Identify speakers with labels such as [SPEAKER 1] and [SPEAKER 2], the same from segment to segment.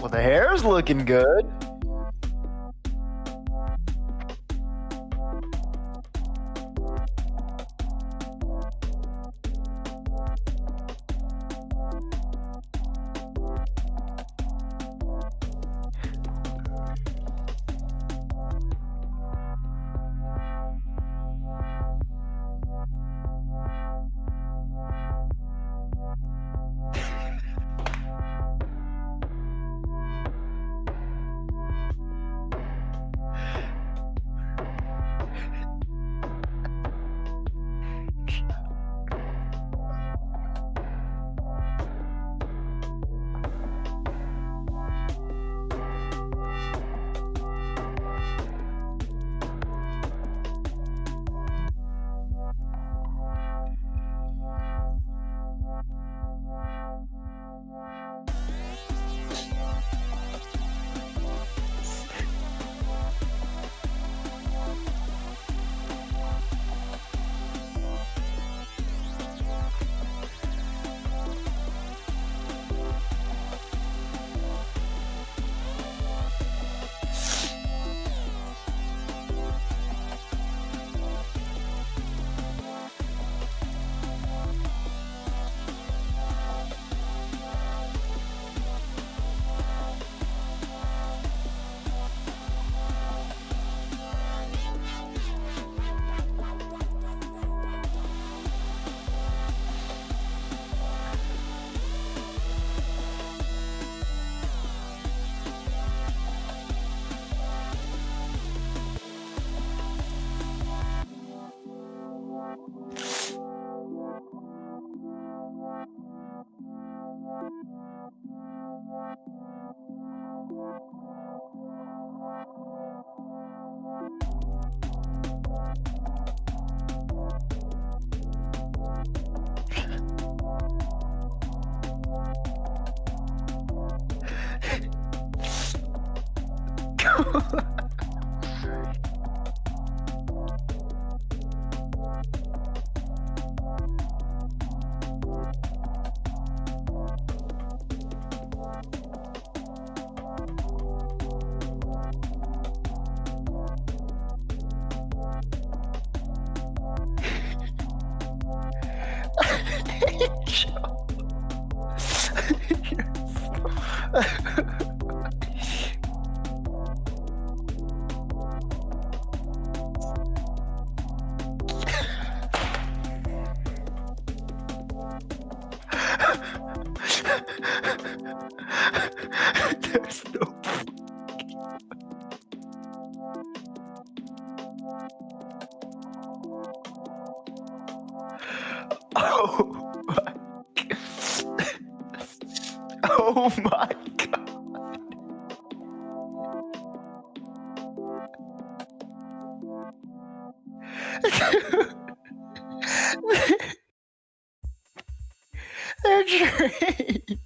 [SPEAKER 1] Well, the hair's looking good. There's no. Oh my. Oh my god. They're trained.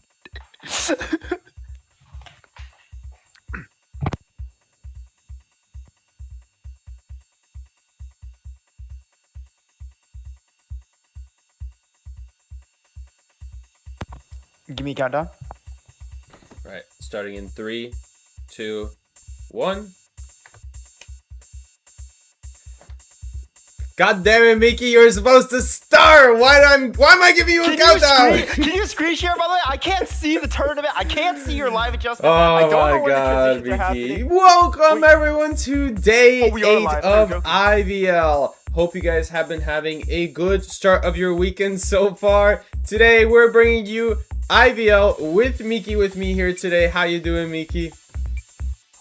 [SPEAKER 1] Give me a countdown.
[SPEAKER 2] Right, starting in 3, 2, 1. God damn it, Mickey! You're supposed to start. Why am I giving you a countdown?
[SPEAKER 1] Can you screen share, by the way? I can't see the tournament. I can't see your live adjustment.
[SPEAKER 2] Oh
[SPEAKER 1] I don't know
[SPEAKER 2] my
[SPEAKER 1] where
[SPEAKER 2] god,
[SPEAKER 1] the transitions are
[SPEAKER 2] Mickey!
[SPEAKER 1] happening.
[SPEAKER 2] Welcome everyone to day 8
[SPEAKER 1] live.
[SPEAKER 2] of IVL. Hope you guys have been having a good start of your weekend so far. Today we're bringing you IVL with Miki with me here today. How you doing, Miki?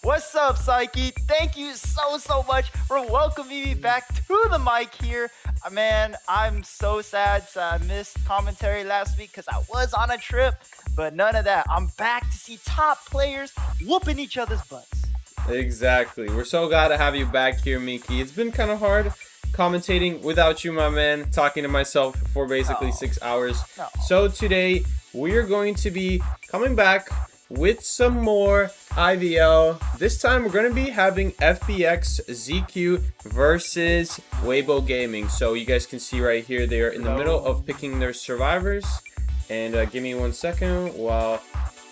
[SPEAKER 1] What's up, Psyche? Thank you so much for welcoming me back to the mic here. Man, I'm so sad I missed commentary last week because I was on a trip, but none of that. I'm back to see top players whooping each other's butts.
[SPEAKER 2] Exactly. We're so glad to have you back here, Miki. It's been kind of hard commentating without you, my man, talking to myself for basically 6 hours.
[SPEAKER 1] No.
[SPEAKER 2] So today we are going to be coming back with some more IVL. This time we're going to be having FPX.ZQ versus Weibo Gaming. So you guys can see right here they are in the middle of picking their survivors. And give me 1 second while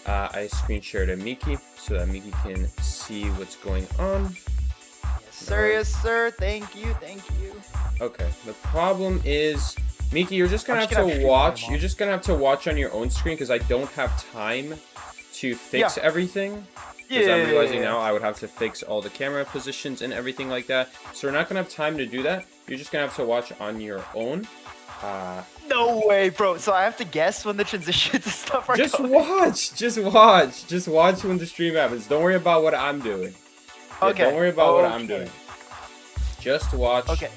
[SPEAKER 2] I screen shared to Miki so that Miki can see what's going on.
[SPEAKER 1] Sir, yes, sir. Thank you, thank you.
[SPEAKER 2] Okay, the problem is, Miki, you're just gonna
[SPEAKER 1] I'm
[SPEAKER 2] have
[SPEAKER 1] just gonna
[SPEAKER 2] to
[SPEAKER 1] have
[SPEAKER 2] watch.
[SPEAKER 1] stream
[SPEAKER 2] You're just gonna have to watch on your own screen because I don't have time to fix everything. Because I'm realizing now I would have to fix all the camera positions and everything like that. So we're not gonna have time to do that. You're just gonna have to watch on your own.
[SPEAKER 1] No way, bro. So I have to guess when the transitions and stuff are
[SPEAKER 2] Just
[SPEAKER 1] going.
[SPEAKER 2] watch. Just watch. Just watch when the stream happens. Don't worry about what I'm doing. Yeah,
[SPEAKER 1] Okay.
[SPEAKER 2] don't worry about what I'm doing. Just watch.
[SPEAKER 1] Okay.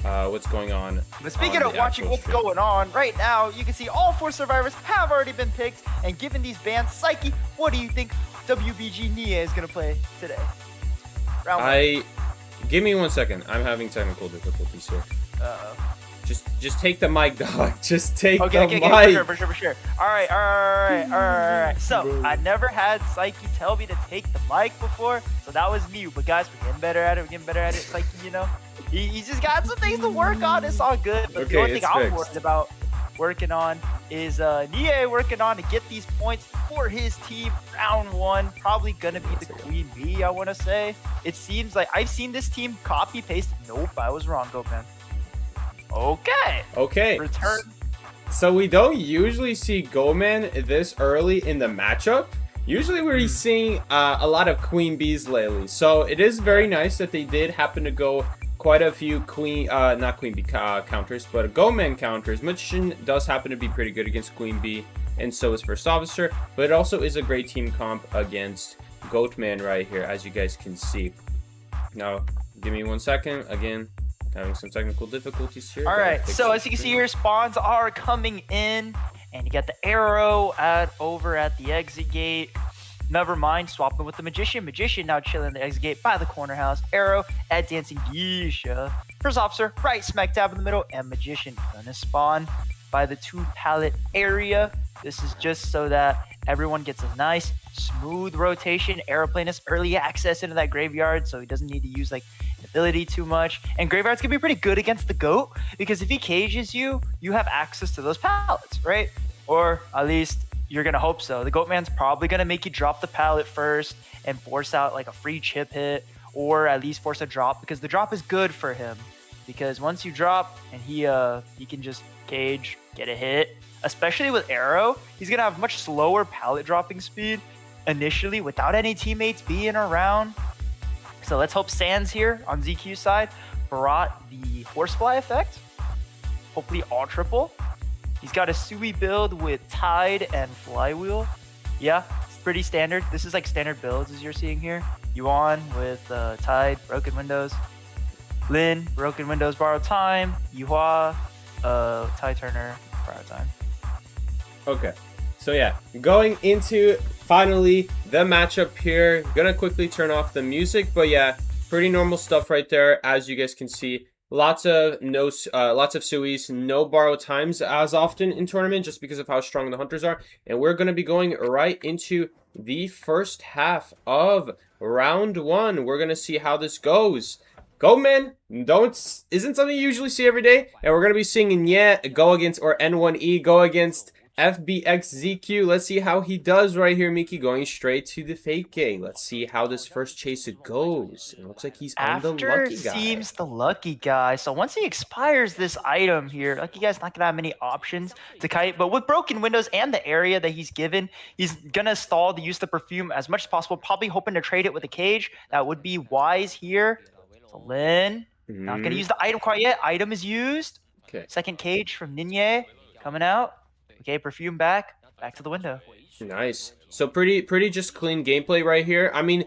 [SPEAKER 2] What's going on?
[SPEAKER 1] But speaking of watching what's going on, right now you can see all 4 survivors have already been picked, and given these bans, Psyche, what do you think WBG Nia is gonna play today? Round one.
[SPEAKER 2] Give me 1 second. I'm having technical difficulties here.
[SPEAKER 1] Uh-oh.
[SPEAKER 2] Just take the mic, dog. Just take the mic.
[SPEAKER 1] For sure. All right. So I never had Psyche tell me to take the mic before, so that was new. But guys, we're getting better at it. Psyche, you know, he's just got some things to work on. It's all good. But the only thing I'm worried about working on is Nia working on to get these points for his team. Round 1, probably gonna be the Queen Bee. I want to say. It seems like I've seen this team copy paste. Nope, I was wrong, Go man. Okay. Return.
[SPEAKER 2] So we don't usually see Goman this early in the matchup. Usually we're seeing a lot of Queen Bees lately. So it is very nice that they did happen to go quite a few not Queen Bee counters, but Goman counters. Magician does happen to be pretty good against Queen Bee, and so is First Officer. But it also is a great team comp against Goatman right here, as you guys can see. Now, give me 1 second. Again, having some technical difficulties here.
[SPEAKER 1] All right, so as you can see here, spawns are coming in, and you got the arrow over at the exit gate. Never mind, swapping with the Magician. Magician now chilling in the exit gate by the corner house. Arrow at Dancing Geisha. First Officer right smack dab in the middle, and Magician gonna spawn by the 2 pallet area. This is just so that everyone gets a nice smooth rotation. Aeroplane is early access into that graveyard, so he doesn't need to use like ability too much. And graveyard's gonna be pretty good against the goat, because if he cages you, you have access to those pallets, right? Or at least you're gonna hope so. The goat man's probably gonna make you drop the pallet first and force out like a free chip hit, or at least force a drop, because the drop is good for him. Because once you drop and he can just cage, get a hit, especially with arrow, he's gonna have much slower pallet dropping speed initially without any teammates being around. So let's hope Sands here on ZQ side brought the horsefly effect. Hopefully all triple. He's got a Sui build with Tide and Flywheel. Yeah, it's pretty standard. This is like standard builds as you're seeing here. Yuan with Tide, Broken Windows. Lin, Broken Windows, Borrow Time. Yuhua, Tide Turner, Borrow Time.
[SPEAKER 2] Okay, so yeah, going into finally the matchup here. Gonna quickly turn off the music, but yeah, pretty normal stuff right there. As you guys can see, lots of Suis, no borrow times as often in tournament, just because of how strong the hunters are. And we're gonna be going right into the first half of round 1. We're gonna see how this goes. Go man, isn't something you usually see every day, and we're gonna be seeing go against, or N1E go against FPX.ZQ. Let's see how he does right here, Miki, going straight to the fake gate. Let's see how this first chase goes. It looks like he's on the lucky guy.
[SPEAKER 1] Seems the lucky guy. So once he expires this item here, lucky guy's not gonna have many options to kite. But with broken windows and the area that he's given, he's gonna stall to use the perfume as much as possible, probably hoping to trade it with a cage. That would be wise here. So Lin, not gonna use the item quite yet. Item is used.
[SPEAKER 2] Okay.
[SPEAKER 1] Second cage from Ninye coming out. Okay, perfume back to the window.
[SPEAKER 2] Nice. So pretty just clean gameplay right here. I mean,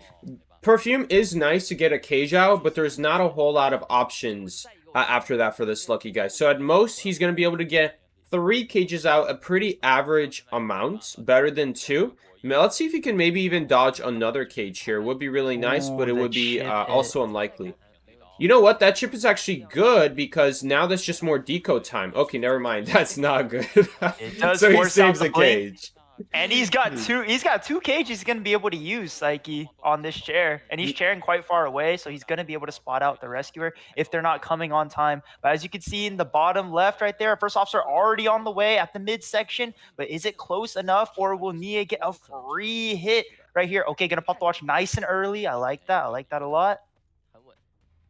[SPEAKER 2] perfume is nice to get a cage out, but there's not a whole lot of options after that for this lucky guy. So at most, he's going to be able to get 3 cages out, a pretty average amount, better than 2. Now, let's see if he can maybe even dodge another cage here. Would be really nice, but it would be also unlikely. You know what? That chip is actually good, because now that's just more decode time. Okay, never mind. That's not good.
[SPEAKER 1] It does
[SPEAKER 2] so he
[SPEAKER 1] force
[SPEAKER 2] saves
[SPEAKER 1] out
[SPEAKER 2] the cage.
[SPEAKER 1] And he's got two cages he's gonna be able to use, Psyche, on this chair. And he's chairing quite far away, so he's gonna be able to spot out the rescuer if they're not coming on time. But as you can see in the bottom left right there, first officer already on the way at the midsection. But is it close enough, or will Nia get a free hit right here? Okay, gonna pop the watch nice and early. I like that. I like that a lot.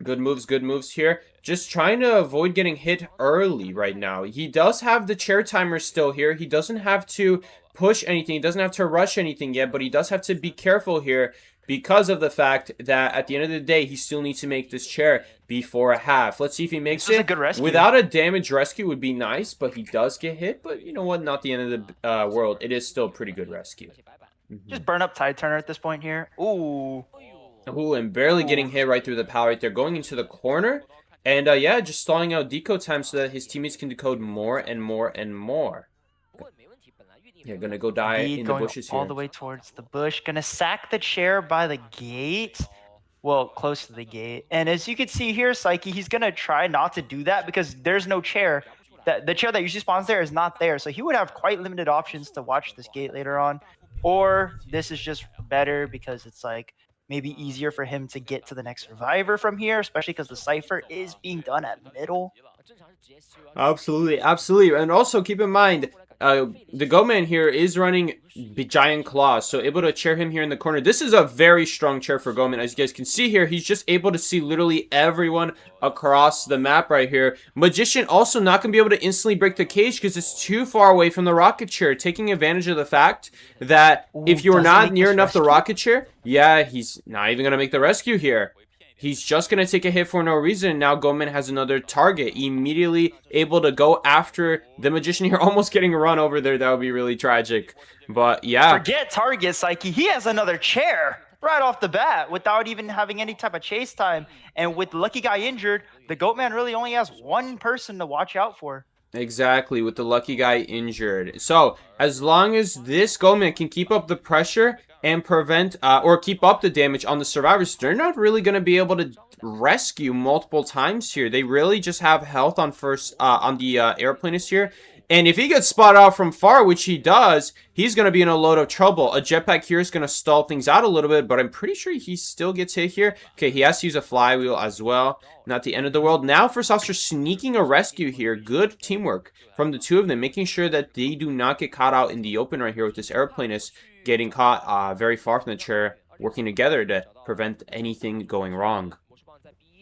[SPEAKER 2] Good moves here. Just trying to avoid getting hit early right now. He does have the chair timer still here. He doesn't have to push anything. He doesn't have to rush anything yet, but he does have to be careful here because of the fact that at the end of the day, he still needs to make this chair before a half. Let's see if he makes
[SPEAKER 1] This was
[SPEAKER 2] it.
[SPEAKER 1] a good rescue.
[SPEAKER 2] Without a damage rescue would be nice, but he does get hit. But you know what? Not the end of the world. It is still a pretty good rescue.
[SPEAKER 1] Just burn up Tide Turner at this point here. Ooh.
[SPEAKER 2] Ooh, and barely getting hit right through the pal right there. Going into the corner. And yeah, just stalling out decode time so that his teammates can decode more and more and more. Yeah, gonna go die in the bushes here.
[SPEAKER 1] All the way towards the bush. Gonna sack the chair by the gate. Well, close to the gate. And as you can see here, Psyche, he's gonna try not to do that because there's no chair. The chair that usually spawns there is not there. So he would have quite limited options to watch this gate later on. Or this is just better because it's like maybe easier for him to get to the next survivor from here, especially because the cipher is being done at middle.
[SPEAKER 2] Absolutely, absolutely. And also keep in mind, the Go Man here is running giant claws, so able to chair him here in the corner. This is a very strong chair for Go Man. As you guys can see here, he's just able to see literally everyone across the map right here. Magician also not going to be able to instantly break the cage because it's too far away from the rocket chair, taking advantage of the fact that if you're not near enough the rocket chair, yeah, he's not even going to make the rescue here. He's just going to take a hit for no reason. Now Goman has another target. Immediately able to go after the Magician here. Almost getting run over there. That would be really tragic. But yeah.
[SPEAKER 1] Forget target, Psyche. He has another chair right off the bat without even having any type of chase time. And with Lucky Guy injured, the Goatman really only has one person to watch out for.
[SPEAKER 2] Exactly, with the Lucky Guy injured. So, as long as this Goatman can keep up the pressure and prevent or keep up the damage on the survivors, they're not really going to be able to rescue multiple times here. They really just have health on first on the airplanist here. And if he gets spotted out from far, which he does, he's going to be in a load of trouble. A jetpack here is going to stall things out a little bit, but I'm pretty sure he still gets hit here. Okay, he has to use a flywheel as well. Not the end of the world. Now, first officer sneaking a rescue here. Good teamwork from the two of them, making sure that they do not get caught out in the open right here with this airplanist getting caught very far from the chair, working together to prevent anything going wrong.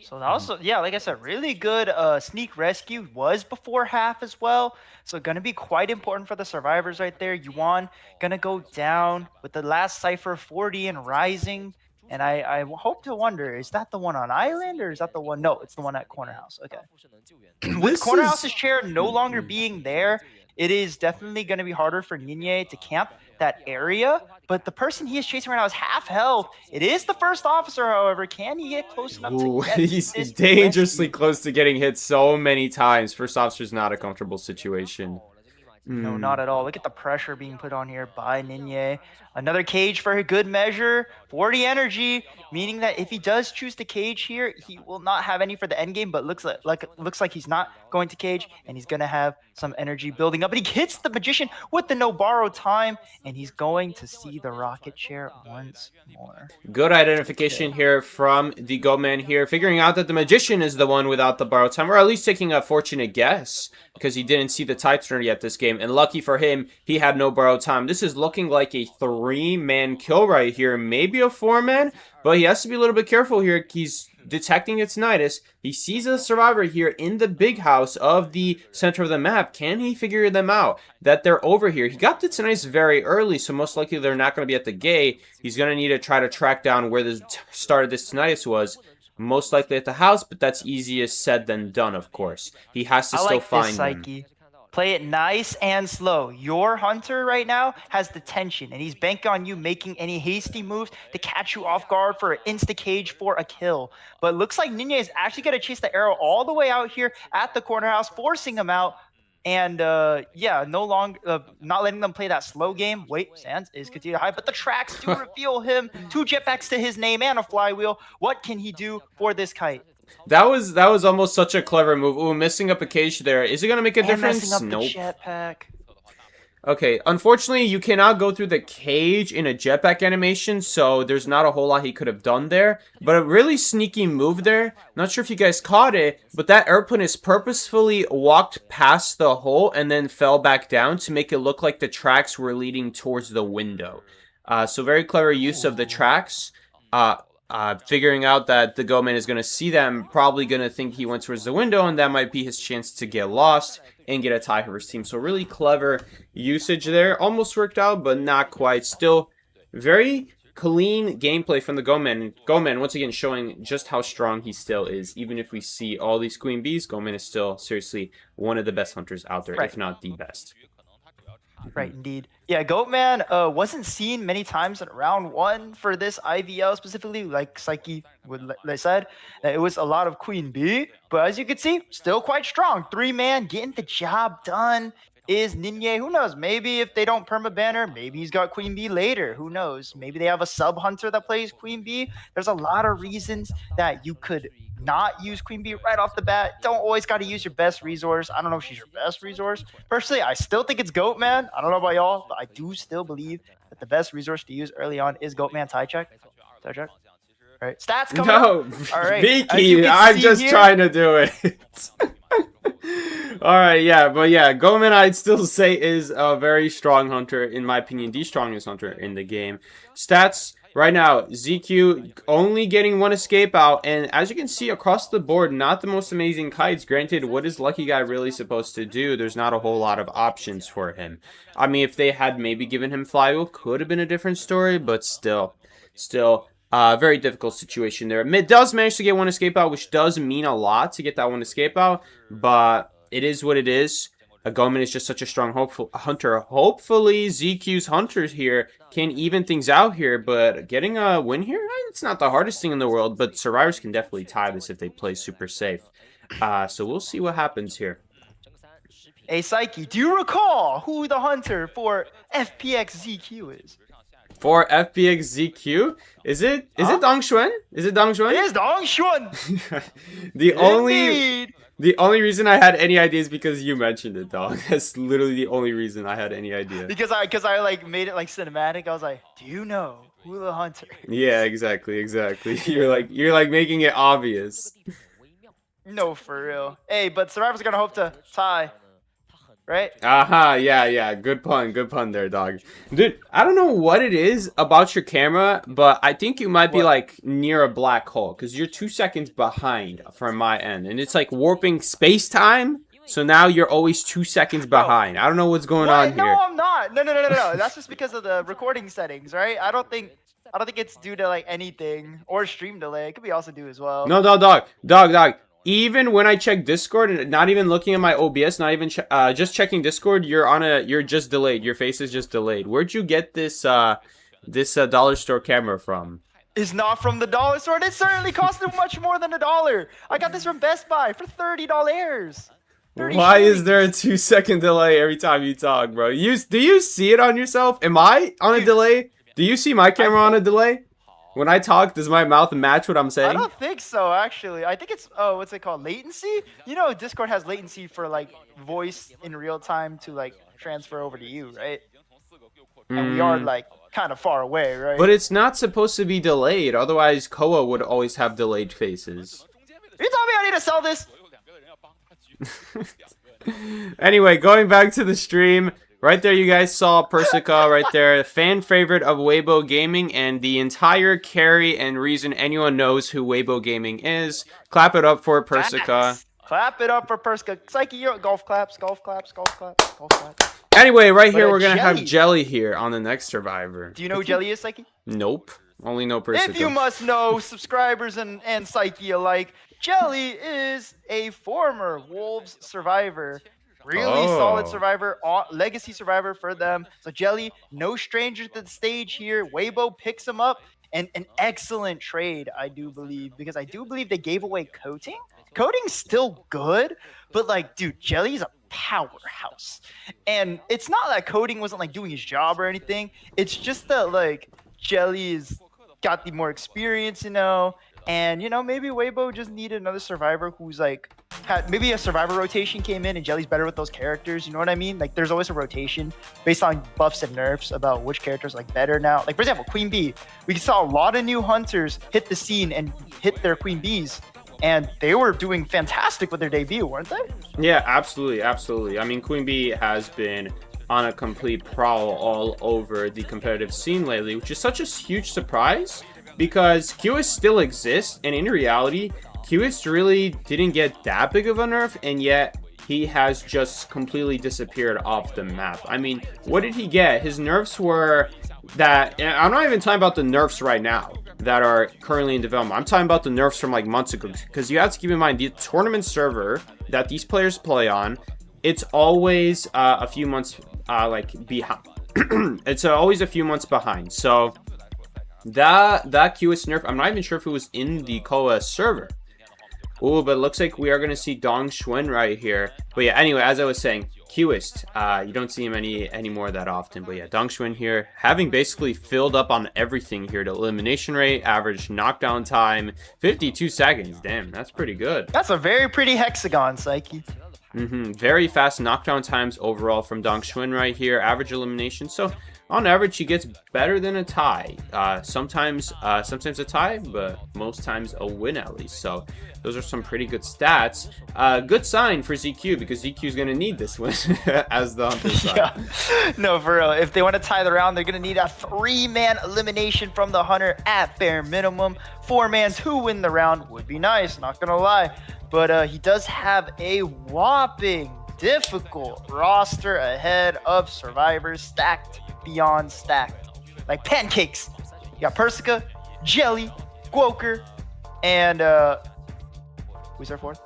[SPEAKER 1] So that also, yeah, like I said, really good sneak rescue was before half as well. So going to be quite important for the survivors right there. Yuan going to go down with the last cipher 40 and rising. And I hope to wonder, is that the one on Island or is that the one? No, it's the one at Corner House. Okay. With Corner House's chair no longer being there, it is definitely going to be harder for Ninye to camp that area. But the person he is chasing right now is half health. It is the first officer, however. Can he get close enough to get
[SPEAKER 2] he's dangerously close to getting hit so many times. First officer's not a comfortable situation.
[SPEAKER 1] No, not at all. Look at the pressure being put on here by Ninye. Another cage for a good measure. 40 energy, meaning that if he does choose to cage here, he will not have any for the end game, but looks like he's not going to cage, and he's going to have some energy building up. But he hits the Magician with the no borrow time, and he's going to see the rocket chair once more.
[SPEAKER 2] Good identification here from the Goatman here, figuring out that the Magician is the one without the borrow time, or at least taking a fortunate guess, because he didn't see the Tide Turner yet this game. And lucky for him, he had no borrowed time. This is looking like a 3-man kill right here. Maybe a 4-man, but he has to be a little bit careful here. He's detecting its Tinnitus. He sees a survivor here in the big house of the center of the map. Can he figure them out that they're over here? He got the Tinnitus very early, so most likely they're not going to be at the gate. He's going to need to try to track down where the start of this Tinnitus was. Most likely at the house, but that's easier said than done, of course. He has to still find them.
[SPEAKER 1] Psyche. Play it nice and slow. Your hunter right now has the tension, and he's banking on you making any hasty moves to catch you off guard for an insta-cage for a kill. But it looks like Ninja is actually going to chase the arrow all the way out here at the corner house, forcing him out. And yeah, no longer not letting them play that slow game. Wait, Sands is continuing to hide, but the tracks do reveal him. 2 jetpacks to his name and a flywheel. What can he do for this kite?
[SPEAKER 2] That was almost such a clever move. Ooh, messing up a cage there. Is it gonna make a difference?
[SPEAKER 1] Messing up
[SPEAKER 2] Nope.
[SPEAKER 1] the jetpack.
[SPEAKER 2] Okay, unfortunately, you cannot go through the cage in a jetpack animation, so there's not a whole lot he could have done there. But a really sneaky move there. Not sure if you guys caught it, but that airplane is purposefully walked past the hole and then fell back down to make it look like the tracks were leading towards the window. So very clever use of the tracks. Figuring out that the Goatman is going to see them, probably going to think he went towards the window, and that might be his chance to get lost and get a tie for his team. So really clever usage there. Almost worked out, but not quite. Still very clean gameplay from the Goatman. Goatman, once again, showing just how strong he still is. Even if we see all these Queen Bees, Goatman is still seriously one of the best hunters out there, if not the best.
[SPEAKER 1] Right, indeed. Yeah, Goatman wasn't seen many times in round one for this IVL specifically, like Psyche said. It was a lot of Queen Bee, but as you can see, still quite strong. 3-man, getting the job done is Ninye. Who knows? Maybe if they don't perma-banner, maybe he's got Queen Bee later. Who knows? Maybe they have a sub-hunter that plays Queen Bee. There's a lot of reasons that you could not use Queen Bee right off the bat. Don't always got to use your best resource. I don't know if she's your best resource. Personally, I still think it's Goatman. I don't know about y'all, but I do still believe that the best resource to use early on is Goatman tie check. Tie check. All right, stats coming up. All right,
[SPEAKER 2] Vicky, I'm just trying to do it. All right, yeah, but yeah, Goatman I'd still say is a very strong hunter, in my opinion, the strongest hunter in the game. Stats right now, ZQ only getting one escape out, and as you can see across the board, not the most amazing kites. Granted, what is Lucky Guy really supposed to do? There's not a whole lot of options for him. I mean, if they had maybe given him flywheel, could have been a different story, but still, very difficult situation there. Mid does manage to get one escape out, which does mean a lot to get that one escape out, but it is what it is. Goatman is just such a strong hunter. Hopefully, ZQ's hunters here can even things out here, but getting a win here, it's not the hardest thing in the world, but survivors can definitely tie this if they play super safe. So we'll see what happens here.
[SPEAKER 1] Hey, Psyche, do you recall who the hunter for FPX.ZQ is?
[SPEAKER 2] For FPX.ZQ? Is it Dong Xuan? Is it Dong Xuan?
[SPEAKER 1] It is Dong Xuan!
[SPEAKER 2] The only reason I had any idea is because you mentioned it, dog. That's literally the only reason I had any idea.
[SPEAKER 1] Because I like made it like cinematic. I was like, do you know who the hunter is?
[SPEAKER 2] Yeah, exactly. You're like making it obvious.
[SPEAKER 1] No, for real. Hey, but survivors are gonna hope to tie. Right?
[SPEAKER 2] Yeah. Good pun there, dog. Dude, I don't know what it is about your camera, but I think you might be like near a black hole because you're 2 seconds behind from my end, and it's like warping space-time. So now you're always 2 seconds behind. I don't know what's going on here.
[SPEAKER 1] No, I'm not. No. That's just because of the recording settings, right? I don't think it's due to like anything or stream delay. It could be also due as well.
[SPEAKER 2] No, dog. Even when I check Discord and not even looking at my OBS, not even just checking Discord, you're just delayed. Your face is just delayed. Where'd you get this dollar store camera from?
[SPEAKER 1] It's not from the dollar store. It certainly costed much more than $1. I got this from Best Buy for $30.
[SPEAKER 2] Why is there a 2-second delay every time you talk, bro? Do you see it on yourself? Am I on a delay? Do you see my camera on a delay? When I talk, does my mouth match what I'm saying?
[SPEAKER 1] I don't think so, actually. I think it's, what's it called? Latency? You know, Discord has latency for, like, voice in real time to, like, transfer over to you, right? And we are, like, kind of far away, right?
[SPEAKER 2] But it's not supposed to be delayed. Otherwise, Koa would always have delayed faces.
[SPEAKER 1] You told me I need to sell this!
[SPEAKER 2] Anyway, going back to the stream. Right there, you guys saw Persica right there, fan favorite of Weibo Gaming, and the entire carry and reason anyone knows who Weibo Gaming is. Clap it up for Persica.
[SPEAKER 1] Clap it up for Persica. Psyche, you're golf claps.
[SPEAKER 2] Anyway, right here, we're going to have Jelly here on the next Survivor.
[SPEAKER 1] Do you know who Jelly is, Psyche?
[SPEAKER 2] Nope. Only know Persica.
[SPEAKER 1] If you must know, subscribers and Psyche alike, Jelly is a former Wolves survivor. Really solid survivor, legacy survivor for them. So Jelly, no stranger to the stage here. Weibo picks him up, and an excellent trade, I do believe, because I do believe they gave away coating. Coating's still good, but like, dude, Jelly's a powerhouse. And it's not that Coding wasn't like doing his job or anything. It's just that like Jelly's got the more experience, you know. And you know, maybe Weibo just needed another survivor who's like had maybe a survivor rotation came in and Jelly's better with those characters. You know what I mean? Like there's always a rotation based on buffs and nerfs about which characters like better now. Like for example, Queen Bee. We saw a lot of new hunters hit the scene and hit their Queen Bees. And they were doing fantastic with their debut, weren't they?
[SPEAKER 2] Yeah, absolutely, absolutely. I mean, Queen Bee has been on a complete prowl all over the competitive scene lately, which is such a huge surprise because QS still exists, and in reality, QS really didn't get that big of a nerf, and yet he has just completely disappeared off the map. I mean, what did he get? His nerfs were that, and I'm not even talking about the nerfs right now that are currently in development. I'm talking about the nerfs from like months ago, because you have to keep in mind the tournament server that these players play on, it's always a few months like behind. It's always a few months behind. So that QS nerf, I'm not even sure if it was in the Koa server. Oh, but it looks like we are going to see Dong Xuan right here. But yeah, anyway, as I was saying, Qist, you don't see him anymore that often. But yeah, Dong Xuan here, having basically filled up on everything here. The elimination rate, average knockdown time, 52 seconds. Damn, that's pretty good.
[SPEAKER 1] That's a very pretty hexagon, Psyche.
[SPEAKER 2] Very fast knockdown times overall from Dong Xuan right here. Average elimination. So on average, he gets better than a tie. Sometimes a tie, but most times a win at least. So those are some pretty good stats. Good sign for ZQ, because ZQ is going to need this win as the Hunter side.
[SPEAKER 1] Yeah. No, for real. If they want to tie the round, they're going to need a 3-man elimination from the Hunter at bare minimum. 4-man to win the round would be nice, not going to lie. But he does have a whopping difficult roster ahead of survivors, stacked beyond stacked, like pancakes. You got Persica, Jelly, Gwoker, and who's our fourth?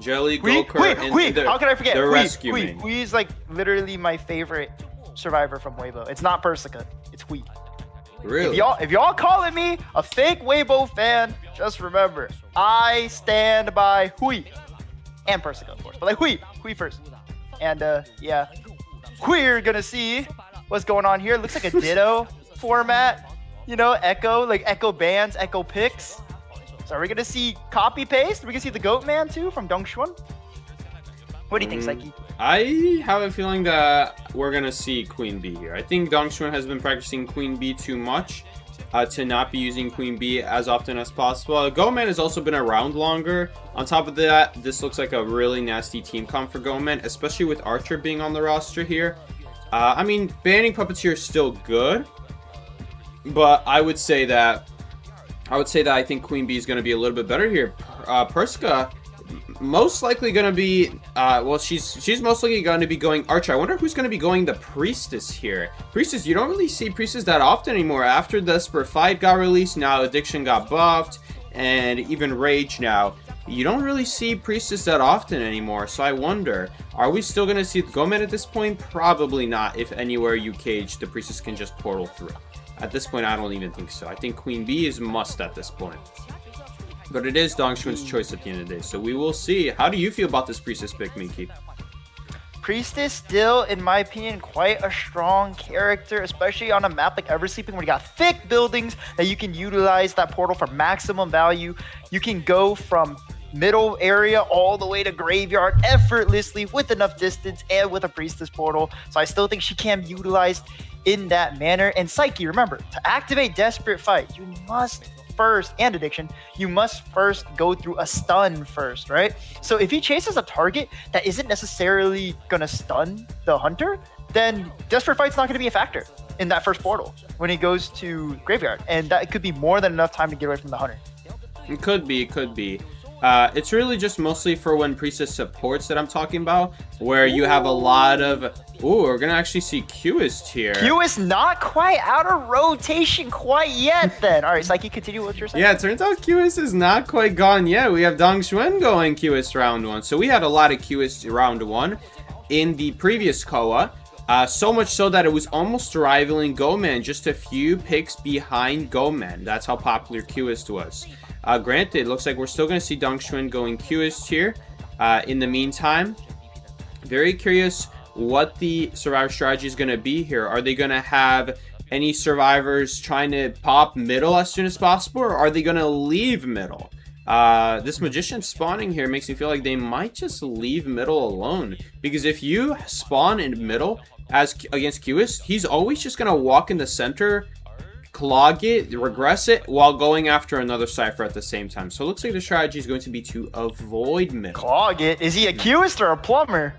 [SPEAKER 2] Jelly, Gwoker, and
[SPEAKER 1] how can I forget?
[SPEAKER 2] The rescue
[SPEAKER 1] Hui.
[SPEAKER 2] main.
[SPEAKER 1] Hui's like literally my favorite survivor from Weibo. It's not Persica, it's Hui.
[SPEAKER 2] Really?
[SPEAKER 1] If y'all calling me a fake Weibo fan, just remember, I stand by Hui and Persica, of course, but like Hui first. And yeah, we're gonna see what's going on here. Looks like a Ditto format, you know, Echo bans, Echo picks. So are we gonna see copy paste? Are we gonna see the Goat Man too from Dong Xuan? What do you think, Psyche?
[SPEAKER 2] I have a feeling that we're gonna see Queen Bee here. I think Dong Xuan has been practicing Queen Bee too much to not be using Queen Bee as often as possible. Goman has also been around longer. On top of that, this looks like a really nasty team comp for Goman, especially with Archer being on the roster here. I mean, banning Puppeteer is still good, but I would say that I think Queen Bee is going to be a little bit better here. Persica most likely going to be well, she's most likely going to be going Archer. I wonder who's going to be going the Priestess here. Priestess, you don't really see Priestess that often anymore. After Desperate Fight got released, now Addiction got buffed, and even Rage now. You don't really see Priestess that often anymore, so I wonder, are we still going to see Goman at this point? Probably not, if anywhere you cage, the Priestess can just portal through. At this point, I don't even think so. I think Queen Bee is must at this point. But it is Dong Xuan's choice at the end of the day, so we will see. How do you feel about this Priestess pick, Miki?
[SPEAKER 1] Priestess still, in my opinion, quite a strong character, especially on a map like Eversleeping where you got thick buildings that you can utilize that portal for maximum value. You can go from middle area all the way to graveyard effortlessly with enough distance and with a Priestess portal. So I still think she can be utilized in that manner. And Psyche, remember, to activate Desperate Fight, you must first, and Addiction, you must first go through a stun first, right? So if he chases a target that isn't necessarily gonna stun the Hunter, then Desperate Fight's not gonna be a factor in that first portal when he goes to Graveyard, and that could be more than enough time to get away from the Hunter.
[SPEAKER 2] It could be. It's really just mostly for when Priestess supports that I'm talking about, where you have a lot of... Ooh, we're going to actually see Qist here.
[SPEAKER 1] Qist not quite out of rotation quite yet then. All right, Psyche, continue what you're saying.
[SPEAKER 2] Yeah, it turns out Qist is not quite gone yet. We have Dong Xuan going Qist round 1. So we had a lot of Qist round 1 in the previous Koa. So much so that it was almost rivaling Goman, just a few picks behind Goman. That's how popular Qist was. Granted, it looks like we're still going to see Dong Xuan going Qist here. In the meantime, very curious what the Survivor strategy is going to be here. Are they going to have any survivors trying to pop middle as soon as possible, or are they going to leave middle? This magician spawning here makes me feel like they might just leave middle alone, because if you spawn in middle as against QS, he's always just going to walk in the center, clog it, regress it, while going after another cipher at the same time. So it looks like the strategy is going to be to avoid middle.
[SPEAKER 1] Clog it? Is he a Qist or a plumber?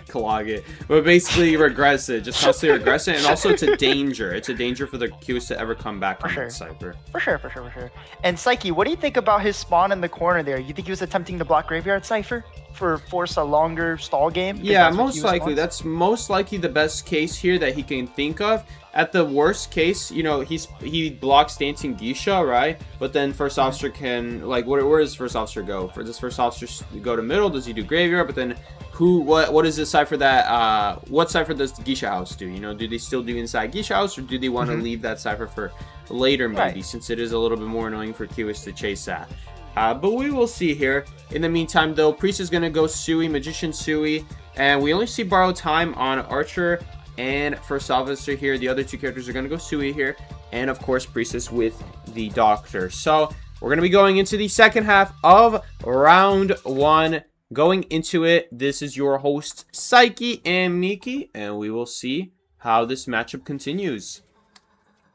[SPEAKER 2] Clog it, but basically regress it, just constantly regress it, and also it's a danger. It's a danger for the QS to ever come back on that cipher.
[SPEAKER 1] For sure. And Psyche, what do you think about his spawn in the corner there? You think he was attempting to block Graveyard Cipher for force a longer stall game?
[SPEAKER 2] Yeah, most likely. That's most likely the best case here that he can think of. At the worst case, you know, he blocks Dancing Geisha, right? But then first officer can, like, where does first officer go? Does first officer go to middle? Does he do Graveyard? But then what is the cipher that what cipher does the Geisha house do? You know, do they still do inside Geisha house, or do they want to leave that cipher for later, maybe, since it is a little bit more annoying for QS to chase that? But we will see here. In the meantime, though, Priest is going to go Sui, Magician Sui, and we only see borrow time on Archer and First Officer here. The other two characters are going to go Sui here, and of course Priestess with the Doctor. So we're going to be going into the second half of round 1. Going into it, this is your host Psyche and Miki, and we will see how this matchup continues.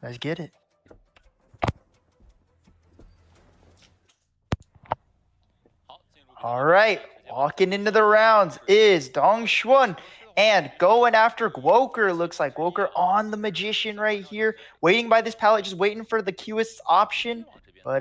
[SPEAKER 1] Let's get it. All right, walking into the rounds is Dong Xuan and going after Gwoker. Looks like Gwoker on the Magician right here, waiting by this pallet, just waiting for the QS option. But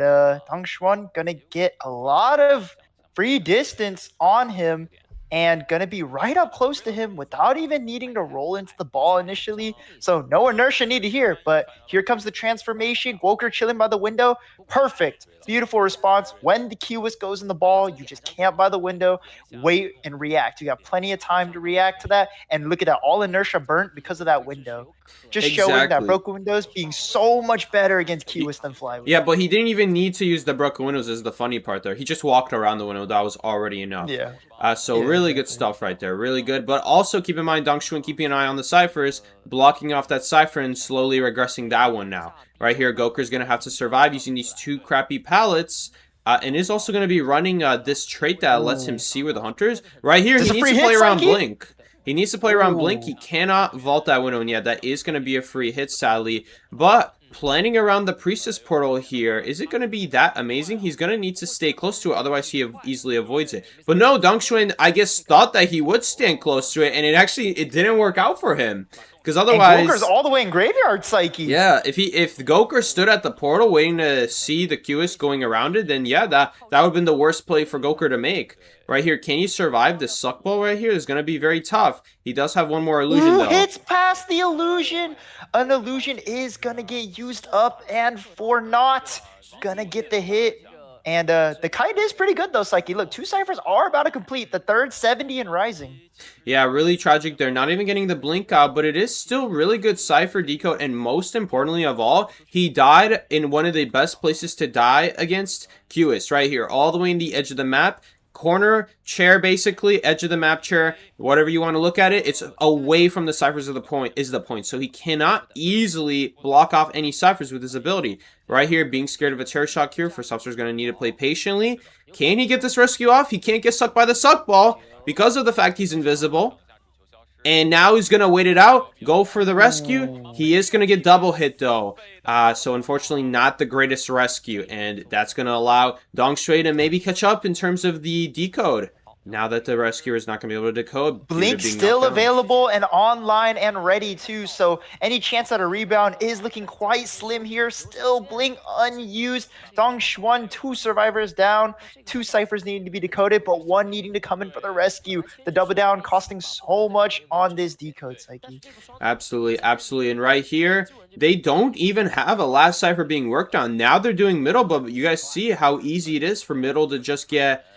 [SPEAKER 1] Dong Xuan gonna get a lot of free distance on him and gonna be right up close to him without even needing to roll into the ball initially. So no inertia needed here, but here comes the transformation. Gwoker chilling by the window. Perfect. Beautiful response. When the QS goes in the ball, you just camp by the window, wait, and react. You got plenty of time to react to that. And look at that, all inertia burnt because of that window. Just showing that broken windows being so much better against QS than Flywheel.
[SPEAKER 2] Yeah, but he didn't even need to use the broken windows is the funny part there. He just walked around the window. That was already enough.
[SPEAKER 1] Yeah.
[SPEAKER 2] Really good stuff right there. Really good. But also keep in mind, Dong Xuan keeping an eye on the ciphers, blocking off that cipher and slowly regressing that one now. Right here, Gwoker's going to have to survive using these two crappy pallets. And is also going to be running this trait that lets him see where the hunter is. Right here, he needs to play around Blink. He needs to play around Blink. He cannot vault that window. And yeah, that is going to be a free hit, sadly. But planning around the Priestess portal here, is it going to be that amazing? He's going to need to stay close to it, otherwise he easily avoids it. But no, Dong Xuan, I guess, thought that he would stand close to it, and it didn't work out for him. Because otherwise,
[SPEAKER 1] Gwoker's all the way in Graveyard, Psyche.
[SPEAKER 2] Yeah, if Gwoker stood at the portal waiting to see the QS going around it, then yeah, that would have been the worst play for Gwoker to make. Right here, can he survive this suck ball right here? It's going to be very tough. He does have one more illusion, though.
[SPEAKER 1] Hits past the illusion. An illusion is going to get used up, and for not going to get the hit. And the kite is pretty good, though, Psyche. Look, two ciphers are about to complete. The third, 70 and rising.
[SPEAKER 2] Yeah, really tragic. They're not even getting the blink out, but it is still really good cipher decode. And most importantly of all, he died in one of the best places to die against QS, right here, all the way in the edge of the map. Corner chair, basically edge of the map chair, whatever you want to look at it, it's away from the ciphers of the point so he cannot easily block off any ciphers with his ability. Right here, being scared of a terror shock here, First Officer is going to need to play patiently. Can he get this rescue off? He can't get sucked by the suck ball because of the fact he's invisible. And now he's going to wait it out, go for the rescue. He is going to get double hit, though. So, unfortunately, not the greatest rescue. And that's going to allow Dong Xuan to maybe catch up in terms of the decode. Now that the rescuer is not going to be able to decode.
[SPEAKER 1] Blink still available and online and ready, too. So, any chance at a rebound is looking quite slim here. Still Blink unused. Dong Xuan, 2 survivors down. 2 ciphers needing to be decoded, but 1 needing to come in for the rescue. The double down costing so much on this decode, Psyche.
[SPEAKER 2] Absolutely, absolutely. And right here, they don't even have a last cipher being worked on. Now they're doing middle, but you guys see how easy it is for middle to just get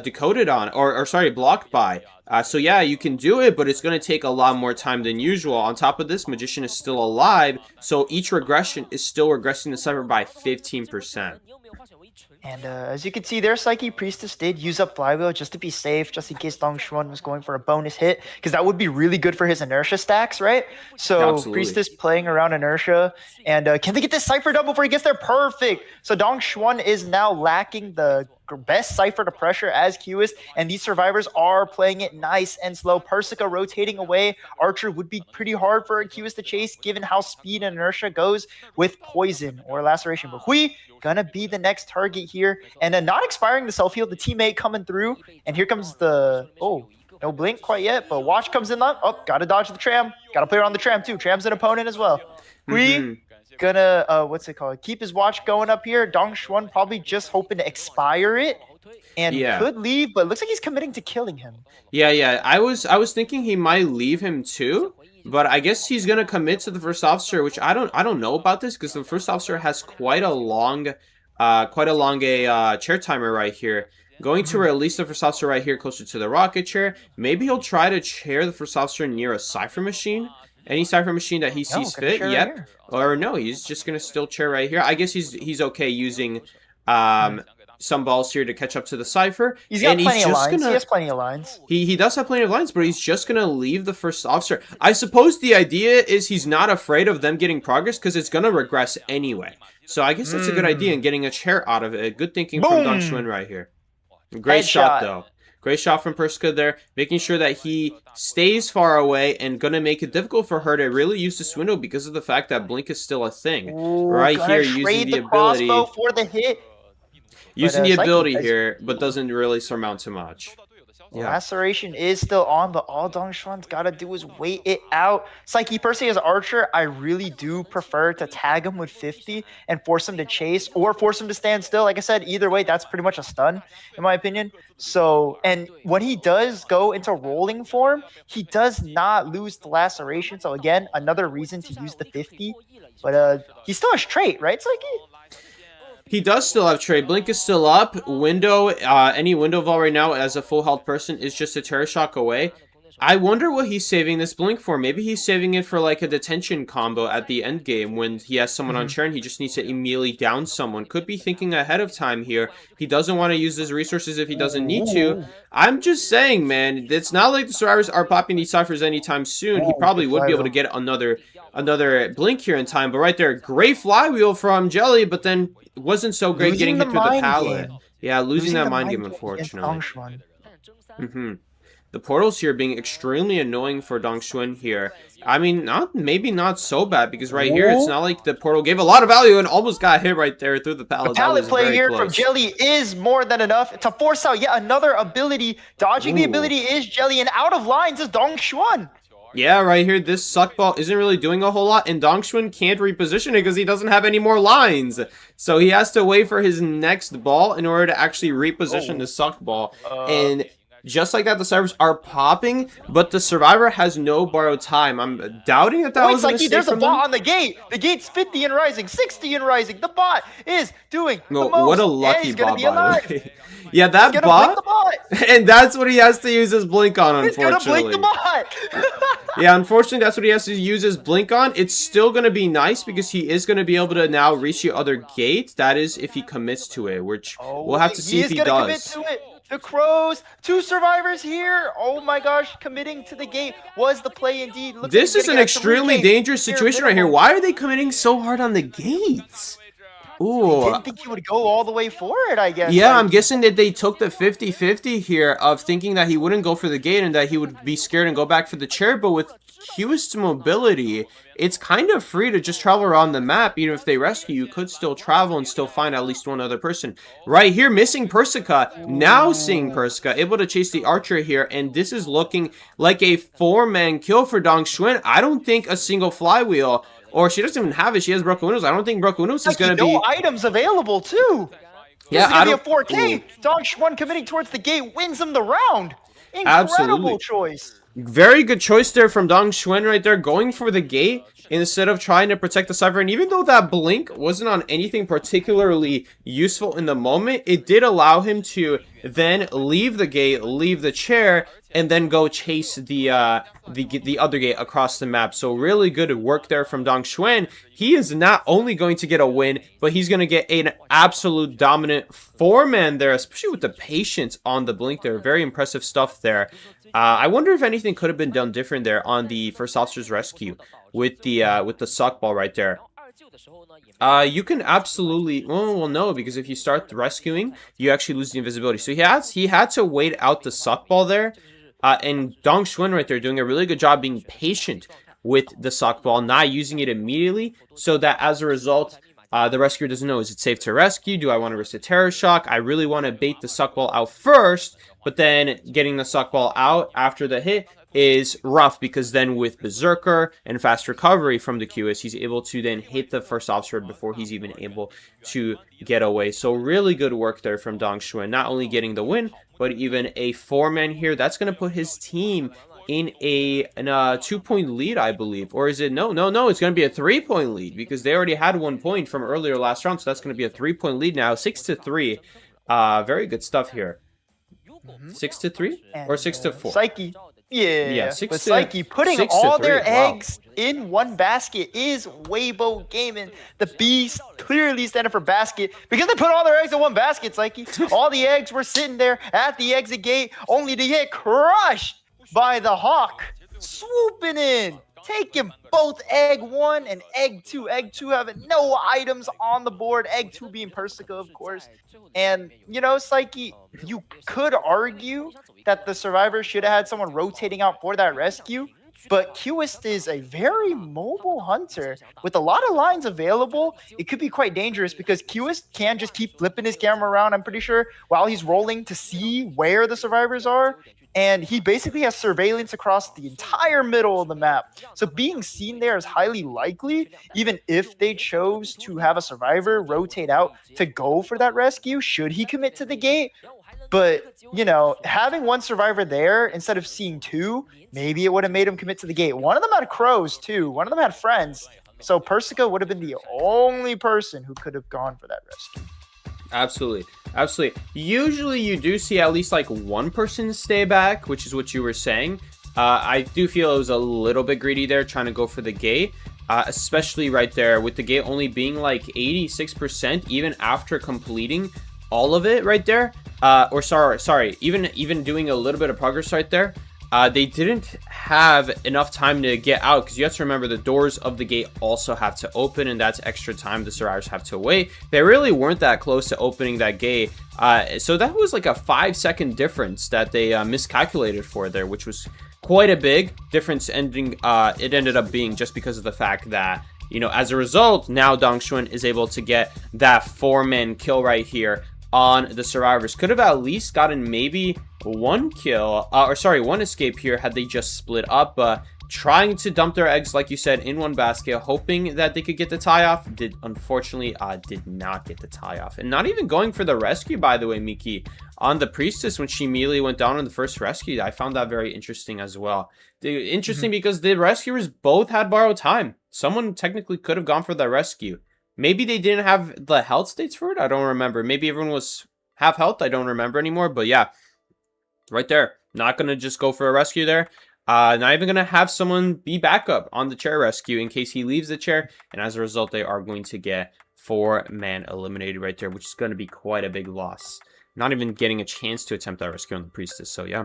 [SPEAKER 2] decoded on, or sorry, blocked by. So yeah, you can do it, but it's going to take a lot more time than usual. On top of this, Magician is still alive, so each regression is still regressing the Cypher by 15%.
[SPEAKER 1] And as you can see there, Psyche Priestess did use up Flywheel just to be safe, just in case Dong Xuan was going for a bonus hit, because that would be really good for his inertia stacks, right? So
[SPEAKER 2] Absolutely.
[SPEAKER 1] Priestess playing around inertia, and can they get this Cypher done before he gets there? Perfect! So Dong Xuan is now lacking the best Cypher to pressure as Q is, and these survivors are playing it nice and slow. Persica rotating away. Archer would be pretty hard for Q to chase, given how speed and inertia goes with Poison or Laceration. But Hui gonna be the next target here, and then not expiring the self-heal, the teammate coming through, and here comes the, oh, no blink quite yet, but Watch comes in, gotta dodge the tram, gotta play around the tram too, tram's an opponent as well. Hui gonna, what's it called, keep his Watch going up here. Dong Xuan probably just hoping to expire it, and could leave, but looks like he's committing to killing him.
[SPEAKER 2] Yeah, I was thinking he might leave him too. But I guess he's gonna commit to the first officer, which I don't know about this because the first officer has quite a long chair timer right here. Going to release the first officer right here closer to the rocket chair. Maybe he'll try to chair the first officer near a cipher machine. Any cipher machine that he sees fit. Yep. Right, or no, he's just gonna still chair right here. I guess he's okay using some balls here to catch up to the cipher.
[SPEAKER 1] He's got plenty of lines. He has plenty of lines.
[SPEAKER 2] He does have plenty of lines, but he's just going to leave the first officer. I suppose the idea is he's not afraid of them getting progress because it's going to regress anyway. So I guess that's a good idea and getting a chair out of it. Good thinking from Dong Xuan right here. Great shot, though. Great shot from Persica there, making sure that he stays far away and going to make it difficult for her to really use this window because of the fact that Blink is still a thing.
[SPEAKER 1] Ooh,
[SPEAKER 2] right here, using the ability.
[SPEAKER 1] For the hit.
[SPEAKER 2] Using the ability here, but doesn't really surmount too much.
[SPEAKER 1] Yeah. Laceration is still on, but all Dong Xuan's got to do is wait it out. Psyche Percy as Archer, I really do prefer to tag him with 50 and force him to chase or force him to stand still. Like I said, either way, that's pretty much a stun, in my opinion. So, and when he does go into rolling form, he does not lose the Laceration. So again, another reason to use the 50. But he still has trait, right, Psyche?
[SPEAKER 2] He does still have trade. Blink is still up. Window, any window vault right now as a full health person is just a terror shock away. I wonder what he's saving this blink for. Maybe he's saving it for like a detention combo at the end game when he has someone on chair and he just needs to immediately down someone. Could be thinking ahead of time here. He doesn't want to use his resources if he doesn't need to. I'm just saying, man, it's not like the survivors are popping these ciphers anytime soon. He probably would be able to get another blink here in time. But right there, great flywheel from Jelly, but then wasn't so great getting hit through the pallet. Yeah, losing that mind game, unfortunately. The portals here being extremely annoying for Dong Xuan here. I mean, maybe not so bad, because right here, it's not like the portal gave a lot of value and almost got hit right there through the pallet.
[SPEAKER 1] The pallet play here from Jelly is more than enough to force out yet another ability. Dodging the ability is Jelly, and out of lines is Dong Xuan.
[SPEAKER 2] Yeah, right here, this suck ball isn't really doing a whole lot, and Dong Xuan can't reposition it because he doesn't have any more lines. So he has to wait for his next ball in order to actually reposition the suck ball. And just like that, the survivors are popping, but the survivor has no borrowed time. I'm doubting that was a mistake
[SPEAKER 1] there's a
[SPEAKER 2] from
[SPEAKER 1] bot
[SPEAKER 2] them.
[SPEAKER 1] on the gate. The gate's 50 and rising, 60 and rising. The bot is doing the most.
[SPEAKER 2] What a lucky bot, by the way. Yeah,
[SPEAKER 1] he's gonna blink the bot.
[SPEAKER 2] And that's what he has to use his blink on, unfortunately.
[SPEAKER 1] He's gonna blink the bot.
[SPEAKER 2] Yeah, unfortunately, that's what he has to use his blink on. It's still going to be nice because he is going to be able to now reach the other gate. That is if he commits to it, which we'll have to see if he does.
[SPEAKER 1] Commit to it. The Crows, 2 survivors here. Oh my gosh, committing to the gate was the play indeed.
[SPEAKER 2] This is an extremely dangerous situation right here. Why are they committing so hard on the gates? Ooh.
[SPEAKER 1] I didn't think he would go all the way for it, I guess.
[SPEAKER 2] Yeah, I'm guessing that they took the 50-50 here of thinking that he wouldn't go for the gate and that he would be scared and go back for the chair. But with Q's mobility, it's kind of free to just travel around the map. Even if they rescue, you could still travel and still find at least one other person. Right here, missing Persica. Now seeing Persica, able to chase the Archer here. And this is looking like a 4-man kill for Dong Xuan. I don't think a single flywheel... Or she doesn't even have it. She has broken windows. I don't think broken windows is going to be...
[SPEAKER 1] No items available, too.
[SPEAKER 2] Yeah,
[SPEAKER 1] this is going to be a 4K. Dong Xuan committing towards the gate wins him the round. Incredible choice.
[SPEAKER 2] Very good choice there from Dong Xuan right there. Going for the gate instead of trying to protect the cipher. And even though that blink wasn't on anything particularly useful in the moment, it did allow him to then leave the gate, leave the chair, and then go chase the other gate across the map. So really good work there from Dong Xuan. He is not only going to get a win, but he's going to get an absolute dominant 4-man there, especially with the patience on the blink there. Very impressive stuff there. I wonder if anything could have been done different there on the first officer's rescue with the suck ball right there. You can absolutely, well, no, because if you start rescuing, you actually lose the invisibility. So he had to wait out the suck ball there. And Dong Xuan right there doing a really good job being patient with the suck ball, not using it immediately, so that as a result, the rescuer doesn't know, is it safe to rescue? Do I want to risk a terror shock? I really want to bait the suck ball out first, but then getting the suck ball out after the hit is rough, because then with Berserker and fast recovery from the QS, he's able to then hit the first officer before he's even able to get away. So really good work there from Dong Xuan, not only getting the win, but even a 4-man here. That's going to put his team in a 2-point lead, I believe. Or is it? No, it's going to be a 3-point lead, because they already had 1 point from earlier last round. So that's going to be a 3-point lead now, 6-3. Very good stuff here. 6-3 or 6-4?
[SPEAKER 1] Psyche. Yeah,
[SPEAKER 2] six
[SPEAKER 1] but
[SPEAKER 2] to-
[SPEAKER 1] Psyche putting
[SPEAKER 2] 6 to
[SPEAKER 1] all
[SPEAKER 2] 3,
[SPEAKER 1] their
[SPEAKER 2] wow.
[SPEAKER 1] eggs in one basket is Weibo Gaming. The Beast clearly standing for basket because they put all their eggs in one basket, Psyche. All the eggs were sitting there at the exit gate only to get crushed by the Hawk swooping in, taking both egg 1 and egg 2. Egg 2 having no items on the board, egg 2 being Persica, of course. And, you know, Psyche, you could argue that the survivor should have had someone rotating out for that rescue, but Qist is a very mobile hunter with a lot of lines available. It could be quite dangerous because Qist can just keep flipping his camera around, I'm pretty sure, while he's rolling to see where the survivors are. And he basically has surveillance across the entire middle of the map. So being seen there is highly likely, even if they chose to have a survivor rotate out to go for that rescue, should he commit to the gate. But, you know, having one survivor there instead of seeing 2, maybe it would have made him commit to the gate. One of them had crows, too. One of them had friends. So Persica would have been the only person who could have gone for that rescue.
[SPEAKER 2] Absolutely. Usually you do see at least like one person stay back, which is what you were saying. I do feel it was a little bit greedy there trying to go for the gate, especially right there with the gate only being like 86% even after completing all of it right there. Even doing a little bit of progress right there. They didn't have enough time to get out, because you have to remember the doors of the gate also have to open, and that's extra time the survivors have to wait. They really weren't that close to opening that gate, so that was like a 5-second difference that they miscalculated for there, which was quite a big difference. It ended up being just because of the fact that, you know, as a result, now Dong Xuan is able to get that 4-man kill right here on the survivors. Could have at least gotten maybe 1 kill, one escape here had they just split up. Trying to dump their eggs, like you said, in one basket, hoping that they could get the tie off. Unfortunately did not get the tie off. And not even going for the rescue, by the way, Miki, on the priestess when she immediately went down on the first rescue. I found that very interesting as well. Interesting because the rescuers both had borrowed time. Someone technically could have gone for the rescue. Maybe they didn't have the health states for it. I don't remember. Maybe everyone was half health. I don't remember anymore. But yeah, right there. Not going to just go for a rescue there. Not even going to have someone be backup on the chair rescue in case he leaves the chair. And as a result, they are going to get 4-man eliminated right there, which is going to be quite a big loss. Not even getting a chance to attempt that rescue on the priestess. So yeah.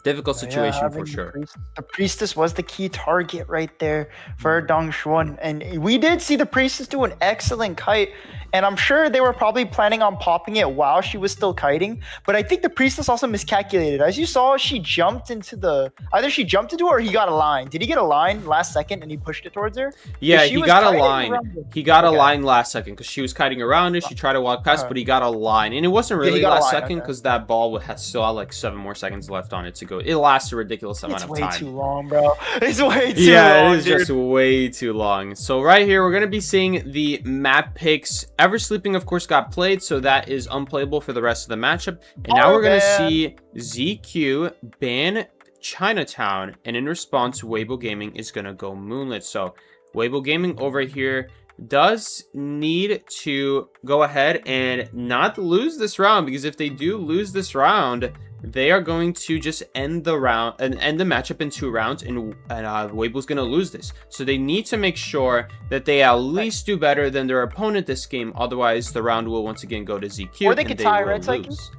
[SPEAKER 2] Difficult situation for sure.
[SPEAKER 1] The priestess was the key target right there for Dong Xuan. And we did see the priestess do an excellent kite. And I'm sure they were probably planning on popping it while she was still kiting. But I think the priestess also miscalculated. As you saw, she jumped into either she jumped into it or he got a line. Did he get a line last second and he pushed it towards her?
[SPEAKER 2] Yeah, he got a line. He got a line last second because she was kiting around it. She tried to walk past, but he got a line. And it wasn't really last second because that ball had still had like 7 more seconds left on it to go. It lasts a ridiculous amount of time.
[SPEAKER 1] It's way too long, bro. It's way too long.
[SPEAKER 2] Yeah, it is just way too long. So right here, we're going to be seeing the map picks. Ever Sleeping, of course, got played, so that is unplayable for the rest of the matchup. And now we're going to see ZQ ban Chinatown, and in response, Weibo Gaming is going to go Moonlit. So Weibo Gaming over here does need to go ahead and not lose this round, because if they do lose this round, they are going to just end the round and end the matchup in 2 rounds, and Weibo's going to lose this. So they need to make sure that they at least do better than their opponent this game. Otherwise, the round will once again go to ZQ.
[SPEAKER 1] Or they could tie, right,
[SPEAKER 2] lose.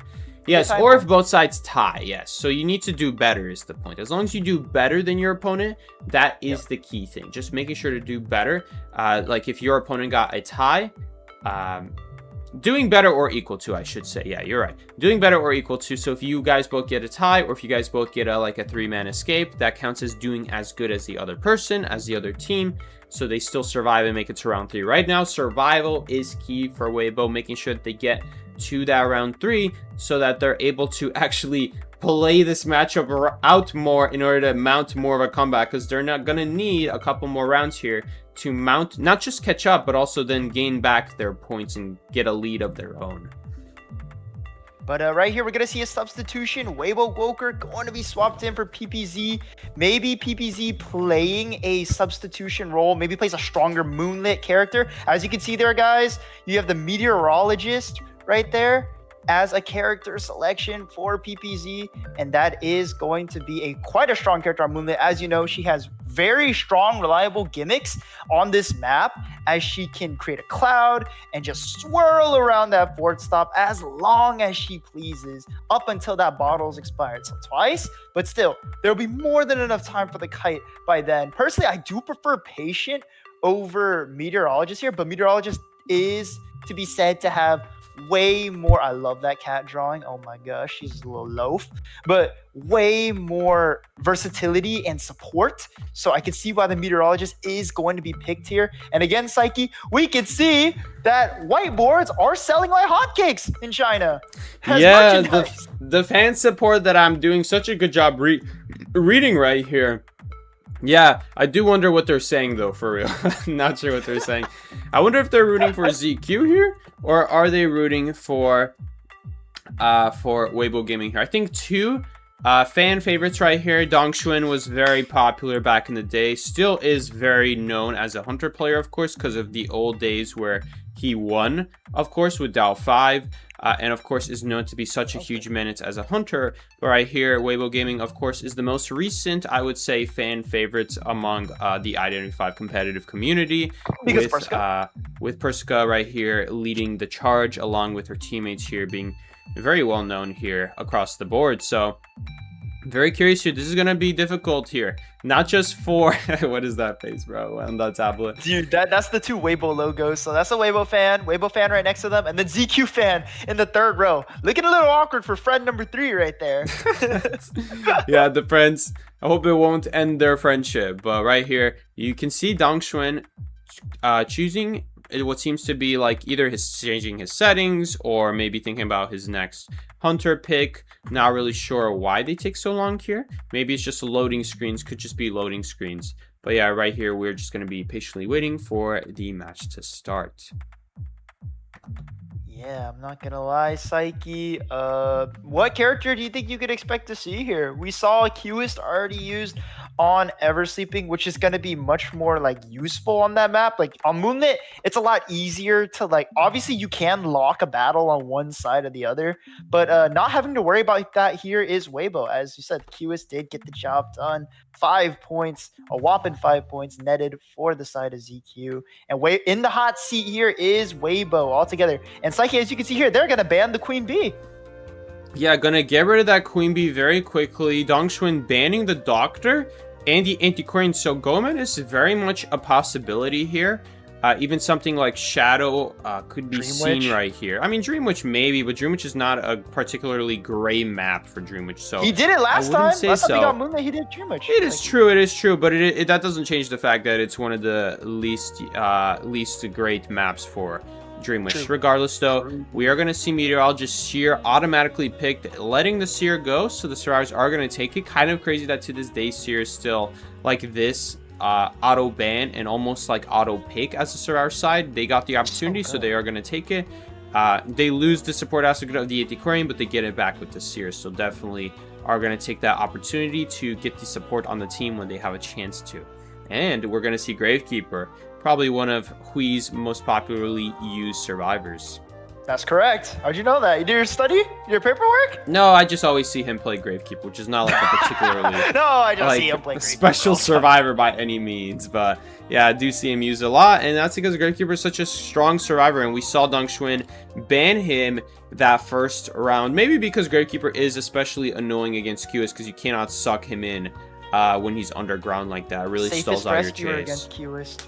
[SPEAKER 2] Yes, or if both sides tie, yes. So you need to do better is the point. As long as you do better than your opponent, that is the key thing. Just making sure to do better. Like if your opponent got a tie, doing better or equal to, I should say. Yeah, you're right. Doing better or equal to. So if you guys both get a tie, or if you guys both get like a 3-man escape, that counts as doing as good as the other person, as the other team. So they still survive and make it to round 3. Right now, survival is key for Weibo, making sure that they get to that round 3 so that they're able to actually play this matchup out more in order to mount more of a comeback, because they're not going to need a couple more rounds here to mount, not just catch up, but also then gain back their points and get a lead of their own.
[SPEAKER 1] But right here, we're going to see a substitution. Weibo Woker going to be swapped in for PPZ. Maybe PPZ playing a substitution role. Maybe plays a stronger Moonlit character. As you can see there, guys, you have the Meteorologist right there as a character selection for PPZ, and that is going to be quite a strong character on Moonlit. As you know, she has very strong, reliable gimmicks on this map, as she can create a cloud and just swirl around that board stop as long as she pleases up until that bottle's expired. So twice, but still, there'll be more than enough time for the kite by then. Personally, I do prefer Patient over Meteorologist here, but Meteorologist is to be said to have way more. I love that cat drawing. Oh my gosh, she's a little loaf, but way more versatility and support. So I can see why the Meteorologist is going to be picked here. And again, Psyche, we can see that whiteboards are selling like hotcakes in China.
[SPEAKER 2] Yeah, the fan support that I'm doing such a good job reading right here. Yeah, I do wonder what they're saying though, for real. Not sure what they're saying. I wonder if they're rooting for ZQ here, or are they rooting for Weibo Gaming here? I think 2 fan favorites right here. Dongxuan was very popular back in the day. Still is very known as a Hunter player, of course, because of the old days where he won, of course, with Dao 5. And of course is known to be such a huge menace as a Hunter. But right here, Weibo Gaming, of course, is the most recent, I would say, fan favorites among the IDV 5 competitive community. Because with Persica right here leading the charge, along with her teammates here being very well known here across the board. So very curious here. This is gonna be difficult here, not just for what is that face, bro, on that tablet?
[SPEAKER 1] Dude, that's the 2 Weibo logos. So that's a Weibo fan right next to them, and then ZQ fan in the 3rd row. Looking a little awkward for friend number 3 right there.
[SPEAKER 2] Yeah, the friends. I hope it won't end their friendship. But right here, you can see Dongxuan choosing what seems to be like either changing his settings, or maybe thinking about his next Hunter pick. Not really sure why they take so long here. Maybe it's just loading screens, could just be loading screens. But yeah, right here, we're just going to be patiently waiting for the match to start.
[SPEAKER 1] Yeah, I'm not gonna lie, Psyche. What character do you think you could expect to see here? We saw a Qist already used on Eversleeping, which is gonna be much more like useful on that map. Like on Moonlit, it's a lot easier to like. Obviously, you can lock a battle on one side or the other, but not having to worry about that here is Weibo. As you said, Qist did get the job done. 5 points, a whopping 5 points netted for the side of ZQ. And in the hot seat here is Weibo altogether. And Psyche, as you can see here, they're gonna ban the Queen Bee.
[SPEAKER 2] Yeah, gonna get rid of that Queen Bee very quickly. Dongxuan banning the Doctor and the Antiquarian. So Goman is very much a possibility here. Even something like Shadow could be seen right here. I mean, Dreamwitch maybe, but Dreamwitch is not a particularly gray map for Dreamwitch. So
[SPEAKER 1] he did it last time. Last time he got Moonlit, he did Dreamwitch.
[SPEAKER 2] It is true, but that doesn't change the fact that it's one of the least great maps for Dreamwitch. Regardless, though, we are going to see Meteorologist Seer automatically picked, letting the Seer go. So the survivors are going to take it. Kind of crazy that to this day, Seer is still like this. Auto ban and almost like auto pick as a survivor side. They got the opportunity, so they are going to take it. They lose the support aspect of the Antiquarian, but they get it back with the Seer. So definitely are going to take that opportunity to get the support on the team when they have a chance to. And we're going to see Gravekeeper probably one of Hui's most popularly used survivors.
[SPEAKER 1] That's correct. How'd you know that? You do your study? Your paperwork?
[SPEAKER 2] No, I just always see him play Gravekeeper, which is not like a particularly
[SPEAKER 1] No, I don't
[SPEAKER 2] like
[SPEAKER 1] see him play Gravekeeper
[SPEAKER 2] special
[SPEAKER 1] all the time.
[SPEAKER 2] survivor by any means, but yeah, I do see him used a lot, and that's because Gravekeeper is such a strong survivor, and we saw Dong Xuan ban him that first round. Maybe because Gravekeeper is especially annoying against QS because you cannot suck him in when he's underground like that. It really stalls out your chase.
[SPEAKER 1] Against Q-ist.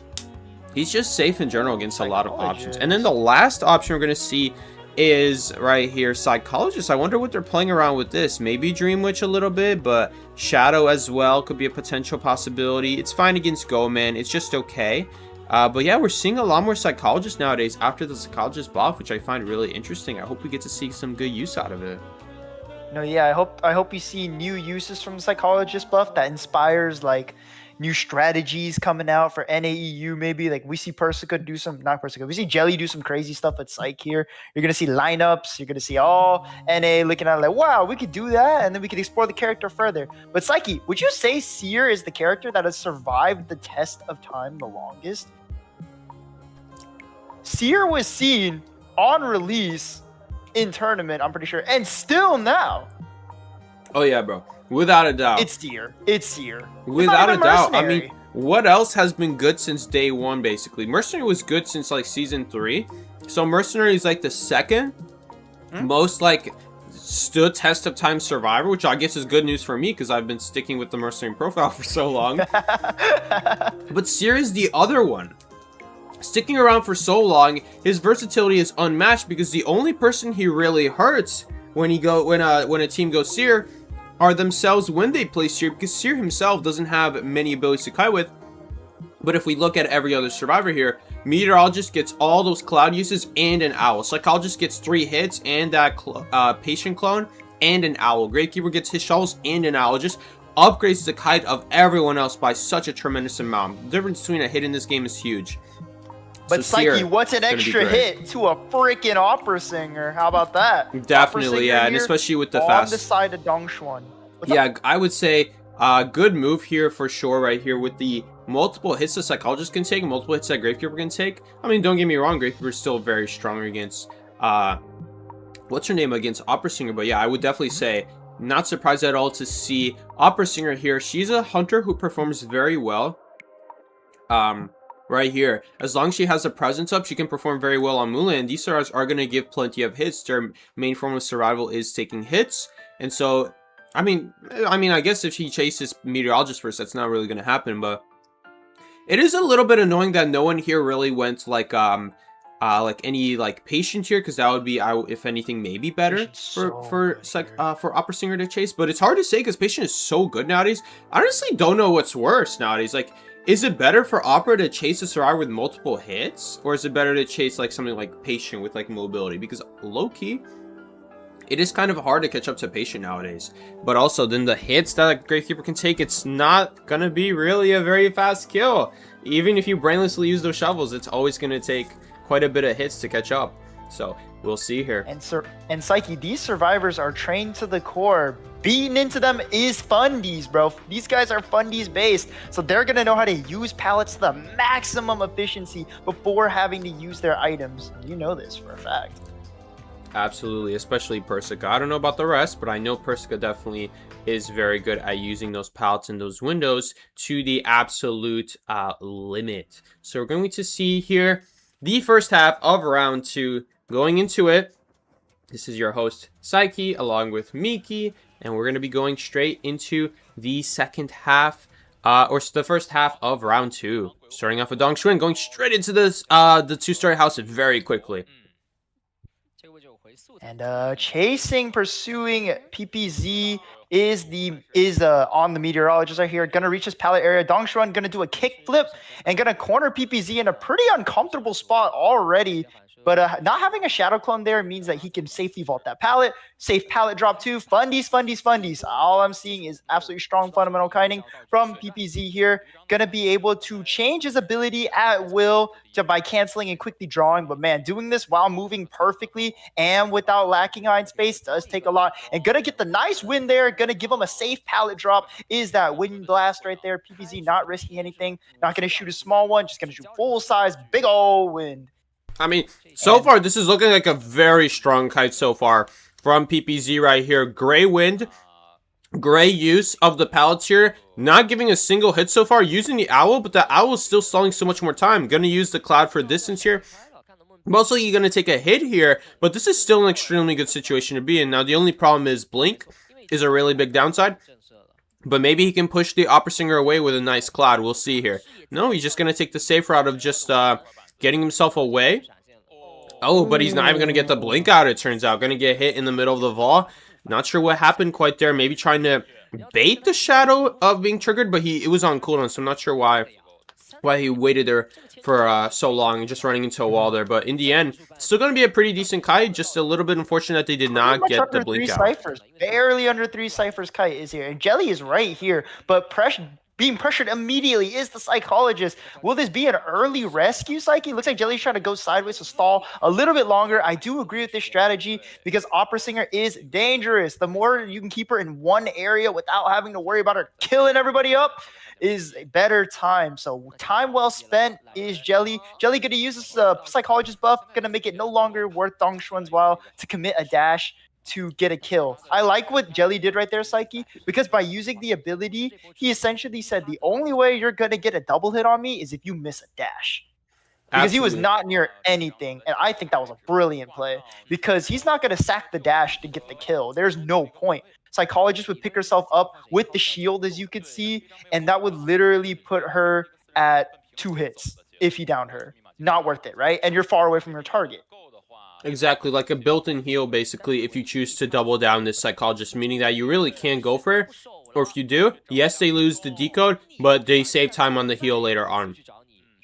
[SPEAKER 2] He's just safe in general against a lot of options. And then the last option we're going to see is right here, Psychologist. I wonder what they're playing around with this. Maybe Dream Witch a little bit, but Shadow as well could be a potential possibility. It's fine against Go Man. It's just okay. But yeah, we're seeing a lot more Psychologists nowadays after the Psychologist buff, which I find really interesting. I hope we get to see some good use out of it.
[SPEAKER 1] No, yeah, I hope you see new uses from the Psychologist buff that inspires like new strategies coming out for NAEU. Maybe like we see Persica do some, not Persica, we see Jelly do some crazy stuff at Psych here. You're gonna see lineups. You're gonna see all NA looking at it like, wow, we could do that, and then we could explore the character further. But Psyche, would you say Seer is the character that has survived the test of time the longest? Seer was seen on release in tournament, I'm pretty sure, and still now.
[SPEAKER 2] Oh yeah, bro. Without a doubt.
[SPEAKER 1] It's Seer. It's Seer.
[SPEAKER 2] Without a doubt. I mean, what else has been good since day one, basically? Mercenary was good since, like, Season 3. So Mercenary is, like, the second most, like, stood test of time survivor, which I guess is good news for me because I've been sticking with the Mercenary profile for so long. But Seer is the other one. Sticking around for so long, his versatility is unmatched because the only person he really hurts when a team goes Seer are themselves when they play Seer, because Seer himself doesn't have many abilities to kite with. But if we look at every other survivor here, Meteorologist gets all those cloud uses and an owl. Psychologist gets 3 hits and that patient clone and an owl. Gravekeeper gets his shovels and an owl. Just upgrades the kite of everyone else by such a tremendous amount. The difference between a hit in this game is huge.
[SPEAKER 1] But
[SPEAKER 2] So
[SPEAKER 1] Psyche,
[SPEAKER 2] Seer,
[SPEAKER 1] what's an extra hit to a freaking opera singer? How about that?
[SPEAKER 2] Definitely, yeah, and especially with the fast.
[SPEAKER 1] On the side of Dong Xuan.
[SPEAKER 2] Yeah, I would say good move here for sure right here with the multiple hits the Psychologist can take, multiple hits that Gravekeeper can take. I mean, don't get me wrong, Gravekeeper is still very strong against, what's her name, against Opera Singer, but yeah, I would definitely say, not surprised at all to see Opera Singer here. She's a hunter who performs very well. Right here, as long as she has a presence up, she can perform very well on Mulan, and these stars are going to give plenty of hits. Their main form of survival is taking hits, and so I mean, I guess if she chases Meteorologist first, that's not really going to happen, but it is a little bit annoying that no one here really went like any like patient here, because that would be, if anything, maybe better for Opera Singer to chase. But it's hard to say because patient is so good nowadays. I honestly don't know what's worse nowadays. Like, is it better for Opera to chase a survivor with multiple hits, or is it better to chase like something like patient with like mobility? Because low key, it is kind of hard to catch up to patient nowadays. But also, then the hits that Gravekeeper can take, it's not gonna be really a very fast kill. Even if you brainlessly use those shovels, it's always gonna take quite a bit of hits to catch up. So we'll see here.
[SPEAKER 1] And Psyche, these survivors are trained to the core. Beating into them is fundies, bro. These guys are fundies based, so they're gonna know how to use pallets to the maximum efficiency before having to use their items. You know this for a fact.
[SPEAKER 2] Absolutely, especially Persica. I don't know about the rest, but I know Persica definitely is very good at using those pallets and those windows to the absolute limit. So we're going to see here the first half of round 2. Going into it, this is your host Psyche along with Miki, and we're going to be going straight into the second half, or the first half of round 2. Starting off with Dong Xuan, going straight into this the 2-story house very quickly.
[SPEAKER 1] And pursuing PPZ is on the Meteorologist right here. Gonna reach this pallet area. Dong Xuan gonna do a kick flip and gonna corner PPZ in a pretty uncomfortable spot already. But not having a Shadow Clone there means that he can safely vault that pallet, safe pallet drop too. Fundies, fundies, fundies. All I'm seeing is absolutely strong fundamental kiting from PPZ here. Gonna be able to change his ability at will by canceling and quickly drawing. But man, doing this while moving perfectly and without lacking iron space does take a lot. And gonna get the nice win there. Gonna give him a safe pallet drop. Is that wind blast right there? PPZ not risking anything. Not gonna shoot a small one. Just gonna shoot full size, big ol' wind.
[SPEAKER 2] I mean, so far, this is looking like a very strong kite so far from PPZ right here. Gray wind, gray use of the pallets here. Not giving a single hit so far. Using the owl, but the owl is still stalling so much more time. Gonna use the cloud for distance here. Mostly you're gonna take a hit here, but this is still an extremely good situation to be in. Now, the only problem is Blink is a really big downside. But maybe he can push the Opera Singer away with a nice cloud. We'll see here. No, he's just gonna take the safe route of just getting himself away. Oh, but he's not even going to get the blink out, it turns out. Going to get hit in the middle of the vault. Not sure what happened quite there. Maybe trying to bait the shadow of being triggered, but it was on cooldown, so I'm not sure why he waited there for so long and just running into a wall there. But in the end, still going to be a pretty decent kite. Just a little bit unfortunate that they did not get the blink out.
[SPEAKER 1] Ciphers. Barely under 3 ciphers kite is here. And Jelly is right here, but being pressured immediately is the psychologist. Will this be an early rescue, Psyche? Looks like Jelly's trying to go sideways to stall a little bit longer. I do agree with this strategy because Opera Singer is dangerous. The more you can keep her in one area without having to worry about her killing everybody up is a better time. So time well spent is Jelly. Jelly going to use this psychologist buff, going to make it no longer worth Dong Xuan's while to commit a dash to get a kill. I like what Jelly did right there, Psyche, because by using the ability, he essentially said the only way you're going to get a double hit on me is if you miss a dash. Because he was not near anything, and I think that was a brilliant play, because he's not going to sack the dash to get the kill. There's no point. Psychologist would pick herself up with the shield, as you could see, and that would literally put her at 2 hits if he downed her. Not worth it, right? And you're far away from your target.
[SPEAKER 2] Exactly, like a built-in heal, basically, if you choose to double down this psychologist, meaning that you really can't go for it. Or if you do, yes, they lose the decode, but they save time on the heal later on.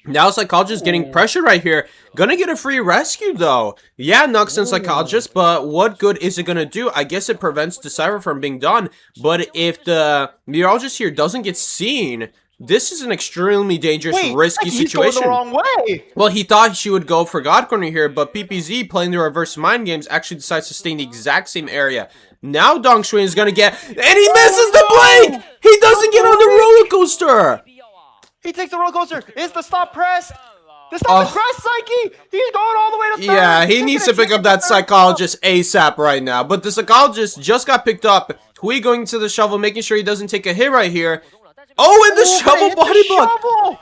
[SPEAKER 2] Now Psychologist getting pressure right here. Gonna get a free rescue, though. Yeah, Nux and Psychologist, but what good is it gonna do? I guess it prevents Decipher from being done, but if the Meteorologist here doesn't get seen, this is an extremely dangerous, risky situation.
[SPEAKER 1] He's going the wrong way.
[SPEAKER 2] Well, he thought she would go for God Corner here, but PPZ, playing the reverse mind games, actually decides to stay in the exact same area. Now Dong Xuan is going to get... And he misses the blink! He doesn't get on the roller coaster!
[SPEAKER 1] He takes the roller coaster. Is the stop pressed? The stop is pressed, Psyche! He's going all the way to third.
[SPEAKER 2] Yeah, he needs to pick up that Psychologist ASAP right now. But the Psychologist just got picked up. Hui going to the shovel, making sure he doesn't take a hit right here. Oh, and the shovel body block!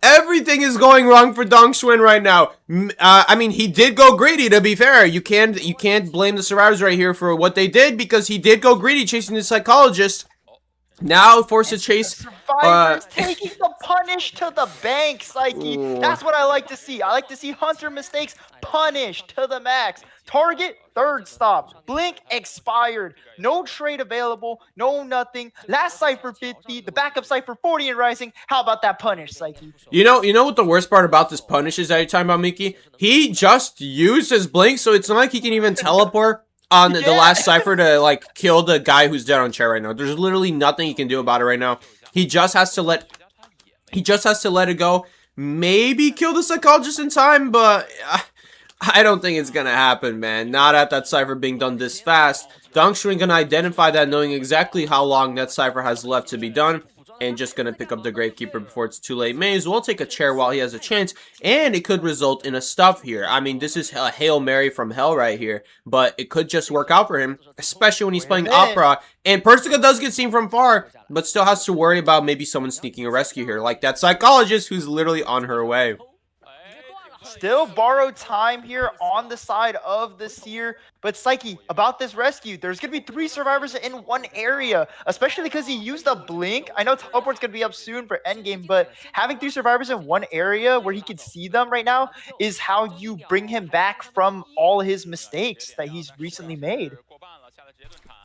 [SPEAKER 2] Everything is going wrong for Dong Xuan right now. I mean, he did go greedy, to be fair. You can't blame the survivors right here for what they did, because he did go greedy chasing the Psychologist. Now forced to chase.
[SPEAKER 1] Survivors taking the punish to the bank, Psyche. That's what I like to see. I like to see Hunter mistakes punished to the max. Target, third stop. Blink expired. No trade available. No nothing. Last Cypher 50. The backup Cypher 40 and rising. How about that punish, Psyche?
[SPEAKER 2] You know what the worst part about this punish is that you're talking about, Mickey? He just used his blink, so it's not like he can even teleport on the last Cypher to, like, kill the guy who's dead on chair right now. There's literally nothing he can do about it right now. He just has to let it go. Maybe kill the Psychologist in time, but I don't think it's gonna happen, man. Not at that Cypher being done this fast. Dong Xuan gonna identify that, knowing exactly how long that Cypher has left to be done, and just gonna pick up the Gravekeeper before it's too late. May as well take a chair while he has a chance, and it could result in a stuff here. I mean, this is a Hail Mary from hell right here, but it could just work out for him, especially when he's playing Opera. And Persica does get seen from far, but still has to worry about maybe someone sneaking a rescue here, like that Psychologist who's literally on her way.
[SPEAKER 1] Still borrowed time here on the side of the Seer. But Psyche, about this rescue, there's going to be 3 survivors in one area, especially because he used a blink. I know teleport's going to be up soon for endgame, but having 3 survivors in one area where he can see them right now is how you bring him back from all his mistakes that he's recently made.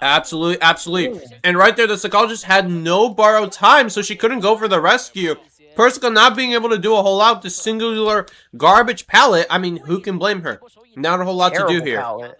[SPEAKER 2] Absolutely. And right there, the Psychologist had no borrowed time, so she couldn't go for the rescue. Persica not being able to do a whole lot with the singular garbage pallet. I mean, who can blame her? Not a whole lot to do here.
[SPEAKER 1] Palette.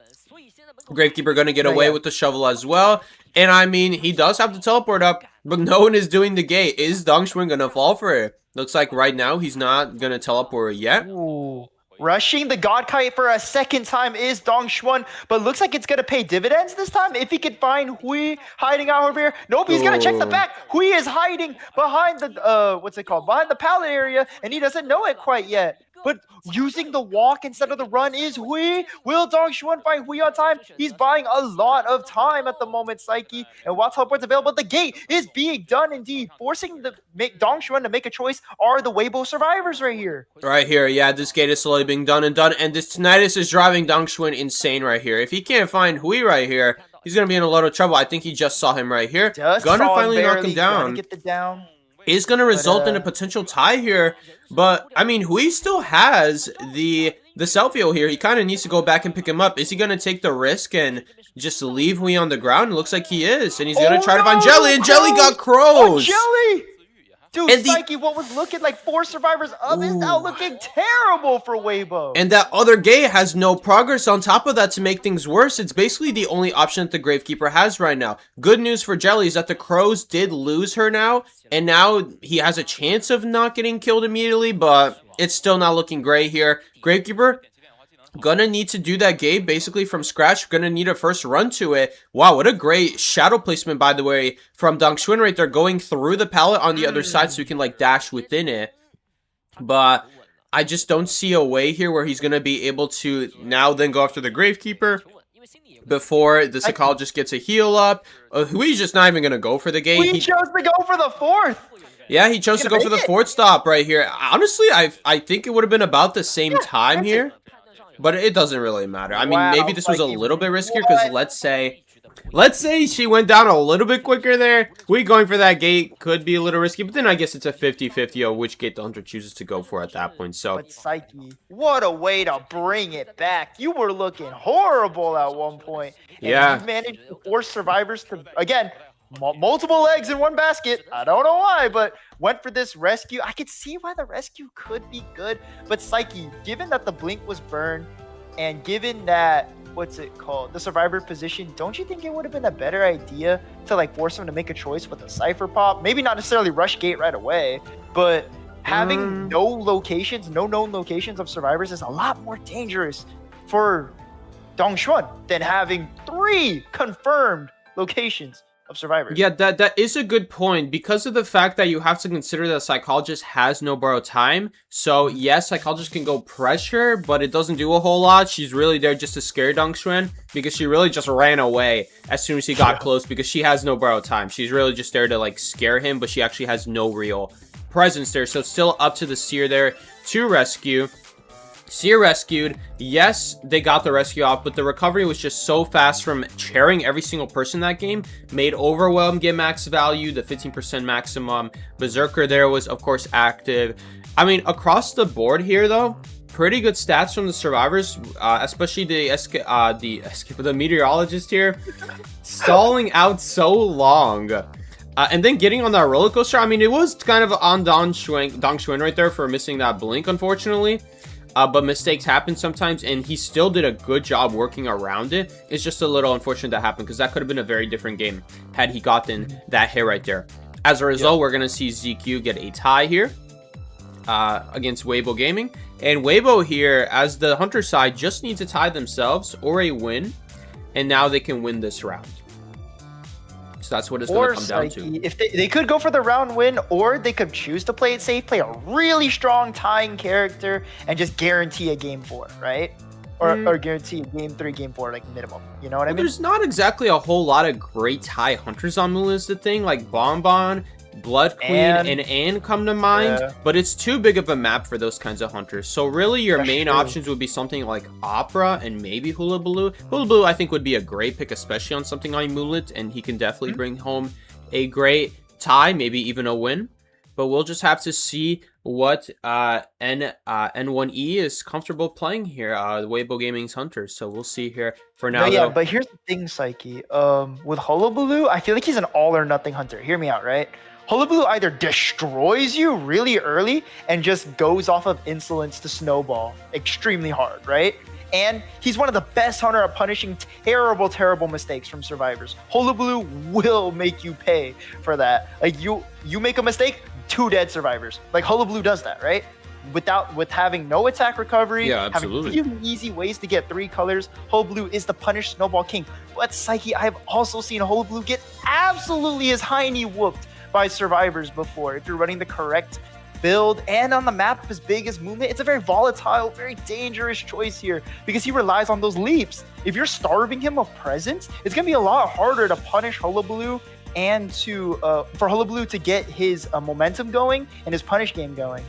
[SPEAKER 2] Gravekeeper going to get away with the shovel as well. And I mean, he does have to teleport up, but no one is doing the gate. Is Dongxuan going to fall for it? Looks like right now he's not going to teleport yet.
[SPEAKER 1] Ooh. Rushing the God Kite for a second time is Dongxuan, but looks like it's going to pay dividends this time if he can find Hui hiding out over here. Nope, he's going to check the back. Hui is hiding behind the, what's it called? Behind the pallet area, and he doesn't know it quite yet. But using the walk instead of the run is Hui. Will Dongxuan find Hui on time? He's buying a lot of time at the moment, Psyche. And while teleport's available, the gate is being done indeed. Forcing Dongxuan to make a choice are the Weibo survivors right here.
[SPEAKER 2] Right here, yeah, this gate is slowly being done. And this tinnitus is driving Dongxuan insane right here. If he can't find Hui right here, he's going to be in a lot of trouble. I think he just saw him right here. Gonna finally knock him down.
[SPEAKER 1] Get the down.
[SPEAKER 2] Is going to result in a potential tie here, but I mean, Hui still has the selfie here. He kind of needs to go back and pick him up. Is he going to take the risk and just leave Hui on the ground? It looks like he is, and he's going to try to find Jelly, and Jelly got crows.
[SPEAKER 1] Jelly! Dude, and Psyche, what was looking like 4 survivors up is now looking terrible for Weibo.
[SPEAKER 2] And that other gate has no progress on top of that to make things worse. It's basically the only option that the Gravekeeper has right now. Good news for Jelly is that the crows did lose her now, and now he has a chance of not getting killed immediately, but it's still not looking great here. Gravekeeper gonna need to do that gate basically from scratch. Gonna need a first run to it. Wow, what a great shadow placement, by the way, from Dongxuan right there, going through the pallet on the other side so he can like dash within it. But I just don't see a way here where he's gonna be able to now then go after the Gravekeeper before the psychologist gets a heal up. Hui's just not even gonna go for the gate.
[SPEAKER 1] He chose to go for the 4th.
[SPEAKER 2] Yeah, he chose to go for the 4th stop right here. Honestly, I think it would have been about the same time here. But it doesn't really matter. I mean, maybe this was a little bit riskier because let's say she went down a little bit quicker there. We going for that gate could be a little risky, but then I guess it's a 50-50 of which gate the hunter chooses to go for at that point. So,
[SPEAKER 1] but Psyche, what a way to bring it back. You were looking horrible at one point. And you managed to force survivors to, again, multiple eggs in one basket. I don't know why, but went for this rescue. I could see why the rescue could be good, but Psyche, given that the blink was burned and given that, what's it called, the survivor position, don't you think it would have been a better idea to like force him to make a choice with a cipher pop? Maybe not necessarily rush gate right away, but having no known locations of survivors is a lot more dangerous for Dongxuan than having 3 confirmed locations of survivors.
[SPEAKER 2] Yeah, that is a good point because of the fact that you have to consider that Psychologist has no borrowed time. So yes, Psychologist can go pressure, but it doesn't do a whole lot. She's really there just to scare Dongxuan because she really just ran away as soon as he got close because she has no borrowed time. She's really just there to like scare him, but she actually has no real presence there. So it's still up to the Seer there to rescue. Seer rescued. Yes, they got the rescue off, but the recovery was just so fast from chairing every single person that game. Made Overwhelm get max value, the 15% maximum. Berserker there was, of course, active. I mean, across the board here, though, pretty good stats from the survivors, especially the meteorologist here. Stalling out so long. And then getting on that roller coaster. I mean, it was kind of on Dongxuan right there for missing that blink, unfortunately. But mistakes happen sometimes, and he still did a good job working around it. It's just a little unfortunate that happened, because that could have been a very different game had he gotten that hit right there. As a result, we're going to see ZQ get a tie here against Weibo Gaming. And Weibo here, as the Hunter side, just needs to tie themselves or a win, and now they can win this round. So that's what it's going to come down to.
[SPEAKER 1] If they could go for the round win, or they could choose to play it safe, play a really strong tying character, and just guarantee a game 4, right? Or guarantee game 3, game 4, like minimum. You know what I mean?
[SPEAKER 2] There's not exactly a whole lot of great tie hunters on Moon is the thing. Like Bonbon, Blood Queen, and Anne come to mind, but it's too big of a map for those kinds of hunters. So really your main options would be something like Opera and maybe Hula Baloo. Hula Baloo I think would be a great pick, especially on something like Moonlit, and he can definitely bring home a great tie, maybe even a win. But we'll just have to see what N1E is comfortable playing here, the Weibo Gaming's Hunters. So we'll see here for now.
[SPEAKER 1] But here's the thing, Psyche. With Hula Baloo, I feel like he's an all or nothing hunter. Hear me out, right? Hullabaloo either destroys you really early and just goes off of insolence to snowball extremely hard, right? And he's one of the best hunter at punishing terrible, terrible mistakes from survivors. Hullabaloo will make you pay for that. Like you make a mistake, 2 dead survivors. Like Hullabaloo does that, right? With having no attack recovery,
[SPEAKER 2] Yeah, absolutely.
[SPEAKER 1] having really easy ways to get 3 colors, Hullabaloo is the punished snowball king. But Psyche, I've also seen Hullabaloo get absolutely his hiney whooped by survivors before. If you're running the correct build and on the map as big as Moonlit, it's a very volatile, very dangerous choice here because he relies on those leaps. If you're starving him of presence, it's gonna be a lot harder to punish Hullabaloo and for Hullabaloo to get his momentum going and his punish game going.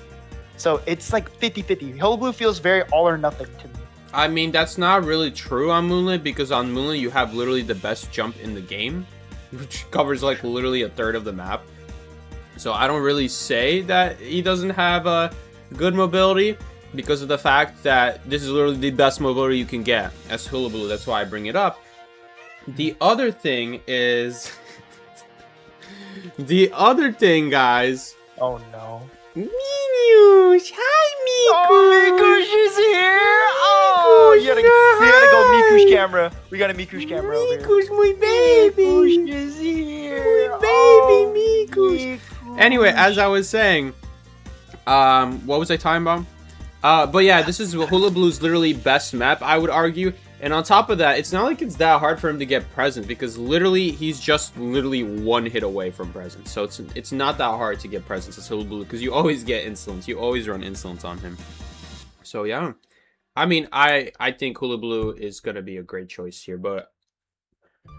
[SPEAKER 1] So it's like 50-50. Hullabaloo feels very all or nothing to me.
[SPEAKER 2] I mean, that's not really true on Moonlit because on Moonlit you have literally the best jump in the game, which covers like literally a third of the map. So I don't really say that he doesn't have a good mobility because of the fact that this is literally the best mobility you can get as Hullabaloo. That's why I bring it up. The other thing is... the other thing, guys...
[SPEAKER 1] Oh no.
[SPEAKER 2] Mikush! Hi, Mikush!
[SPEAKER 1] Oh, Mikush is here! Oh, you gotta go Mikush camera. We got a Mikush camera over here.
[SPEAKER 2] Mikush, my baby!
[SPEAKER 1] Mikush is here!
[SPEAKER 2] My baby, Mikush! Anyway, as I was saying, what was I talking about? But yeah, this is Hullabaloo's literally best map, I would argue. And on top of that, it's not like it's that hard for him to get presents because literally he's just literally 1 hit away from presents. So it's not that hard to get presents as Hullabaloo because you always get insolence. You always run insolence on him. So yeah, I mean, I think Hullabaloo is gonna be a great choice here, but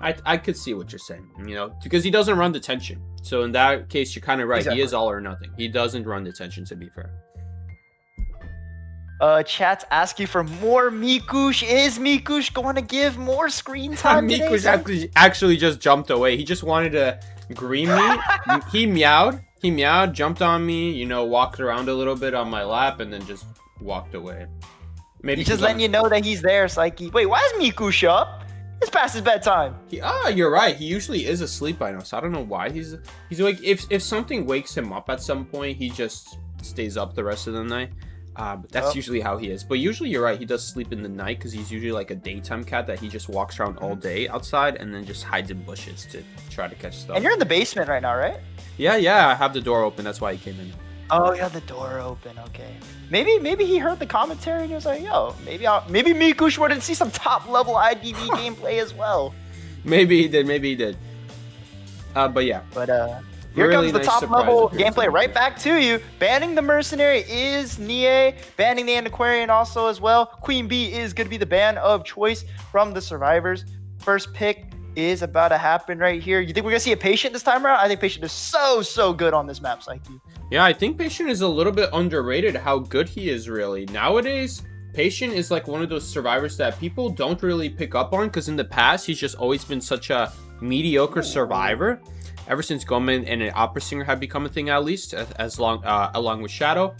[SPEAKER 2] I could see what you're saying, you know, because he doesn't run detention. So in that case, you're kind of right.
[SPEAKER 1] Exactly.
[SPEAKER 2] He is all or nothing. He doesn't run detention, to be fair.
[SPEAKER 1] Chat's asking for more Mikush. Is Mikush going to give more screen time today?
[SPEAKER 2] Mikush actually just jumped away. He just wanted to green me. He meowed, jumped on me, you know, walked around a little bit on my lap, and then just walked away. Maybe
[SPEAKER 1] He's just letting you know that he's there, Psyche. Wait, why is Mikush up? It's past his bedtime.
[SPEAKER 2] You're right. He usually is asleep by now, so I don't know why he's like, if something wakes him up at some point, he just stays up the rest of the night. But that's usually how he is. But usually you're right, he does sleep in the night because he's usually like a daytime cat that he just walks around all day outside and then just hides in bushes to try to catch stuff.
[SPEAKER 1] And you're in the basement right now, right?
[SPEAKER 2] Yeah, I have the door open. That's why he came in.
[SPEAKER 1] Oh, you have the door open. Okay. Maybe he heard the commentary and he was like, yo, maybe Mikush wanted to see some top level IDV gameplay as well.
[SPEAKER 2] Maybe he did. But yeah.
[SPEAKER 1] But here
[SPEAKER 2] really
[SPEAKER 1] comes the
[SPEAKER 2] nice
[SPEAKER 1] top level
[SPEAKER 2] surprise
[SPEAKER 1] gameplay right back to you. Banning the Mercenary is Nie. Banning the Antiquarian also as well. Queen Bee is going to be the ban of choice from the survivors. First pick is about to happen right here. You think we're going to see a Patient this time around? I think Patient is so good on this map, Psyche.
[SPEAKER 2] Yeah, I think Patient is a little bit underrated how good he is really. Nowadays, Patient is like one of those survivors that people don't really pick up on because in the past, he's just always been such a mediocre survivor. Ever since Goman and an Opera Singer have become a thing, at least, along with Shadow.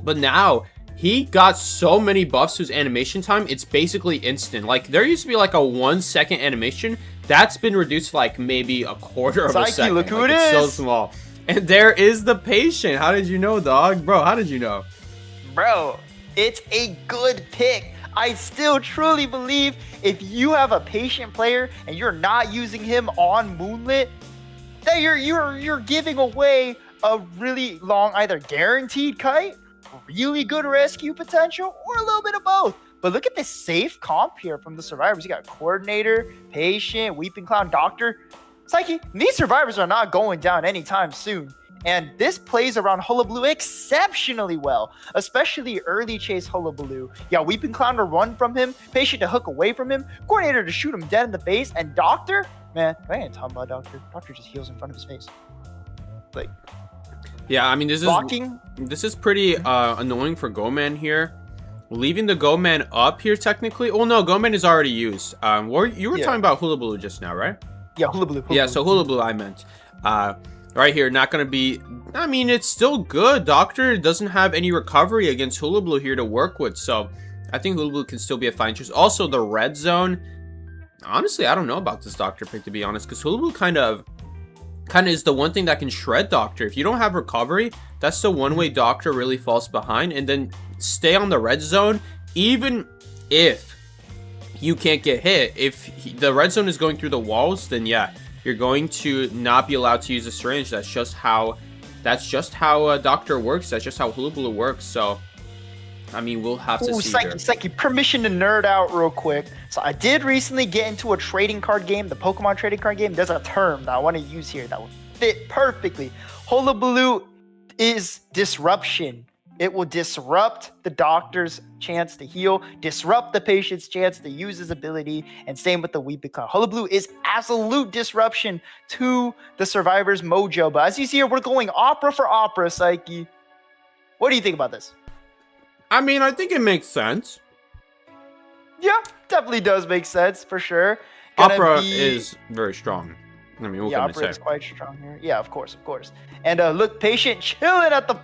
[SPEAKER 2] But now, he got so many buffs to his animation time, it's basically instant. Like, there used to be like a 1 second animation. That's been reduced to like maybe a quarter of a second.
[SPEAKER 1] Look who
[SPEAKER 2] like,
[SPEAKER 1] it
[SPEAKER 2] it's
[SPEAKER 1] is.
[SPEAKER 2] so small. And there is the Patient. How did you know, dog? Bro, how did you know?
[SPEAKER 1] Bro, it's a good pick. I still truly believe if you have a Patient player and you're not using him on Moonlit, that you're giving away a really long either guaranteed kite, really good rescue potential, or a little bit of both. But look at this safe comp here from the survivors. You got Coordinator, Patient, Weeping Clown, Doctor. Psyche, these survivors are not going down anytime soon. And this plays around Hullabaloo exceptionally well, especially early chase Hullabaloo. Yeah, Weeping Clown to run from him, Patient to hook away from him, Coordinator to shoot him dead in the base, and Doctor, man, I ain't talking about Doctor. Doctor just heals in front of his face. Like,
[SPEAKER 2] yeah, I mean, this is pretty annoying for Goman here. Leaving the Goman up here technically. Well, no, Goman is already used. You were talking about Hullabaloo just now, right?
[SPEAKER 1] Yeah, Hullabaloo.
[SPEAKER 2] Yeah, so Hullabaloo I meant. Right here, not going to be... I mean, it's still good. Doctor doesn't have any recovery against Hullabaloo here to work with, so I think Hullabaloo can still be a fine choice. Also, the red zone. Honestly, I don't know about this Doctor pick, to be honest, because Hullabaloo kind of kind of is the one thing that can shred Doctor. If you don't have recovery, that's the one way Doctor really falls behind. And then stay on the red zone, even if you can't get hit. If the red zone is going through the walls, then yeah, you're going to not be allowed to use a syringe. That's just how Doctor works. That's just how Hula Blue works. So I mean, we'll have to see here.
[SPEAKER 1] Psyche, permission to nerd out real quick. So I did recently get into a trading card game, the Pokemon trading card game. There's a term that I want to use here that will fit perfectly. Hula Blue is disruption. It will disrupt the doctor's chance to heal, disrupt the patient's chance to use his ability, and same with the Weeping Cloud. Hula Blue is absolute disruption to the survivor's mojo. But as you see here, we're going opera for opera, Psyche. What do you think about this?
[SPEAKER 2] I mean, I think it makes sense.
[SPEAKER 1] Yeah, definitely does make sense, for sure.
[SPEAKER 2] Opera is very strong. I mean, what can I say?
[SPEAKER 1] Opera is quite strong here. Yeah, of course. And look, patient chilling at the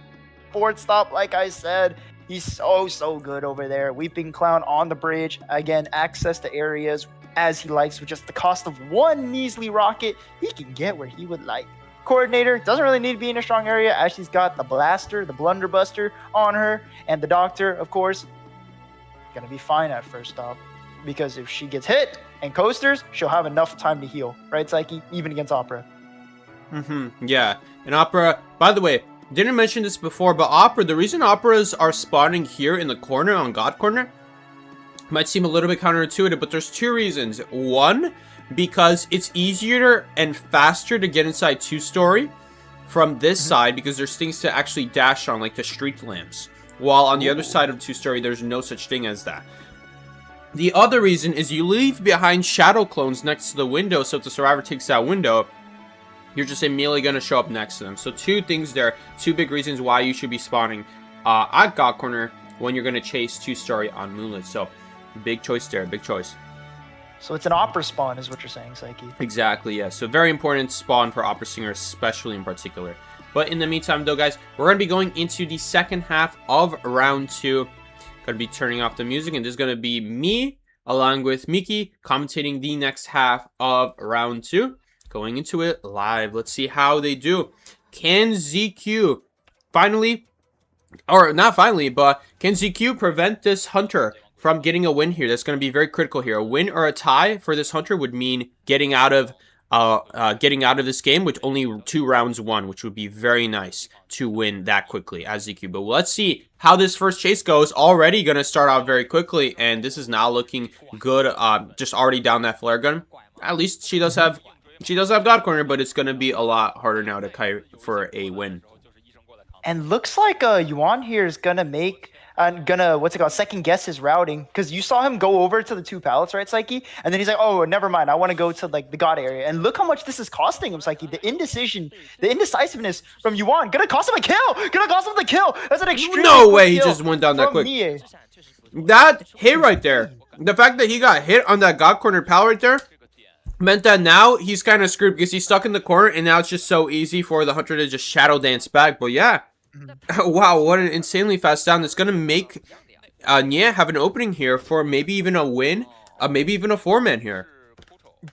[SPEAKER 1] fourth stop, like I said. He's so good over there. Weeping Clown on the bridge. Again, access to areas as he likes with just the cost of one measly rocket. He can get where he would like. Coordinator doesn't really need to be in a strong area as she's got the blaster, the blunderbuster on her, and the doctor, of course, gonna be fine at first stop, because if she gets hit and coasters, she'll have enough time to heal, right, Psyche? Even against Opera.
[SPEAKER 2] Yeah, and Opera, by the way, didn't mention this before, but Opera, the reason Operas are spawning here in the corner on God Corner might seem a little bit counterintuitive, but there's two reasons. One, because it's easier and faster to get inside two-story from this side, because there's things to actually dash on, like the street lamps. While on the other side of two-story, there's no such thing as that. The other reason is you leave behind shadow clones next to the window, so if the survivor takes that window, you're just immediately going to show up next to them. So two things there, two big reasons why you should be spawning at God Corner when you're going to chase two-story on Moonlit. So big choice there, big choice.
[SPEAKER 1] So it's an opera spawn is what you're saying, Psyche.
[SPEAKER 2] Exactly, yeah. So very important spawn for Opera Singer, especially in particular. But in the meantime, though, guys, we're going to be going into the second half of round 2. Going to be turning off the music, and this is going to be me, along with Miki, commentating the next half of round 2. Going into it live. Let's see how they do. Can ZQ finally, or not finally, but can ZQ prevent this Hunter from getting a win here? That's going to be very critical here. A win or a tie for this Hunter would mean getting out of this game with only 2 rounds won, which would be very nice to win that quickly as ZQ. But let's see how this first chase goes. Already going to start out very quickly, and this is now looking good. Just already down that flare gun. At least she does have God Corner, but it's going to be a lot harder now to kite for a win.
[SPEAKER 1] And looks like Yuan here is gonna make second guess his routing, because you saw him go over to the 2 pallets, right, Psyche? And then he's like, oh, never mind, I want to go to like the God area. And look how much this is costing him, Psyche. The indecisiveness from Yuan gonna cost him a kill. That's an extreme.
[SPEAKER 2] No way, he just went down that quick. That hit right there. The fact that he got hit on that God Corner pallet right there meant that now he's kind of screwed, because he's stuck in the corner, and now it's just so easy for the Hunter to just shadow dance back. But yeah. Wow, what an insanely fast down. That's going to make Nia have an opening here for maybe even a win, maybe even a 4-man here.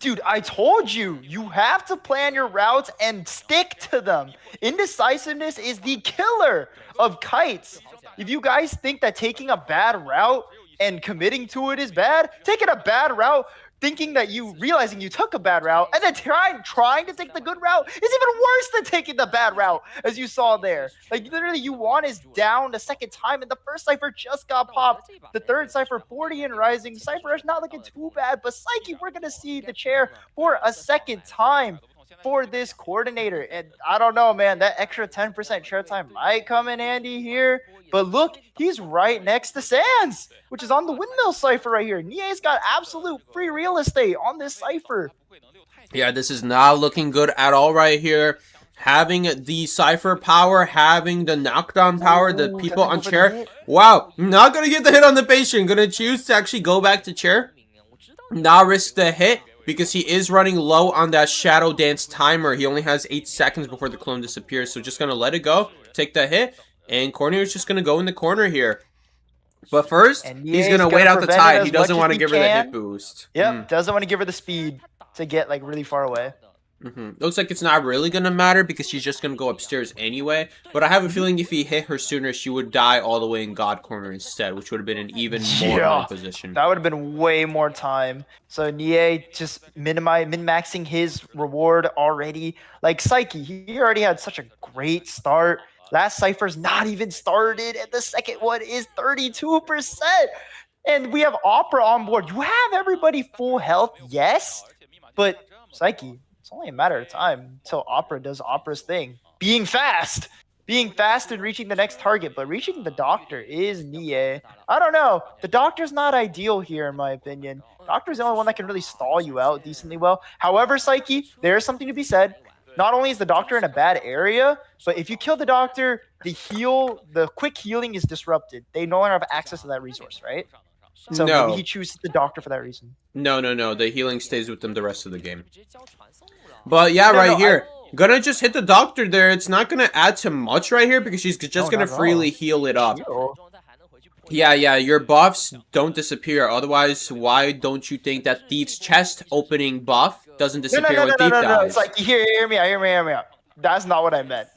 [SPEAKER 1] Dude, I told you, you have to plan your routes and stick to them. Indecisiveness is the killer of kites. If you guys think that taking a bad route and committing to it is bad, taking a bad route, thinking that realizing you took a bad route, and then trying to take the good route is even worse than taking the bad route, as you saw there. Like, literally, Yuan is down the second time, and the first Cypher just got popped. The third Cypher, 40 and rising. Cypher is not looking too bad, but Psyche, we're going to see the chair for a second time for this coordinator. And I don't know, man, that extra 10% chair time might come in handy here. But look, he's right next to Sans, which is on the windmill cipher right here. Nie's got absolute free real estate on this cipher.
[SPEAKER 2] Yeah, this is not looking good at all right here. Having the cipher power, having the knockdown power, the people on chair. Wow, not going to get the hit on the patient. Going to choose to actually go back to chair. Not risk the hit, because he is running low on that shadow dance timer. He only has 8 seconds before the clone disappears. So just going to let it go, take the hit. And Coordinator's just going to go in the corner here. But first, he's going to wait out the tide. He doesn't want to give her the hit boost.
[SPEAKER 1] Yep, doesn't want to give her the speed to get like really far away.
[SPEAKER 2] Looks like it's not really gonna matter because she's just gonna go upstairs anyway. But I have a feeling if he hit her sooner, she would die all the way in God Corner instead, which would have been an even more annoying position.
[SPEAKER 1] That would have been way more time. So Nie just min-maxing his reward already. Like Psyche, he already had such a great start. Last Cypher's not even started, and the second one is 32%. And we have Opera on board. You have everybody full health, yes, but Psyche, it's only a matter of time until Opera does Opera's thing. Being fast and reaching the next target, but reaching the Doctor is Nie. I don't know. The Doctor's not ideal here, in my opinion. Doctor's the only one that can really stall you out decently well. However, Psyche, there's something to be said. Not only is the Doctor in a bad area, but if you kill the Doctor, the quick healing is disrupted. They no longer have access to that resource, right? So maybe he chooses the Doctor for that reason.
[SPEAKER 2] No. The healing stays with them the rest of the game. But yeah, here. Gonna just hit the Doctor there. It's not gonna add to much right here because she's just gonna freely heal it up. Yeah, your buffs don't disappear. Otherwise, why don't you think that Thief's chest opening buff doesn't disappear when Thief dies?
[SPEAKER 1] No. It's like, hear me out. That's not what I meant.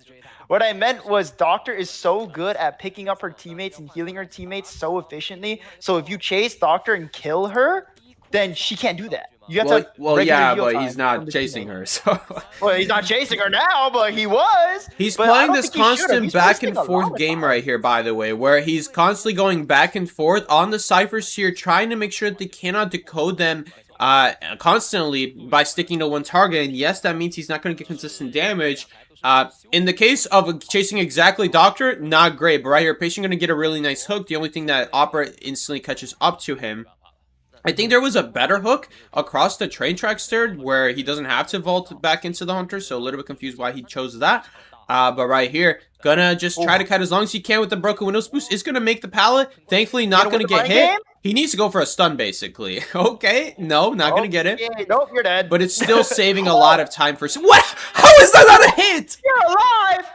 [SPEAKER 1] What I meant was Doctor is so good at picking up her teammates and healing her teammates so efficiently. So if you chase Doctor and kill her, then she can't do that. You have to
[SPEAKER 2] but he's not chasing her. So
[SPEAKER 1] well, he's not chasing her now, but he was.
[SPEAKER 2] He's playing this constant back and forth game right here, by the way, where he's constantly going back and forth on the ciphers here, trying to make sure that they cannot decode them constantly by sticking to one target. And yes, that means he's not going to get consistent damage. In the case of chasing exactly Doctor, not great. But right here, Patient going to get a really nice hook. The only thing that Opera instantly catches up to him. I think there was a better hook across the train tracks there where he doesn't have to vault back into the Hunter. So a little bit confused why he chose that. But right here, gonna just try to cut as long as he can with the broken Windows boost. It's gonna make the pallet. Thankfully, not gonna get hit. He needs to go for a stun, basically. Okay, no, not gonna get it.
[SPEAKER 1] Nope, you're dead.
[SPEAKER 2] But it's still saving a lot of time for... What? How is that not a hit?
[SPEAKER 1] You're alive!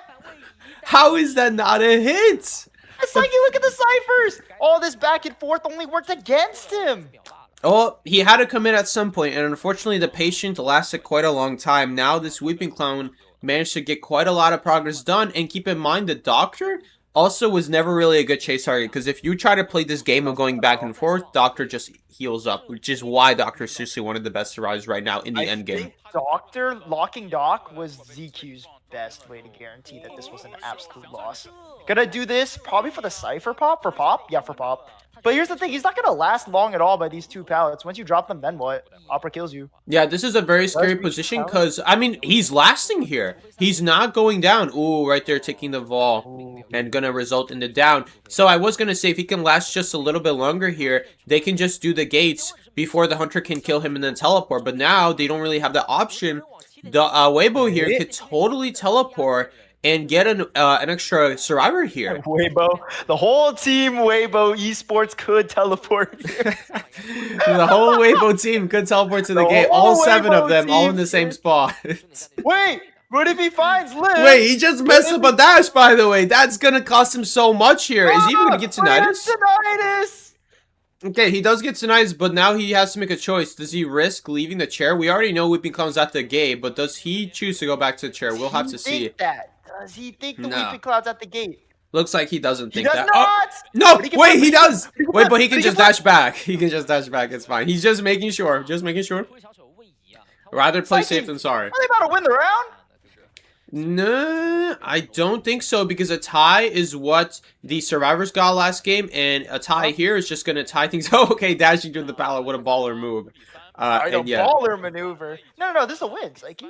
[SPEAKER 2] How is that not a hit?
[SPEAKER 1] It's like, you look at the ciphers. All this back and forth only worked against him.
[SPEAKER 2] Oh, he had to come in at some point, and unfortunately the patient lasted quite a long time. Now this Weeping Clown managed to get quite a lot of progress done, and keep in mind the Doctor also was never really a good chase target, because if you try to play this game of going back and forth, Doctor just heals up, which is why Doctor is seriously one of the best survivors right now in the end game.
[SPEAKER 1] I think Doctor locking Doc was ZQ's best way to guarantee that this was an absolute loss. Gonna do this probably for the Cypher pop? For pop? Yeah, for pop. But here's the thing, he's not going to last long at all by these two pallets. Once you drop them, then what? Opera kills you.
[SPEAKER 2] Yeah, this is a very scary position because, I mean, he's lasting here. He's not going down. Ooh, right there, taking the Vol and going to result in the down. So I was going to say, if he can last just a little bit longer here, they can just do the gates before the Hunter can kill him and then teleport. But now they don't really have that option. The Weibo here could totally teleport and get an extra survivor here.
[SPEAKER 1] Weibo. The whole team Weibo esports could teleport here.
[SPEAKER 2] The whole Weibo team could teleport to the gate. All 7 of them, all in the same spot.
[SPEAKER 1] Wait, what if he finds Liv?
[SPEAKER 2] Wait, he just messed up a dash, by the way. That's gonna cost him so much here. Is he even gonna get tinnitus? Okay, he does get tinnitus, but now he has to make a choice. Does he risk leaving the chair? We already know Weeping Clown's at the gate, but does he choose to go back to the chair? We'll have to see.
[SPEAKER 1] Does he think the Weeping Cloud's at the gate?
[SPEAKER 2] Looks like he doesn't think that.
[SPEAKER 1] Not!
[SPEAKER 2] Oh, no, wait, he does! Wait, but he can just dash back. He can just dash back, it's fine. He's just making sure. Just making sure. Rather play safe than sorry.
[SPEAKER 1] Are they about to win the round?
[SPEAKER 2] No, I don't think so, because a tie is what the survivors got last game, and a tie here is just gonna tie things. Oh, okay, dashing through the pallet, what a baller move.
[SPEAKER 1] Baller maneuver. No, this is a win, Psyche.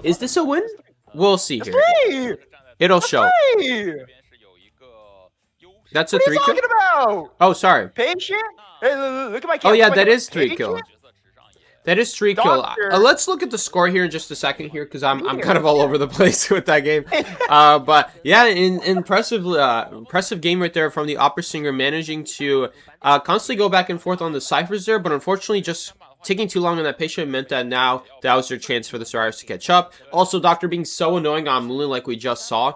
[SPEAKER 2] Is this a win? We'll see here. It'll show. That's a 3 kill?
[SPEAKER 1] What are you talking about?
[SPEAKER 2] Oh, sorry.
[SPEAKER 1] Patient? Hey, look at my camera.
[SPEAKER 2] Oh, yeah, that is 3 kill. That is 3 kill. Let's look at the score here in just a second here, because I'm kind of all over the place with that game. But yeah, impressive game right there from the Opera Singer, managing to constantly go back and forth on the ciphers there, but unfortunately just taking too long on that patient meant that now that was their chance for the survivors to catch up. Also, Doctor being so annoying on Moonlight like we just saw.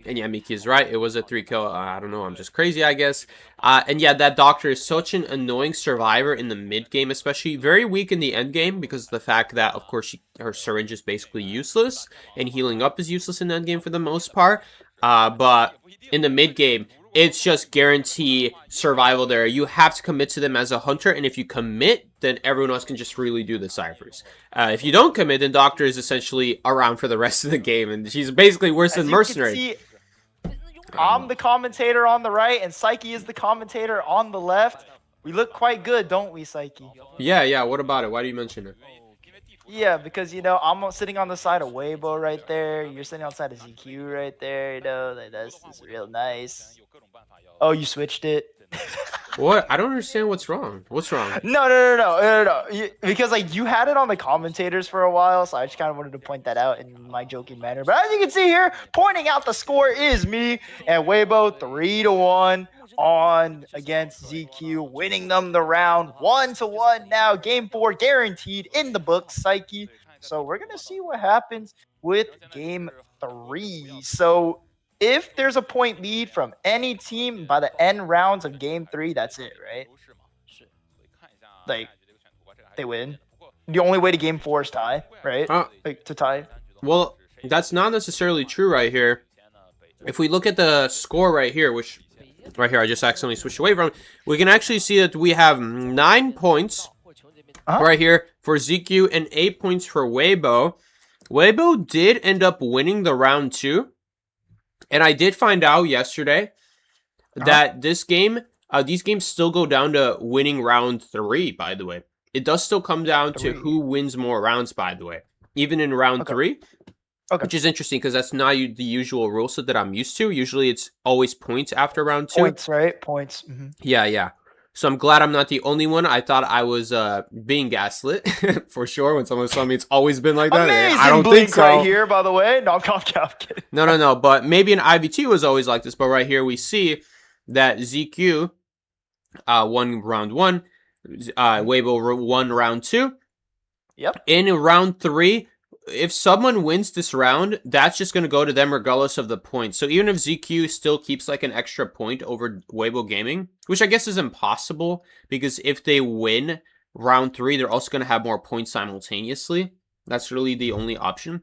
[SPEAKER 2] And yeah, Miki is right. It was a 3 kill. I don't know. I'm just crazy, I guess. And yeah, that doctor is such an annoying survivor in the mid game, especially very weak in the end game because of the fact that, of course, her syringe is basically useless and healing up is useless in the end game for the most part. But in the mid game, it's just guarantee survival there. You have to commit to them as a hunter, and if you commit, then everyone else can just really do the ciphers. If you don't commit, then Doctor is essentially around for the rest of the game, and she's basically worse than Mercenary.
[SPEAKER 1] I'm the commentator on the right, and Psyche is the commentator on the left. We look quite good, don't we, Psyche?
[SPEAKER 2] Yeah. What about it? Why do you mention it?
[SPEAKER 1] Yeah, because, you know, I'm sitting on the side of Weibo right there. You're sitting on the side of ZQ right there. You know, that's real nice. Oh, you switched it?
[SPEAKER 2] What? I don't understand what's wrong. What's wrong?
[SPEAKER 1] No. Because, like, you had it on the commentators for a while, so I just kind of wanted to point that out in my joking manner. But as you can see here, pointing out the score is me and Weibo 3-1 on against ZQ, winning them the round 1-1 now. Game 4 guaranteed in the books, Psyche. So we're going to see what happens with game 3. So if there's a point lead from any team by the end rounds of game 3, that's it, right? Like, they win. The only way to game 4 is tie, right? Like, to tie.
[SPEAKER 2] Well, that's not necessarily true right here. If we look at the score right here, which right here I just accidentally switched away from, we can actually see that we have 9 points right here for ZQ and 8 points for Weibo. Weibo did end up winning the round 2. And I did find out yesterday that this game, these games still go down to winning round 3, by the way. It does still come down to who wins more rounds, by the way. Even in round 3. Which is interesting because that's not the usual rule set that I'm used to. Usually it's always points after round 2.
[SPEAKER 1] Points, right? Points. Mm-hmm.
[SPEAKER 2] Yeah. So I'm glad I'm not the only one. I thought I was being gaslit for sure. When someone told me it's always been like that.
[SPEAKER 1] Amazing
[SPEAKER 2] I don't think so.
[SPEAKER 1] Right here, by the way. No, I'm kidding.
[SPEAKER 2] No. But maybe an IVT was always like this. But right here we see that ZQ won round 1. Weibo won round 2.
[SPEAKER 1] Yep.
[SPEAKER 2] In round 3, if someone wins this round, that's just going to go to them regardless of the points. So even if ZQ still keeps like an extra point over Weibo Gaming, which I guess is impossible because if they win round 3, they're also going to have more points simultaneously. That's really the only option.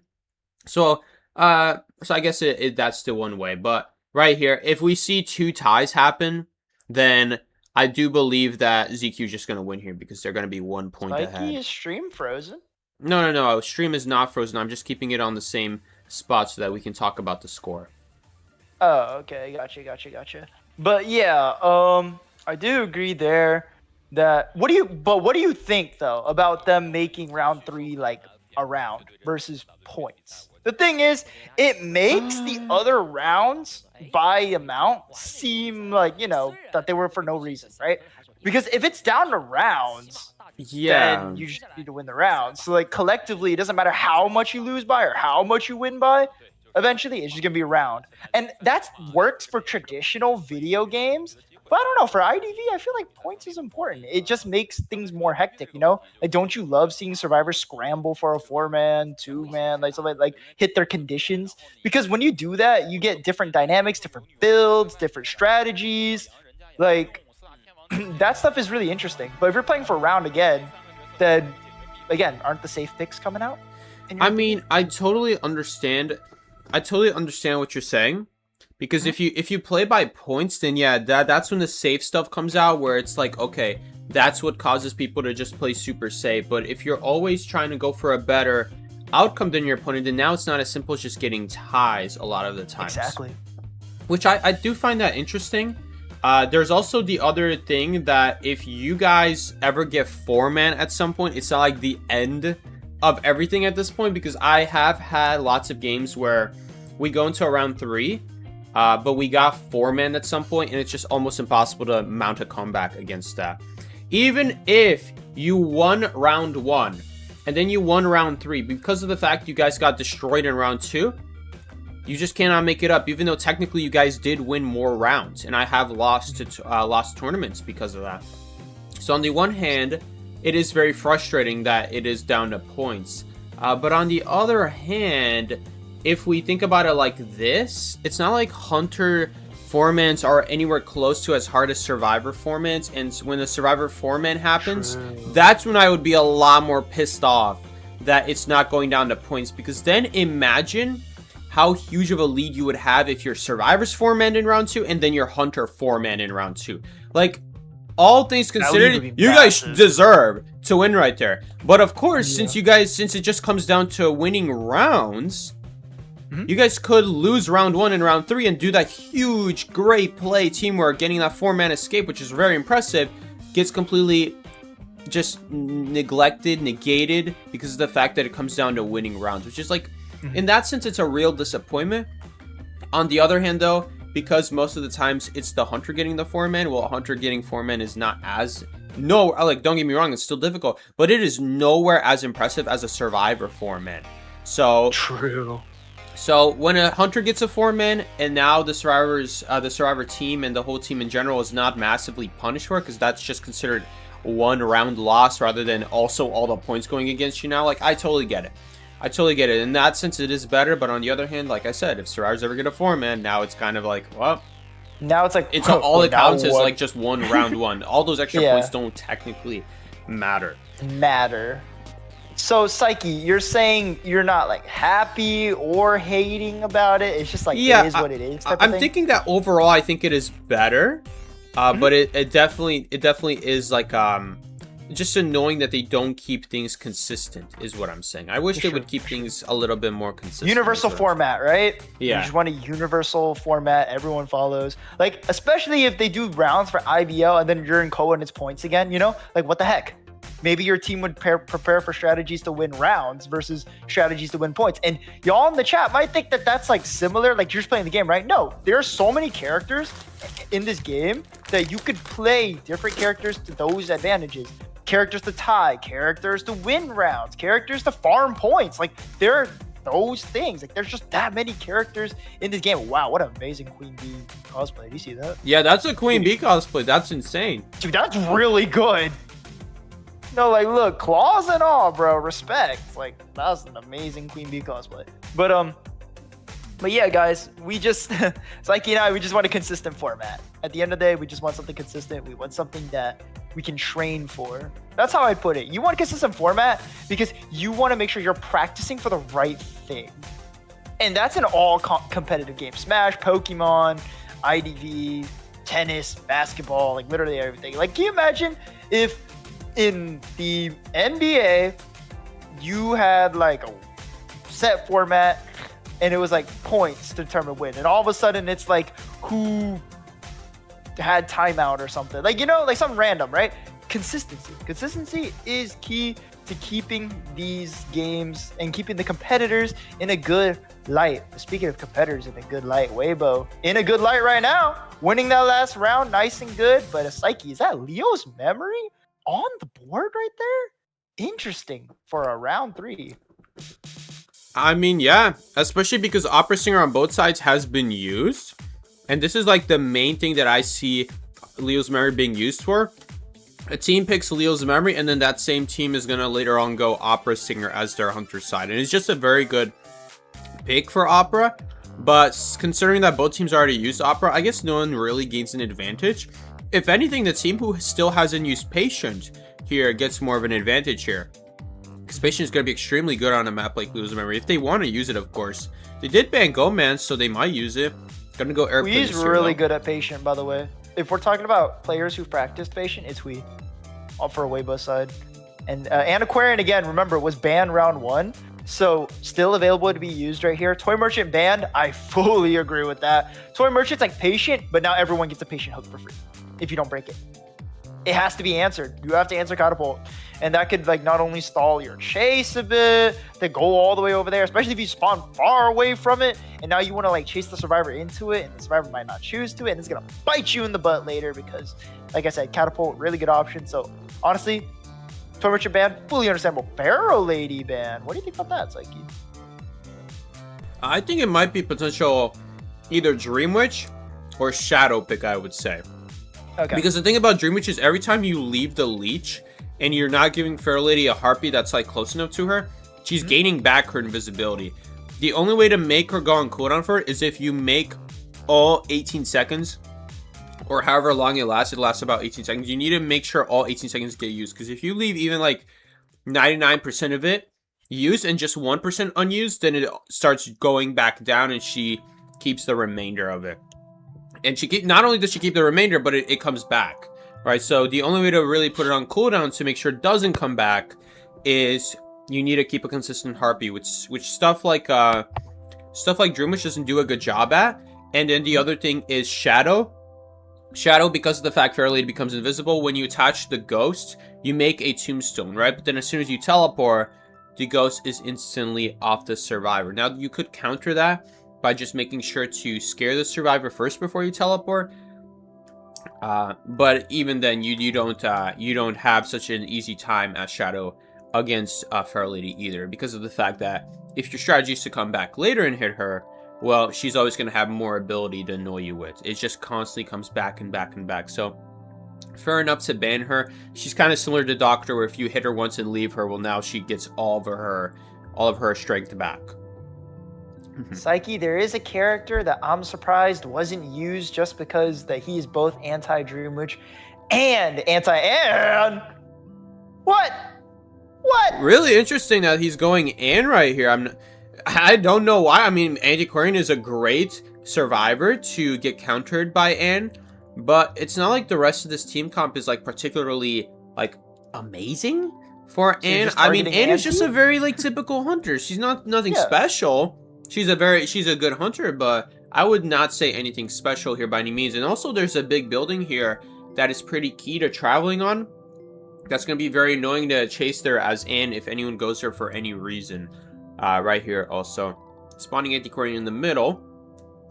[SPEAKER 2] So I guess that's the one way. But right here, if we see 2 ties happen, then I do believe that ZQ is just going to win here because they're going to be 1 point ahead.
[SPEAKER 1] Mikey, is stream frozen?
[SPEAKER 2] No. Stream is not frozen. I'm just keeping it on the same spot so that we can talk about the score.
[SPEAKER 1] Oh, okay. Gotcha. But yeah, I do agree there that what do you think though about them making round 3 like a round versus points? The thing is, it makes the other rounds by amount seem like, you know, that they were for no reason, right? Because if it's down to rounds, then you just need to win the round. So, like, collectively, it doesn't matter how much you lose by or how much you win by. Eventually, it's just going to be a round. And that works for traditional video games. But I don't know. For IDV, I feel like points is important. It just makes things more hectic, you know? Like, don't you love seeing survivors scramble for a 4-man, 2-man, like, something like hit their conditions? Because when you do that, you get different dynamics, different builds, different strategies. Like, that stuff is really interesting. But if you're playing for a round again, then again, aren't the safe picks coming out?
[SPEAKER 2] I mean, I totally understand. What you're saying, because if you play by points, then yeah, that's when the safe stuff comes out, where it's like, okay, that's what causes people to just play super safe. But if you're always trying to go for a better outcome than your opponent, then now it's not as simple as just getting ties a lot of the times.
[SPEAKER 1] Exactly.
[SPEAKER 2] Which I do find that interesting. There's also the other thing that if you guys ever get 4-man at some point, it's not like the end of everything at this point, because I have had lots of games where we go into round 3, but we got 4-man at some point, and it's just almost impossible to mount a comeback against that. Even if you won round 1, and then you won round 3, because of the fact you guys got destroyed in round 2, you just cannot make it up, even though technically you guys did win more rounds, and I have lost tournaments because of that. So on the one hand, it is very frustrating that it is down to points. But on the other hand, if we think about it like this, it's not like Hunter 4-mans are anywhere close to as hard as Survivor 4-mans. And when the Survivor 4-man happens, that's when I would be a lot more pissed off that it's not going down to points. Because then imagine how huge of a lead you would have if your Survivor's 4-man in round 2 and then your Hunter 4-man in round 2. Like, all things considered, you guys deserve to win right there. But of course, since it just comes down to winning rounds, you guys could lose round 1 and round 3 and do that huge, great play teamwork, getting that 4-man escape, which is very impressive, gets completely just neglected, negated, because of the fact that it comes down to winning rounds, which is like, in that sense, it's a real disappointment. On the other hand, though, because most of the times it's the Hunter getting the 4-man, well, Hunter getting 4-man is not as... No, like, don't get me wrong, it's still difficult, but it is nowhere as impressive as a Survivor 4-man. So...
[SPEAKER 1] True.
[SPEAKER 2] So when a Hunter gets a 4-man, and now the Survivor team and the whole team in general is not massively punished for it, because that's just considered one round loss rather than also all the points going against you now. Like, I totally get it. I totally get it. In that sense, it is better. But on the other hand, like I said, if Survivors ever get a 4-man, now it's kind of like, well,
[SPEAKER 1] now it's like
[SPEAKER 2] it's all it counts is like just one round one. All those extra points don't technically matter.
[SPEAKER 1] So Psyche, you're saying you're not like happy or hating about it. It's just like it is what it is.
[SPEAKER 2] I'm thinking that overall, I think it is better. But it definitely is like just annoying that they don't keep things consistent is what I'm saying. I wish they would keep things a little bit more consistent.
[SPEAKER 1] Universal format, right?
[SPEAKER 2] Yeah.
[SPEAKER 1] You just want a universal format everyone follows. Like, especially if they do rounds for IVL and then you're in Koa and it's points again, you know? Like, what the heck? Maybe your team would prepare for strategies to win rounds versus strategies to win points. And y'all in the chat might think that that's like similar, like you're just playing the game, right? No, there are so many characters in this game that you could play different characters to those advantages. Characters to tie, characters to win rounds, characters to farm points. Like, there are those things. Like, there's just that many characters in this game. Wow, what an amazing Queen Bee cosplay. Do you see that?
[SPEAKER 2] Yeah, that's a Queen Bee cosplay. That's insane.
[SPEAKER 1] Dude, that's really good. No, like, look, claws and all, bro. Respect. Like, that was an amazing Queen Bee cosplay. But yeah, guys, we just, Psyche and I, we just want a consistent format. At the end of the day, we just want something consistent. We want something that we can train for. That's how I'd put it. You want a consistent format because you want to make sure you're practicing for the right thing. And that's in all competitive games. Smash, Pokemon, IDV, tennis, basketball, like literally everything. Like, can you imagine if in the NBA, you had like a set format and it was like points to determine win. And all of a sudden it's like who had timeout or something. Like, you know, like something random, right? Consistency. Consistency is key to keeping these games and keeping the competitors in a good light. Speaking of competitors in a good light, Weibo in a good light right now, winning that last round, nice and good. But a Psyche, is that Leo's memory on the board right there? Interesting for a round 3.
[SPEAKER 2] I mean, yeah, especially because Opera Singer on both sides has been used. And this is like the main thing that I see Leo's memory being used for. A team picks Leo's memory, and then that same team is going to later on go Opera Singer as their Hunter side. And it's just a very good pick for Opera. But considering that both teams already used Opera, I guess no one really gains an advantage. If anything, the team who still hasn't used Patient here gets more of an advantage here. Because Patient is going to be extremely good on a map like Leo's memory. If they want to use it, of course. They did ban Gomez, so they might use it. Gonna go airplane.
[SPEAKER 1] He's really good at Patient, by the way. If we're talking about players who've practiced Patient, it's Hui. All for a Weibo side. And Aquarian, again, remember, was banned round 1. So still available to be used right here. Toy Merchant banned. I fully agree with that. Toy Merchant's like Patient, but now everyone gets a Patient hook for free if you don't break it. It has to be answered. You have to answer Catapult. And that could like not only stall your chase a bit, to go all the way over there, especially if you spawn far away from it, and now you want to like chase the Survivor into it, and the Survivor might not choose to it, and it's gonna bite you in the butt later because, like I said, Catapult, really good option. So honestly, Toy Merchant ban, fully understandable. Barrow Lady ban. What do you think about that, Psyche?
[SPEAKER 2] I think it might be potential either Dream Witch or Shadow pick, I would say.
[SPEAKER 1] Okay.
[SPEAKER 2] Because the thing about Dream Witch is every time you leave the leech and you're not giving Fair Lady a heartbeat that's like close enough to her, she's gaining back her invisibility. the only way to make her go on cooldown for it is if you make all 18 seconds, or however long it lasts about 18 seconds. You need to make sure all 18 seconds get used, because if you leave even like 99% of it used and just 1% unused, then it starts going back down, and she keeps the remainder of it. And not only does she keep the remainder, but it comes back, right? So the only way to really put it on cooldown to make sure it doesn't come back is you need to keep a consistent heartbeat, which stuff like Dreamish doesn't do a good job at. And then the other thing is Shadow. Shadow, because of the fact Fair Lady becomes invisible, when you attach the ghost, you make a tombstone, right? But then as soon as you teleport, the ghost is instantly off the survivor. Now, you could counter that by just making sure to scare the survivor first before you teleport. But even then, you don't have such an easy time as Shadow against Fair Lady either, because of the fact that if your strategy is to come back later and hit her, well, she's always going to have more ability to annoy you with. It just constantly comes back and back and back. So fair enough to ban her. She's kind of similar to Doctor, where if you hit her once and leave her, well, now she gets all of her strength back.
[SPEAKER 1] Psyche, there is a character that I'm surprised wasn't used just because that he's both anti-Dream Witch and anti-Ann. What?
[SPEAKER 2] Really interesting that he's going Ann right here. I don't know why. I mean, Antiquarian is a great survivor to get countered by Ann, but it's not like the rest of this team comp is like particularly like amazing for Ann. I mean, Ann is just a very like typical hunter. She's nothing special. She's a good hunter, but I would not say anything special here by any means. And also, there's a big building here that is pretty key to traveling on. That's going to be very annoying to chase there as Ann if anyone goes there for any reason. Right here also. Spawning Antiquarian in the middle.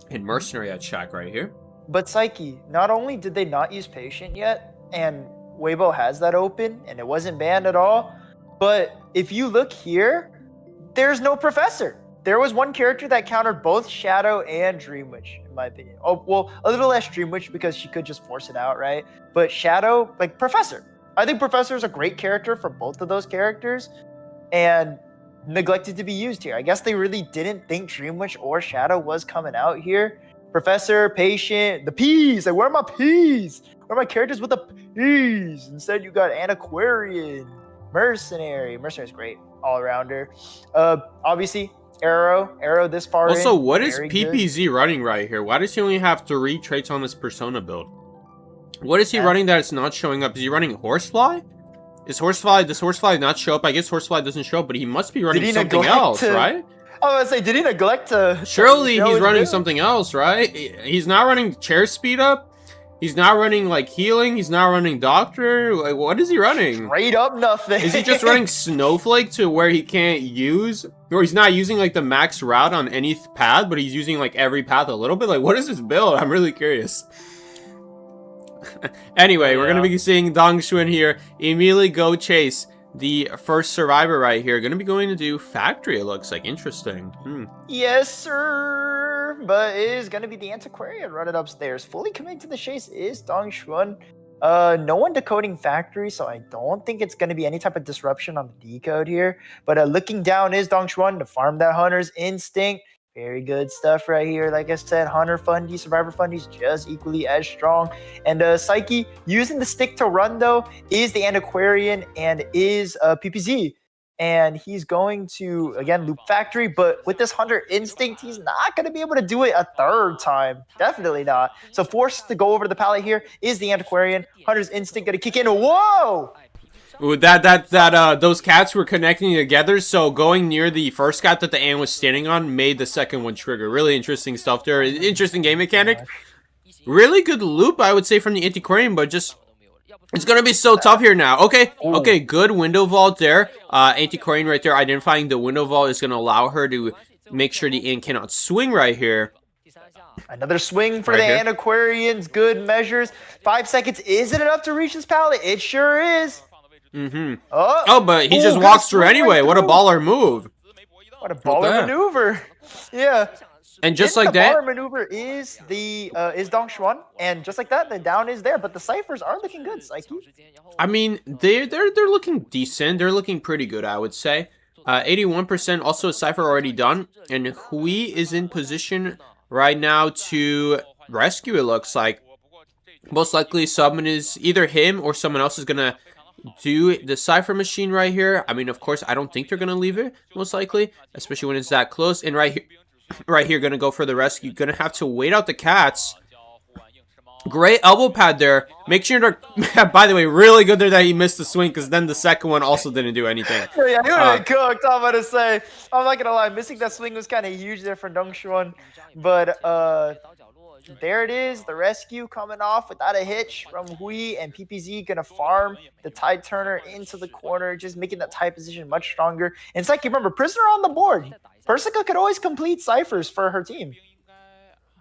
[SPEAKER 2] And Mercenary at Shack right here.
[SPEAKER 1] But Psyche, not only did they not use Patient yet, and Weibo has that open, and it wasn't banned at all, but if you look here, there's no Professor. There was one character that countered both Shadow and Dream Witch, in my opinion. Oh, well, a little less Dream Witch because she could just force it out, right? But Shadow, like Professor. I think Professor is a great character for both of those characters, and neglected to be used here. I guess they really didn't think Dream Witch or Shadow was coming out here. Professor, Patient, the P's. Like, where are my P's? Where are my characters with the P's? Instead, you got Antiquarian, Mercenary. Mercenary's great, all-rounder. Obviously, Arrow this far
[SPEAKER 2] also,
[SPEAKER 1] in,
[SPEAKER 2] what is PPZ good. Running right here? Why does he only have 3 traits on this Persona build? What is he running that it's not showing up? Is he running Horsefly? Does Horsefly not show up? I guess Horsefly doesn't show up, but he must be running something else, right?
[SPEAKER 1] I was gonna say, did he neglect to...
[SPEAKER 2] Surely he's running something else, right? He's not running chair speed up. He's not running, like, healing. He's not running Doctor. Like, what is he running?
[SPEAKER 1] Straight up nothing.
[SPEAKER 2] Is he just running Snowflake to where he can't use... Or he's not using, like, the max route on any path, but he's using, like, every path a little bit? Like, what is his build? I'm really curious. Anyway, we're going to be seeing Dong Xuan here immediately go chase the first survivor right here. Going to be going to do Factory, it looks like. Interesting.
[SPEAKER 1] Yes, sir. But it is going to be the Antiquarian running upstairs. Fully committing to the chase is Dong Xuan. No one decoding Factory, so I don't think it's going to be any type of disruption on the decode here. But looking down is Dong Xuan to farm that Hunter's Instinct. Very good stuff right here. Like I said, Hunter Fundy, Survivor Fundy's just equally as strong. And Psyche, using the stick to run, though, is the Antiquarian and is PPZ. And he's going to, again, loop Factory. But with this Hunter Instinct, he's not going to be able to do it a third time. Definitely not. So forced to go over to the pallet here is the Antiquarian. Hunter's Instinct going to kick in. Whoa!
[SPEAKER 2] Ooh, those cats were connecting together, so going near the first cat that the Ann was standing on made the second one trigger. Really interesting stuff there. Interesting game mechanic. Really good loop, I would say, from the Antiquarian, but just... It's gonna be so tough here now. Okay, good window vault there. Antiquarian right there identifying the window vault is gonna allow her to make sure the Ann cannot swing right here.
[SPEAKER 1] Another swing for the Antiquarians. Good measures. 5 seconds. Is it enough to reach this pallet? It sure is.
[SPEAKER 2] Oh, but he just walks through anyway. What a baller move.
[SPEAKER 1] What a baller maneuver. Yeah.
[SPEAKER 2] And just like that,
[SPEAKER 1] the baller maneuver is Dong Xuan, and just like that, the down is there. But the ciphers are looking good, Psyche.
[SPEAKER 2] I mean, they're looking decent. They're looking pretty good, I would say. 81%, also a Cypher already done. And Hui is in position right now to rescue, it looks like. Most likely someone is, either him or someone else is going to do the Cypher machine right here. I mean, of course, I don't think they're going to leave it, most likely, especially when it's that close. And right here, going to go for the rescue. Going to have to wait out the cats. Great elbow pad there. Make sure to... By the way, really good there that he missed the swing, because then the second one also didn't do anything.
[SPEAKER 1] Yeah, he would have been cooked, I'm going to say. I'm not going to lie. Missing that swing was kind of huge there for Dong Xuan. But there it is. The rescue coming off without a hitch from Hui, and PPZ going to farm the tide turner into the corner, just making that tide position much stronger. And it's like, you remember, Prisoner on the board. Persica could always complete ciphers for her team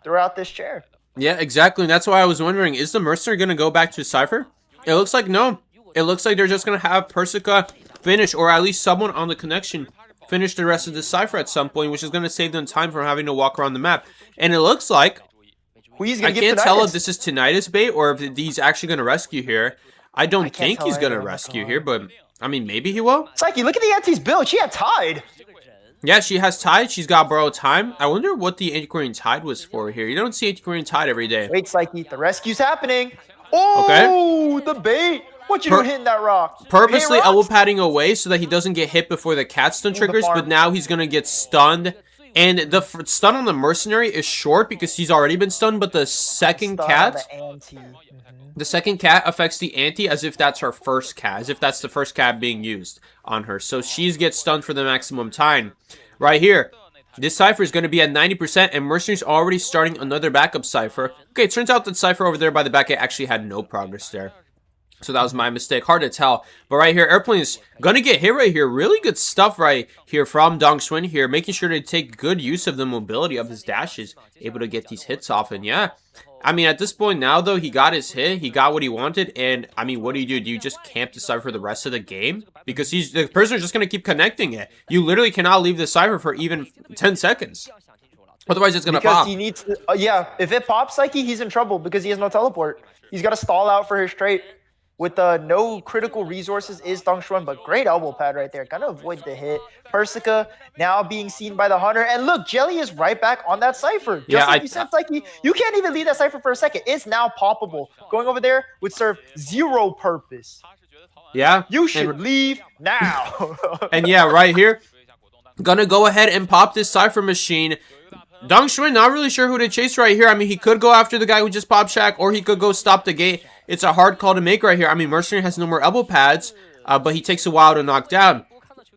[SPEAKER 1] throughout this chair.
[SPEAKER 2] Yeah, exactly. And that's why I was wondering, is the Mercenary going to go back to Cypher? It looks like no. It looks like they're just going to have Persica finish, or at least someone on the connection finish the rest of the Cypher at some point, which is going to save them time from having to walk around the map. And it looks like, I can't tell if this is Tinnitus bait or if he's actually going to rescue here. I don't think he's going to rescue here, but I mean, maybe he will.
[SPEAKER 1] Psyche, look at the Auntie's build. She had Tide.
[SPEAKER 2] Yeah, she has Tide. She's got Borrowed Time. I wonder what the Antiquarian Tide was for here. You don't see Antiquarian Tide every day.
[SPEAKER 1] Wait, Psyche. The rescue's happening. Oh, the bait. What you doing hitting that rock?
[SPEAKER 2] Purposely elbow padding away so that he doesn't get hit before the cat stun triggers, but now he's going to get stunned. And the stun on the Mercenary is short because he's already been stunned, but the second cat... The second cat affects the ante as if that's her first cat, as if that's the first cat being used on her. So she gets stunned for the maximum time. Right here, this Cypher is going to be at 90%, and Mercenary's already starting another backup Cypher. Okay, it turns out that Cypher over there by the back actually had no progress there. So that was my mistake. Hard to tell. But right here, Airplane is going to get hit right here. Really good stuff right here from Dong Xuan here. Making sure to take good use of the mobility of his dashes. Able to get these hits off. And yeah, I mean, at this point now, though, he got his hit. He got what he wanted. And, I mean, what do? Do you just camp the Cypher for the rest of the game? Because the Prisoner's just going to keep connecting it. You literally cannot leave the Cypher for even 10 seconds. Otherwise, it's going to pop.
[SPEAKER 1] Because he needs to, yeah, if it pops, Psyche, he's in trouble because he has no teleport. He's got to stall out for his straight. With no critical resources is Dong Xuan, but great elbow pad right there. Gonna avoid the hit. Persica now being seen by the Hunter. And look, Jelly is right back on that Cypher. Just like you said, Psyche, you can't even leave that Cypher for a second. It's now poppable. Going over there would serve zero purpose.
[SPEAKER 2] Yeah.
[SPEAKER 1] You should leave now.
[SPEAKER 2] And yeah, right here, gonna go ahead and pop this Cypher machine. Dong Xuan, not really sure who to chase right here. I mean, he could go after the guy who just popped Shack, or he could go stop the gate. It's a hard call to make right here. I mean, Mercenary has no more elbow pads, but he takes a while to knock down.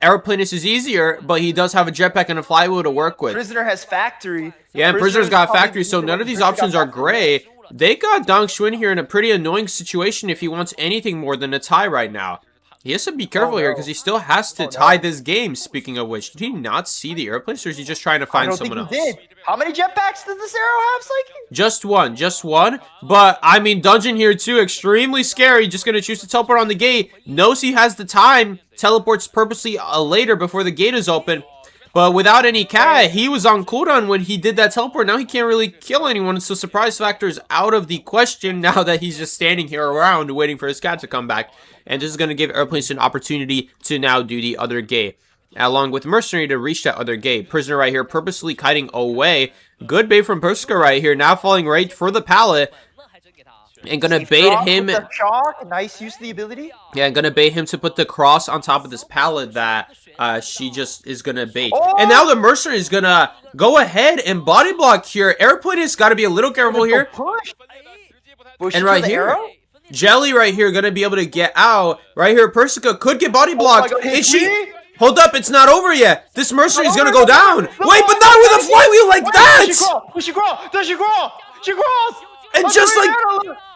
[SPEAKER 2] Aeroplanist is easier, but he does have a jetpack and a flywheel to work with.
[SPEAKER 1] Prisoner has Factory.
[SPEAKER 2] Yeah, and Prisoner's got Factory, so none of these options are gray. They got Dong Xuan here in a pretty annoying situation if he wants anything more than a tie right now. He has to be careful here because he still has to tie this game, speaking of which. Did he not see the airplanes, or is he just trying to find someone else?
[SPEAKER 1] Did. How many jetpacks does this arrow have, Psyche?
[SPEAKER 2] Just one. But, I mean, Dungeon here too, extremely scary. Just going to choose to teleport on the gate. Knows he has the time. Teleports purposely later before the gate is open. But without any cat, he was on cooldown when he did that teleport. Now he can't really kill anyone, so surprise factor is out of the question now that he's just standing here around waiting for his cat to come back. And this is going to give Airplanes an opportunity to now do the other gate, along with Mercenary to reach that other gate. Prisoner right here purposely kiting away. Good bait from Persica right here, now falling right for the pallet. And gonna bait him.
[SPEAKER 1] Nice use of the ability.
[SPEAKER 2] Yeah, and gonna bait him to put the cross on top of this pallet that she just is gonna bait. Oh! And now the Mercenary is gonna go ahead and body block here. Airplane has got to be a little careful here. And right here, Jelly right here gonna be able to get out. Right here, Persica could get body blocked. And she... Hold up, it's not over yet. This Mercenary is gonna go down. Wait, but not with a flywheel like that!
[SPEAKER 1] Does she crawl? She crawls!
[SPEAKER 2] And just like...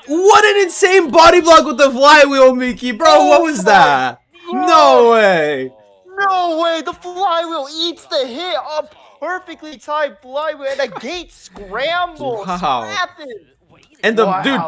[SPEAKER 2] What an insane body block with the flywheel, Miki. Bro, what was that? No way.
[SPEAKER 1] No way. The flywheel eats the hit. A perfectly timed flywheel and a gate scramble.
[SPEAKER 2] Wow. And the dude,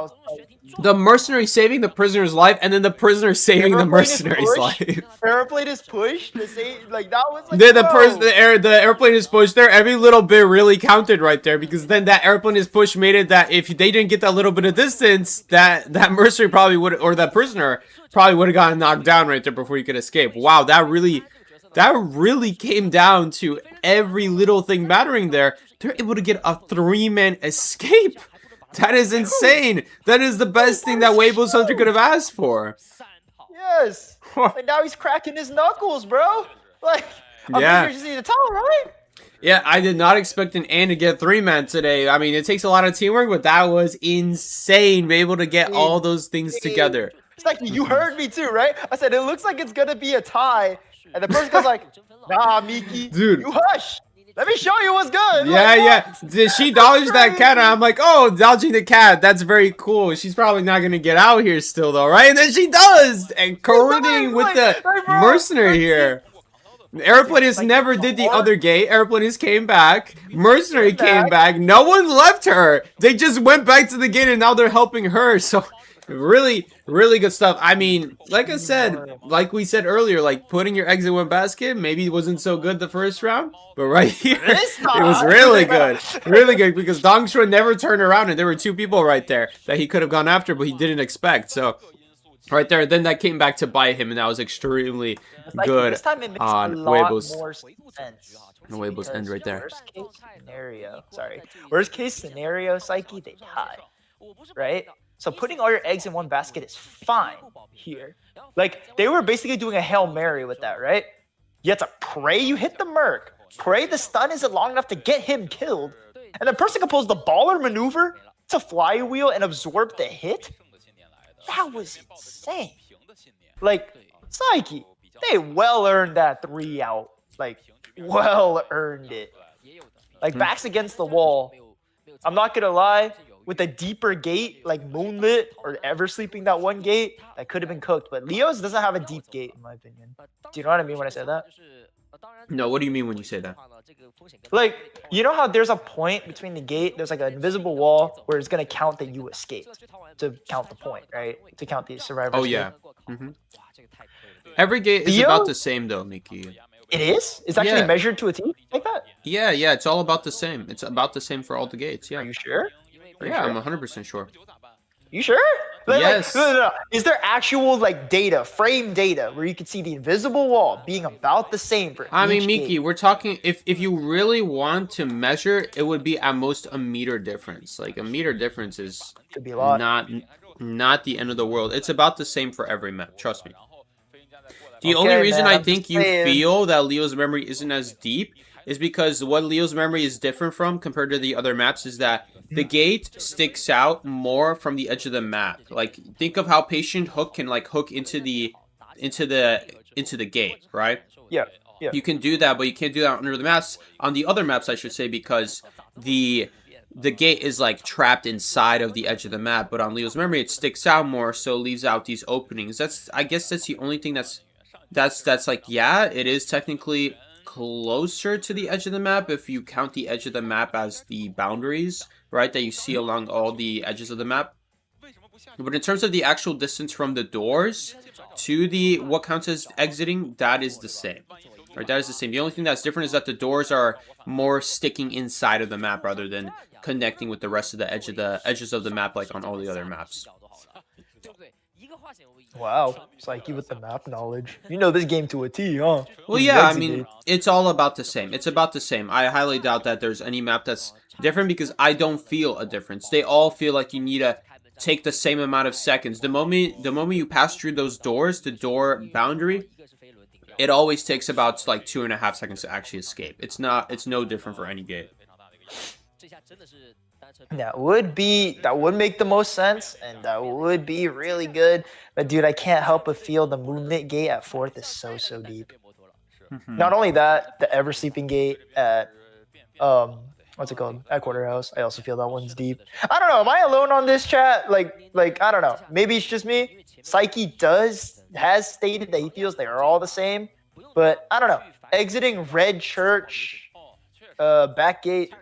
[SPEAKER 2] the Mercenary saving the Prisoner's life, and then the Prisoner saving the Mercenary's life.
[SPEAKER 1] Airplane is pushed to save, like that was like
[SPEAKER 2] the airplane is pushed there. Every little bit really counted right there, because then that airplane is pushed made it that if they didn't get that little bit of distance, that Mercenary probably would, or that Prisoner probably would have gotten knocked down right there before he could escape. Wow, that really that really came down to every little thing mattering there. They're able to get a 3-man escape. That is insane. That is the best thing that Weibo's Hunter could have asked for.
[SPEAKER 1] Yes. Like now he's cracking his knuckles, bro. Like, I'm
[SPEAKER 2] Yeah.
[SPEAKER 1] pretty sure you see the towel, right?
[SPEAKER 2] Yeah, I did not expect an Ann to get 3-man today. I mean, it takes a lot of teamwork, but that was insane. Be able to get all those things together.
[SPEAKER 1] It's like, you heard me too, right? I said, it looks like it's going to be a tie. And the person goes like, nah, Miki,
[SPEAKER 2] Dude.
[SPEAKER 1] you hush. Let me show you what's good.
[SPEAKER 2] Yeah,
[SPEAKER 1] like,
[SPEAKER 2] yeah. Did she dodge that cat? And I'm like, oh, dodging the cat. That's very cool. She's probably not going to get out here still, though, right? And then she does. And coordinating with the mercenary here. Aeroplanist never did the other gate. Aeroplanist came back. Mercenary came back. No one left her. They just went back to the gate and now they're helping her. So really, really good stuff. I mean, like I said, like we said earlier, like putting your eggs in one basket maybe wasn't so good the first round. But right here, it was really good. Really good because Dongshuo never turned around and there were 2 people right there that he could have gone after, but he didn't expect. So right there, then that came back to bite him, and that was extremely good
[SPEAKER 1] this time it makes
[SPEAKER 2] on
[SPEAKER 1] a lot
[SPEAKER 2] Weibo's.
[SPEAKER 1] more sense.
[SPEAKER 2] Weibo's end right there.
[SPEAKER 1] Worst case scenario, Psyche, they tie, right? So putting all your eggs in one basket is fine here. Like, they were basically doing a Hail Mary with that, right? You have to pray you hit the Merc. Pray the stun isn't long enough to get him killed. And the person composed the baller maneuver to flywheel and absorb the hit. That was insane. Like, Psyche, they well earned that 3 out. Like, well earned it. Like, backs against the wall. I'm not gonna lie, with a deeper gate, like Moonlit or Ever Sleeping that one gate, that could have been cooked. But Leo's doesn't have a deep gate, in my opinion. Do you know what I mean when I say that?
[SPEAKER 2] No, what do you mean when you say that?
[SPEAKER 1] Like, you know how there's a point between the gate, there's like an invisible wall where it's gonna count that you escaped to count the point, right? To count the survivor.
[SPEAKER 2] Oh, yeah. Every gate is about the same, though, Miki.
[SPEAKER 1] It is? It's actually measured to a T like that?
[SPEAKER 2] Yeah, yeah, it's all about the same. It's about the same for all the gates, yeah.
[SPEAKER 1] Are you sure?
[SPEAKER 2] Yeah, I'm 100% sure.
[SPEAKER 1] You sure?
[SPEAKER 2] Yes.
[SPEAKER 1] No. Is there actual like data, frame data, where you can see the invisible wall being about the same for
[SPEAKER 2] I mean,
[SPEAKER 1] each
[SPEAKER 2] Miki,
[SPEAKER 1] gate?
[SPEAKER 2] we're talking, if you really want to measure, it would be at most a meter difference. Like, a meter difference is
[SPEAKER 1] Could be a lot.
[SPEAKER 2] not the end of the world. It's about the same for every map, trust me. The
[SPEAKER 1] Okay,
[SPEAKER 2] only reason
[SPEAKER 1] man,
[SPEAKER 2] I
[SPEAKER 1] I'm
[SPEAKER 2] think
[SPEAKER 1] just
[SPEAKER 2] you
[SPEAKER 1] saying.
[SPEAKER 2] feel that Leo's memory isn't as deep is because what Leo's memory is different from compared to the other maps is that the gate sticks out more from the edge of the map. Like, think of how Patient Hook can like hook into the gate, right?
[SPEAKER 1] Yeah.
[SPEAKER 2] You can do that, but you can't do that under the maps. On the other maps, I should say, because the gate is like trapped inside of the edge of the map. But on Leo's memory, it sticks out more, so it leaves out these openings. I guess that's the only thing that's like, yeah, it is technically closer to the edge of the map if you count the edge of the map as the boundaries, right, that you see along all the edges of the map. But in terms of the actual distance from the doors to the what counts as exiting, that is the same. Right, that is the same. The only thing that's different is that the doors are more sticking inside of the map rather than connecting with the rest of the edges of the map like on all the other maps.
[SPEAKER 1] Wow, Psyche with the map knowledge. You know this game to a T, huh?
[SPEAKER 2] Well, yeah, I mean, it's all about the same. It's about the same. I highly doubt that there's any map that's different because I don't feel a difference. They all feel like you need to take the same amount of seconds. The moment you pass through those doors, the door boundary, it always takes about like 2.5 seconds to actually escape. It's no different for any gate.
[SPEAKER 1] That would make the most sense, and that would be really good. But dude, I can't help but feel the Moonlit gate at 4th is so deep. Not only that, the Ever Sleeping gate at what's it called? At Quarterhouse, I also feel that one's deep. I don't know. Am I alone on this chat? Like I don't know. Maybe it's just me. Psyche has stated that he feels they are all the same, but I don't know. Exiting Red Church, back gate,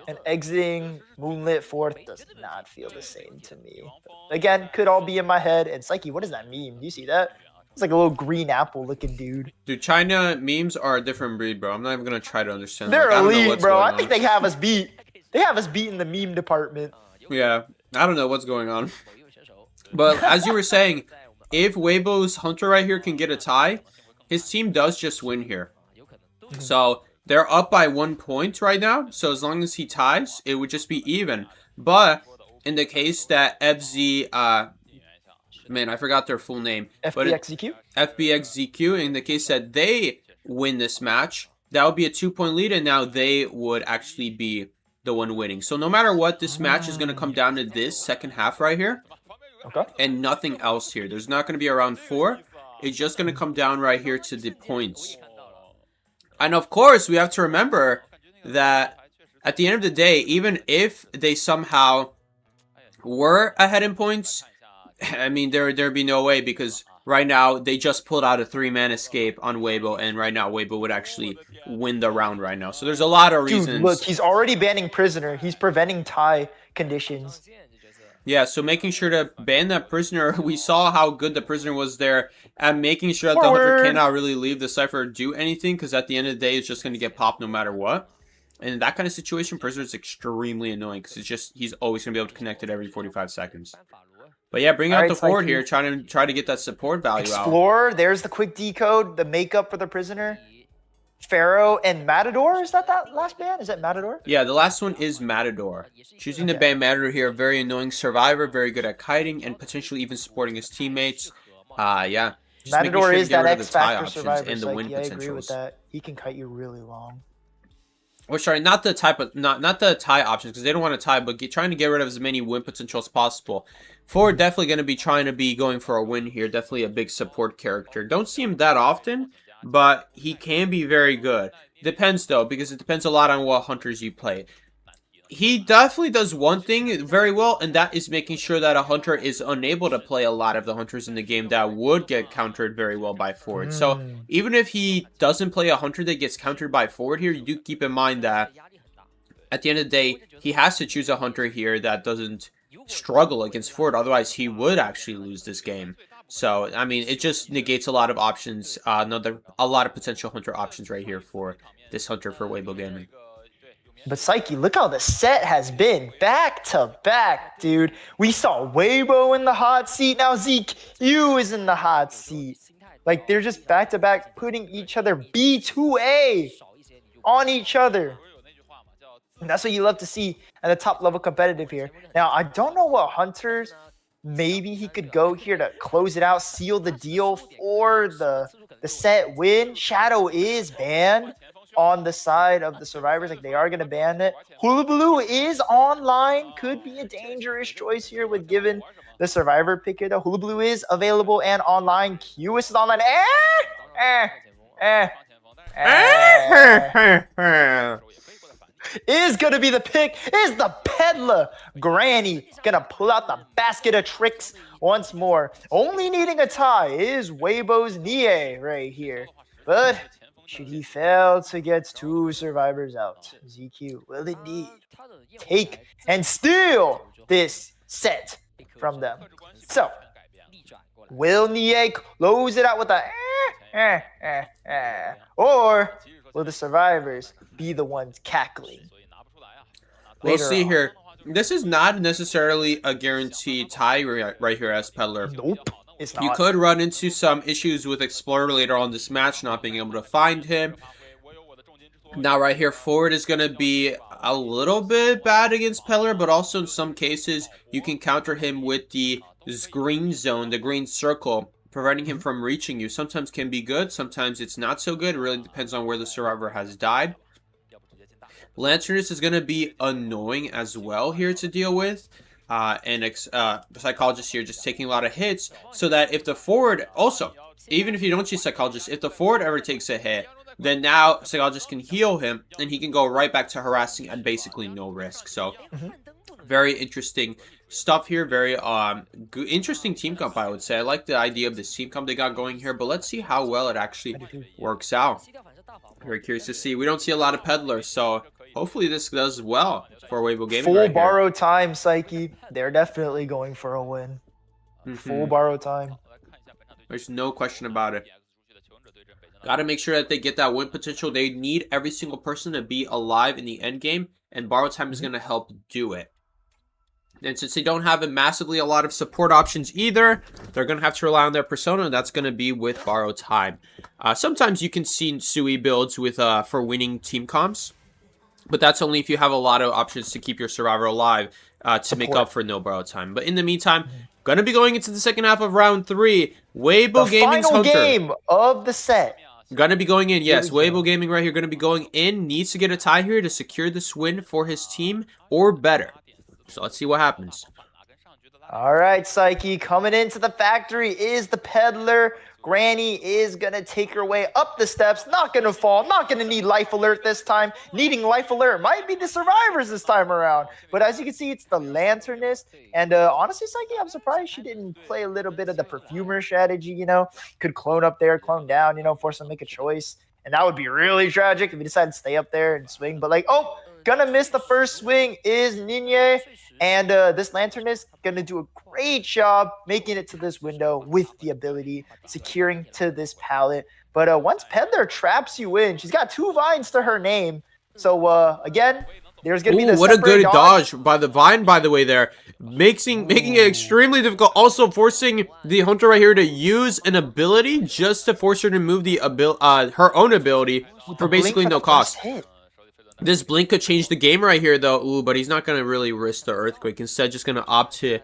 [SPEAKER 1] and exiting Moonlit 4th does not feel the same to me. Again, could all be in my head. And Psyche, what does that mean? Do you see that? It's like a little green apple looking dude.
[SPEAKER 2] Dude, China memes are a different breed, bro. I'm not even gonna try to understand.
[SPEAKER 1] They're
[SPEAKER 2] like,
[SPEAKER 1] elite, bro. I think they have us beat. They have us beat in the meme department.
[SPEAKER 2] Yeah, I don't know what's going on. But as you were saying, if Weibo's Hunter right here can get a tie, his team does just win here. So they're up by 1 point right now. So as long as he ties, it would just be even. But in the case that FZ, man, I forgot their full name.
[SPEAKER 1] FPX.ZQ?
[SPEAKER 2] FPX.ZQ, in the case that they win this match, that would be a 2-point lead, and now they would actually be the one winning. So no matter what, this match is going to come down to this second half right here.
[SPEAKER 1] Okay.
[SPEAKER 2] And nothing else here. There's not going to be a round 4. It's just going to come down right here to the points. And of course, we have to remember that at the end of the day, even if they somehow were ahead in points, I mean, there'd be no way, because right now they just pulled out a 3-man escape on Weibo, and right now Weibo would actually win the round right now. So there's a lot of reasons.
[SPEAKER 1] Dude, look, he's already banning prisoner. He's preventing tie conditions.
[SPEAKER 2] Yeah, so making sure to ban that prisoner. We saw how good the prisoner was there, and making sure that the hunter cannot really leave the cipher or do anything, because at the end of the day, it's just going to get popped no matter what. And in that kind of situation, prisoner is extremely annoying, because it's just, he's always going to be able to connect it every 45 seconds. But yeah, bring out the forward here, try to get that support value out.
[SPEAKER 1] Explorer, there's the quick decode, the makeup for the prisoner. Pharaoh and Matador, is that last ban? Is that Matador?
[SPEAKER 2] Yeah, the last one is Matador. Choosing to ban Matador here, very annoying survivor, very good at kiting, and potentially even supporting his teammates. Yeah.
[SPEAKER 1] Just Matador
[SPEAKER 2] sure
[SPEAKER 1] is that X Factor
[SPEAKER 2] survivor, and the win
[SPEAKER 1] I agree with that. He can kite you really long.
[SPEAKER 2] Or sorry, not the type of not the tie options, because they don't want to tie, but trying to get rid of as many win potential as possible. Forward definitely going to be trying to be going for a win here. Definitely a big support character. Don't see him that often, but he can be very good. Depends though, because it depends a lot on what hunters you play. He definitely does one thing very well, and that is making sure that a hunter is unable to play a lot of the hunters in the game that would get countered very well by forward. So even if he doesn't play a hunter that gets countered by forward here, you do keep in mind that at the end of the day, he has to choose a hunter here that doesn't struggle against forward. Otherwise, he would actually lose this game. So, I mean, it just negates a lot of options, a lot of potential hunter options right here for this hunter for Weibo Gaming.
[SPEAKER 1] But Psyche, look how the set has been back to back, dude. We saw Weibo in the hot seat. Now ZQ is in the hot seat. Like, they're just back to back putting each other B2A on each other. And that's what you love to see at the top level competitive here. Now, I don't know what hunters maybe he could go here to close it out, seal the deal for the set win. Shadow is banned on the side of the survivors, like they are going to ban it. Hula Blue is online, could be a dangerous choice here with given the survivor pick here though. Hula Blue is available and online. QS is online. Is gonna be the pick. Is the peddler Granny gonna pull out the basket of tricks once more? Only needing a tie is Weibo's Nie right here, but should he fail to get 2 survivors out, ZQ will indeed take and steal this set from them. So, will Nie close it out with a or will the survivors be the ones cackling?
[SPEAKER 2] We'll see here. This is not necessarily a guaranteed tie right here as Peddler.
[SPEAKER 1] Nope. It's not.
[SPEAKER 2] You could run into some issues with Explorer later on this match, not being able to find him. Now right here, forward is going to be a little bit bad against Peddler, but also in some cases, you can counter him with the green zone, the green circle, preventing him from reaching you. Sometimes can be good, sometimes it's not so good. It really depends on where the survivor has died. Lanternist is going to be annoying as well here to deal with. And Psychologist here just taking a lot of hits, so that if the forward, also, even if you don't choose Psychologist, if the forward ever takes a hit, then now Psychologist can heal him, and he can go right back to harassing at basically no risk. So, very interesting stuff here. Very interesting team comp, I would say. I like the idea of this team comp they got going here, but let's see how well it actually works out. Very curious to see. We don't see a lot of peddlers, so hopefully this does well for Weibo Gaming.
[SPEAKER 1] Full borrow time, Psyche. They're definitely going for a win. Full borrow time.
[SPEAKER 2] There's no question about it. Got to make sure that they get that win potential. They need every single person to be alive in the end game, and borrow time is going to help do it. And since they don't have massively a lot of support options either, they're going to have to rely on their persona, and that's going to be with Borrow Time. Sometimes you can see Sui builds with for winning team comps, but that's only if you have a lot of options to keep your survivor alive to make up for no Borrow Time. But in the meantime, going to be going into the second half of round 3. Weibo Gaming's
[SPEAKER 1] final
[SPEAKER 2] Hunter.
[SPEAKER 1] game of the set.
[SPEAKER 2] Gonna be going in, yes. Weibo Gaming right here gonna be going in. Needs to get a tie here to secure this win for his team or better. So let's see what happens.
[SPEAKER 1] All right, Psyche, coming into the factory is the peddler. Granny is going to take her way up the steps, not going to fall, not going to need life alert this time. Needing life alert might be the survivors this time around. But as you can see, it's the lanternist. And honestly, Psyche, I'm surprised she didn't play a little bit of the perfumer strategy, you know. Could clone up there, clone down, you know, force them to make a choice. And that would be really tragic if he decided to stay up there and swing. But like, oh, gonna miss the first swing is Ninye. And this lanternist gonna do a great job making it to this window with the ability, securing to this pallet. But once Peddler traps you in, she's got 2 vines to her name. So again, there's gonna be this.
[SPEAKER 2] What a good dodge by the vine, by the way, there. Making it extremely difficult. Also forcing the hunter right here to use an ability just to force her to move the her own ability for basically no cost. This blink could change the game right here, though. Ooh, but he's not going to really risk the earthquake. Instead, just going to opt to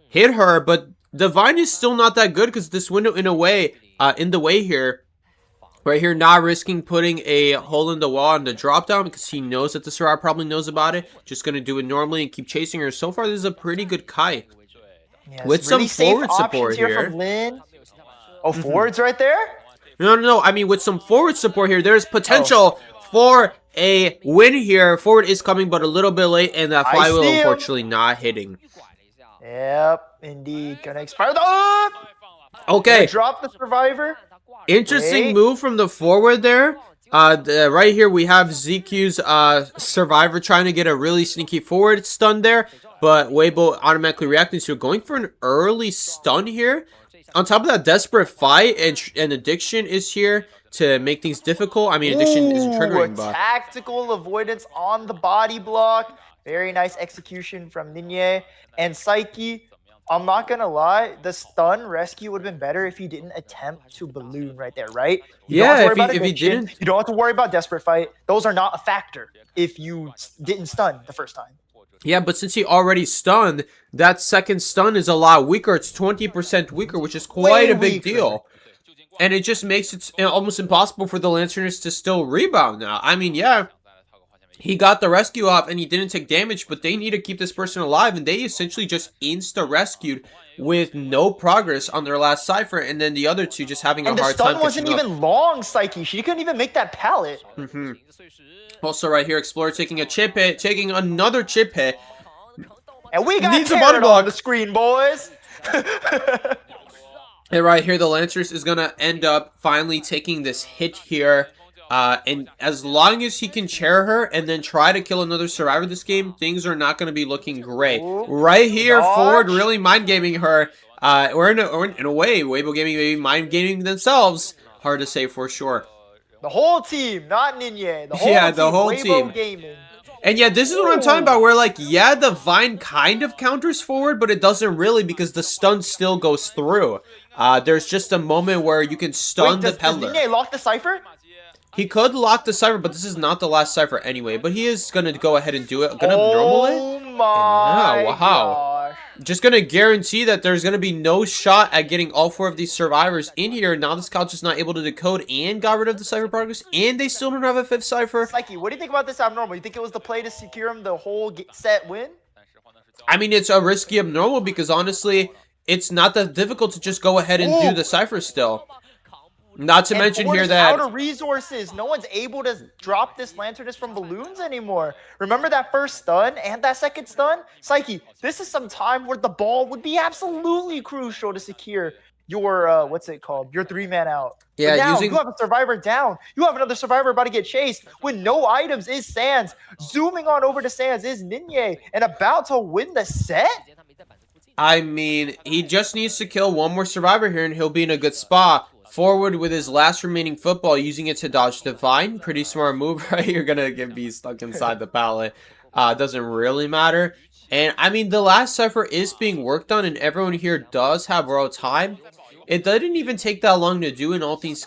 [SPEAKER 2] hit her. But the vine is still not that good because this window, in the way here, right here, not risking putting a hole in the wall on the drop down because he knows that the survivor probably knows about it. Just going to do it normally and keep chasing her. So far, this is a pretty good kite.
[SPEAKER 1] Yes,
[SPEAKER 2] with
[SPEAKER 1] really
[SPEAKER 2] some forward support here.
[SPEAKER 1] From Lin. Oh, forwards right there?
[SPEAKER 2] No. I mean, with some forward support here, there's potential for a win here. Forward is coming, but a little bit late, and that flywheel unfortunately not hitting.
[SPEAKER 1] Yep, indeed. Gonna expire the
[SPEAKER 2] okay.
[SPEAKER 1] Drop the survivor.
[SPEAKER 2] Interesting move from the forward there. Right here we have ZQ's survivor trying to get a really sneaky forward stun there, but Weibo automatically reacting to it, going for an early stun here. On top of that, desperate fight and addiction is here to make things difficult. I mean, addiction isn't triggering, but
[SPEAKER 1] tactical avoidance on the body block. Very nice execution from Ninye and Psyche. I'm not gonna lie, the stun rescue would have been better if he didn't attempt to balloon right there, right?
[SPEAKER 2] If he didn't,
[SPEAKER 1] you don't have to worry about desperate fight. Those are not a factor if you didn't stun the first time.
[SPEAKER 2] Yeah, but since he already stunned, that second stun is a lot weaker. It's 20% weaker, which is quite a big deal. And it just makes it almost impossible for the Lanterners to still rebound now. I mean, yeah, he got the rescue off and he didn't take damage, but they need to keep this person alive. And they essentially just insta-rescued with no progress on their last Cypher. And then the other two just having a hard time.
[SPEAKER 1] And the stun wasn't even long, Psyche. She couldn't even make that pallet.
[SPEAKER 2] Also right here, Explorer taking a chip hit, taking another chip hit.
[SPEAKER 1] And we got Tarot on the screen, boys.
[SPEAKER 2] And right here, the Lancers is going to end up finally taking this hit here. And as long as he can chair her and then try to kill another survivor this game, things are not going to be looking great. Right here, Forward really mind-gaming her. Or in a way, Weibo Gaming maybe mind-gaming themselves. Hard to say for sure.
[SPEAKER 1] The whole team, not Ninye. The whole team. Weibo Gaming.
[SPEAKER 2] And yeah, this is what I'm talking about, where like, yeah, the Vine kind of counters Forward, but it doesn't really because the stun still goes through. There's just a moment where you can stun the Peddler.
[SPEAKER 1] Does Ninye lock the Cypher?
[SPEAKER 2] He could lock the Cypher, but this is not the last Cypher anyway. But he is going to go ahead and do it. Going to normal it.
[SPEAKER 1] Oh my gosh.
[SPEAKER 2] Just going to guarantee that there's going to be no shot at getting all 4 of these survivors in here. Now the Scout's just not able to decode and got rid of the Cypher progress. And they still don't have a 5th Cypher.
[SPEAKER 1] Psyche, what do you think about this abnormal? You think it was the play to secure him the whole set win?
[SPEAKER 2] I mean, it's a risky abnormal because honestly, it's not that difficult to just go ahead and do the Cypher still. Not to mention here that
[SPEAKER 1] out of resources, no one's able to drop this Lanternist from balloons anymore. Remember that first stun and that second stun? Psyche, this is some time where the ball would be absolutely crucial to secure your, what's it called? Your 3-man out.
[SPEAKER 2] Yeah,
[SPEAKER 1] now, you have a survivor down. You have another survivor about to get chased. With no items is Sans. Zooming on over to Sans is Ninye and about to win the set?
[SPEAKER 2] I mean, he just needs to kill one more survivor here and he'll be in a good spot. Forward with his last remaining football, using it to dodge Divine. Pretty smart move, right? You're going to be stuck inside the pallet. Doesn't really matter. And I mean, the last cipher is being worked on, and everyone here does have borrowed time. It didn't even take that long to do, and all things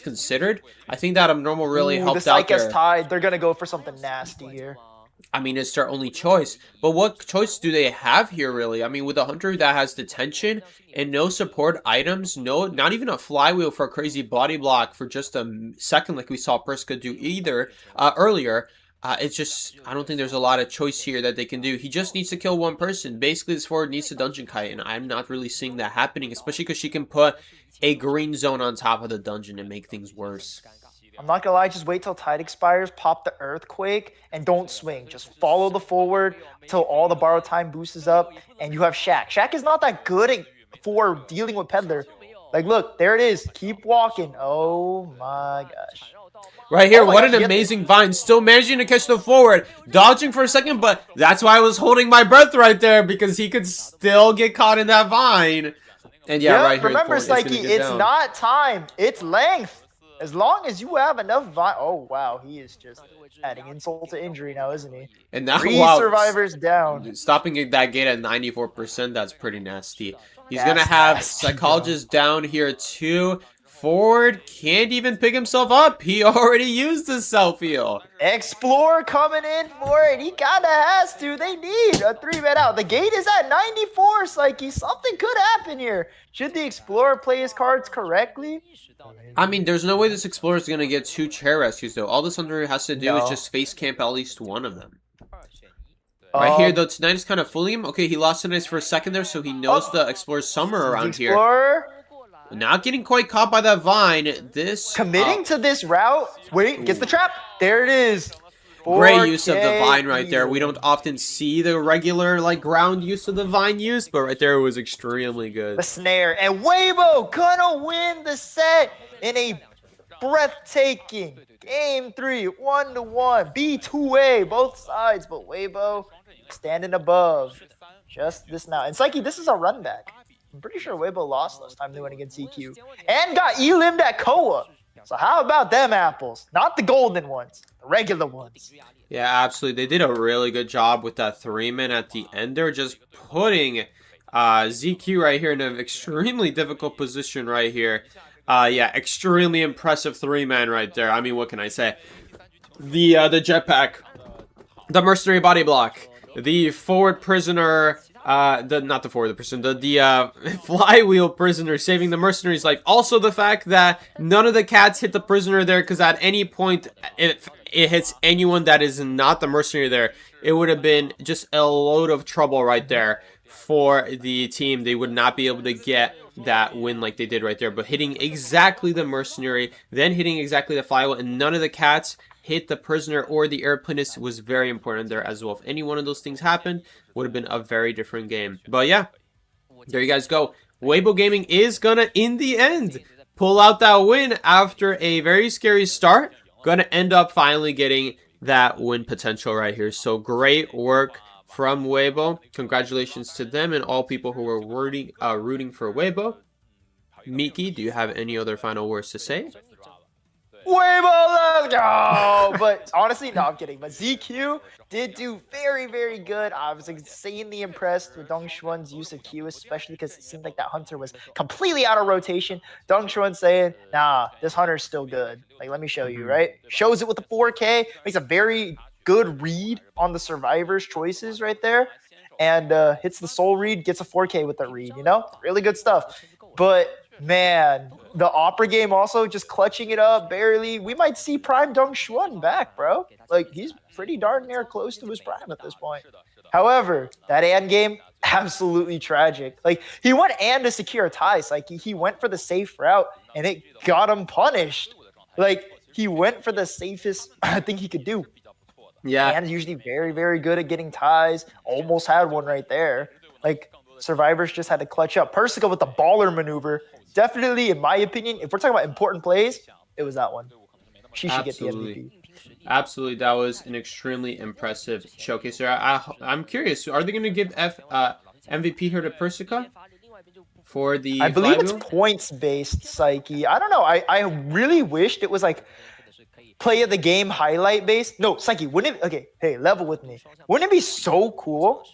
[SPEAKER 2] considered. I think that abnormal really
[SPEAKER 1] Ooh, the
[SPEAKER 2] helped out
[SPEAKER 1] Psych has
[SPEAKER 2] there.
[SPEAKER 1] tied. They're gonna go for something nasty here.
[SPEAKER 2] I mean, it's their only choice. But what choice do they have here, really? I mean, with a hunter that has detention and no support items, not even a flywheel for a crazy body block for just a second, like we saw Priska do either earlier. It's just, I don't think there's a lot of choice here that they can do. He just needs to kill one person. Basically, this forward needs to dungeon kite, and I'm not really seeing that happening, especially because she can put a green zone on top of the dungeon and make things worse.
[SPEAKER 1] I'm not gonna lie, just wait till tide expires, pop the earthquake, and don't swing. Just follow the forward until all the borrow time boosts up, and you have Shaq. Shaq is not that good for dealing with Peddler. Like, look, there it is. Keep walking. Oh my gosh.
[SPEAKER 2] Right here,
[SPEAKER 1] Oh my
[SPEAKER 2] what
[SPEAKER 1] gosh,
[SPEAKER 2] an amazing vine. Still managing to catch the forward. Dodging for a second, but that's why I was holding my breath right there, because he could still get caught in that vine. And yeah,
[SPEAKER 1] Yep,
[SPEAKER 2] right here.
[SPEAKER 1] remember, Psyche, it's
[SPEAKER 2] down.
[SPEAKER 1] not time. It's length. As long as you have enough vine. Oh, wow. He is just adding insult to injury now, isn't he?
[SPEAKER 2] And now,
[SPEAKER 1] 3
[SPEAKER 2] wow,
[SPEAKER 1] survivors down.
[SPEAKER 2] stopping that gate at 94%, that's pretty nasty. He's
[SPEAKER 1] That's
[SPEAKER 2] going to have
[SPEAKER 1] nasty,
[SPEAKER 2] Psychologist down here too. Forward can't even pick himself up. He already used his self-heal.
[SPEAKER 1] Explorer coming in for it. He kind of has to. They need a 3-man out. The gate is at 94, Psyche. Something could happen here. Should the Explorer play his cards correctly?
[SPEAKER 2] I mean, there's no way this Explorer is going to get 2 chair rescues, though. All this Hunter has to do is just face camp at least one of them. Right here, though, Tonight is kind of fooling him. Okay, he lost Tonight for a second there, so he knows the Explorer's somewhere around here. Not getting quite caught by that vine. This
[SPEAKER 1] committing to this route. Wait, gets the trap. There it is.
[SPEAKER 2] Great use of the vine right there. We don't often see the regular ground use of the vine use, but right there it was extremely good.
[SPEAKER 1] The snare, and Weibo gonna win the set in a breathtaking game 3, 1-1. B2A, both sides, but Weibo standing above just this now. And Psyche, this is a run back. I'm pretty sure Weibo lost last time they went against EQ. And got elim'd at Koa. So how about them apples? Not the golden ones, the regular ones.
[SPEAKER 2] Yeah, absolutely. They did a really good job with that 3-man at the end. They're just putting ZQ right here in an extremely difficult position right here. Yeah, extremely impressive 3-man right there. I mean, what can I say? The jetpack, the mercenary body block, the forward prisoner... not the forward prisoner, the flywheel prisoner saving the mercenaries. Also the fact that none of the cats hit the prisoner there, because at any point if it hits anyone that is not the mercenary there, it would have been just a load of trouble right there for the team. They would not be able to get that win like they did right there. But hitting exactly the mercenary, then hitting exactly the flywheel, and none of the cats hit the prisoner or the airplanist was very important there as well. If any one of those things happened, would have been a very different game. But yeah, there you guys go. Weibo Gaming is gonna, in the end, pull out that win after a very scary start. Gonna end up finally getting that win potential right here. So great work from Weibo. Congratulations to them and all people who were rooting for Weibo. Miki, do you have any other final words to say?
[SPEAKER 1] Weibo, let's go! But honestly, no, I'm kidding. But ZQ did do very, very good. I was insanely impressed with Dong Xuan's use of Q, especially because it seemed like that hunter was completely out of rotation. Dong Xuan saying, nah, this hunter's still good. Let me show you, right? Shows it with the 4K, makes a very good read on the survivor's choices right there, and hits the soul read, gets a 4K with that read, Really good stuff. But man, the Opera game also just clutching it up barely. We might see Prime Dong Xuan back, bro. He's pretty darn near close to his prime at this point. However, that and game, absolutely tragic. He went and to secure ties. He went for the safe route, and it got him punished. He went for the safest thing he could do.
[SPEAKER 2] Yeah.
[SPEAKER 1] And usually very, very good at getting ties. Almost had one right there. Survivors just had to clutch up. Persica with the baller maneuver. Definitely, in my opinion, if we're talking about important plays, it was that one. She should get the MVP.
[SPEAKER 2] Absolutely, that was an extremely impressive showcase there. I'm curious, are they going to give MVP here to Persica for the
[SPEAKER 1] I believe
[SPEAKER 2] flywheel?
[SPEAKER 1] it's points-based, Psyche. I don't know. I really wished it was play of the game highlight based. No, Psyche, wouldn't it? Okay, hey, level with me. Wouldn't it be so cool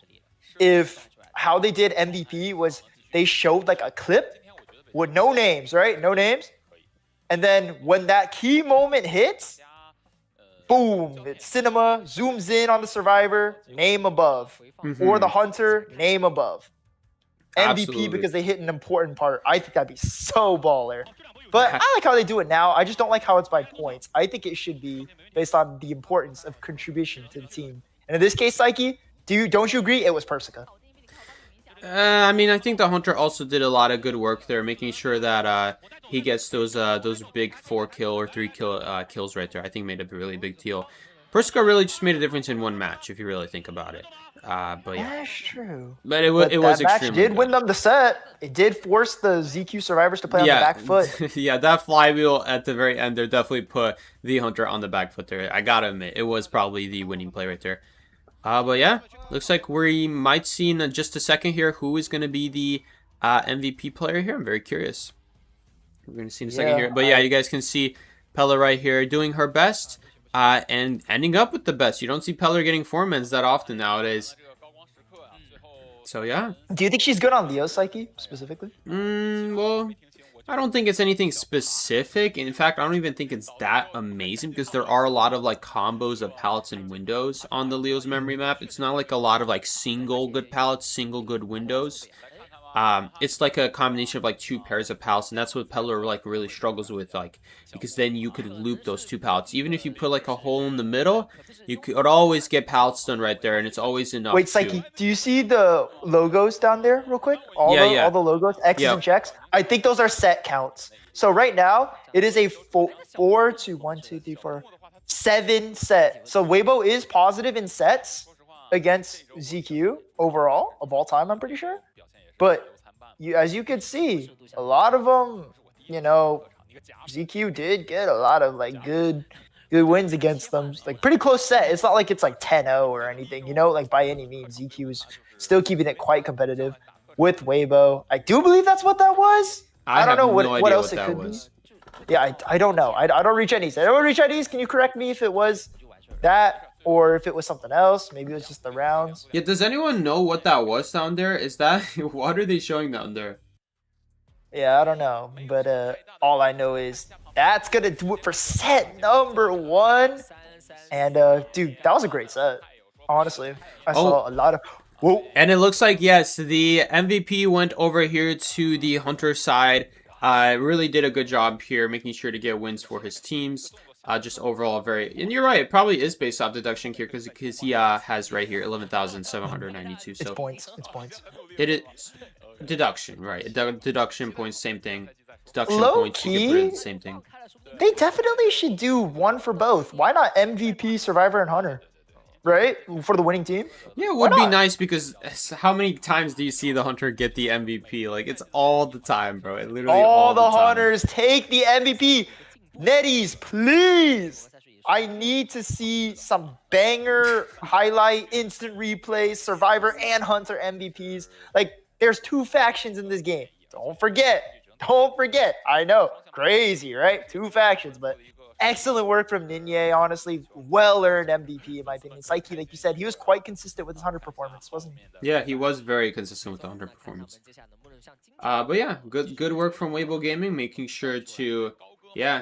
[SPEAKER 1] if how they did MVP was they showed like a clip with no names, right? No names. And then when that key moment hits, boom, it's cinema, zooms in on the survivor, name above. Or the hunter, name above. MVP
[SPEAKER 2] Absolutely.
[SPEAKER 1] because they hit an important part. I think that'd be so baller. But I like how they do it now. I just don't like how it's by points. I think it should be based on the importance of contribution to the team. And in this case, Psyche, don't you agree? It was Persica.
[SPEAKER 2] I mean, I think the hunter also did a lot of good work there, making sure that he gets those big 4-kill or 3-kill kills right there. I think made a really big deal. Persica really just made a difference in one match, if you really think about it. But yeah,
[SPEAKER 1] That's true.
[SPEAKER 2] but it
[SPEAKER 1] But
[SPEAKER 2] was
[SPEAKER 1] that match
[SPEAKER 2] extremely
[SPEAKER 1] did
[SPEAKER 2] good.
[SPEAKER 1] win them the set. It did force the ZQ survivors to play on the back foot.
[SPEAKER 2] Yeah, that flywheel at the very end there definitely put the hunter on the back foot there. I gotta admit, it was probably the winning play right there. But yeah, looks like we might see in just a second here who is going to be the MVP player here. I'm very curious. We're going to see in a second here. But yeah, you guys can see Pella right here doing her best and ending up with the best. You don't see Pella getting 4-mans that often nowadays. So yeah.
[SPEAKER 1] Do you think she's good on Leo Psyche specifically?
[SPEAKER 2] Well, I don't think it's anything specific. In fact, I don't even think it's that amazing because there are a lot of like combos of palettes and windows on the Leo's memory map. It's not like a lot of like single good palettes, single good windows. It's like a combination of like 2 pairs of palettes, and that's what Peddler like really struggles with, like, because then you could loop those 2 palettes. Even if you put like a hole in the middle, you could always get pallets done right there, and it's always enough.
[SPEAKER 1] Wait, Psyche, do you see the logos down there real quick? All the logos, X's and checks. I think those are set counts. So right now, it is a 4 to 1, 2, 3, 4, 7 set. So Weibo is positive in sets against ZQ overall of all time, I'm pretty sure. But as you could see, a lot of them, you know, ZQ did get a lot of like good wins against them. Like pretty close set. It's not like it's like 10-0 or anything, you know, like by any means. ZQ is still keeping it quite competitive with Weibo. I do believe that's what that was. I don't know what else it could be. Yeah, I don't know. I don't reach IDs. I don't reach IDs. Can you correct me if it was that? Or if it was something else, maybe it was just the rounds.
[SPEAKER 2] Yeah, does anyone know what that was down there? Is that what are they showing down there?
[SPEAKER 1] Yeah, I don't know, but all I know is that's gonna do it for set number 1. And dude, that was a great set. Honestly, I saw a lot of. Whoa.
[SPEAKER 2] And it looks like yes, the MVP went over here to the Hunter side. Really did a good job here, making sure to get wins for his teams. Just overall and you're right, it probably is based off deduction here because he has right here 11,792. So
[SPEAKER 1] it's points.
[SPEAKER 2] It is deduction, right? Deduction points, same thing. Deduction
[SPEAKER 1] Low
[SPEAKER 2] points,
[SPEAKER 1] key,
[SPEAKER 2] you get rid of the same thing.
[SPEAKER 1] They definitely should do one for both. Why not MVP, Survivor, and Hunter? Right? For the winning team?
[SPEAKER 2] Yeah, it would be nice because how many times do you see the Hunter get the MVP? Like, it's all the time, bro. It literally all the time.
[SPEAKER 1] Hunters take the MVP. Netties, please. I need to see some banger highlight, instant replays, Survivor and Hunter MVPs. Like, there's 2 factions in this game. Don't forget. I know, crazy, right? 2 factions, but excellent work from Ninye, honestly. Well-earned MVP, in my opinion. Psyche, like you said, he was quite consistent with his Hunter performance, wasn't he?
[SPEAKER 2] Yeah, he was very consistent with the Hunter performance. But yeah, good work from Weibo Gaming, making sure to,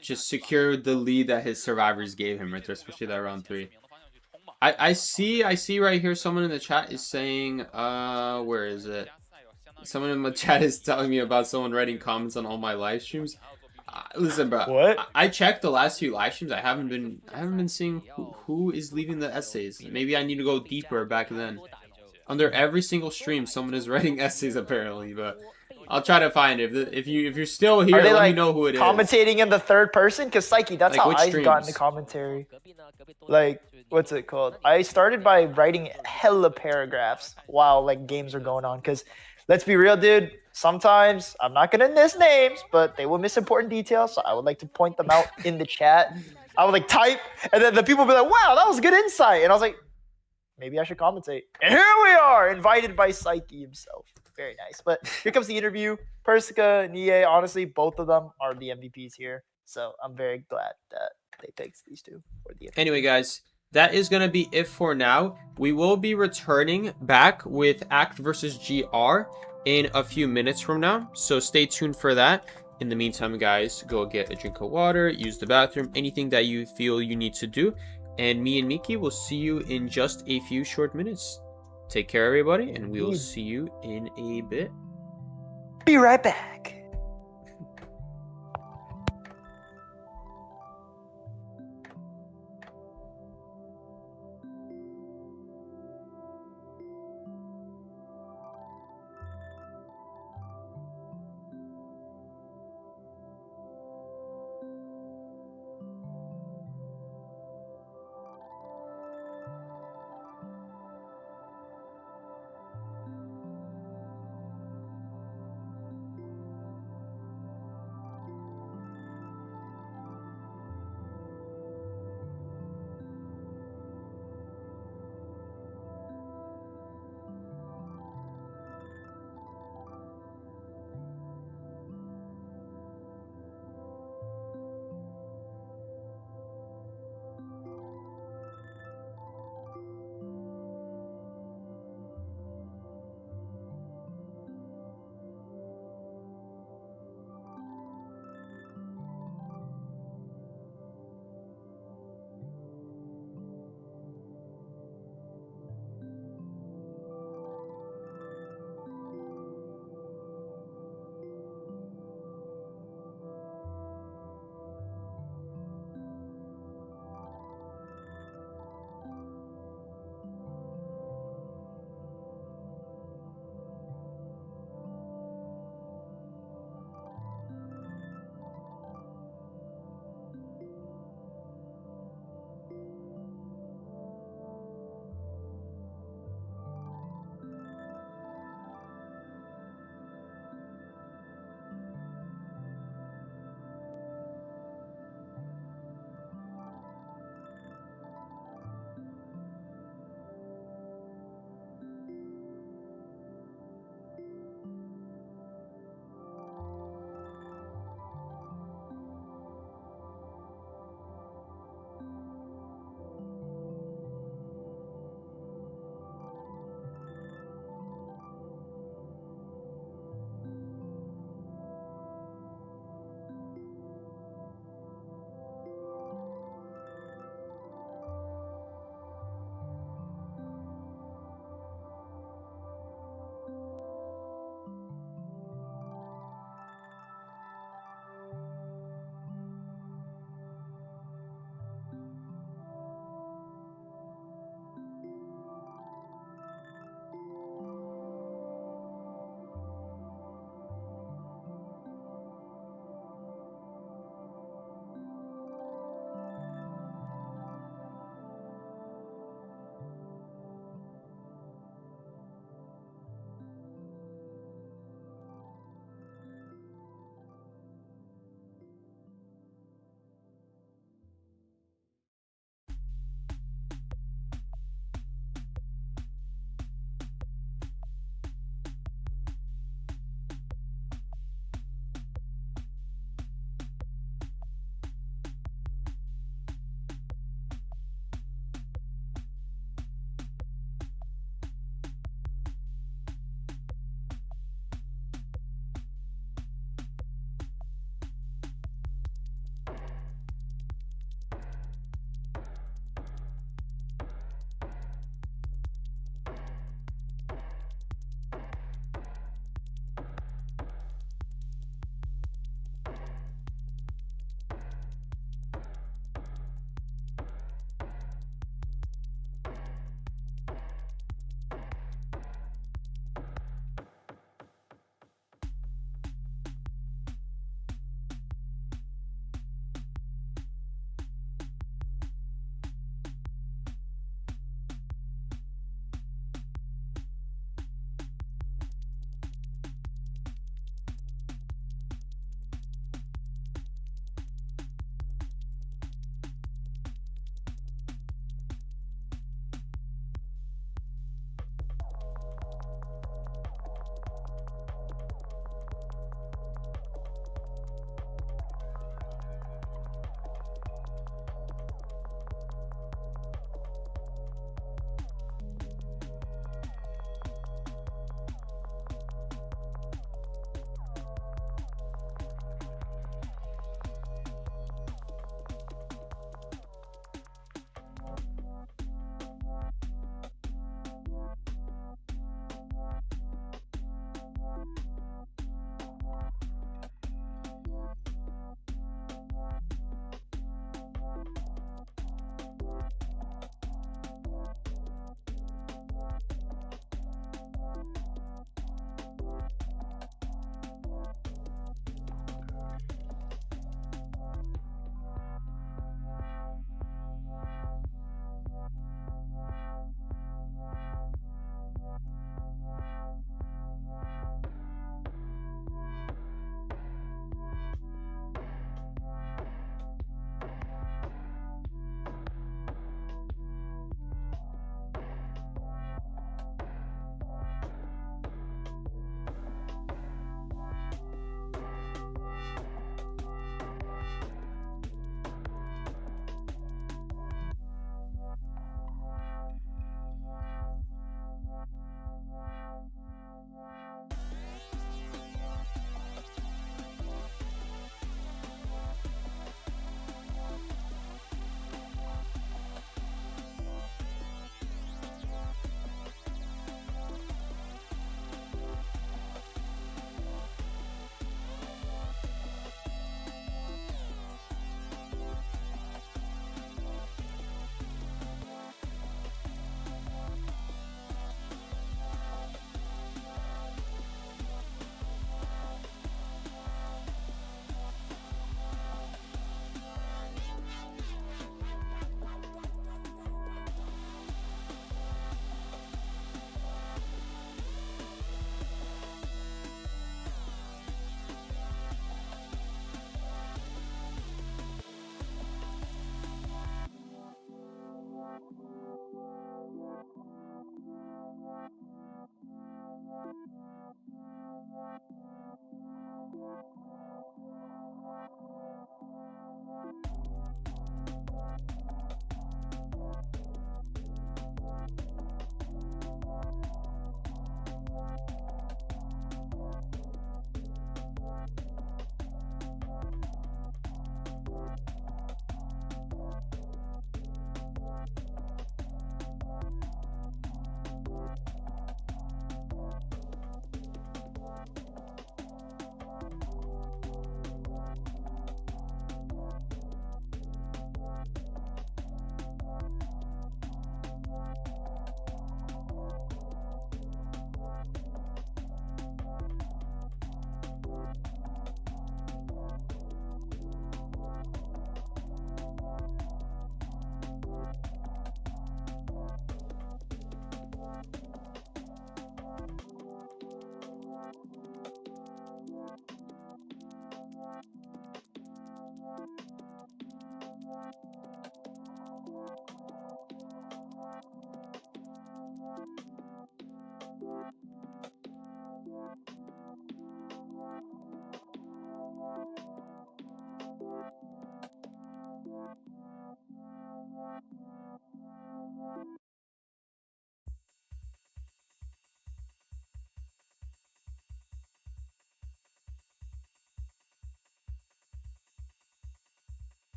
[SPEAKER 2] just secure the lead that his survivors gave him right there, especially that round 3. I see right here someone in the chat is saying, where is it? Someone in the chat is telling me about someone writing comments on all my live streams. Listen, bro.
[SPEAKER 1] What?
[SPEAKER 2] I checked the last few live streams. I haven't been seeing who is leaving the essays. Maybe I need to go deeper back then. Under every single stream, someone is writing essays apparently, but I'll try to find it. If you're still here, let me know who it is.
[SPEAKER 1] Commentating in the third person? Because Psyche, that's how I got into commentary. Like, what's it called? I started by writing hella paragraphs while like games are going on. Because let's be real, dude. Sometimes I'm not gonna miss names, but they will miss important details. So I would like to point them out in the chat. I would like type, and then the people would be like, "Wow, that was good insight." And I was like, maybe I should commentate. And here we are, invited by Psyche himself. Very nice. But here comes the interview. Persica, Nie, honestly, both of them are the MVPs here. So I'm very glad that they picked these 2 for the interview.
[SPEAKER 2] Anyway, guys, that is going to be it for now. We will be returning back with Act versus GR in a few minutes from now, so stay tuned for that. In the meantime, guys, go get a drink of water, use the bathroom, anything that you feel you need to do. And me and Miki will see you in just a few short minutes. Take care, everybody, and we'll see you in a bit.
[SPEAKER 1] Be right back.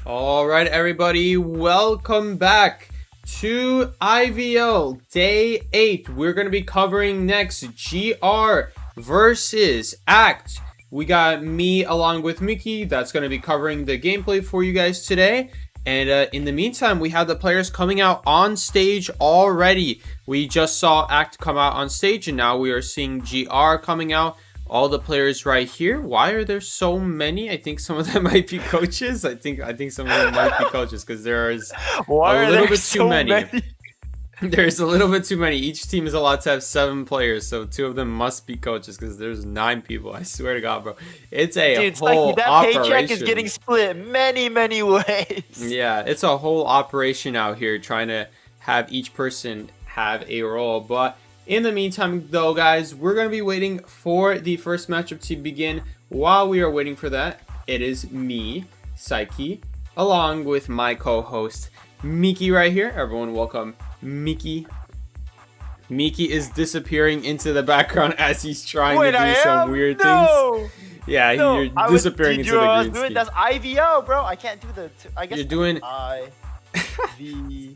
[SPEAKER 2] All right, everybody, welcome back to IVL Day 8. We're going to be covering next GR versus Act. We got me along with Mickey. That's going to be covering the gameplay for you guys today. And in the meantime, we have the players coming out on stage already. We just saw Act come out on stage, and now we are seeing GR coming out. All the players right here. Why are there so many? I think some of them might be coaches. I think some of them might be coaches because there is a little bit too many. There's a little bit too many. Each team is allowed to have 7 players, so 2 of them must be coaches because there's 9 people. I swear to God, bro. It's a whole
[SPEAKER 1] that
[SPEAKER 2] operation.
[SPEAKER 1] Paycheck is getting split many ways.
[SPEAKER 2] Yeah, it's a whole operation out here trying to have each person have a role, but in the meantime, though, guys, we're going to be waiting for the first matchup to begin. While we are waiting for that, it is me, Psyche, along with my co-host, Miki, right here. Everyone welcome Miki. Miki is disappearing into the background as he's trying to do some weird things. Yeah, you're disappearing into the green screen.
[SPEAKER 1] That's IVL, bro. I can't do the... I guess
[SPEAKER 2] you're doing...
[SPEAKER 1] V.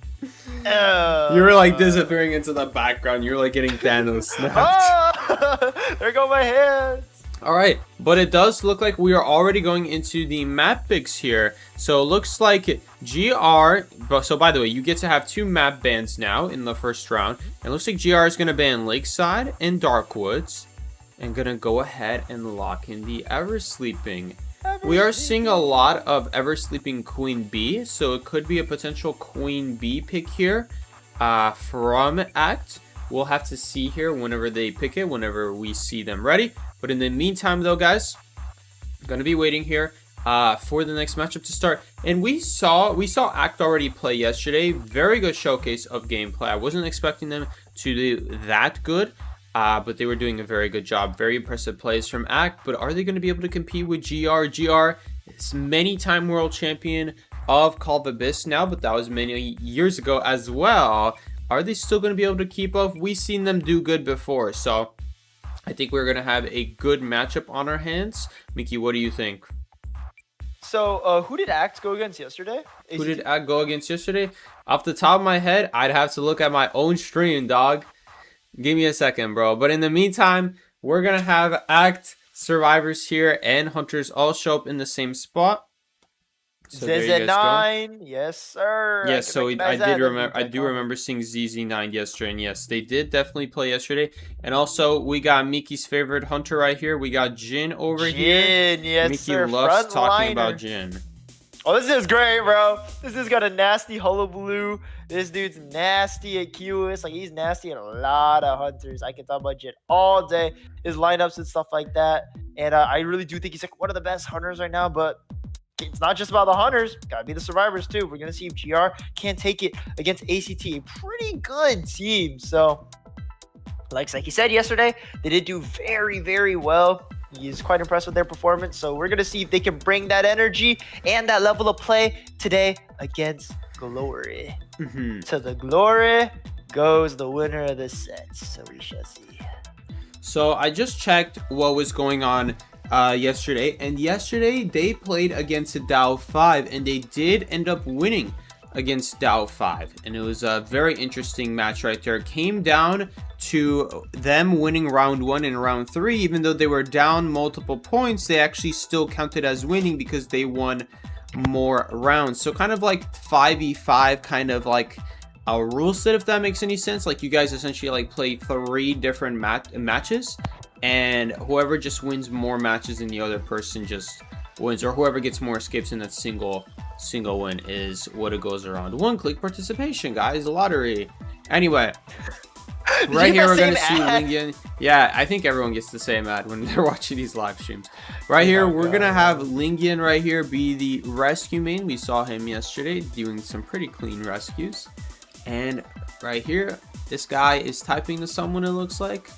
[SPEAKER 2] You were like disappearing into the background. You're like getting Thanos snapped.
[SPEAKER 1] Oh, there go my hands.
[SPEAKER 2] All right, but it does look like we are already going into the map picks here. So it looks like GR. So by the way, you get to have 2 map bans now in the first round. It looks like GR is going to ban Lakeside and Darkwoods, and going to go ahead and lock in the Eversleeping. We are seeing a lot of Eversleeping Queen B, so it could be a potential Queen B pick here from Act. We'll have to see here whenever they pick it, whenever we see them ready. But in the meantime, though, guys, I'm going to be waiting here for the next matchup to start. And we saw Act already play yesterday. Very good showcase of gameplay. I wasn't expecting them to do that good. But they were doing a very good job. Very impressive plays from Act. But are they going to be able to compete with GR? GR is many-time world champion of Call of Abyss now, but that was many years ago as well. Are they still going to be able to keep up? We've seen them do good before, so I think we're going to have a good matchup on our hands. Mickey, what do you think?
[SPEAKER 1] So, who did Act go against yesterday?
[SPEAKER 2] Who did Act go against yesterday? Off the top of my head, I'd have to look at my own stream, dog. Give me a second, bro. But in the meantime, we're going to have Act, Survivors here, and Hunters all show up in the same spot. So
[SPEAKER 1] ZZ9, yes, sir.
[SPEAKER 2] Yes, so I do remember seeing ZZ9 yesterday, and yes, they did definitely play yesterday. And also, we got Miki's favorite Hunter right here. We got Jin over here.
[SPEAKER 1] Yes,
[SPEAKER 2] Miki
[SPEAKER 1] sir.
[SPEAKER 2] loves talking about Jin.
[SPEAKER 1] Oh, this is great, bro. This dude's got a nasty hullabaloo. This dude's nasty at QS. Like, he's nasty at a lot of Hunters. I can talk about Jin all day. His lineups and stuff like that. And I really do think he's like one of the best Hunters right now. But it's not just about the Hunters. Gotta be the Survivors, too. We're gonna see if GR can take it against ACT. A pretty good team. So, like he said yesterday, they did do very well. He's quite impressed with their performance, so we're going to see if they can bring that energy and that level of play today against Glory. To the Glory goes the winner of this set, so we shall see.
[SPEAKER 2] So I just checked what was going on yesterday, and yesterday they played against Dow 5, and they did end up winning against Dow 5, and it was a very interesting match right there. It came down to them winning round 1 and round 3. Even though they were down multiple points, they actually still counted as winning because they won more rounds. So kind of like 5v5, kind of like a rule set, if that makes any sense. Like, you guys essentially like play 3 different matches, and whoever just wins more matches than the other person just wins, or whoever gets more escapes in that single win is what it goes around. 1-click participation, guys. Lottery. Anyway, right here we're gonna see Lingyan. Yeah, I think everyone gets the same ad when they're watching these live streams. Right here, we're gonna have Lingyan right here be the rescue main. We saw him yesterday doing some pretty clean rescues. And right here, this guy is typing to someone, it looks like.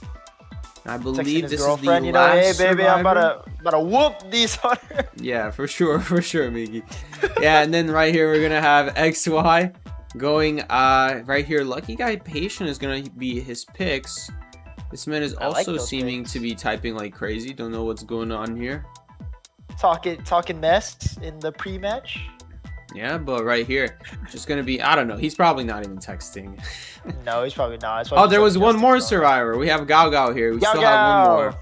[SPEAKER 2] I believe this is the last
[SPEAKER 1] hey baby,
[SPEAKER 2] survivor.
[SPEAKER 1] I'm about to whoop these Hunters.
[SPEAKER 2] Yeah, for sure, Miggy. Yeah, and then right here we're gonna have XY going right here. Lucky Guy Patient is gonna be his picks. This man is also seeming to be typing like crazy. Don't know what's going on here.
[SPEAKER 1] Talking mess in the pre-match.
[SPEAKER 2] Yeah, but right here, just gonna be, I don't know. He's probably not even texting.
[SPEAKER 1] No, he's probably not. It's
[SPEAKER 2] Oh,
[SPEAKER 1] probably
[SPEAKER 2] there was
[SPEAKER 1] just
[SPEAKER 2] one more
[SPEAKER 1] Justin.
[SPEAKER 2] survivor. We have Gao Gao here. We
[SPEAKER 1] Gao
[SPEAKER 2] still have one
[SPEAKER 1] Gao.
[SPEAKER 2] more.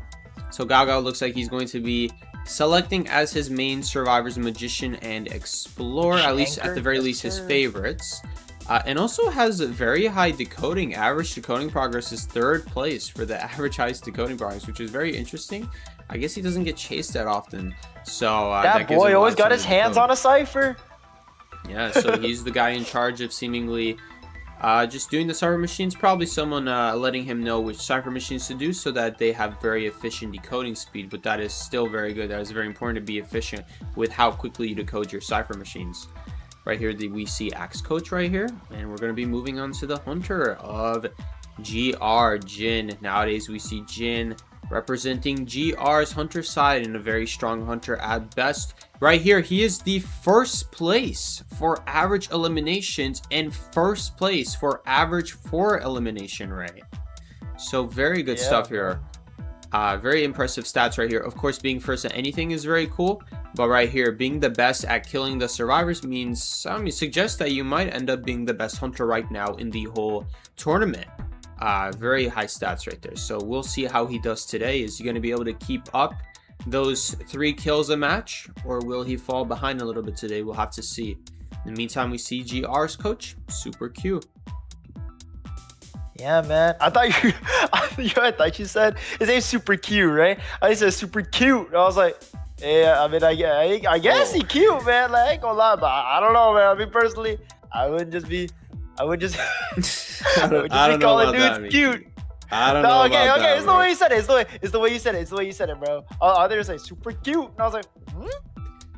[SPEAKER 2] So Gao Gao looks like he's going to be selecting as his main survivors Magician and Explorer, at least at the very least his favorites. And also has a very high decoding. Average decoding progress is 3rd place for the average highest decoding progress, which is very interesting. I guess he doesn't get chased that often. So
[SPEAKER 1] that
[SPEAKER 2] gives
[SPEAKER 1] boy
[SPEAKER 2] him
[SPEAKER 1] always
[SPEAKER 2] lots
[SPEAKER 1] got
[SPEAKER 2] of
[SPEAKER 1] his hands
[SPEAKER 2] decode.
[SPEAKER 1] on a cipher.
[SPEAKER 2] Yeah, so he's the guy in charge of seemingly just doing the cipher machines. Probably someone letting him know which cipher machines to do so that they have very efficient decoding speed. But that is still very good. That is very important to be efficient with how quickly you decode your cipher machines. Right here, we see Axe Coach right here. And we're going to be moving on to the Hunter of GR, Jin. Nowadays, we see Jin representing GR's Hunter side and a very strong Hunter at best. Right here, he is the 1st place for average eliminations and 1st place for average 4 elimination rate. So very good stuff here. Very impressive stats right here. Of course, being first at anything is very cool. But right here, being the best at killing the survivors means, suggests that you might end up being the best Hunter right now in the whole tournament. Very high stats right there. So we'll see how he does today. Is he going to be able to keep up those 3 kills a match, or will he fall behind a little bit today? We'll have to see. In the meantime, we see GR's coach, Super Q.
[SPEAKER 1] Yeah, man. I thought you said his name's Super Cute, right? I said super cute. I was like, yeah. I mean, I guess he cute, man. Like, I ain't gonna lie, but I don't know, man. I mean, personally, I would just be calling dudes cute.
[SPEAKER 2] I don't know.
[SPEAKER 1] Okay.
[SPEAKER 2] That,
[SPEAKER 1] It's the way you said it. It's the way you said it. It's the way you said it, bro. I thought you say super cute, and I was like,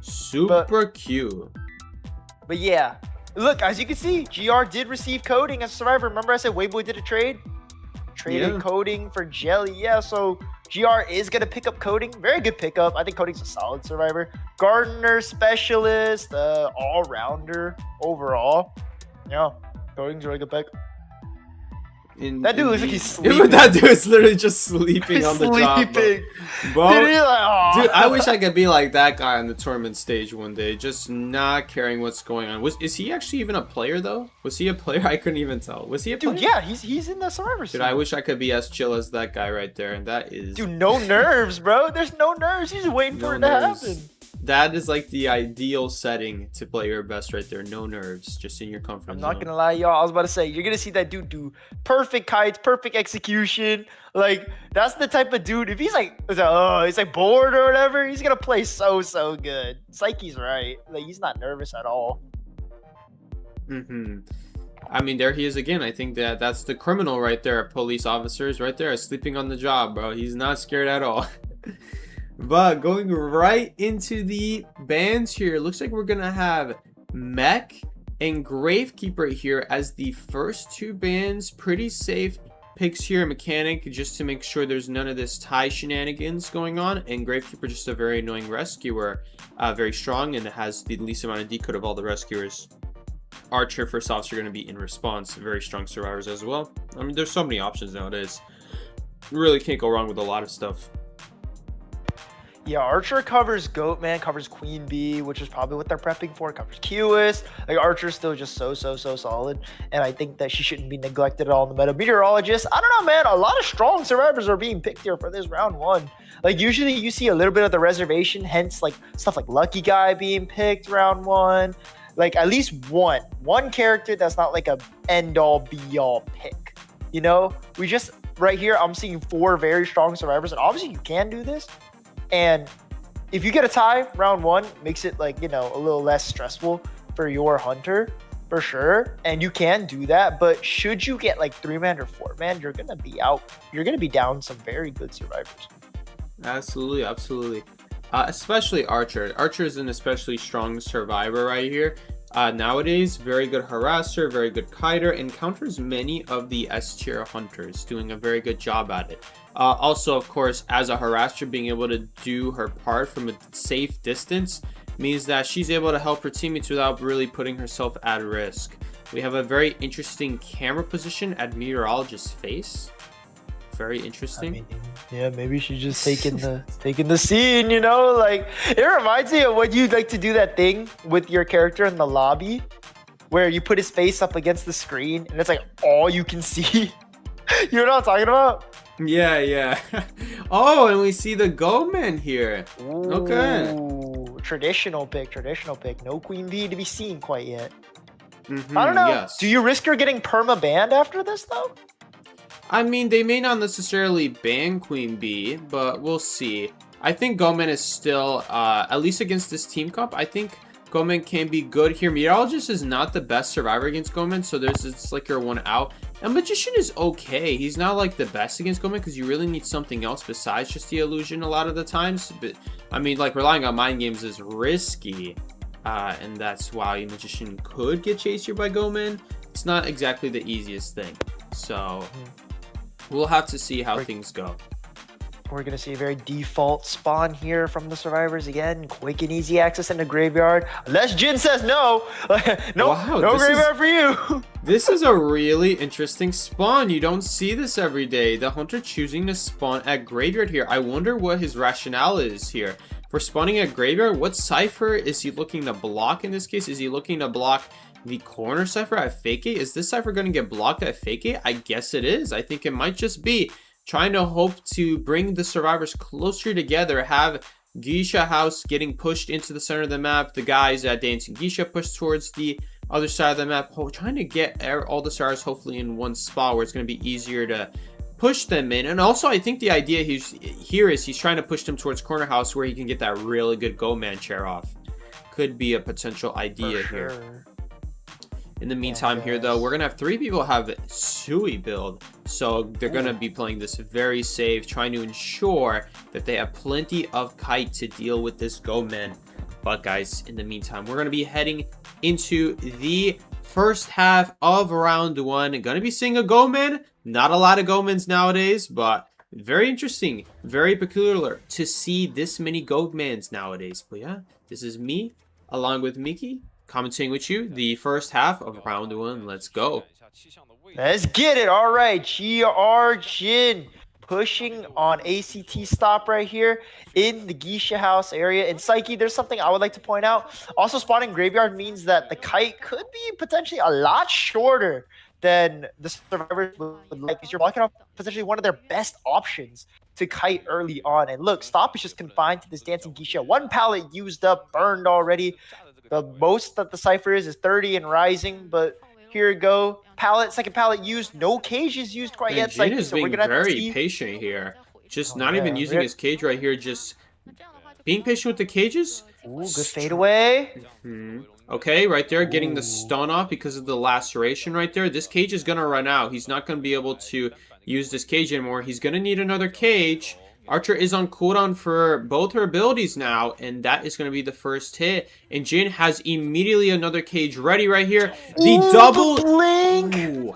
[SPEAKER 2] Super cute.
[SPEAKER 1] But yeah, look, as you can see, GR did receive coding as a survivor. Remember I said Weibo did a trade? Traded coding for Jelly. Yeah, so GR is going to pick up coding. Very good pickup. I think coding's a solid survivor. Gardener, specialist, all-rounder overall. Yeah, coding's a really good pick. That dude looks like he's sleeping.
[SPEAKER 2] That dude is literally just sleeping on the job, bro. Dude, I wish I could be like that guy on the tournament stage one day, just not caring what's going on. Is he actually even a player though? Was he a player? I couldn't even tell. Was he a player?
[SPEAKER 1] Dude, yeah, he's in the survivor scene.
[SPEAKER 2] Dude, I wish I could be as chill as that guy right there, and that is.
[SPEAKER 1] Dude, no nerves, bro. There's no nerves. He's just waiting for it to happen.
[SPEAKER 2] That is like the ideal setting to play your best right there. No nerves, just in your comfort zone.
[SPEAKER 1] I'm not gonna lie, y'all. I was about to say, you're gonna see that dude do perfect kites, perfect execution. Like, that's the type of dude. If he's like bored or whatever, he's gonna play so good. Psyche's right. Like, he's not nervous at all.
[SPEAKER 2] I mean, there he is again. I think that's the criminal right there. Police officers right there sleeping on the job, bro. He's not scared at all. But going right into the bans here, looks like we're gonna have Mech and Gravekeeper here as the first 2 bans. Pretty safe picks here. Mechanic, just to make sure there's none of this tie shenanigans going on, and Gravekeeper, just a very annoying rescuer, very strong and has the least amount of decode of all the rescuers. Archer, first officer, going to be in response. Very strong survivors as well. I mean, there's so many options nowadays. You really can't go wrong with a lot of stuff.
[SPEAKER 1] Yeah, Archer covers Goat, man, covers Queen Bee, which is probably what they're prepping for. Covers QS. Like, Archer's still just so solid. And I think that she shouldn't be neglected at all in the meta. Meteorologist, I don't know, man. A lot of strong survivors are being picked here for this round 1. Like, usually you see a little bit of the reservation, hence, like, stuff like Lucky Guy being picked round 1. Like, at least one character that's not like a end-all, be-all pick. You know? We just, right here, I'm seeing 4 very strong survivors. And obviously you can do this. And if you get a tie, round 1 makes it, like, you know, a little less stressful for your Hunter, for sure. And you can do that. But should you get, like, 3-man or 4-man, you're going to be out. You're going to be down some very good survivors.
[SPEAKER 2] Absolutely. Especially Archer. Archer is an especially strong survivor right here. Nowadays, very good harasser, very good kiter, encounters many of the S tier hunters, doing a very good job at it. Also, of course, as a harasser, being able to do her part from a safe distance means that she's able to help her teammates without really putting herself at risk. We have a very interesting camera position at Meteorologist's face. Very
[SPEAKER 1] I
[SPEAKER 2] interesting.
[SPEAKER 1] mean, yeah, maybe she's just taking the scene, you know? Like it reminds me of when you like to do that thing with your character in the lobby where you put his face up against the screen and it's like all you can see. You know what I'm talking about?
[SPEAKER 2] Yeah, yeah. Oh, and we see the Goldman here. Okay.
[SPEAKER 1] Ooh, traditional pick, traditional pick. No queen bee to be seen quite yet. I don't know. Do
[SPEAKER 2] Yes.
[SPEAKER 1] you risk her getting perma banned after this though?
[SPEAKER 2] I mean, they may not necessarily ban Queen Bee, but we'll see. I think Gomen is still, at least against this team comp, I think Gomen can be good here. Meteorologist is not the best survivor against Gomen, so it's like your one out. And Magician is okay. He's not like the best against Gomen because you really need something else besides just the illusion a lot of the times. But I mean, like relying on mind games is risky. And that's why Magician could get chased here by Gomen. It's not exactly the easiest thing. So we'll have to see how things go.
[SPEAKER 1] We're going to see a very default spawn here from the survivors again. Quick and easy access in the graveyard. Unless Jin says no. No,
[SPEAKER 2] Wow,
[SPEAKER 1] no graveyard for you.
[SPEAKER 2] This is a really interesting spawn. You don't see this every day. The hunter choosing to spawn at graveyard here. I wonder what his rationale is here. For spawning at graveyard, what cipher is he looking to block in this case? Is he looking to block the corner cipher at Fake It? Is this cipher going to get blocked at Fake It? I guess it is. I think it might just be trying to hope to bring the survivors closer together, have Geisha House getting pushed into the center of the map, the guys at Dancing Geisha pushed towards the other side of the map, trying to get all the stars hopefully in one spot where it's going to be easier to push them in. And also I think the idea he's trying to push them towards corner house where he can get that really good go man chair off. Could be a potential idea here. In the meantime here though, we're gonna have 3 people have Sui build, so they're gonna be playing this very safe, trying to ensure that they have plenty of kite to deal with this go man. But guys, in the meantime, we're gonna be heading into the first half of round 1. Gonna be seeing a go man. Not a lot of go mans nowadays, but very interesting, very peculiar to see this many go mans nowadays. But yeah, this is me along with Mickey commenting with you the first half of round 1. Let's go.
[SPEAKER 1] Let's get it. All right, GR Jin pushing on ACT stop right here in the Geisha House area. In Psyche, there's something I would like to point out. Also, spawning graveyard means that the kite could be potentially a lot shorter than the survivors would like, because you're blocking off potentially one of their best options to kite early on. And look, stop is just confined to this Dancing Geisha. One pallet used up, burned already. The most that the cipher is 30 and rising, but here we go. Pallet, second pallet used. No cages used quite yet.
[SPEAKER 2] Jin is
[SPEAKER 1] So
[SPEAKER 2] being
[SPEAKER 1] we're gonna have to
[SPEAKER 2] very
[SPEAKER 1] see.
[SPEAKER 2] patient here. Just not even using his cage right here. Just being patient with the cages.
[SPEAKER 1] Ooh, good fade away.
[SPEAKER 2] Okay, right there, getting the stun off because of the laceration right there. This cage is going to run out. He's not going to be able to use this cage anymore. He's going to need another cage. Archer is on cooldown for both her abilities now, and that is going to be the first hit. And Jin has immediately another cage ready right here. The double
[SPEAKER 1] blink.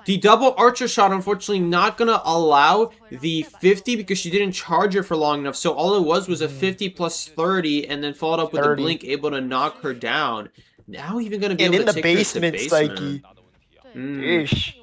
[SPEAKER 2] The double Archer shot, unfortunately, not going to allow the 50 because she didn't charge it for long enough. So all it was a 50 plus 30, and then followed up with
[SPEAKER 1] 30.
[SPEAKER 2] a blink, able to knock her down. Now even going to be able
[SPEAKER 1] in
[SPEAKER 2] to
[SPEAKER 1] the
[SPEAKER 2] take
[SPEAKER 1] basement,
[SPEAKER 2] her to
[SPEAKER 1] Psyche. Ish.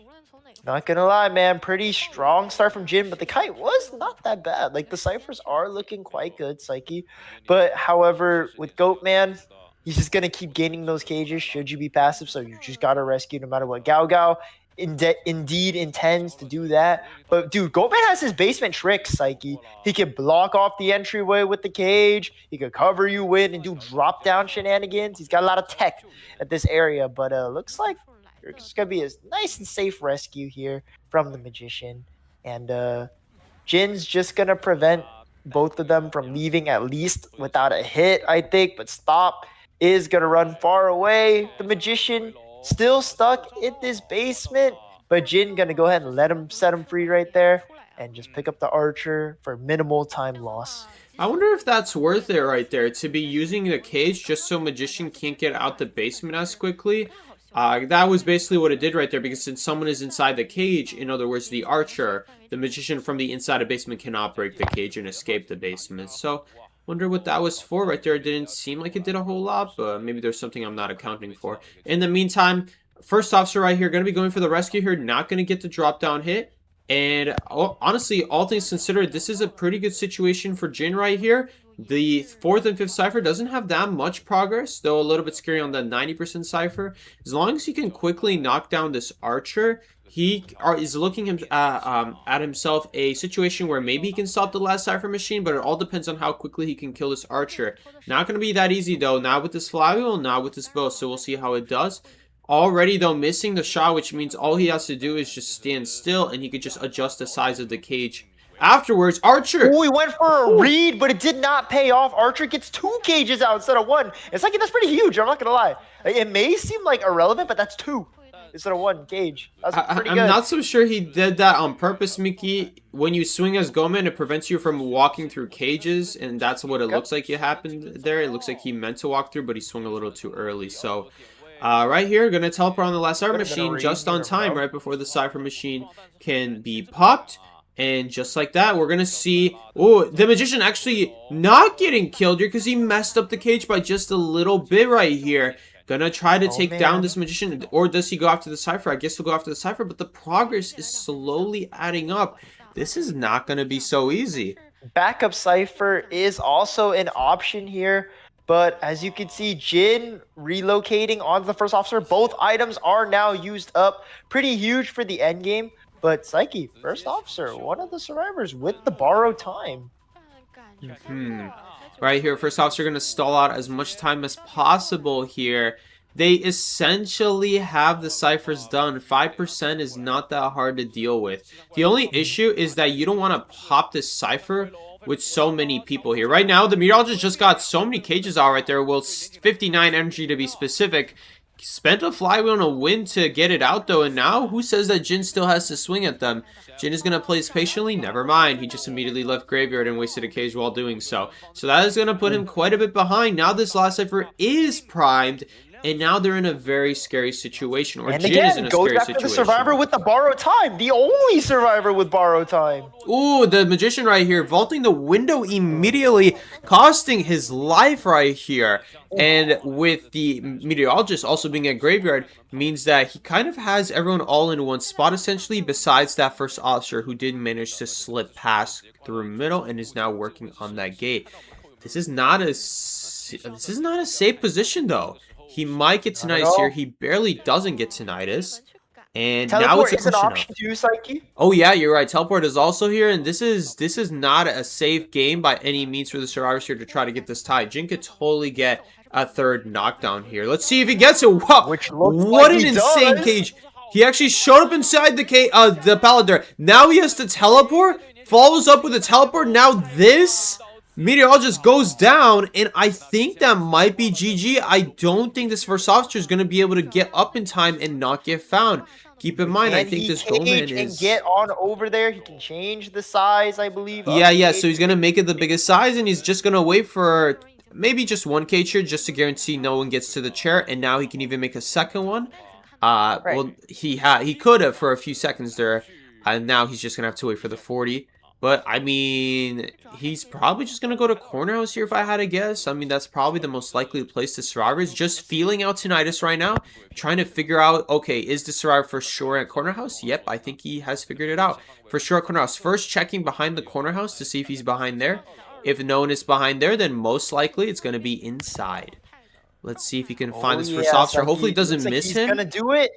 [SPEAKER 1] Not gonna lie, man. Pretty strong start from Jin, but the kite was not that bad. Like, the ciphers are looking quite good, Psyche. But, however, with Goatman, he's just gonna keep gaining those cages should you be passive, so you just gotta rescue no matter what. Gao Gao indeed intends to do that. But, dude, Goatman has his basement tricks, Psyche. He can block off the entryway with the cage. He could cover you in and do drop-down shenanigans. He's got a lot of tech at this area, but looks like it's gonna be a nice and safe rescue here from the Magician. And Jin's just gonna prevent both of them from leaving at least without a hit, I think. But Stop is gonna run far away. The Magician still stuck in this basement, but Jin gonna go ahead and set him free right there and just pick up the Archer for minimal time loss.
[SPEAKER 2] I wonder if that's worth it right there, to be using the cage just so Magician can't get out the basement as quickly. That was basically what it did right there, because since someone is inside the cage, in other words, the Archer, the Magician from the inside of basement cannot break the cage and escape the basement. So, wonder what that was for right there. It didn't seem like it did a whole lot, but maybe there's something I'm not accounting for. In the meantime, first officer right here, going to be going for the rescue here, not going to get the drop down hit. And honestly, all things considered, this is a pretty good situation for Jin right here. The 4th and 5th cipher doesn't have that much progress, though a little bit scary on the 90% cipher. As long as he can quickly knock down this archer, he is looking at himself a situation where maybe he can stop the last cipher machine, but it all depends on how quickly he can kill this archer. Not going to be that easy, though. Not with this flywheel, not with this bow, so we'll see how it does. Already, though, missing the shot, which means all he has to do is just stand still, and he could just adjust the size of the cage. Afterwards, Archer!
[SPEAKER 1] Oh, he went for a read, but it did not pay off. Archer gets 2 cages out instead of 1. It's like, that's pretty huge, I'm not going to lie. It may seem like irrelevant, but that's 2 instead of 1 cage. That's pretty good.
[SPEAKER 2] I'm not so sure he did that on purpose, Mickey. When you swing as Goman, it prevents you from walking through cages, and that's what it looks like it happened there. It looks like he meant to walk through, but he swung a little too early, so... right here, gonna teleport on the last cipher machine just on time, right before the cipher machine can be popped. And just like that, we're gonna see, oh, the magician actually not getting killed here because he messed up the cage by just a little bit right here. Gonna try to take down this magician, or does he go after the cipher? I guess he'll go after the cipher, but the progress is slowly adding up. This is not gonna be so easy.
[SPEAKER 1] Backup cipher is also an option here. But as you can see, Jin relocating onto the first officer. Both items are now used up. Pretty huge for the end game. But Psyche, first officer, one of the survivors with the borrowed time.
[SPEAKER 2] Right here, first officer going to stall out as much time as possible here. They essentially have the ciphers done. 5% is not that hard to deal with. The only issue is that you don't want to pop this cipher with so many people here. Right now, the meteorologist just got so many cages out right there. Well, 59 energy to be specific. Spent a flywheel and a win to get it out, though. And now, who says that Jin still has to swing at them? Jin is going to place patiently? Never mind. He just immediately left Graveyard and wasted a cage while doing so. So that is going to put him quite a bit behind. Now this last cipher is primed. And now they're in a very scary situation. Or Jin is in a scary situation.
[SPEAKER 1] The survivor with the borrowed time. The only survivor with borrowed time.
[SPEAKER 2] Ooh, the magician right here vaulting the window immediately, costing his life right here. And with the meteorologist also being at Graveyard, means that he kind of has everyone all in one spot essentially, besides that first officer who did manage to slip past through middle and is now working on that gate. This is not a safe position though. He might get tinnitus here. He barely doesn't get tinnitus. And now it's
[SPEAKER 1] an option too, Psyche.
[SPEAKER 2] Oh yeah, you're right. Teleport is also here, and this is not a safe game by any means for the survivors here to try to get this tie. Jin could totally get a third knockdown here. Let's see if he gets it. Wow, what an insane cage! He actually showed up inside the cage, the pallet there. Now he has to teleport. Follows up with a teleport. Now this meteorologist goes down, and I think that might be GG. I don't think this first officer is going to be able to get up in time and not get found. Keep in mind, I think this Goldman is...
[SPEAKER 1] get on over there. He can change the size, I believe.
[SPEAKER 2] Yeah, so he's going to make it the biggest size, and he's just going to wait for maybe just one cage here just to guarantee no one gets to the chair, and now he can even make a second one. Well, he could have for a few seconds there, and now he's just going to have to wait for the 40. But, I mean, he's probably just going to go to Corner House here if I had to guess. I mean, that's probably the most likely place to survive is just feeling out tinnitus right now. Trying to figure out, okay, is the survivor for sure at Corner House? Yep, I think he has figured it out. For sure at Corner House. First, checking behind the Corner House to see if he's behind there. If no one is behind there, then most likely it's going to be inside. Let's see if he can find this first officer. Hopefully he doesn't miss him.
[SPEAKER 1] He's going to do it.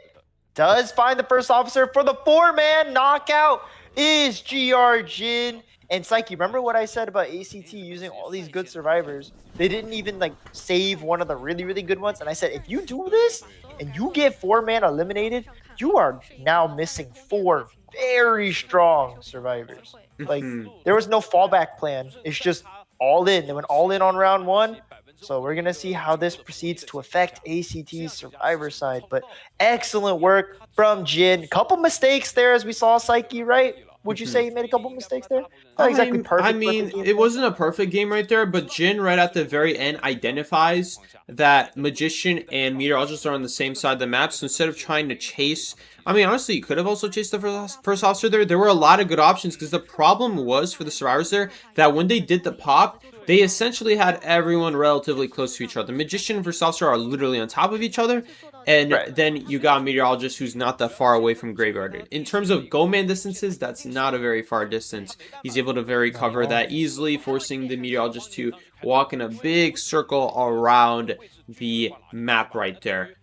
[SPEAKER 1] Does find the first officer for the 4-man knockout. Is GR Jin. And Psyche, remember what I said about ACT using all these good survivors? They didn't even like save one of the really, really good ones. And I said, if you do this and you get 4-man eliminated, you are now missing 4 very strong survivors. Like there was no fallback plan. It's just all in. They went all in on round 1. So we're going to see how this proceeds to affect ACT's survivor side. But excellent work from Jin. Couple mistakes there as we saw, Psyche, right? Would you say he made a couple mistakes there? Not exactly perfect.
[SPEAKER 2] I mean, it wasn't a perfect game right there, but Jin right at the very end identifies that Magician and Meteorologist are on the same side of the map. So instead of trying to chase... I mean, honestly, you could have also chased the first officer there. There were a lot of good options because the problem was for the survivors there that when they did the pop, they essentially had everyone relatively close to each other. Magician and first officer are literally on top of each other. And
[SPEAKER 1] Right.
[SPEAKER 2] then you got Meteorologist, who's not that far away from Graveyard. In terms of Go-Man distances, that's not a very far distance. He's able to very
[SPEAKER 1] Not at
[SPEAKER 2] cover
[SPEAKER 1] all.
[SPEAKER 2] that easily, forcing the Meteorologist to walk in a big circle around the map right there.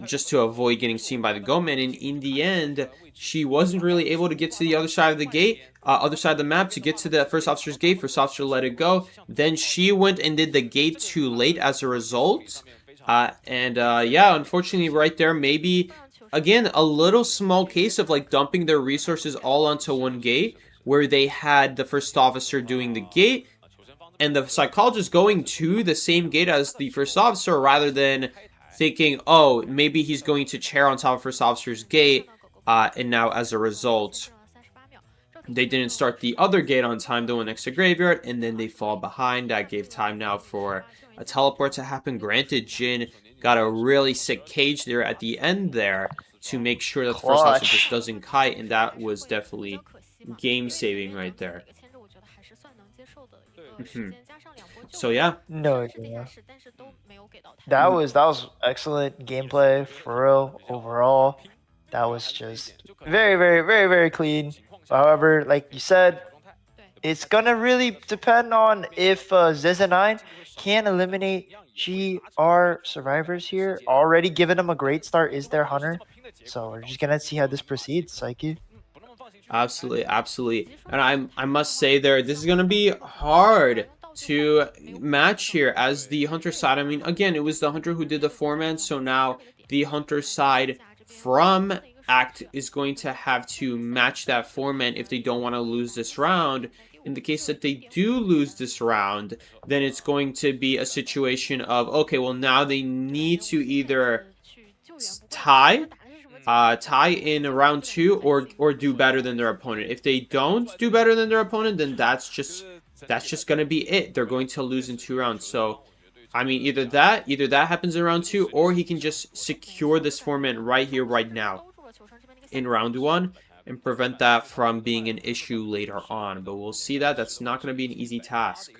[SPEAKER 2] Just to avoid getting seen by the Go-Man. And in the end, she wasn't really able to get to the other side of the gate, other side of the map to get to the first officer's gate. First officer let it go. Then she went and did the gate too late as a result. Yeah, unfortunately, right there, maybe again a little small case of like dumping their resources all onto one gate, where they had the first officer doing the gate and the psychologist going to the same gate as the first officer, rather than thinking, oh, maybe he's going to chair on top of first officer's gate, and now as a result, they didn't start the other gate on time, the one next to Graveyard, and then they fall behind. That gave time now for a teleport to happen. Granted, Jin got a really sick cage there at the end there to make sure that the first officer just
[SPEAKER 1] Clutch.
[SPEAKER 2] doesn't kite, and that was definitely game-saving right there. So yeah,
[SPEAKER 1] No, yeah. That was excellent gameplay for real overall. That was just very, very, very, very clean. However, like you said, it's gonna really depend on if Zez9 can eliminate GR survivors here. Already giving them a great start is their hunter. So we're just gonna see how this proceeds, Psyche.
[SPEAKER 2] absolutely, absolutely. And I must say there, this is gonna be hard to match here as the hunter side. I mean, again, it was the hunter who did the 4-man, so now the hunter side from Act is going to have to match that 4-man if they don't want to lose this round. In the case that they do lose this round, then it's going to be a situation of, okay, well, now they need to either tie in round 2 or do better than their opponent. If they don't do better than their opponent, then that's just gonna be it. They're going to lose in 2 rounds. So I mean, either that happens in round 2, or he can just secure this 4-man right here, right now in round 1 and prevent that from being an issue later on. But we'll see that. That's not going to be an easy task.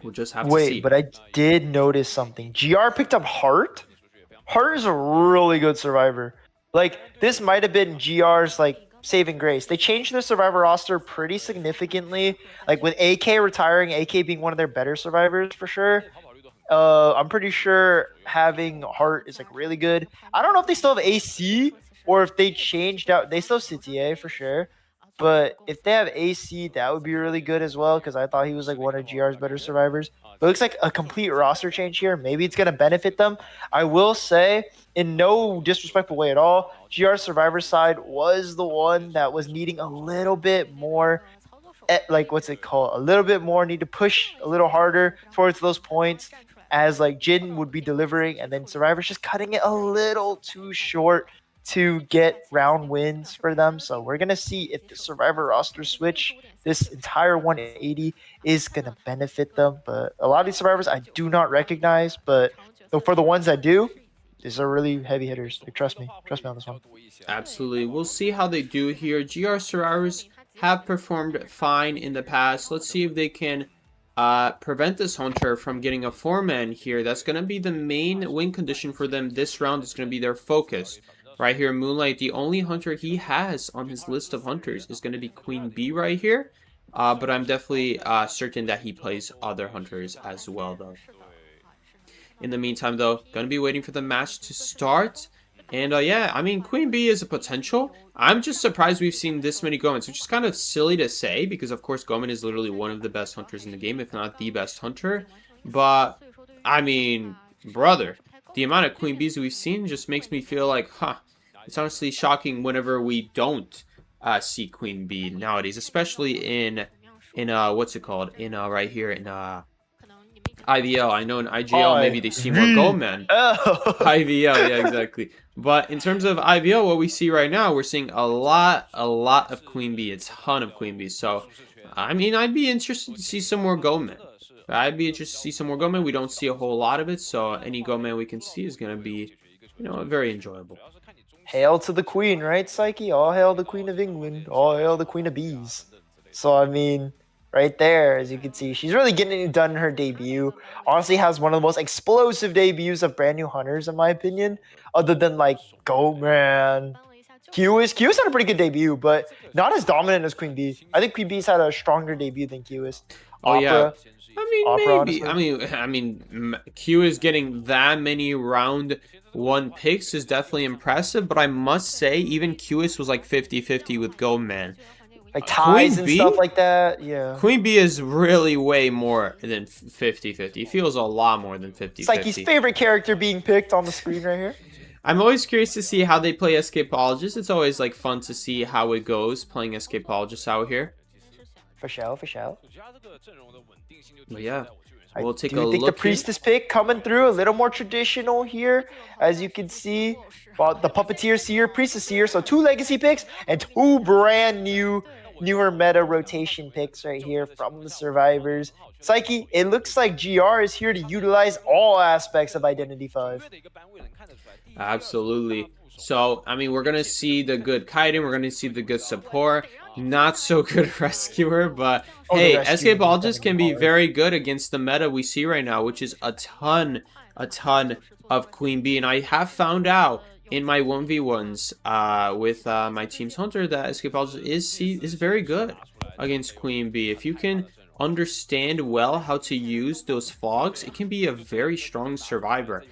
[SPEAKER 2] We'll just have to see.
[SPEAKER 1] Wait, but I did notice something. GR picked up Heart. Heart is a really good survivor. Like, this might have been GR's like saving grace. They changed their survivor roster pretty significantly. Like with AK retiring, AK being one of their better survivors for sure. I'm pretty sure having Heart is like really good. I don't know if they still have AC or if they changed out. They still have CTA for sure. But if they have AC, that would be really good as well, because I thought he was like one of GR's better survivors. But it looks like a complete roster change here. Maybe it's going to benefit them. I will say, in no disrespectful way at all, GR's survivor side was the one that was needing a little bit more, like, what's it called? A little bit more, need to push a little harder towards those points, as like Jin would be delivering, and then survivors just cutting it a little too short to get round wins for them. So we're going to see if the survivor roster switch, this entire 180, is going to benefit them. But a lot of these survivors I do not recognize, but for the ones that do, these are really heavy hitters. Like, trust me on this one.
[SPEAKER 2] Absolutely. We'll see how they do here. GR survivors have performed fine in the past. Let's see if they can prevent this hunter from getting a 4-man here. That's going to be the main win condition for them this round. Is going to be their focus. Right here, Moonlight, the only hunter he has on his list of hunters is going to be Queen Bee right here. But I'm definitely certain that he plays other hunters as well, though. In the meantime, though, going to be waiting for the match to start. And yeah, I mean, Queen Bee is a potential. I'm just surprised we've seen this many Gomans, which is kind of silly to say, because of course Goman is literally one of the best hunters in the game, if not the best hunter. But, I mean, brother, the amount of Queen Bees we've seen just makes me feel like, it's honestly shocking whenever we don't see Queen Bee nowadays, especially in what's it called? Right here in IVL. I know in IGL maybe they see more Goldman. IVL, yeah, exactly. But in terms of IVL, what we see right now, we're seeing a lot of Queen Bee, a ton of Queen Bee. So, I mean, I'd be interested to see some more Goldman. We don't see a whole lot of it, so any Goldman we can see is going to be, very enjoyable.
[SPEAKER 1] Hail to the Queen, right, Psyche? All hail the Queen of England. All hail the Queen of Bees. So, I mean, right there, as you can see. She's really getting it done in her debut. Honestly, has one of the most explosive debuts of brand new hunters, in my opinion, other than like Goatman. Q's had a pretty good debut, but not as dominant as Queen Bee. I think Queen Bee's had a stronger debut than Q's.
[SPEAKER 2] Oh yeah.
[SPEAKER 1] Opera,
[SPEAKER 2] Maybe.
[SPEAKER 1] honestly.
[SPEAKER 2] Q is getting that many round 1 picks is definitely impressive, but I must say, even QS was like 50-50 with Goldman.
[SPEAKER 1] Like ties and stuff like that. Yeah.
[SPEAKER 2] Queen Bee is really way more than 50-50. It feels a lot more than 50-50.
[SPEAKER 1] Psyche's favorite character being picked on the screen right here.
[SPEAKER 2] I'm always curious to see how they play Escapologist. It's always like fun to see how it goes playing Escapologist out here.
[SPEAKER 1] For sure.
[SPEAKER 2] But yeah, we'll take a
[SPEAKER 1] look. I think the Priestess pick coming through a little more traditional here, as you can see. Well, the Puppeteer Seer, Priestess Seer, so 2 legacy picks and 2 brand newer meta rotation picks right here from the survivors. Psyche, it looks like GR is here to utilize all aspects of Identity 5.
[SPEAKER 2] Absolutely. So, I mean, we're going to see the good kiting. We're going to see the good support. Not so good rescuer, but hey, Escapologist can be very good against the meta we see right now, which is a ton of Queen Bee. And I have found out in my 1v1s with my team's hunter that Escapologist is very good against Queen Bee. If you can understand well how to use those fogs, it can be a very strong survivor.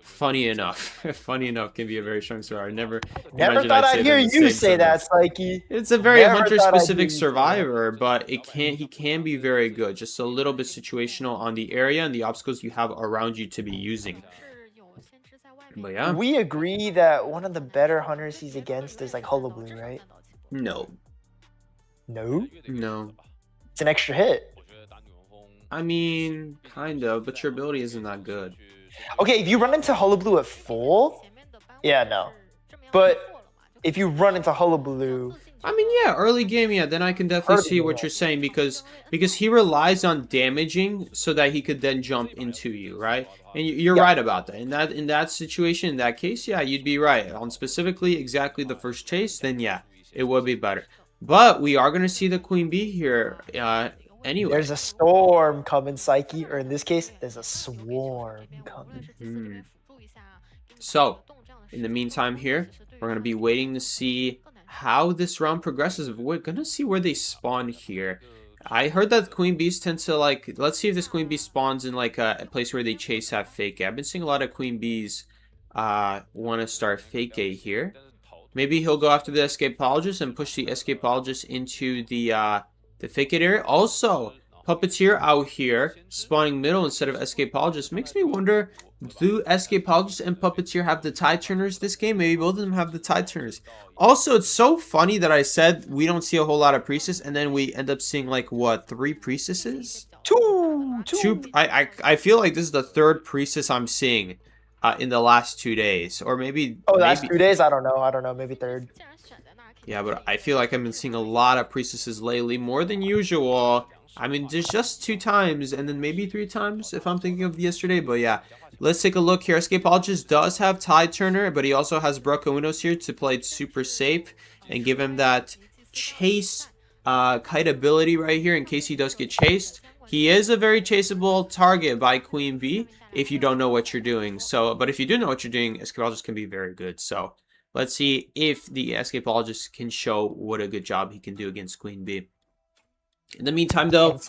[SPEAKER 2] Funny enough, can be a very strong survivor. Never
[SPEAKER 1] thought I'd hear you say that, Psyche.
[SPEAKER 2] It's a very hunter-specific survivor, but he can be very good. Just a little bit situational on the area and the obstacles you have around you to be using. But yeah,
[SPEAKER 1] we agree that one of the better hunters he's against is like Hullabaloo, right?
[SPEAKER 2] No.
[SPEAKER 1] It's an extra hit.
[SPEAKER 2] I mean, kind of, but your ability isn't that good.
[SPEAKER 1] Okay, if you run into Hullabaloo at full, yeah, no. But if you run into Hullabaloo,
[SPEAKER 2] I mean, yeah, early game, yeah, then I can definitely see what you're saying because he relies on damaging so that he could then jump into you, right? And you're right about that. In that situation, in that case, yeah, you'd be right. On specifically exactly the first chase, then yeah, it would be better. But we are going to see the Queen Bee here anyway.
[SPEAKER 1] There's a storm coming, Psyche, or in this case, there's a swarm coming.
[SPEAKER 2] So, in the meantime here, we're going to be waiting to see how this round progresses. We're going to see where they spawn here. I heard that Queen Bees tend to like, let's see if this Queen Bee spawns in like a place where they chase have fake A. I've been seeing a lot of Queen Bees want to start fake A here. Maybe he'll go after the Escapologist and push the Escapologist into the fake it area. Also, Puppeteer out here spawning middle instead of Escapologist makes me wonder, do Escapologist and Puppeteer have the tide turners this game? Maybe both of them have the tide turners. Also, it's so funny that I said we don't see a whole lot of priestess and then we end up seeing like what, 3 priestesses? Two. I feel like this is the 3rd priestess I'm seeing in the last 2 days, or maybe
[SPEAKER 1] last 2 days. I don't know, maybe 3rd.
[SPEAKER 2] Yeah, but I feel like I've been seeing a lot of priestesses lately, more than usual. I mean, there's just 2 times, and then maybe 3 times if I'm thinking of yesterday. But yeah, let's take a look here. Escapologist does have Tide Turner, but he also has Brocoinos here to play it super safe and give him that chase kite ability right here in case he does get chased. He is a very chaseable target by Queen Bee if you don't know what you're doing. So, but if you do know what you're doing, Escapologist can be very good. So let's see if the Escapologist can show what a good job he can do against Queen Bee. In the meantime, though,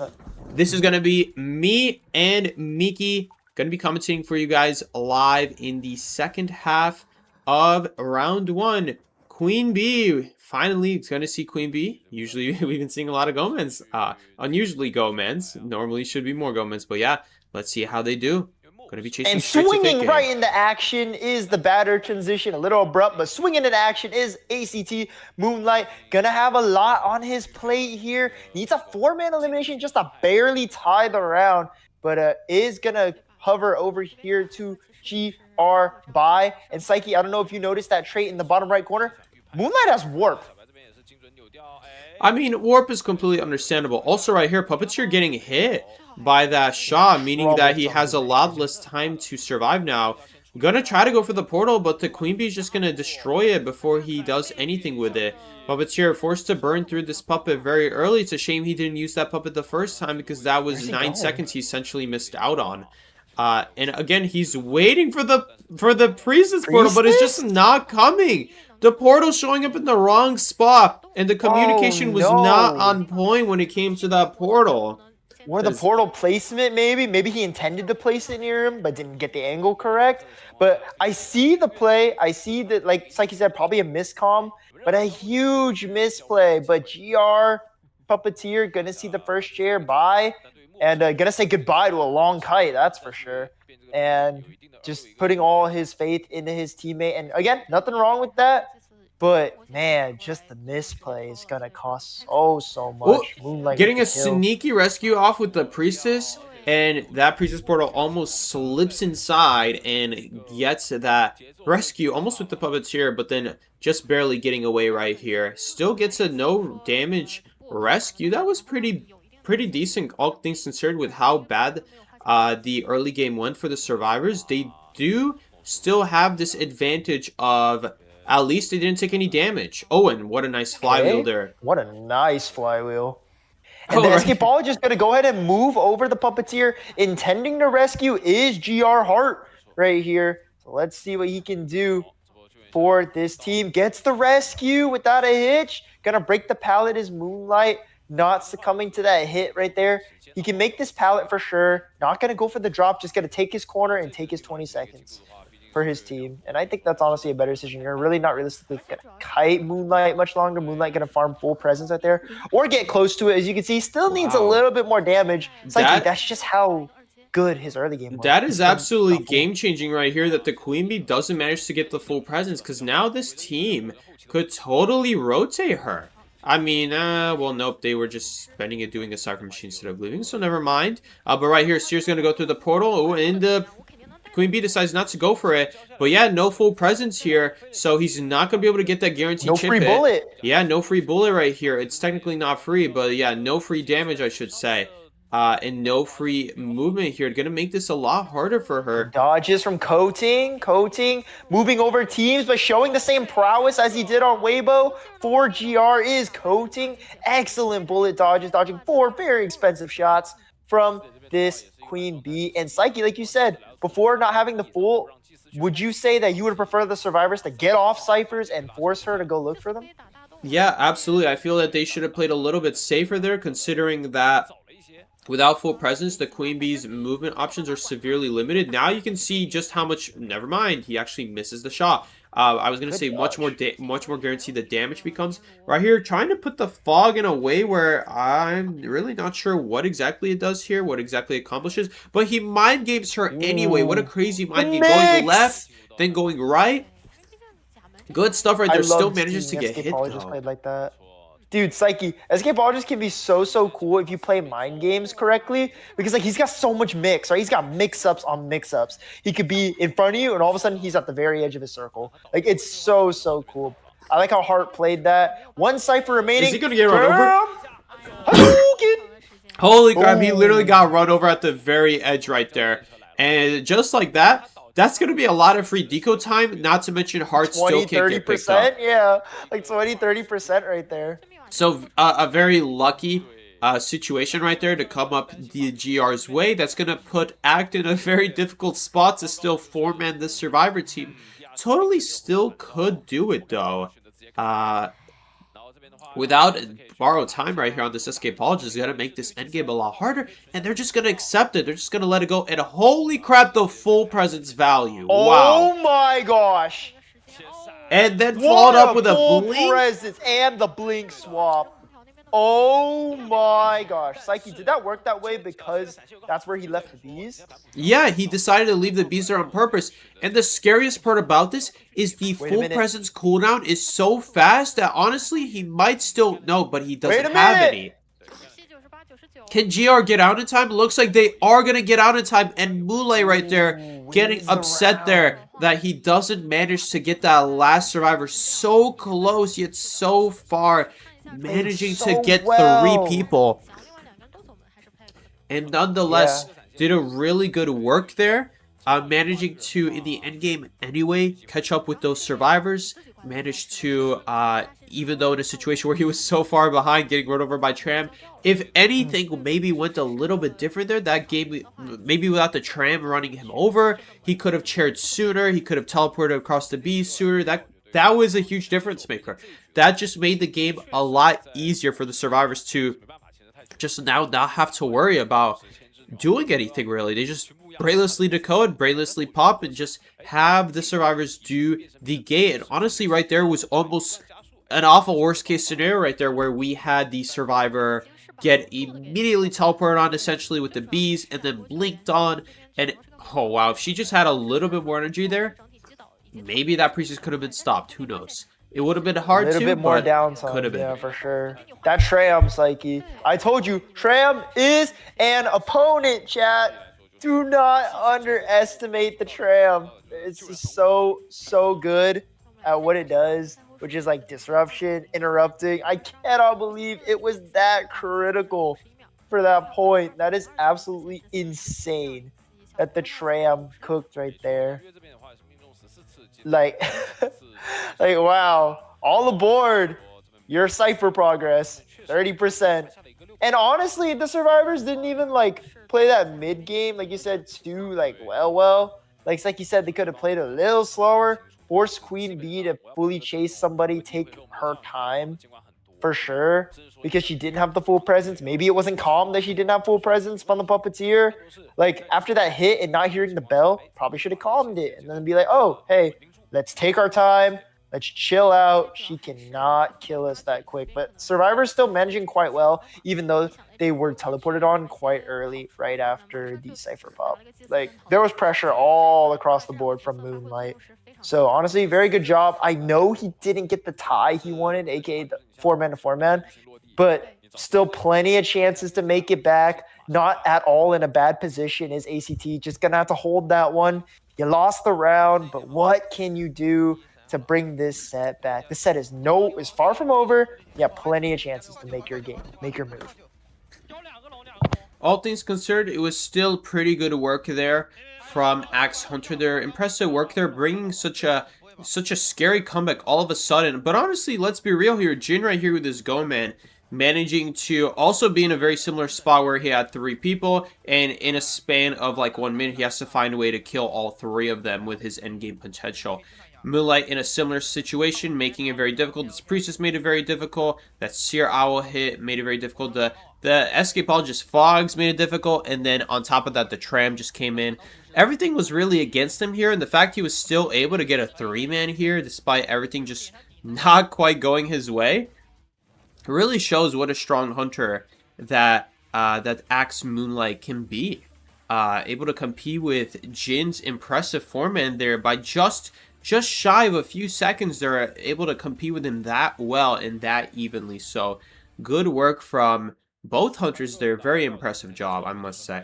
[SPEAKER 2] this is going to be me and Miki going to be commenting for you guys live in the second half of round 1. Queen Bee, finally, it's going to see Queen Bee. Usually, we've been seeing a lot of Gomens. Unusually Gomens. Normally, should be more Gomens. But yeah, let's see how they do. Going to be chasing
[SPEAKER 1] and swinging right into action is the batter transition. A little abrupt, but swinging into action is ACT Moonlight. Gonna have a lot on his plate here. Needs a 4-man elimination just to barely tie the round, but is gonna hover over here to GR by. And Psyche, I don't know if you noticed that trait in the bottom right corner. Moonlight has Warp.
[SPEAKER 2] I mean, Warp is completely understandable. Also right here, Puppeteer getting hit by that shot, meaning that he has a lot less time to survive now. Gonna try to go for the portal, but the Queen Bee is just gonna destroy it before he does anything with it. Puppeteer forced to burn through this puppet very early. It's a shame he didn't use that puppet the first time because that was 9 seconds he essentially missed out on. And again, he's waiting for the priestess portal, but it's just not coming. The portal's showing up in the wrong spot, and the communication was not on point when it came to that portal.
[SPEAKER 3] Or the portal placement, maybe. Maybe he intended to place it near him, but didn't get the angle correct. But I see the play. I see that, like Psyche said, probably a miscomm, but a huge misplay. But GR, Puppeteer, gonna see the first chair bye. And gonna say goodbye to a long kite, that's for sure. And just putting all his faith into his teammate. And again, nothing wrong with that. But man, just the misplay is gonna cost so much. Moonlight
[SPEAKER 2] getting a sneaky rescue off with the priestess, and that priestess portal almost slips inside and gets that rescue almost with the puppeteer, but then just barely getting away right here. Still gets a no damage rescue. That was pretty decent, all things considered, with how bad the early game went for the survivors. They do still have this advantage of at least they didn't take any damage. Oh, and what a nice flywheel there.
[SPEAKER 3] What a nice flywheel. And the escapologist is going to go ahead and move over the puppeteer. Intending to rescue is GR Hart right here. So let's see what he can do for this team. Gets the rescue without a hitch. Going to break the pallet is Moonlight. Not succumbing to that hit right there. He can make this pallet for sure. Not going to go for the drop. Just going to take his corner and take his 20 seconds for his team. And I think that's honestly a better decision. You're really not realistically going to kite Moonlight much longer. Moonlight going to farm full presence right there. Or get close to it. As you can see, still needs a little bit more damage. It's like that's just how good his early game was.
[SPEAKER 2] That is absolutely game-changing right here that the Queen Bee doesn't manage to get the full presence, because now this team could totally rotate her. I mean, well, nope, they were just spending it doing a soccer machine instead of leaving, so never mind. But right here, Sear's going to go through the portal. Oh, and the Queen Bee decides not to go for it. But yeah, no full presence here, so he's not going to be able to get that guaranteed chip hit.
[SPEAKER 3] No free bullet.
[SPEAKER 2] Yeah, no free bullet right here. It's technically not free, but yeah, no free damage, I should say. And no free movement here. Going to make this a lot harder for her.
[SPEAKER 3] Dodges from Coating, moving over teams, but showing the same prowess as he did on Weibo. 4GR is Coating. Excellent bullet dodges, dodging 4 very expensive shots from this Queen Bee. And Psyche, like you said, before not having the full, would you say that you would prefer the survivors to get off ciphers and force her to go look for them?
[SPEAKER 2] Yeah, absolutely. I feel that they should have played a little bit safer there, considering that without full presence, the Queen Bee's movement options are severely limited. Now you can see just how much. Never mind, he actually misses the shot. I was gonna say much more guaranteed the damage becomes. Right here, trying to put the fog in a way where I'm really not sure what exactly it does here, what exactly it accomplishes. But he mind games her anyway. What a crazy mind game! Going left, then going right. Good stuff right there. Still manages to get hit though.
[SPEAKER 3] Played like that. Dude, Psyche, escapologist can be so cool if you play mind games correctly, because like he's got so much mix, right? He's got mix-ups on mix-ups. He could be in front of you and all of a sudden he's at the very edge of his circle. Like it's so cool. I like how Hart played that. 1 cipher remaining.
[SPEAKER 2] Is he gonna get run over? Holy crap, he literally got run over at the very edge right there. And just like that, that's going to be a lot of free deco time, not to mention Hart still can't get picked up.
[SPEAKER 3] Yeah, like 20-30% right there.
[SPEAKER 2] So a very lucky situation right there to come up the GR's way. That's going to put Act in a very difficult spot to still four-man this Survivor team. Totally still could do it, though. Without borrowed time right here on this escapologist is going to make this endgame a lot harder, and they're just going to accept it. They're just going to let it go, and holy crap, the full presence value. Wow.
[SPEAKER 3] Oh my gosh.
[SPEAKER 2] And then followed up with a blink.
[SPEAKER 3] Presence and the blink swap. Oh my gosh. Psyche, did that work that way because that's where he left the bees?
[SPEAKER 2] Yeah, he decided to leave the bees there on purpose. And the scariest part about this is the full presence cooldown is so fast that honestly, he might still know, but he doesn't have any. Can GR get out in time? Looks like they are going to get out in time. And Moonlight right there getting upset there that he doesn't manage to get that last survivor so close yet so far. Managing to get 3 people. And nonetheless, did a really good work there managing to, in the end game anyway, catch up with those survivors. Managed to, even though in a situation where he was so far behind, getting run over by Tram. If anything maybe went a little bit different there, that game, maybe without the Tram running him over, he could have chaired sooner, he could have teleported across the B sooner. That was a huge difference maker. That just made the game a lot easier for the survivors to just now not have to worry about doing anything really. They just brainlessly decode, brainlessly pop, and just have the survivors do the gate. And honestly, right there was almost an awful worst case scenario right there, where we had the survivor get immediately teleported on essentially with the bees and then blinked on. And oh wow, if she just had a little bit more energy there, maybe that priestess could have been stopped. Who knows? It would have been hard to,
[SPEAKER 3] a little bit more downside.
[SPEAKER 2] Could have been.
[SPEAKER 3] Yeah, for sure. That Tram, Psyche. I told you, Tram is an opponent, chat. Do not underestimate the Tram. It's just so good at what it does, which is like disruption, interrupting. I cannot believe it was that critical for that point. That is absolutely insane that the Tram cooked right there. Like, like wow, all aboard your Cypher progress, 30%. And honestly, the survivors didn't even like play that mid game, like you said, too like well. Like you said, they could have played a little slower, force Queen Bee to fully chase somebody, take her time for sure, because she didn't have the full presence. Maybe it wasn't calm that she didn't have full presence from the puppeteer. Like after that hit and not hearing the bell, probably should have calmed it and then be like, oh hey, let's take our time. Let's chill out. She cannot kill us that quick. But Survivor's still managing quite well, even though they were teleported on quite early, right after the Cypher pop. Like, there was pressure all across the board from Moonlight. So, honestly, very good job. I know he didn't get the tie he wanted, aka the 4-man to 4-man, but still plenty of chances to make it back. Not at all in a bad position is ACT. Just going to have to hold that one. You lost the round, but what can you do to bring this set back? The set is far from over. You have plenty of chances to make your game, make your move.
[SPEAKER 2] All things considered, it was still pretty good work there from Axe Hunter there. Impressive work there, bringing such a scary comeback all of a sudden. But honestly, let's be real here. Jin right here with his Go Man, managing to also be in a very similar spot where he had 3 people, and in a span of like 1 minute, he has to find a way to kill all 3 of them with his endgame potential. Moonlight in a similar situation, making it very difficult. This Priestess made it very difficult. That Seer Owl hit made it very difficult. The Escapologist Fogs made it difficult. And then on top of that, the Tram just came in. Everything was really against him here. And the fact he was still able to get a 3-man here, despite everything just not quite going his way, really shows what a strong hunter that Axe Moonlight can be. Able to compete with Jin's impressive 4-man there by just shy of a few seconds. They're able to compete with him that well and that evenly. So good work from both hunters there. Very impressive job, I must say.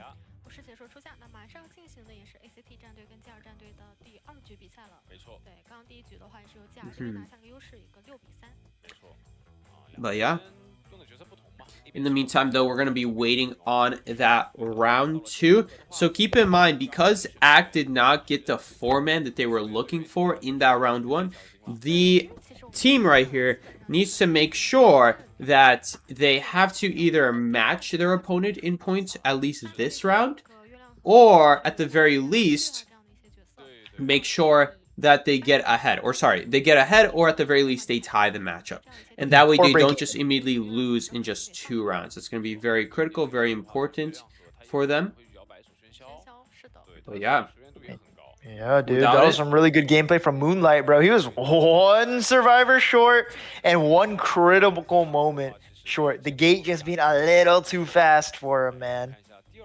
[SPEAKER 2] But yeah. In the meantime, though, we're going to be waiting on that round 2. So keep in mind, because ACT did not get the 4-man that they were looking for in that round 1, the team right here needs to make sure that they have to either match their opponent in points, at least this round, or at the very least, make sure that they get ahead. Or sorry, they get ahead, or at the very least they tie the matchup. And that way they don't just immediately lose in just 2 rounds. It's going to be very critical, very important for them. But yeah.
[SPEAKER 3] Yeah, dude, that was some really good gameplay from Moonlight, bro. He was 1 survivor short and 1 critical moment short. The gate just being a little too fast for him, man.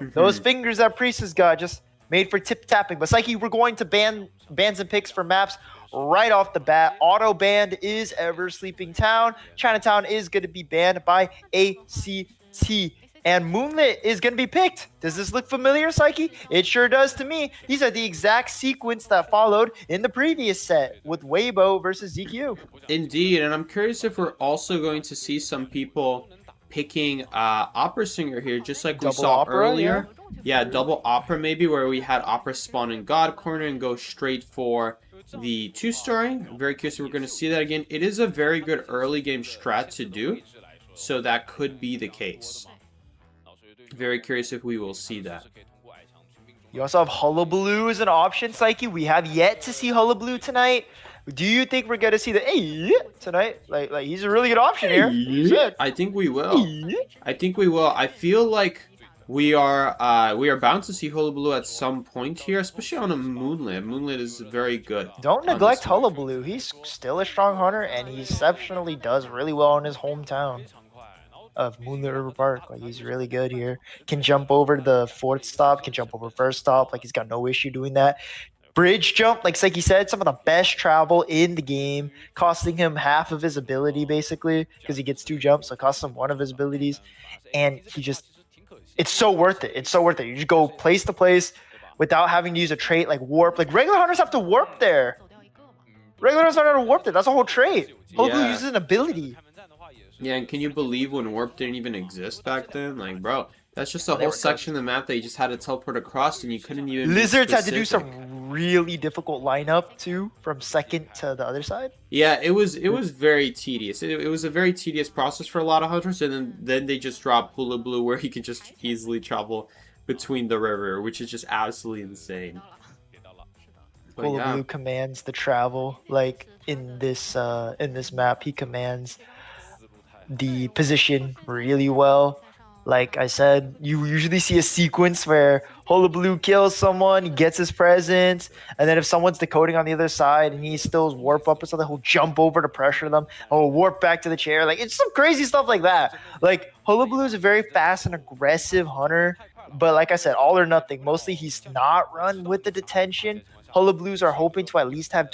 [SPEAKER 3] Those fingers that Priestess got just made for tip-tapping. But Psyche, we're going to bans and picks for maps right off the bat. Auto banned is Ever Sleeping Town. Chinatown is going to be banned by ACT. And Moonlit is going to be picked. Does this look familiar, Psyche? It sure does to me. These are the exact sequence that followed in the previous set with Weibo versus ZQ.
[SPEAKER 2] Indeed, and I'm curious if we're also going to see some people picking Opera Singer here, just like we
[SPEAKER 3] Double
[SPEAKER 2] saw
[SPEAKER 3] Opera,
[SPEAKER 2] earlier. Yeah, double Opera maybe, where we had Opera spawn in God Corner and go straight for the 2-story. Very curious if we're going to see that again. It is a very good early game strat to do, so that could be the case. Very curious if we will see that.
[SPEAKER 3] You also have Hullabaloo as an option, Psyche. We have yet to see Hullabaloo tonight. Do you think we're gonna see the tonight? Like he's a really good option here.
[SPEAKER 2] I think we will. I think we will. I feel like we are bound to see Hullabaloo at some point here, especially on a Moonlit. Moonlit is very good.
[SPEAKER 3] Don't neglect Hullabaloo. He's still a strong hunter, and he exceptionally does really well in his hometown of Moonlit River Park. Like, he's really good here. Can jump over the 4th stop, can jump over 1st stop. Like, he's got no issue doing that. Bridge jump, like Psyche said, some of the best travel in the game, costing him half of his ability, basically, because he gets 2 jumps, so it costs him 1 of his abilities. And he just, it's so worth it. It's so worth it. You just go place to place without having to use a trait like warp. Like, regular hunters have to warp there. Regular hunters don't have to warp there. That's a whole trait. Hullabaloo uses an ability.
[SPEAKER 2] Yeah, and can you believe when warp didn't even exist back then? Like, bro, that's just a whole section of the map that you just had to teleport across, and you couldn't even.
[SPEAKER 3] Lizards had to do some really difficult lineup too, from 2nd to the other side.
[SPEAKER 2] Yeah, it was very tedious. It was a very tedious process for a lot of hunters, and then they just dropped Hullabaloo, where he could just easily travel between the river, which is just absolutely insane.
[SPEAKER 3] Hullabaloo commands the travel, like in this map. He commands the position really well. Like I said, you usually see a sequence where Hullabaloo kills someone, he gets his presence, and then if someone's decoding on the other side and he still warp up or something, he'll jump over to pressure them, or warp back to the chair. Like, it's some crazy stuff like that. Like, Hullabaloo is a very fast and aggressive hunter, but like I said, all or nothing. Mostly he's not run with the detention. Hullabaloos are hoping to at least have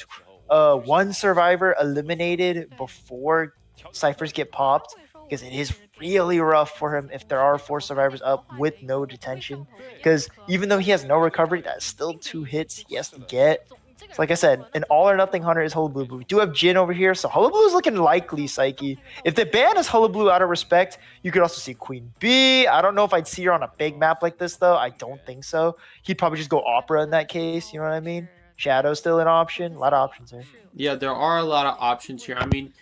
[SPEAKER 3] 1 survivor eliminated before ciphers get popped, because it is really rough for him if there are 4 survivors up with no detention, because even though he has no recovery, that's still 2 hits he has to get. So like I said, an all or nothing hunter is Hullabaloo, but we do have Jin over here, so Hullabaloo is looking likely, Psyche. If the ban is Hullabaloo out of respect, you could also see Queen Bee. I don't know if I'd see her on a big map like this, though. I don't think so. He'd probably just go Opera in that case, you know what I mean? Shadow's still an option. A lot of options here.
[SPEAKER 2] Yeah, there are a lot of options here. I mean,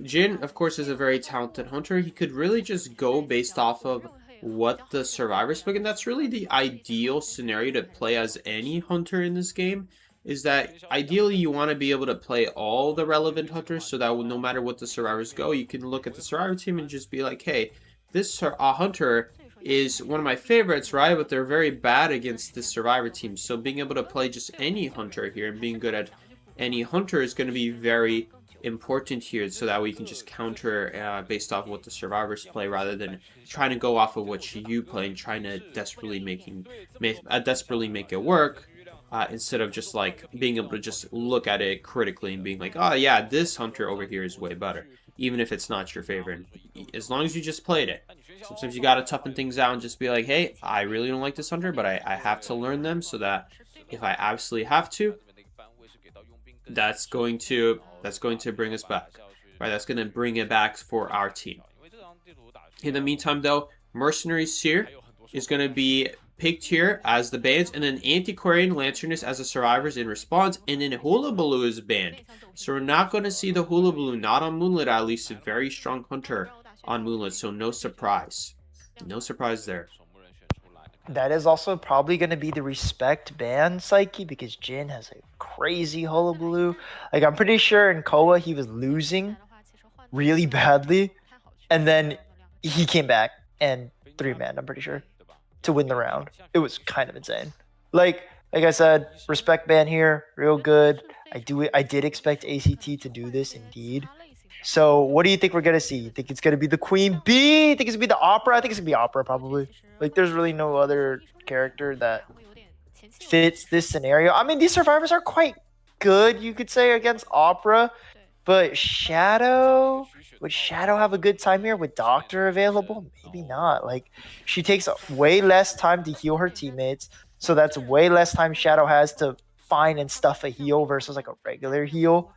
[SPEAKER 2] Jin, of course, is a very talented hunter. He could really just go based off of what the survivors pick, and that's really the ideal scenario to play as any hunter in this game, is that ideally you want to be able to play all the relevant hunters, so that no matter what the survivors go, you can look at the survivor team and just be like, hey, this hunter is one of my favorites, right? But they're very bad against the survivor team, so being able to play just any hunter here and being good at any hunter is going to be very important here, so that we can just counter based off what the survivors play, rather than trying to go off of what you play and trying to desperately make it work, instead of just like being able to just look at it critically and being like, oh yeah, this hunter over here is way better, even if it's not your favorite, as long as you just played it. Sometimes you gotta toughen things out and just be like, hey, I really don't like this hunter, but I have to learn them, so that if I absolutely have to, that's going to bring us back, right? That's going to bring it back for our team. In the meantime, though, Mercenary Seer is going to be picked here as the bans, and then Antiquarian Lanternist as the survivors in response, and then Hullabaloo is banned. So we're not going to see the Hullabaloo, not on Moonlit at least, a very strong hunter on Moonlit, so no surprise. No surprise there.
[SPEAKER 3] That is also probably going to be the respect ban, Psyche, because Jin has a crazy Hullabaloo. Like, I'm pretty sure in Koa he was losing really badly, and then he came back and 3-man, I'm pretty sure, to win the round. It was kind of insane. Like I said, respect ban here, real good. I did expect ACT to do this indeed. So what do you think we're going to see? You think it's going to be the Queen Bee? You think it's going to be the Opera? I think it's going to be Opera, probably. Like, there's really no other character that fits this scenario. I mean, these survivors are quite good, you could say, against Opera. But Shadow? Would Shadow have a good time here with Doctor available? Maybe not. Like, she takes way less time to heal her teammates. So that's way less time Shadow has to find and stuff a heal versus, like, a regular heal,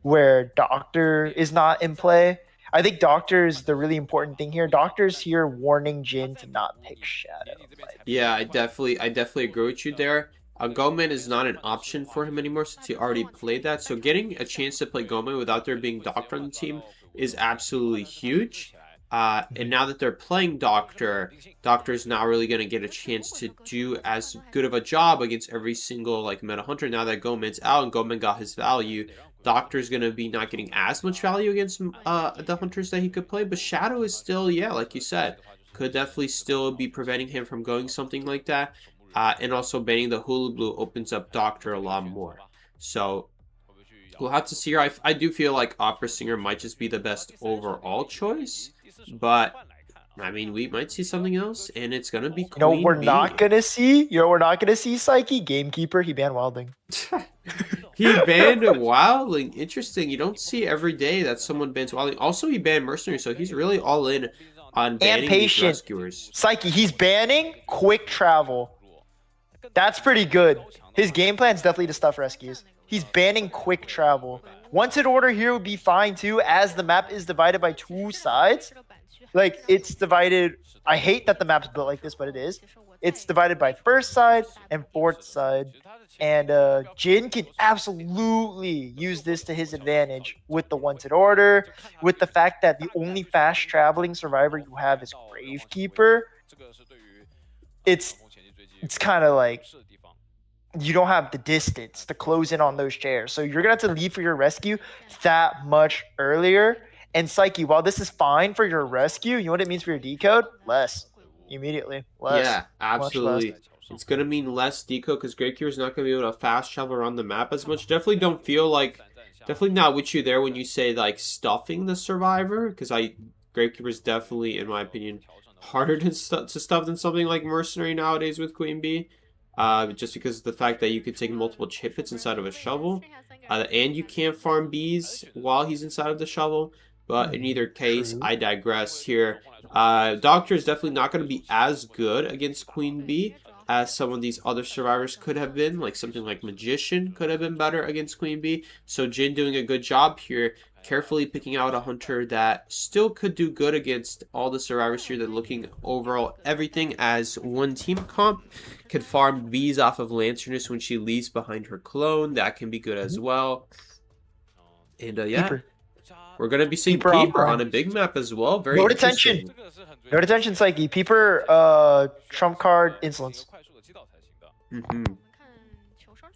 [SPEAKER 3] where Doctor is not in play. I think Doctor is the really important thing here. Doctor's here warning Jin to not pick Shadow.
[SPEAKER 2] Yeah, I definitely agree with you there. Goman is not an option for him anymore since he already played that. So getting a chance to play Goman without there being Doctor on the team is absolutely huge. And now that they're playing Doctor, Doctor's not really going to get a chance to do as good of a job against every single like meta hunter. Now that Goman's out and Goman got his value, Doctor's going to be not getting as much value against the hunters that he could play. But Shadow is still, yeah, like you said, could definitely still be preventing him from going something like that. And also banning the Hula Blue opens up Doctor a lot more. So we'll have to see here. I do feel like Opera Singer might just be the best overall choice. But, I mean, we might see something else, and it's going to be Queen
[SPEAKER 3] You know, we're
[SPEAKER 2] Bee.
[SPEAKER 3] not going to see, we're not going to see Psyche. Gamekeeper, he banned Wilding.
[SPEAKER 2] He banned Wildling. Interesting. You don't see every day that someone bans Wildling. Also, he banned Mercenary, so he's really all in on banning these rescuers.
[SPEAKER 3] Psyche, he's banning quick travel. That's pretty good. His game plan is definitely to stuff rescues. He's banning quick travel. Wanted order here would be fine too, as the map is divided by two sides. Like, it's divided. I hate that the map's built like this, but it is. It's divided by first side and fourth side. And Jin can absolutely use this to his advantage with the wanted order, with the fact that the only fast traveling survivor you have is Gravekeeper. It's kind of like you don't have the distance to close in on those chairs. So you're going to have to leave for your rescue that much earlier. And Psyche, while this is fine for your rescue, you know what it means for your decode? Less. Immediately. Less.
[SPEAKER 2] Yeah, absolutely.
[SPEAKER 3] Less.
[SPEAKER 2] It's going to mean less decode because Gravekeeper is not going to be able to fast travel around the map as much. Definitely don't feel like, definitely not with you there when you say like stuffing the survivor, because Gravekeeper is definitely, in my opinion, harder to stuff than something like Mercenary nowadays with Queen Bee. Just because of the fact that you could take multiple chip hits inside of a shovel, and you can't farm bees while he's inside of the shovel. But in either case, I digress here. Doctor is definitely not going to be as good against Queen Bee as some of these other survivors could have been. Like something like Magician could have been better against Queen Bee. So Jin doing a good job here, carefully picking out a hunter that still could do good against all the survivors here. They're looking overall everything as one team comp. Could farm bees off of Lanternus when she leaves behind her clone. That can be good as well. And yeah.
[SPEAKER 3] Keeper.
[SPEAKER 2] We're going to be seeing Peeper on a big map as well. Very
[SPEAKER 3] Note attention. Note attention, Psyche. Peeper, trump card, Insolence.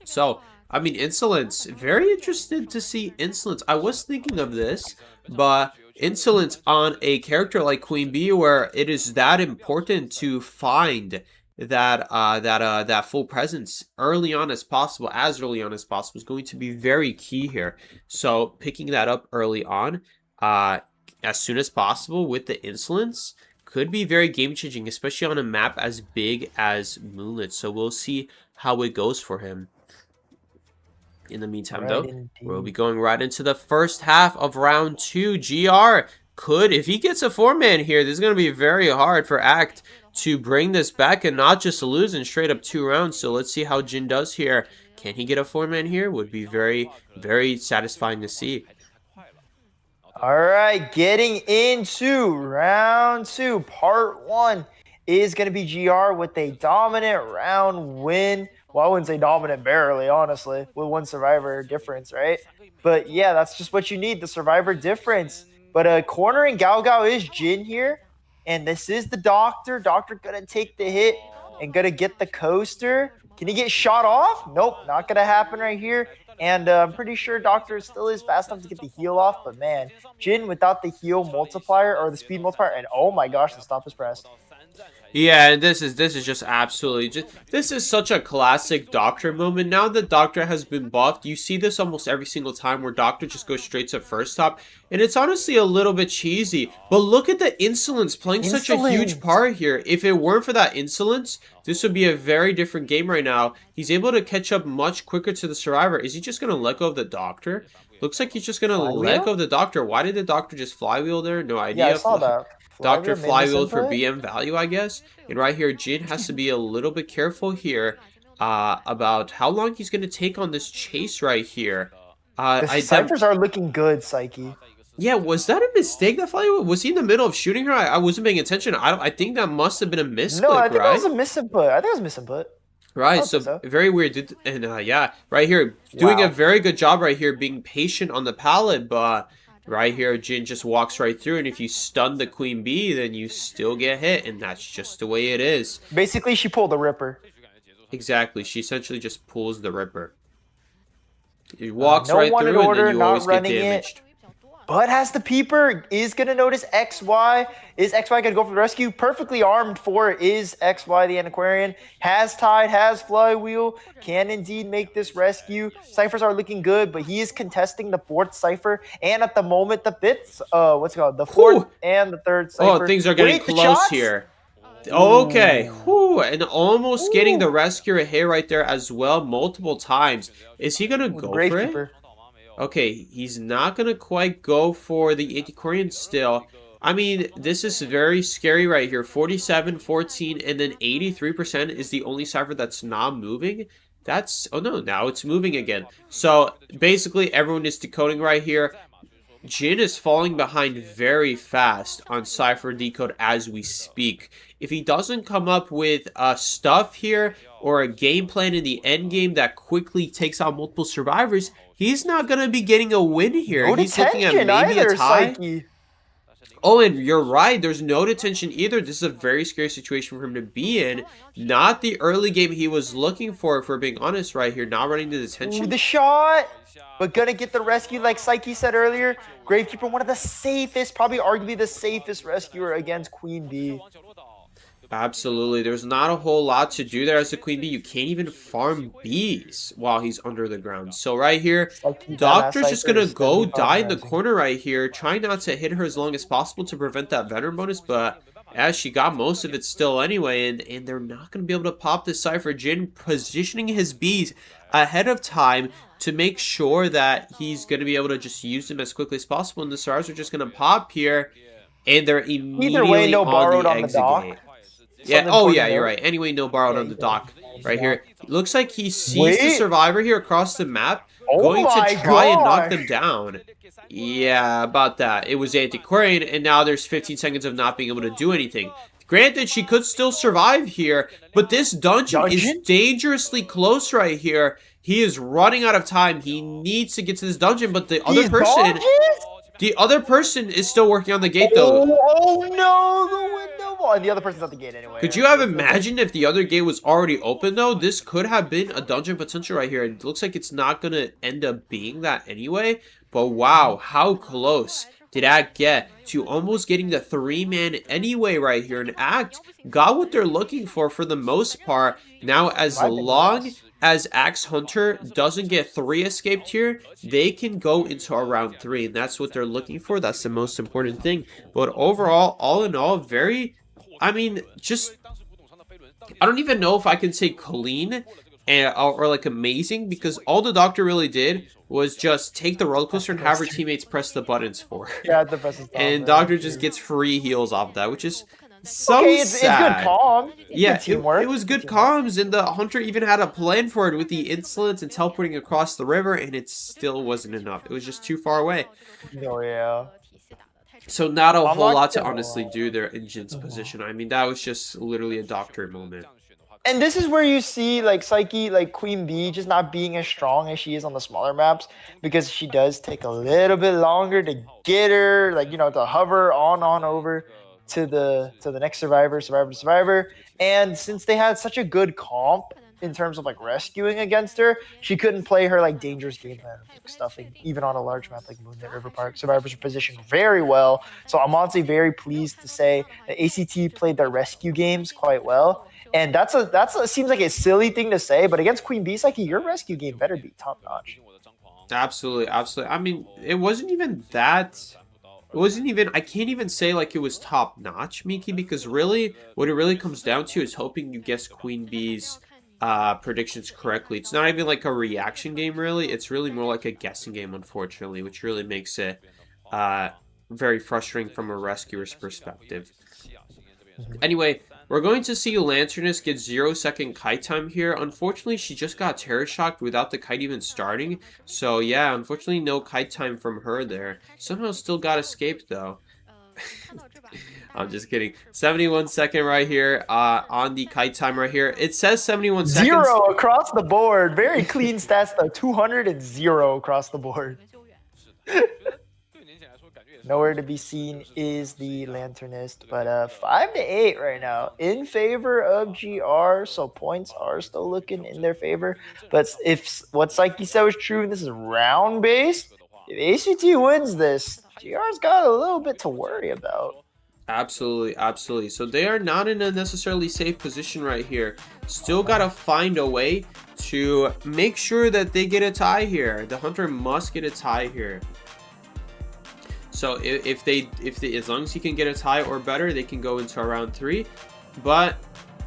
[SPEAKER 2] So, I mean, Insolence. Very interested to see Insolence. I was thinking of this, but Insolence on a character like Queen Bee, where it is that important to find that full presence early on as possible, as early on as possible, is going to be very key here. So picking that up early on, as soon as possible with the Insolence could be very game changing, especially on a map as big as Moonlit. So we'll see how it goes for him. In the meantime, though, we'll be going right into the first half of round 2. GR could, if he gets a 4-man here, this is going to be very hard for Act to bring this back and not just lose in straight up 2 rounds. So let's see how Jin does here. Can he get a 4-man here? Would be very, very satisfying to see.
[SPEAKER 3] All right, getting into round 2. Part 1 is going to be GR with a dominant round win. Well, I wouldn't say dominant barely, honestly, with one survivor difference, right? But yeah, that's just what you need, the survivor difference. But cornering Gao Gao is Jin here. And this is the Doctor. Doctor gonna take the hit and gonna get the coaster. Can he get shot off? Nope, not gonna happen right here. And I'm pretty sure Doctor still is fast enough to get the heal off. But man, Jin without the heal multiplier or the speed multiplier, and oh my gosh, the stop is pressed.
[SPEAKER 2] Yeah, and this is just absolutely this is such a classic Doctor moment. Now that Doctor has been buffed, you see this almost every single time where Doctor just goes straight to first top, and it's honestly a little bit cheesy. But look at the Insolence playing such a huge part here. If it weren't for that Insolence, this would be a very different game right now. He's able to catch up much quicker to the survivor. Is he just gonna let go of the Doctor? Looks like he's just gonna let go of the Doctor. Why did the Doctor just flywheel there? No idea.
[SPEAKER 3] Yeah, I saw that.
[SPEAKER 2] Doctor flywheel for BM value, I guess. And right here, Jin has to be a little bit careful here about how long he's going to take on this chase right here.
[SPEAKER 3] The ciphers are looking good, Psyche.
[SPEAKER 2] Yeah, was that a mistake that Fly was he in the middle of shooting her? I wasn't paying attention. I think that must have been a
[SPEAKER 3] No, I
[SPEAKER 2] misclick,
[SPEAKER 3] think that was
[SPEAKER 2] right?
[SPEAKER 3] a misinput. I think it was misinput. I
[SPEAKER 2] Right,
[SPEAKER 3] would say
[SPEAKER 2] so
[SPEAKER 3] so.
[SPEAKER 2] very weird. And yeah, right here, doing a
[SPEAKER 3] Wow.
[SPEAKER 2] very good job right here, being patient on the pallet, but right here, Jin just walks right through, and if you stun the queen bee, then you still get hit, and that's just the way it is.
[SPEAKER 3] Basically, she pulled a ripper.
[SPEAKER 2] Exactly, she essentially just pulls the ripper. It walks
[SPEAKER 3] No
[SPEAKER 2] right
[SPEAKER 3] one in
[SPEAKER 2] through, and then
[SPEAKER 3] order,
[SPEAKER 2] you
[SPEAKER 3] not
[SPEAKER 2] always get
[SPEAKER 3] running it.
[SPEAKER 2] damaged.
[SPEAKER 3] But has the peeper, is going to notice XY. Is XY going to go for the rescue? Perfectly armed for it is XY, the Antiquarian. Has Tide, has Flywheel. Can indeed make this rescue. Ciphers are looking good, but he is contesting the fourth Cipher. And at the moment, the fifth, what's it called? The fourth
[SPEAKER 2] Whew!
[SPEAKER 3] and the third
[SPEAKER 2] Oh,
[SPEAKER 3] Cipher.
[SPEAKER 2] things are getting
[SPEAKER 3] Wait, the
[SPEAKER 2] close
[SPEAKER 3] shots?
[SPEAKER 2] here. Okay,
[SPEAKER 3] Ooh.
[SPEAKER 2] whew, and almost getting the
[SPEAKER 3] Ooh.
[SPEAKER 2] rescuer hit right there as well multiple times. Is he gonna
[SPEAKER 3] Ooh, the
[SPEAKER 2] go for it?
[SPEAKER 3] Gravekeeper.
[SPEAKER 2] Okay, he's not gonna quite go for the Antiquarian still. I mean, this is very scary right here. 47, 14, and then 83% is the only cipher that's not moving. That's, oh no, now it's moving again. So, basically, everyone is decoding right here. Jin is falling behind very fast on Cypher Decode as we speak. If he doesn't come up with stuff here or a game plan in the end game that quickly takes out multiple survivors, he's not going to be getting a win here.
[SPEAKER 3] No
[SPEAKER 2] He's looking at
[SPEAKER 3] detention
[SPEAKER 2] maybe a
[SPEAKER 3] either,
[SPEAKER 2] tie.
[SPEAKER 3] Psyche.
[SPEAKER 2] Oh, and you're right. There's no detention either. This is a very scary situation for him to be in. Not the early game he was looking for, if we're being honest right here. Not running the
[SPEAKER 3] Ooh,
[SPEAKER 2] detention.
[SPEAKER 3] the shot. But gonna get the rescue, like Psyche said earlier. Gravekeeper, one of the safest, probably arguably the safest rescuer against Queen Bee.
[SPEAKER 2] Absolutely. There's not a whole lot to do there as a queen bee. You can't even farm bees while he's under the ground. So right here,
[SPEAKER 3] Psyche,
[SPEAKER 2] Doctor's
[SPEAKER 3] dumbass
[SPEAKER 2] just going to
[SPEAKER 3] Cypher's gonna
[SPEAKER 2] go
[SPEAKER 3] be
[SPEAKER 2] die in the
[SPEAKER 3] mesmerizing.
[SPEAKER 2] corner right here. Try not to hit her as long as possible to prevent that veteran bonus. But as she got most of it still anyway. And they're not going to be able to pop this Cypher. Jin positioning his bees ahead of time to make sure that he's going to be able to just use them as quickly as possible. And the stars are just going to pop here. And they're
[SPEAKER 3] Either way,
[SPEAKER 2] immediately
[SPEAKER 3] no
[SPEAKER 2] on
[SPEAKER 3] borrowed
[SPEAKER 2] the
[SPEAKER 3] on the
[SPEAKER 2] exit
[SPEAKER 3] dock.
[SPEAKER 2] gate. Yeah,
[SPEAKER 3] Something
[SPEAKER 2] oh
[SPEAKER 3] important
[SPEAKER 2] yeah,
[SPEAKER 3] to
[SPEAKER 2] you're
[SPEAKER 3] note.
[SPEAKER 2] right. Anyway, no borrowed on the dock right here. Looks like he sees the
[SPEAKER 3] Wait.
[SPEAKER 2] survivor here across the map,
[SPEAKER 3] Oh
[SPEAKER 2] going to
[SPEAKER 3] my
[SPEAKER 2] try and knock them
[SPEAKER 3] gosh.
[SPEAKER 2] down. Yeah, about that. It was Antiquarian, and now there's 15 seconds of not being able to do anything. Granted, she could still survive here, but this dungeon is
[SPEAKER 3] Dungeon?
[SPEAKER 2] dangerously close right here. He is running out of time. He needs to get to this dungeon, but the other
[SPEAKER 3] These
[SPEAKER 2] person...
[SPEAKER 3] dodges?
[SPEAKER 2] The other person is still working on the gate, though.
[SPEAKER 3] Oh no, the window wall. And the other person's at the gate anyway.
[SPEAKER 2] Could
[SPEAKER 3] right?
[SPEAKER 2] you have
[SPEAKER 3] It's no
[SPEAKER 2] imagined if the other gate was already open, though? This could have been a dungeon potential right here. It looks like it's not going to end up being that anyway. But wow, how close did Act get to almost getting the 3-man anyway right here? And Act got what they're looking for the most part. Now, as
[SPEAKER 3] Might have been
[SPEAKER 2] long
[SPEAKER 3] less.
[SPEAKER 2] as Axe Hunter doesn't get 3 escaped here, they can go into a round 3. And that's what they're looking for. That's the most important thing. But overall, all in all, very... I mean, just... I don't even know if I can say clean or like amazing, because all the Doctor really did was just take the roller coaster and have her teammates press the buttons for her.
[SPEAKER 3] Yeah, the person.
[SPEAKER 2] And Doctor just gets free heals off that, which is so
[SPEAKER 3] Okay, it's good
[SPEAKER 2] sad.
[SPEAKER 3] calm.
[SPEAKER 2] Yeah,
[SPEAKER 3] Good teamwork.
[SPEAKER 2] it was good comms, and the Hunter even had a plan for it with the insolence and teleporting across the river, and it still wasn't enough. It was just too far away.
[SPEAKER 3] Oh yeah.
[SPEAKER 2] So not a
[SPEAKER 3] I'm
[SPEAKER 2] whole
[SPEAKER 3] not
[SPEAKER 2] lot to
[SPEAKER 3] gonna
[SPEAKER 2] honestly
[SPEAKER 3] lie.
[SPEAKER 2] do there in Jin's position. I mean, that was just literally a Doctor moment.
[SPEAKER 3] And this is where you see like Psyche, like Queen Bee, just not being as strong as she is on the smaller maps, because she does take a little bit longer to get her, like, you know, to hover on over to the next survivor. And since they had such a good comp in terms of like rescuing against her, she couldn't play her like dangerous game plan of like, stuffing, even on a large map like Moonlit River Park. Survivors are positioned very well. So I'm honestly very pleased to say that ACT played their rescue games quite well. And that's a seems like a silly thing to say, but against Queen Bee, Psyche, your rescue game better be top notch.
[SPEAKER 2] Absolutely, absolutely. I mean, it wasn't even that. It wasn't even. I can't even say like it was top notch, Miki, because really, what it really comes down to is hoping you guess Queen Bee's predictions correctly. It's not even like a reaction game, really. It's really more like a guessing game, unfortunately, which really makes it very frustrating from a rescuer's perspective. Anyway, We're going to see Lanternus get 0-second kite time here. Unfortunately, she just got terror shocked without the kite even starting. So yeah, unfortunately no kite time from her there. Somehow still got escaped though. I'm just kidding. 71 second right here on the kite time right here. It says 71 seconds.
[SPEAKER 3] 0 across the board. Very clean stats though. 200 and 0 across the board. Nowhere to be seen is the Lanternist, but 5 to 8 right now in favor of GR. So points are still looking in their favor. But if what Psyche said was true, and this is round based, if ACT wins this, GR's got a little bit to worry about.
[SPEAKER 2] Absolutely, absolutely. So they are not in a necessarily safe position right here. Still got to find a way to make sure that they get a tie here. The Hunter must get a tie here. So if they, as long as he can get a tie or better, they can go into round 3. But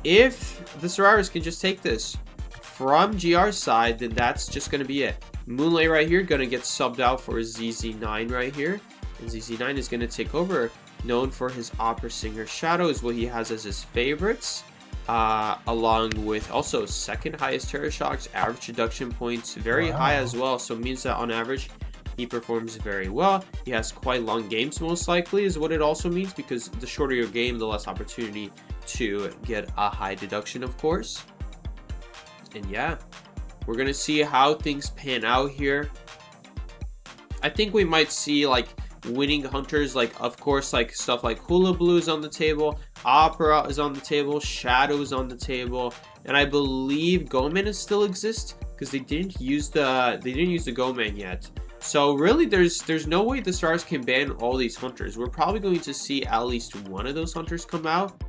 [SPEAKER 2] if the Survivors can just take this from GR's side, then that's just going to be it. Moonlight right here going to get subbed out for ZZ9 right here. And ZZ9 is going to take over. Known for his opera singer Shadow is what he has as his favorites. Along with also second highest terror shocks, average deduction points, very high as well. So it means that on average, he performs very well. He has quite long games most likely is what it also means, because the shorter your game, the less opportunity to get a high deduction, of course. And yeah, we're going to see how things pan out here. I think we might see like winning hunters, like of course like stuff like Hula Blue is on the table, Opera is on the table, Shadow is on the table, and I believe Goman is still exists because they didn't use the Goman yet. So really there's no way the Stars can ban all these hunters. We're probably going to see at least one of those hunters come out.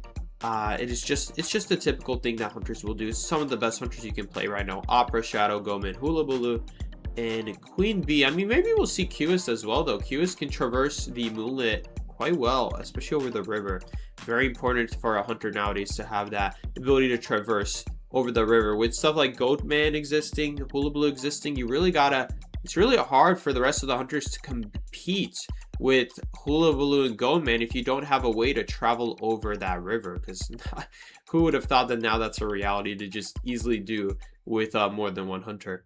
[SPEAKER 2] It's just a typical thing that hunters will do. It's some of the best hunters you can play right now: Opera, Shadow, Goman, Hula Blue, and Queen Bee. I mean, maybe we'll see Qs as well though. Qs can traverse the Moonlit quite well, especially over the river. Very important for a hunter nowadays to have that ability to traverse over the river. With stuff like Goatman existing, Hula Blue existing, you really gotta, it's really hard for the rest of the hunters to compete with Hula Blue and Goatman if you don't have a way to travel over that river, because who would have thought that now that's a reality to just easily do with more than one hunter.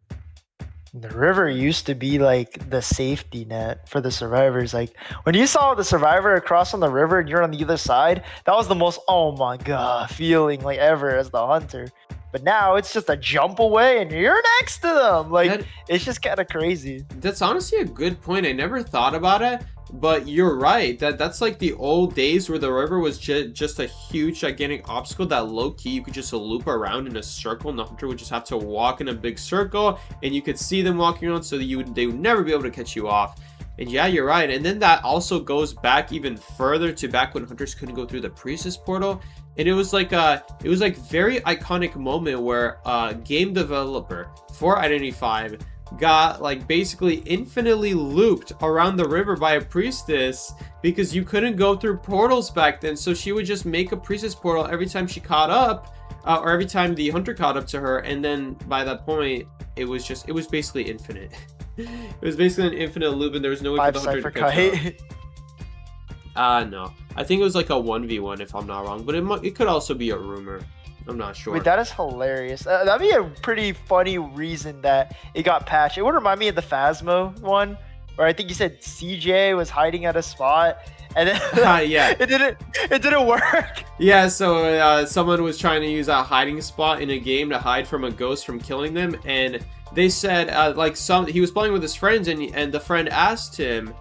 [SPEAKER 3] The river used to be like the safety net for the Survivors. Like when you saw the Survivor across on the river and you're on the other side, that was the most oh my god feeling like ever as the hunter. But now it's just a jump away and you're next to them. Like it's just kind of crazy.
[SPEAKER 2] That's honestly a good point. I never thought about it, but you're right. That's like the old days where the river was just a huge gigantic obstacle that low-key you could just loop around in a circle, and the hunter would just have to walk in a big circle and you could see them walking around, so that they would never be able to catch you off. And yeah, you're right. And then that also goes back even further to back when hunters couldn't go through the Priestess portal. And it was like very iconic moment where a game developer for Identity V got like basically infinitely looped around the river by a priestess because you couldn't go through portals back then. So she would just make a priestess portal every time she caught up, or every time the hunter caught up to her, and then by that point it was basically infinite. It was basically an infinite loop, and there was no way for the hunter to catch up. No, I think it was like a 1v1 if I'm not wrong, but it could also be a rumor. I'm not sure.
[SPEAKER 3] Wait, that is hilarious. That'd be a pretty funny reason that it got patched. It would remind me of the Phasmo one, where I think you said CJ was hiding at a spot, and then
[SPEAKER 2] yeah,
[SPEAKER 3] it didn't work.
[SPEAKER 2] Yeah, so someone was trying to use a hiding spot in a game to hide from a ghost from killing them, and they said he was playing with his friends, and the friend asked him,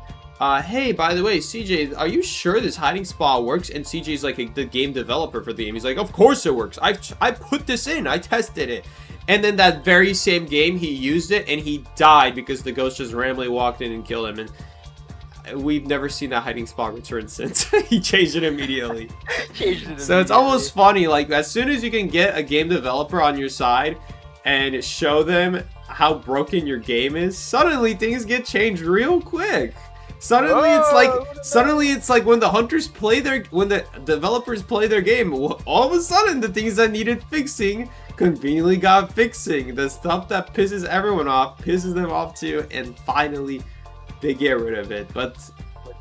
[SPEAKER 2] hey, by the way, CJ, are you sure this hiding spot works? And CJ's like the game developer for the game. He's like, of course it works. I put this in. I tested it. And then that very same game, he used it and he died because the ghost just randomly walked in and killed him. And we've never seen that hiding spot return since. He changed it immediately. So it's almost funny. Like as soon as you can get a game developer on your side and show them how broken your game is, suddenly things get changed real quick. Suddenly it's like when the hunters when the developers play their game, all of a sudden the things that needed fixing conveniently got fixing. The stuff that pisses everyone off pisses them off too, and finally they get rid of it. But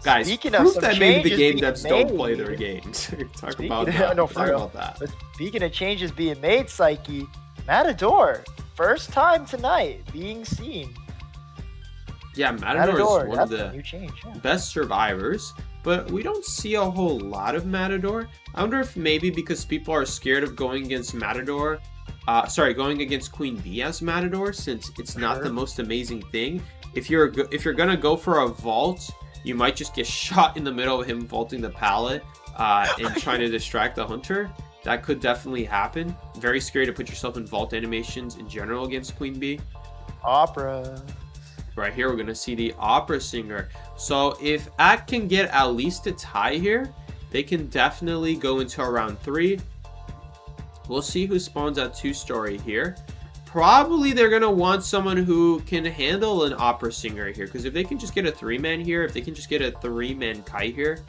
[SPEAKER 2] Guys,
[SPEAKER 3] Speaking of
[SPEAKER 2] proof
[SPEAKER 3] some
[SPEAKER 2] that maybe the
[SPEAKER 3] changes
[SPEAKER 2] game
[SPEAKER 3] being
[SPEAKER 2] devs don't play
[SPEAKER 3] made.
[SPEAKER 2] their games. Talk
[SPEAKER 3] Speaking
[SPEAKER 2] about
[SPEAKER 3] of-
[SPEAKER 2] that.
[SPEAKER 3] no, for
[SPEAKER 2] Talk
[SPEAKER 3] real.
[SPEAKER 2] about that.
[SPEAKER 3] But speaking of changes being made, Psyche, Matador, first time tonight being seen.
[SPEAKER 2] Yeah, Matador is one of
[SPEAKER 3] that's a
[SPEAKER 2] the
[SPEAKER 3] new change. Yeah.
[SPEAKER 2] best survivors, but we don't see a whole lot of Matador. I wonder if maybe because people are scared of going against Matador, going against Queen Bee as Matador, since it's not the most amazing thing. If you're gonna go for a vault, you might just get shot in the middle of him vaulting the pallet and trying to distract the hunter. That could definitely happen. Very scary to put yourself in vault animations in general against Queen Bee.
[SPEAKER 3] Opera.
[SPEAKER 2] Right here, we're going to see the opera singer. So if Act can get at least a tie here, they can definitely go into a round 3. We'll see who spawns at 2-story here. Probably they're going to want someone who can handle an opera singer here. Because if they can just get a 3-man here, if they can just get a 3-man kite here,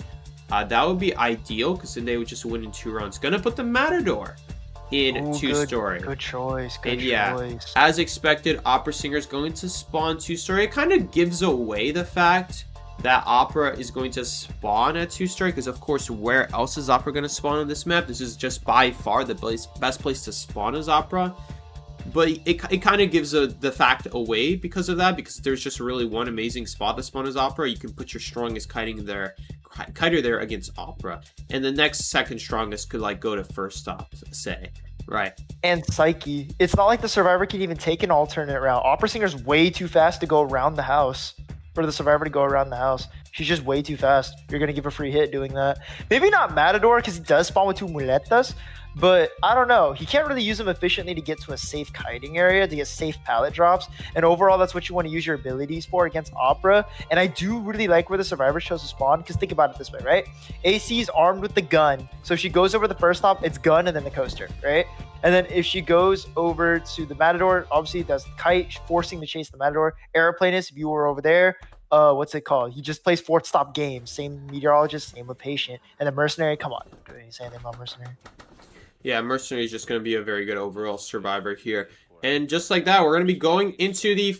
[SPEAKER 2] that would be ideal. Because then they would just win in 2 rounds. Going to put the Matador in 2-story.
[SPEAKER 3] Good choice. Good
[SPEAKER 2] And yeah,
[SPEAKER 3] choice.
[SPEAKER 2] as expected, Opera Singer is going to spawn 2-story. It kind of gives away the fact that Opera is going to spawn at 2-story, because of course, where else is Opera going to spawn on this map? This is just by far the best place to spawn as Opera. But it kind of gives the fact away because of that, because there's just really one amazing spot to spawn as Opera. You can put your strongest kiter there against Opera, and the next second strongest could like go to first stop, say. Right.
[SPEAKER 3] And Psyche. It's not like the Survivor can even take an alternate route. Opera Singer's way too fast to go around the house. For the Survivor to go around the house. She's just way too fast. You're going to give a free hit doing that. Maybe not Matador, because he does spawn with 2 muletas. But I don't know. He can't really use them efficiently to get to a safe kiting area, to get safe pallet drops. And overall, that's what you want to use your abilities for against Opera. And I do really like where the Survivor chose to spawn, because think about it this way, right? AC is armed with the gun. So if she goes over the first stop, it's gun and then the coaster, right? And then if she goes over to the Matador, obviously that's the kite, forcing to chase the Matador. Aeroplanist, if you were over there, what's it called? He just plays 4th stop games. Same meteorologist, same with patient. And the mercenary, come on. Do you say anything about mercenary?
[SPEAKER 2] Yeah, Mercenary is just going to be a very good overall survivor here. And just like that, we're going to be going into the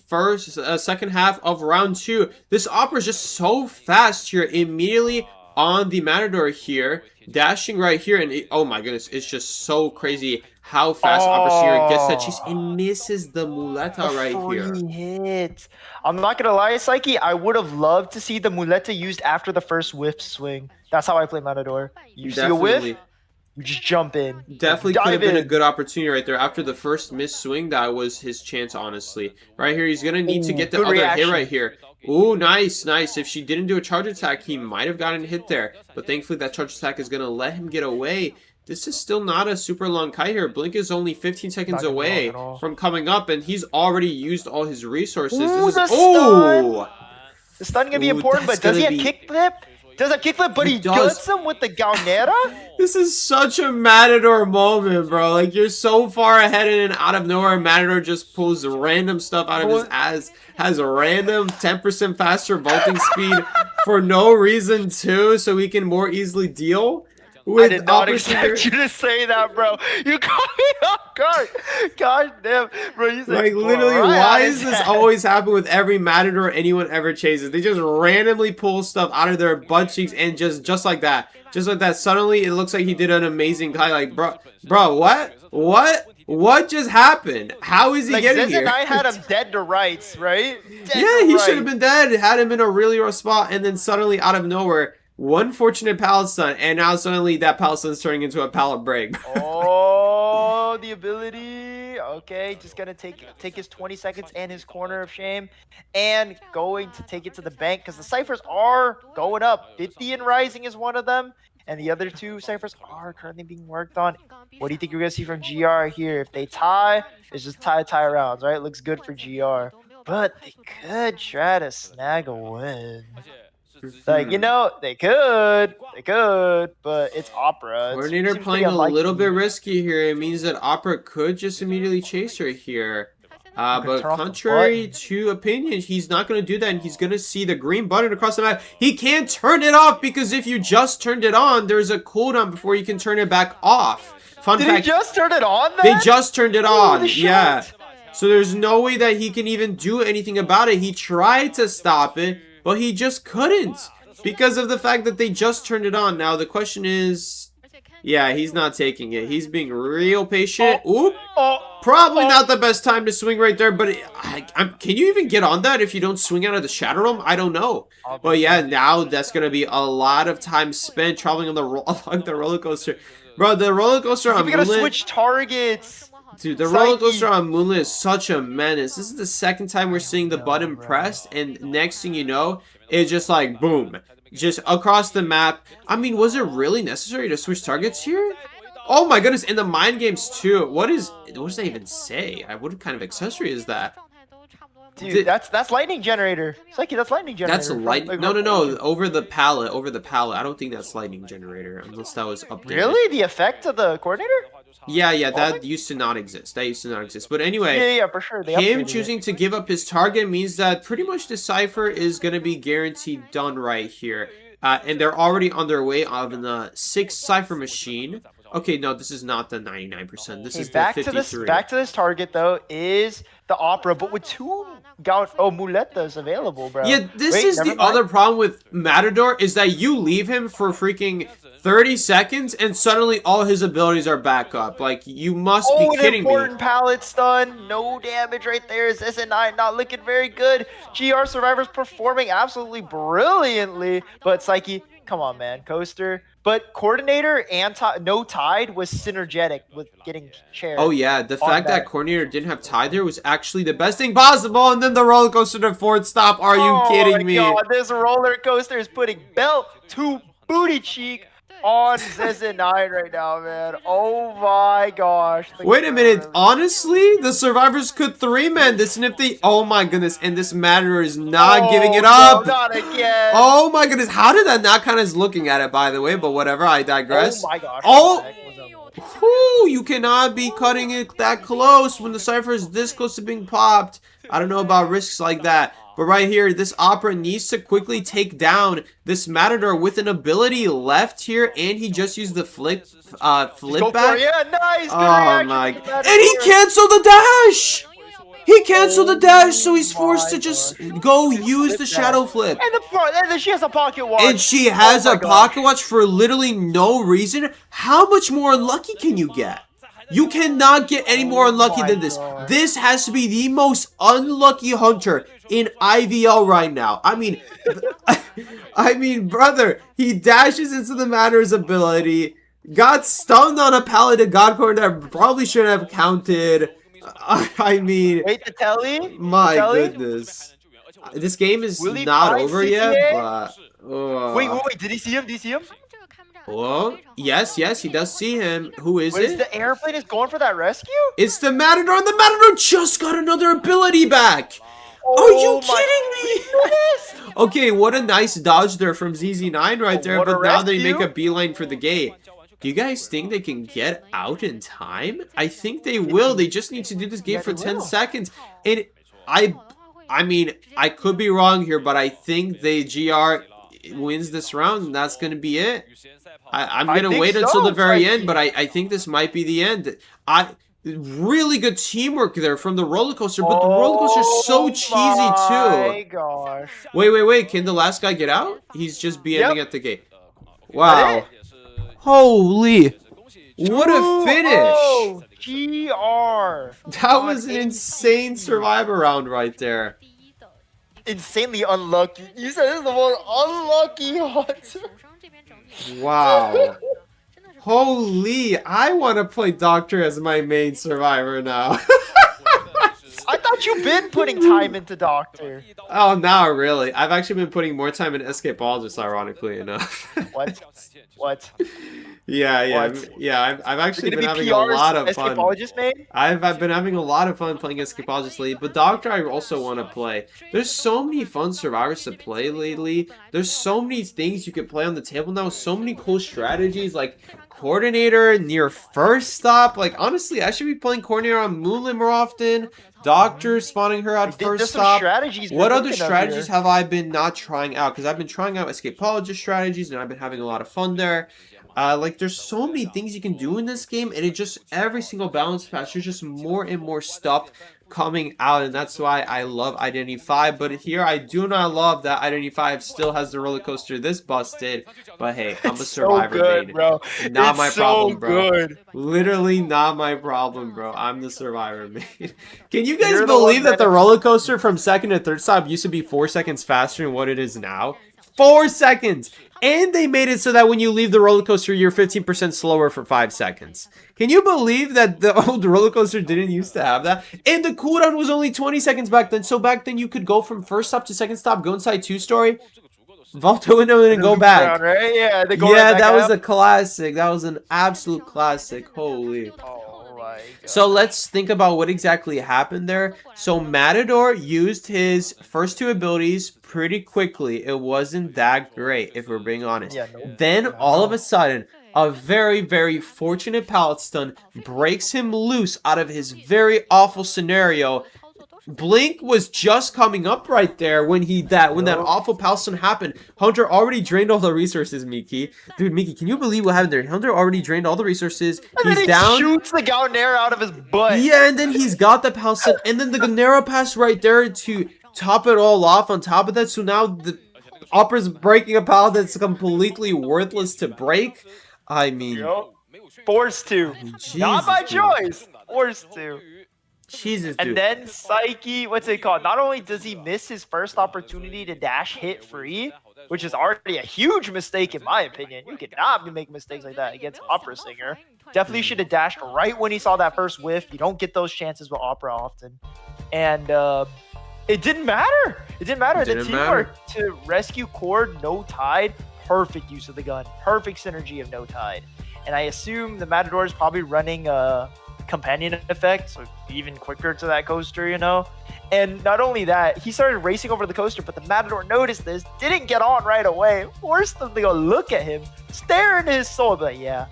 [SPEAKER 2] second half of round 2. This Opera is just so fast here, immediately on the Matador here, dashing right here. And oh my goodness, it's just so crazy how fast Opera Singer gets that chase and misses the muleta right here.
[SPEAKER 3] Free hit. I'm not going to lie, Psyche, I would have loved to see the muleta used after the first whiff swing. That's how I play Matador. You see a whiff? You just jump in.
[SPEAKER 2] Definitely could have been a good opportunity right there. After the first missed swing, that was his chance, honestly. Right here, he's going to need to get the other hit right here. Ooh, nice, nice. If she didn't do a charge attack, he might have gotten hit there. But thankfully, that charge attack is going to let him get away. This is still not a super long kite here. Blink is only 15 seconds away from coming up, and he's already used all his resources.
[SPEAKER 3] Ooh,
[SPEAKER 2] this is,
[SPEAKER 3] the stun going to be important, but does he have kickflip? Does a kickflip, but he does him with the Gaunera?
[SPEAKER 2] This is such a Matador moment, bro. Like, you're so far ahead and out of nowhere, Matador just pulls random stuff out of his ass, has a random 10% faster vaulting speed for no reason, too, so he can more easily deal with.
[SPEAKER 3] I did not expect you to say that, bro. You caught me off guard. God damn, bro. You said,
[SPEAKER 2] like, literally, why does this always happen with every Matador anyone ever chases? They just randomly pull stuff out of their butt cheeks, and just like that. Just like that, suddenly it looks like he did an amazing kite. Like, bro, what just happened? How is he getting here?
[SPEAKER 3] I had him dead to rights, right?
[SPEAKER 2] Yeah, he should have been dead. Had him in a really rough spot, and then suddenly out of nowhere, one fortunate pallet stun, and now suddenly that pallet stun is turning into a pallet break.
[SPEAKER 3] Oh, the ability. Okay, just gonna take his 20 seconds and his corner of shame, and going to take it to the bank because the ciphers are going up. 50 and rising is one of them, and the other 2 ciphers are currently being worked on. What do you think you're gonna see from GR here? If they tie, it's just tie rounds, right? Looks good for GR, but they could try to snag a win. Like, you know, they could, but it's Opera.
[SPEAKER 2] Coordinator playing a little bit risky here. It means that Opera could just immediately chase her here. But contrary to opinion, he's not going to do that, and he's going to see the green button across the map. He can't turn it off, because if you just turned it on, there's a cooldown before you can turn it back off. Fun fact,
[SPEAKER 3] he just turn it on then?
[SPEAKER 2] They just turned it on, yeah. So there's no way that he can even do anything about it. He tried to stop it, but he just couldn't. because of the fact that they just turned it on. Now the question is, yeah, he's not taking it. He's being real patient. Oop. Probably not the best time to swing right there, but can you even get on that if you don't swing out of the Shadow Realm? I don't know. But yeah, now that's going to be a lot of time spent traveling on along the roller coaster. Bro, the roller coaster on
[SPEAKER 3] Moonlit... We're gonna switch targets.
[SPEAKER 2] Dude, the roller coaster on Moonlit is such a menace. This is the second time we're seeing the button pressed, and next thing you know, it's just like, boom. Just across the map. I mean, was it really necessary to switch targets here? Oh my goodness, and the mind games too. What does that even say? What kind of accessory is that?
[SPEAKER 3] Dude, that's lightning generator. Psyche, that's lightning generator.
[SPEAKER 2] That's a lightning. No. Over the pallet. I don't think that's lightning generator unless that was updated.
[SPEAKER 3] Really? The effect of the coordinator?
[SPEAKER 2] Yeah. That used to not exist. But anyway,
[SPEAKER 3] yeah, for sure.
[SPEAKER 2] Him choosing to give up his target means that pretty much the cipher is gonna be guaranteed done right here. And they're already on their way on the 6th cipher machine. Okay, no, this is not the 99%. This is the 53.
[SPEAKER 3] Back to this target though is the Opera, but with 2 muletas available, bro.
[SPEAKER 2] Yeah, this is the other problem with Matador is that you leave him for freaking 30 seconds and suddenly all his abilities are back up. Like, you must be kidding me.
[SPEAKER 3] Important pallet stun, no damage right there. SN9 not looking very good. GR Survivors performing absolutely brilliantly, but Psyche, come on, man, Coaster. But Coordinator and no Tide was synergetic with getting chair.
[SPEAKER 2] Oh yeah, the fact that Coordinator didn't have Tide there was actually the best thing possible, and then the roller coaster to 4th stop. Are you kidding me?
[SPEAKER 3] God, this roller coaster is putting belt to booty cheek on SN9 right now, man. Oh my gosh.
[SPEAKER 2] Wait a minute. Honestly, the survivors could 3-man this, and if they... Oh my goodness. And this Matador is not giving it up.
[SPEAKER 3] No, not again.
[SPEAKER 2] Oh my goodness. How did that not kind of looking at it, by the way? But whatever. I digress.
[SPEAKER 3] Oh my gosh.
[SPEAKER 2] Oh, you cannot be cutting it that close when the cipher is this close to being popped. I don't know about risks like that. But right here, this Opera needs to quickly take down this Matador with an ability left here, and he just used the flip back.
[SPEAKER 3] Yeah, nice.
[SPEAKER 2] Oh my! And he canceled the dash. He canceled the dash, so he's forced to just go use the shadow flip.
[SPEAKER 3] And then she has a pocket watch.
[SPEAKER 2] And she has a pocket watch for literally no reason. How much more unlucky can you get? You cannot get any more unlucky than this. This has to be the most unlucky hunter in IVL right now. I mean, brother, he dashes into the Matador's ability, got stunned on a pallet of God Corn that probably shouldn't have counted. I mean,
[SPEAKER 3] wait, the telly?
[SPEAKER 2] My goodness. This game is not over yet, but...
[SPEAKER 3] Wait, did he see him?
[SPEAKER 2] Well, yes, he does see him. Who is it?
[SPEAKER 3] The airplane is going for that rescue?
[SPEAKER 2] It's the Matador, and the Matador just got another ability back. Are you kidding me? Okay, what a nice dodge there from ZZ9 right there, but now they make a beeline for the gate. Do you guys think they can get out in time? I think they will. They just need to do this game for 10 seconds. And I mean, I could be wrong here, but I think the GR wins this round, and that's going to be it. I'm going to wait until the very end, but I think this might be the end. Really good teamwork there from the roller coaster, but the roller coaster is so cheesy too. Oh
[SPEAKER 3] my gosh.
[SPEAKER 2] Wait. Can the last guy get out? He's just BMing at the gate. Wow. Holy. What a finish.
[SPEAKER 3] GR.
[SPEAKER 2] That was an insane survivor round right there.
[SPEAKER 3] Insanely unlucky. You said this is the most unlucky hunter.
[SPEAKER 2] Wow. Holy, I want to play Doctor as my main survivor now.
[SPEAKER 3] I thought you've been putting time into Doctor.
[SPEAKER 2] Oh, not really. I've actually been putting more time in Escapologist, ironically enough.
[SPEAKER 3] What?
[SPEAKER 2] Yeah. I've actually been having a lot of fun. I've been having a lot of fun playing Escapologist lately, but Doctor I also want to play. There's so many fun survivors to play lately. There's so many things you can play on the table now. So many cool strategies like Coordinator near first stop. Like, honestly, I should be playing Coordinator on Moonlit more often. Doctor spawning her at first stop. What other strategies have I been not trying out? Because I've been trying out Escapologist strategies, and I've been having a lot of fun there. Like there's so many things you can do in this game, and it just every single balance patch there's just more and more stuff coming out, and that's why I love Identity 5. But here I do not love that Identity 5 still has the roller coaster this busted. But hey, I'm a survivor,
[SPEAKER 3] so good,
[SPEAKER 2] main.
[SPEAKER 3] bro.
[SPEAKER 2] Not my problem, bro.
[SPEAKER 3] Good.
[SPEAKER 2] Literally not my problem, bro. I'm the survivor, man. Can you guys
[SPEAKER 3] You're the
[SPEAKER 2] believe
[SPEAKER 3] one
[SPEAKER 2] that the roller coaster from second to third stop used to be 4 seconds faster than what it is now? 4 seconds! And they made it so that when you leave the roller coaster, you're 15% slower for 5 seconds. Can you believe that the old roller coaster didn't used to have that? And the cooldown was only 20 seconds back then. So back then you could go from first stop to second stop, go inside 2-story, vault the window, and then go back.
[SPEAKER 3] Right? Yeah,
[SPEAKER 2] Yeah, that was a classic. That was an absolute classic. Holy.
[SPEAKER 3] Oh my God.
[SPEAKER 2] So let's think about what exactly happened there. So Matador used his first 2 abilities pretty quickly. It wasn't that great, if we're being honest.
[SPEAKER 3] Yeah, no.
[SPEAKER 2] Then all of a sudden, a very, very fortunate pallet stun breaks him loose out of his very awful scenario. Blink was just coming up right there when that awful pallet stun happened. Hunter already drained all the resources, Miki. Dude, Miki, can you believe what happened there? Hunter already drained all the resources.
[SPEAKER 3] And then
[SPEAKER 2] He's
[SPEAKER 3] he
[SPEAKER 2] down.
[SPEAKER 3] shoots the Galnera out of his butt.
[SPEAKER 2] Yeah, and then he's got the pallet stun, and then the Gnera pass right there to top it all off on top of that. So now the Opera's breaking a pallet that's completely worthless to break. I mean,
[SPEAKER 3] Yep. Forced to.
[SPEAKER 2] Jesus,
[SPEAKER 3] Not by
[SPEAKER 2] dude.
[SPEAKER 3] choice. Forced to.
[SPEAKER 2] Jesus,
[SPEAKER 3] And
[SPEAKER 2] dude.
[SPEAKER 3] then Psyche, what's it called? Not only does he miss his first opportunity to dash hit free, which is already a huge mistake in my opinion. You cannot be making mistakes like that against Opera Singer. Definitely should have dashed right when he saw that first whiff. You don't get those chances with Opera often. And it didn't matter. It didn't matter. The teamwork to rescue Cord, no tide. Perfect use of the gun. Perfect synergy of no tide. And I assume the Matador is probably running a companion effect, so even quicker to that coaster, you know. And not only that, he started racing over the coaster, but the Matador noticed this, didn't get on right away, forced them to go look at him, stare into his soul, but yeah,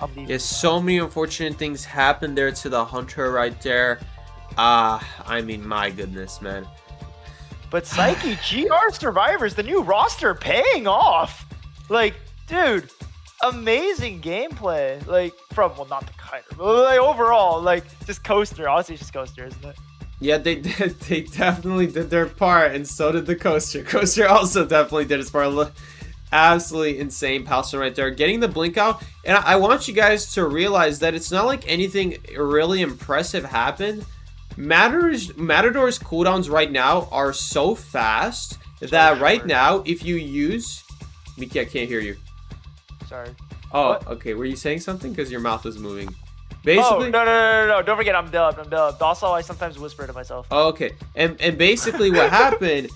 [SPEAKER 3] I'm leaving.
[SPEAKER 2] Yeah, so many unfortunate things happened there to the Hunter right there. I mean, my goodness, man.
[SPEAKER 3] But Psyche, GR Survivors, the new roster paying off. Like, dude, amazing gameplay. Like, from, well, not the kiter, but like overall, like, just coaster. Honestly, it's just coaster, isn't it?
[SPEAKER 2] Yeah, they definitely did their part, and so did the coaster. Coaster also definitely did its part. Absolutely insane Palstone right there. Getting the blink out, and I want you guys to realize that it's not like anything really impressive happened. Matador's cooldowns right now are so fast that right now, if you use... Miki, I can't hear you.
[SPEAKER 3] Sorry.
[SPEAKER 2] Oh,
[SPEAKER 3] What?
[SPEAKER 2] okay. Were you saying something? Because your mouth was moving.
[SPEAKER 3] Oh,
[SPEAKER 2] Basically...
[SPEAKER 3] no. Don't forget, I'm dubbed. Also, I sometimes whisper to myself.
[SPEAKER 2] Oh, okay. And basically what happened,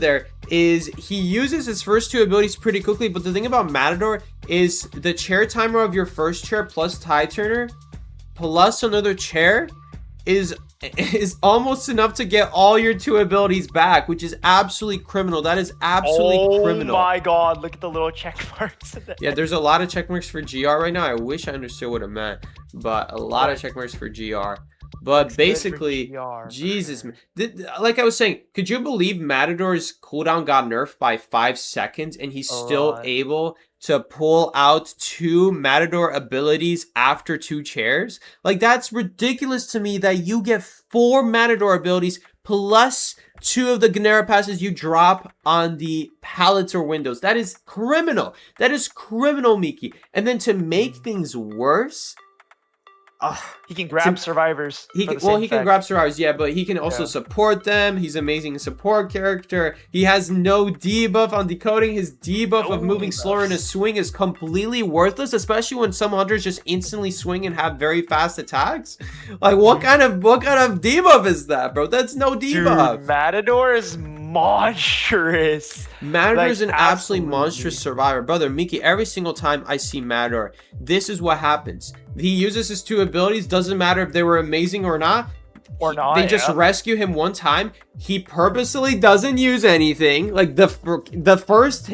[SPEAKER 2] there is he uses his first 2 abilities pretty quickly, but the thing about Matador is the chair timer of your first chair plus tie turner plus another chair is almost enough to get all your 2 abilities back, which is absolutely criminal. That is absolutely criminal.
[SPEAKER 3] Oh my god, look at the little check marks.
[SPEAKER 2] Yeah, there's a lot of check marks for GR right now. I wish I understood what it meant, but a lot of check marks for GR. But basically, Jesus, man. Like I was saying, could you believe Matador's cooldown got nerfed by 5 seconds and he's still able to pull out 2 Matador abilities after 2 chairs? Like, that's ridiculous to me that you get 4 Matador abilities plus 2 of the Gnera passes you drop on the pallets or windows. That is criminal. That is criminal, Miki. And then to make things worse...
[SPEAKER 3] he can grab survivors.
[SPEAKER 2] He can grab survivors, yeah, but he can also support them. He's an amazing support character. He has no debuff on decoding. His debuff of moving slower in a swing is completely worthless, especially when some hunters just instantly swing and have very fast attacks. Like, what kind of debuff is that, bro? That's no debuff.
[SPEAKER 3] Dude, Matador is monstrous.
[SPEAKER 2] Matador is an absolutely monstrous survivor. Brother, Miki, every single time I see Matador, this is what happens. He uses his 2 abilities, doesn't matter if they were amazing or not. They just rescue him one time. He purposely doesn't use anything. Like, the first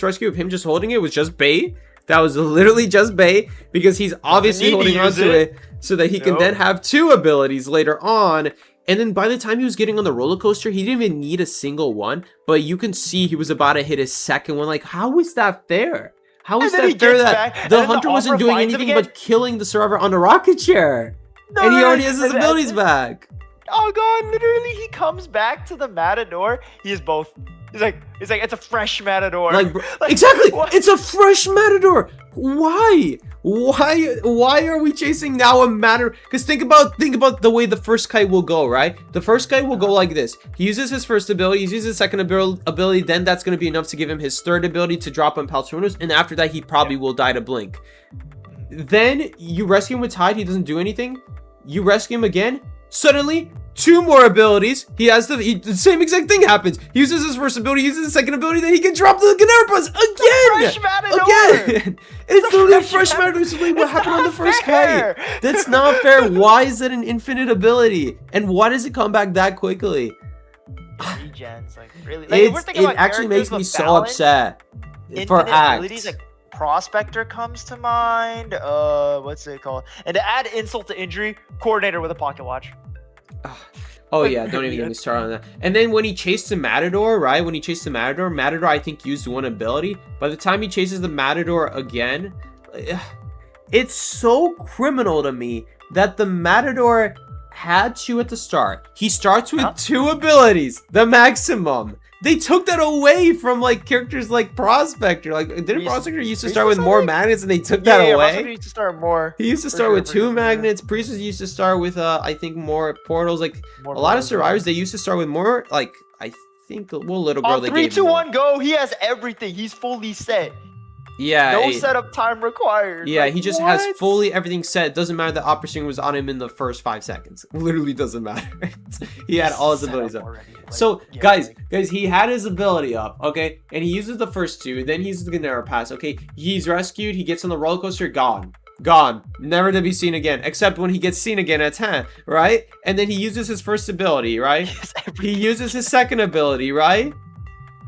[SPEAKER 2] rescue of him just holding it was just bait. That was literally just bait, because he's obviously holding on to it so that he can then have 2 abilities later on. And then by the time he was getting on the roller coaster, he didn't even need a single one. But you can see he was about to hit his second one. Like, how is that fair? How is
[SPEAKER 3] And then he
[SPEAKER 2] that fair
[SPEAKER 3] gets
[SPEAKER 2] that
[SPEAKER 3] back, and
[SPEAKER 2] the
[SPEAKER 3] then
[SPEAKER 2] hunter wasn't
[SPEAKER 3] Opera
[SPEAKER 2] doing
[SPEAKER 3] finds him
[SPEAKER 2] anything
[SPEAKER 3] again.
[SPEAKER 2] but killing the survivor on the rocket chair?
[SPEAKER 3] No,
[SPEAKER 2] And he
[SPEAKER 3] no,
[SPEAKER 2] already has his
[SPEAKER 3] and-
[SPEAKER 2] abilities back.
[SPEAKER 3] Oh god, literally he comes back to the Matador. He is both. He's like, it's a fresh Matador.
[SPEAKER 2] Like, exactly,
[SPEAKER 3] what?
[SPEAKER 2] it's a fresh Matador. Why? Why are we chasing now a Matador? Because think about the way the first kite will go, right? The first kite will go like this. He uses his first ability, he uses his second ability, then that's going to be enough to give him his third ability to drop on Paltronos, and after that he probably will die to blink. Then you rescue him with Tide, he doesn't do anything. You rescue him again, suddenly 2 more abilities. He has the same exact thing happens. He uses his first ability, uses his second ability, then he can drop the Ganera Bus again.
[SPEAKER 3] Fresh Matador.
[SPEAKER 2] Again. It's literally a fresh Matador. It's literally what happened on the first kite. That's not fair. Why is it an infinite ability? And why does it come back that quickly?
[SPEAKER 3] Regens, like really. Like, if we're thinking
[SPEAKER 2] It
[SPEAKER 3] about
[SPEAKER 2] actually makes
[SPEAKER 3] characters
[SPEAKER 2] me
[SPEAKER 3] with
[SPEAKER 2] so
[SPEAKER 3] balance,
[SPEAKER 2] upset for
[SPEAKER 3] infinite
[SPEAKER 2] Act.
[SPEAKER 3] abilities, like Prospector comes to mind. What's it called? And to add insult to injury, Coordinator with a pocket watch.
[SPEAKER 2] Oh yeah, don't even get me started on that. And then when he chased the Matador, right? When he chased the Matador, I think used 1 ability. By the time he chases the Matador again, it's so criminal to me that the Matador had 2 at the start. He starts with 2 abilities, the maximum. They took that away from like characters like Prospector. Like, didn't Prospector used to start with more magnets and they took that away?
[SPEAKER 3] Prospector used to start more.
[SPEAKER 2] He used to start with 2 magnets. Priestess used to start with I think more portals. Like
[SPEAKER 3] More
[SPEAKER 2] a lot of
[SPEAKER 3] portals,
[SPEAKER 2] survivors, they used to start with more. Like I think the little girl
[SPEAKER 3] On
[SPEAKER 2] they
[SPEAKER 3] 3,
[SPEAKER 2] gave
[SPEAKER 3] 2,
[SPEAKER 2] more.
[SPEAKER 3] 1, go. He has everything. He's fully set.
[SPEAKER 2] Yeah,
[SPEAKER 3] No setup time required.
[SPEAKER 2] yeah,
[SPEAKER 3] Like,
[SPEAKER 2] he just has fully everything set. It doesn't matter that Opera Singer was on him in the first 5 seconds. Literally doesn't matter. He had all his
[SPEAKER 3] set
[SPEAKER 2] abilities
[SPEAKER 3] up
[SPEAKER 2] up.
[SPEAKER 3] already. Like,
[SPEAKER 2] So
[SPEAKER 3] yeah,
[SPEAKER 2] guys,
[SPEAKER 3] like-
[SPEAKER 2] he had his ability up, okay, and he uses the first 2, then he uses the Ganera Pass, okay, he's rescued, he gets on the roller coaster, gone, never to be seen again, except when he gets seen again at 10, right? And then he uses his first ability, right? He uses his second ability, right?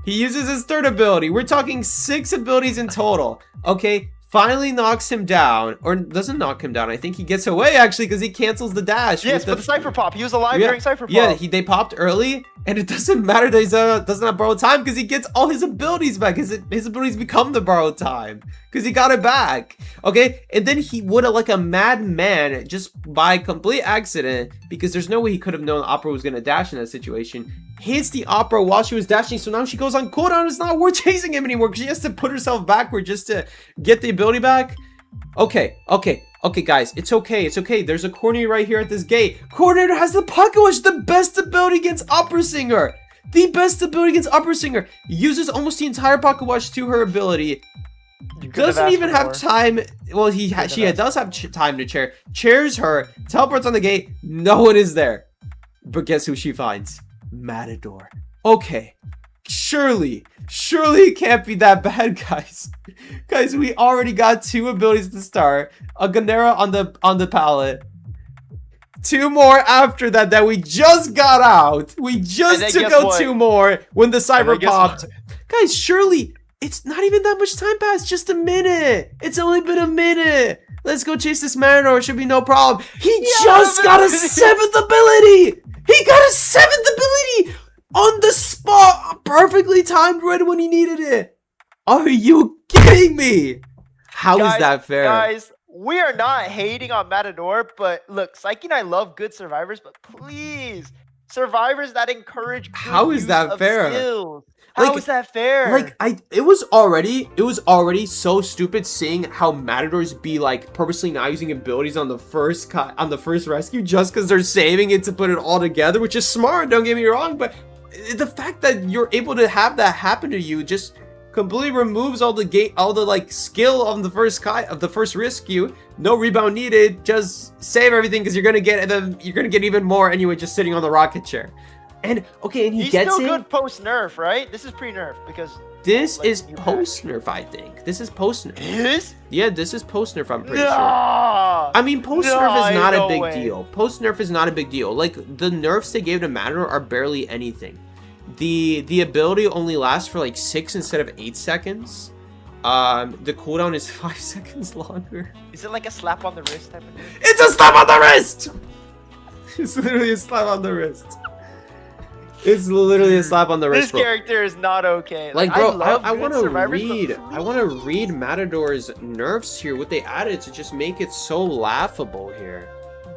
[SPEAKER 2] He uses his third ability. We're talking 6 abilities in total, okay? Finally knocks him down, or doesn't knock him down. I think he gets away actually because he cancels the dash.
[SPEAKER 3] Yes, but the Cypher Pop. He was alive during Cypher Pop.
[SPEAKER 2] Yeah, they popped early, and it doesn't matter that he doesn't have borrowed time because he gets all his abilities back. His abilities become the borrowed time because he got it back. Okay, and then he would have, like a madman, just by complete accident, because there's no way he could have known Opera was gonna dash in that situation, hits the Opera while she was dashing, so now she goes on cooldown. It's not worth chasing him anymore because she has to put herself backward just to get the ability back. Okay, guys, it's okay. There's a coordinator right here at this gate. Coordinator has the pocket watch, the best ability against Opera Singer. The best ability against Opera Singer. Uses almost the entire pocket watch to her ability. Doesn't even have time. Well, she does have time to chair. Chairs her, teleports on the gate. No one is there. But guess who she finds? Matador. Okay. Surely it can't be that bad, guys. Guys, we already got 2 abilities to start. A Ganera on the pallet. 2 more after that we just got out. We just took out 2 more when the cyber popped. Guys, surely it's not even that much time passed. Just a minute. It's only been a minute. Let's go chase this Matador. It should be no problem. He just got a 7th ability. He got a 7th ability on the spot. Perfectly timed right when he needed it. Are you kidding me? How is that fair?
[SPEAKER 3] Guys, we are not hating on Matador, but look, Psyche and I love good survivors, but please, survivors that encourage good
[SPEAKER 2] How is that
[SPEAKER 3] use of
[SPEAKER 2] fair?
[SPEAKER 3] skills. How is that fair?
[SPEAKER 2] Like it was already so stupid seeing how Matadors be like purposely not using abilities on the first rescue just because they're saving it to put it all together, which is smart, don't get me wrong, but the fact that you're able to have that happen to you just completely removes all the like skill of the first rescue. No rebound needed, just save everything because you're gonna get even more anyway just sitting on the rocket chair. And okay, and
[SPEAKER 3] he's
[SPEAKER 2] gets
[SPEAKER 3] still
[SPEAKER 2] it.
[SPEAKER 3] good post nerf, right? This is pre nerf because
[SPEAKER 2] this is post nerf. I think this is post nerf.
[SPEAKER 3] This?
[SPEAKER 2] Yeah, this is post nerf. I'm pretty sure.
[SPEAKER 3] I
[SPEAKER 2] I mean, post nerf is not a big deal. Post nerf is not a big deal. Like the nerfs they gave to Matador are barely anything. The ability only lasts for like 6 instead of 8 seconds. The cooldown is 5 seconds longer.
[SPEAKER 3] Is it like a slap on the wrist type of thing?
[SPEAKER 2] It's a slap on the wrist. It's literally a slap on the wrist. It's literally a slap on the wrist,
[SPEAKER 3] This
[SPEAKER 2] bro.
[SPEAKER 3] character is not okay.
[SPEAKER 2] Like, bro,
[SPEAKER 3] love
[SPEAKER 2] I
[SPEAKER 3] good
[SPEAKER 2] want to
[SPEAKER 3] survivors, but
[SPEAKER 2] read. I want to
[SPEAKER 3] please.
[SPEAKER 2] read Matador's nerfs here. What they added to just make it so laughable here.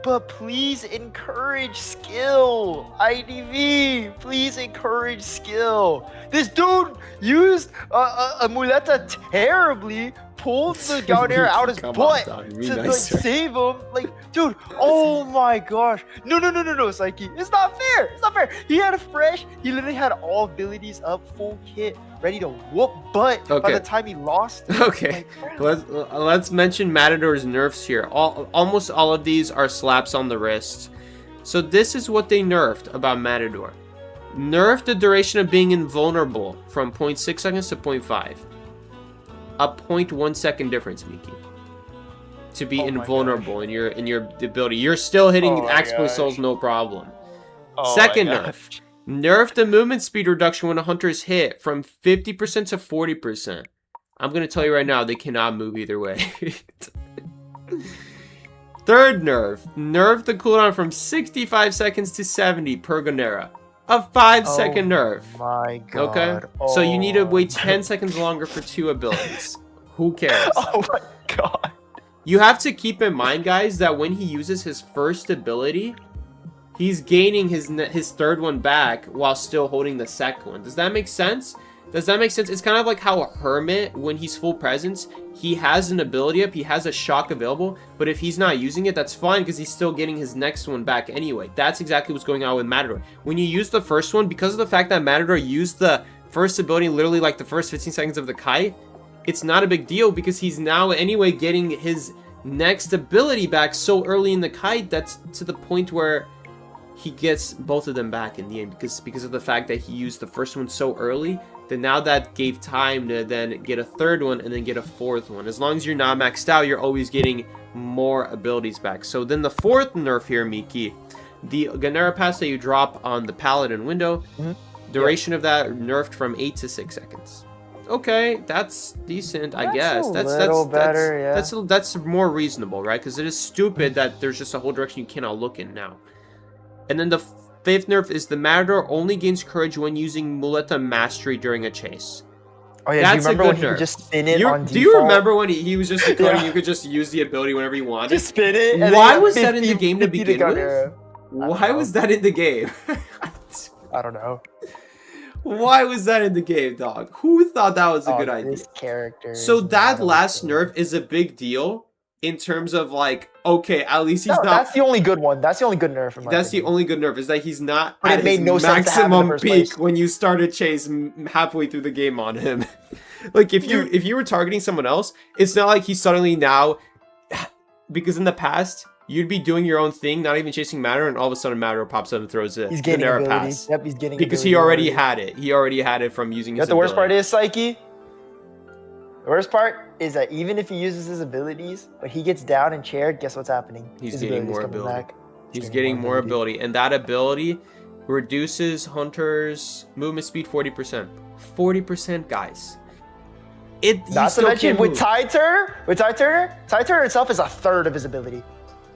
[SPEAKER 3] But please encourage skill. IDV, please encourage skill. This dude used a muleta terribly, pulled the Gaudera out his
[SPEAKER 2] Come on,
[SPEAKER 3] butt
[SPEAKER 2] dog, be
[SPEAKER 3] to like,
[SPEAKER 2] nicer.
[SPEAKER 3] save him. Like, dude, oh my gosh. No, Psyche. It's not fair. It's not fair. He had a fresh, he literally had all abilities up, full kit, ready to whoop butt by
[SPEAKER 2] Okay.
[SPEAKER 3] the time he lost.
[SPEAKER 2] Okay, let's mention Matador's nerfs here. Almost all of these are slaps on the wrist. So this is what they nerfed about Matador. Nerfed the duration of being invulnerable from 0.6 seconds to 0.5. A 0.1 second difference, Miki. To be
[SPEAKER 3] Oh my
[SPEAKER 2] invulnerable in your ability. You're still hitting
[SPEAKER 3] Oh my
[SPEAKER 2] Explo
[SPEAKER 3] gosh.
[SPEAKER 2] Souls no problem.
[SPEAKER 3] Oh
[SPEAKER 2] Second
[SPEAKER 3] my
[SPEAKER 2] nerf.
[SPEAKER 3] gosh.
[SPEAKER 2] Nerf the movement speed reduction when a hunter is hit from 50% to 40%. I'm going to tell you right now, they cannot move either way. Third nerf. Nerf the cooldown from 65 seconds to 70 per Gonera. A 5-second nerf.
[SPEAKER 3] My god.
[SPEAKER 2] Okay? So you need to wait 10 seconds longer for 2 abilities. Who cares?
[SPEAKER 3] Oh my god.
[SPEAKER 2] You have to keep in mind, guys, that when he uses his first ability, he's gaining his third one back while still holding the second one. Does that make sense? Does that make sense? It's kind of like how a Hermit, when he's full presence, he has an ability up, he has a shock available, but if he's not using it, that's fine because he's still getting his next one back anyway. That's exactly what's going on with Matador. When you use the first one, because of the fact that Matador used the first ability literally like the first 15 seconds of the kite, it's not a big deal because he's now anyway getting his next ability back so early in the kite. That's to the point where he gets both of them back in the end because of the fact that he used the first one so early. Then now that gave time to then get a third one and then get a fourth one. As long as you're not maxed out, you're always getting more abilities back. So then the fourth nerf here, Miki, the Gonera pass that you drop on the Paladin window, duration of that nerfed from 8 to 6 seconds. Okay, that's decent, I guess. That's more reasonable, right? Because it is stupid that there's just a whole direction you cannot look in now. And then the fifth nerf is the Matador only gains courage when using Muleta Mastery during a chase.
[SPEAKER 3] Oh yeah,
[SPEAKER 2] That's
[SPEAKER 3] do you remember
[SPEAKER 2] a
[SPEAKER 3] when
[SPEAKER 2] good
[SPEAKER 3] he
[SPEAKER 2] nerf.
[SPEAKER 3] could just spin it on default?
[SPEAKER 2] Do you remember when he was just declaring
[SPEAKER 3] Yeah.
[SPEAKER 2] you could just use the ability whenever you wanted?
[SPEAKER 3] Just spin it. and
[SPEAKER 2] Why
[SPEAKER 3] then
[SPEAKER 2] was that in the
[SPEAKER 3] 50
[SPEAKER 2] game to
[SPEAKER 3] 50
[SPEAKER 2] begin with?
[SPEAKER 3] Gonera.
[SPEAKER 2] Why was that in the game?
[SPEAKER 3] I don't know.
[SPEAKER 2] Why was that in the game, dog? Who thought that was a good idea?
[SPEAKER 3] This character.
[SPEAKER 2] So
[SPEAKER 3] is
[SPEAKER 2] that
[SPEAKER 3] not
[SPEAKER 2] last
[SPEAKER 3] okay.
[SPEAKER 2] nerf is a big deal in terms of like, okay, at least he's
[SPEAKER 3] No,
[SPEAKER 2] not.
[SPEAKER 3] that's the only good one. That's the only good nerf. In my
[SPEAKER 2] That's the
[SPEAKER 3] opinion.
[SPEAKER 2] only good nerf is that he's not
[SPEAKER 3] But
[SPEAKER 2] at
[SPEAKER 3] it made
[SPEAKER 2] his
[SPEAKER 3] no sense to have in the
[SPEAKER 2] maximum
[SPEAKER 3] first
[SPEAKER 2] peak
[SPEAKER 3] place.
[SPEAKER 2] when you start a chase halfway through the game on him. Like if you were targeting someone else, it's not like he's suddenly now, because in the past you'd be doing your own thing, not even chasing Matador, and all of a sudden Matador pops up and throws it.
[SPEAKER 3] He's getting
[SPEAKER 2] Gonera
[SPEAKER 3] ability.
[SPEAKER 2] pass.
[SPEAKER 3] Yep, he's getting
[SPEAKER 2] Because
[SPEAKER 3] ability
[SPEAKER 2] he already had it. He already had it from using
[SPEAKER 3] You know
[SPEAKER 2] his
[SPEAKER 3] what the worst part
[SPEAKER 2] ability.
[SPEAKER 3] is, Psyche? The worst part is that even if he uses his abilities, when he gets down and chaired, guess what's happening?
[SPEAKER 2] He's
[SPEAKER 3] His
[SPEAKER 2] getting
[SPEAKER 3] ability's
[SPEAKER 2] more
[SPEAKER 3] coming
[SPEAKER 2] ability.
[SPEAKER 3] back.
[SPEAKER 2] He's getting more ability, and that ability reduces Hunter's movement speed 40%. 40%, guys. You
[SPEAKER 3] Not to
[SPEAKER 2] still
[SPEAKER 3] mention
[SPEAKER 2] can't
[SPEAKER 3] with
[SPEAKER 2] move.
[SPEAKER 3] Ty Turner itself is a third of his ability.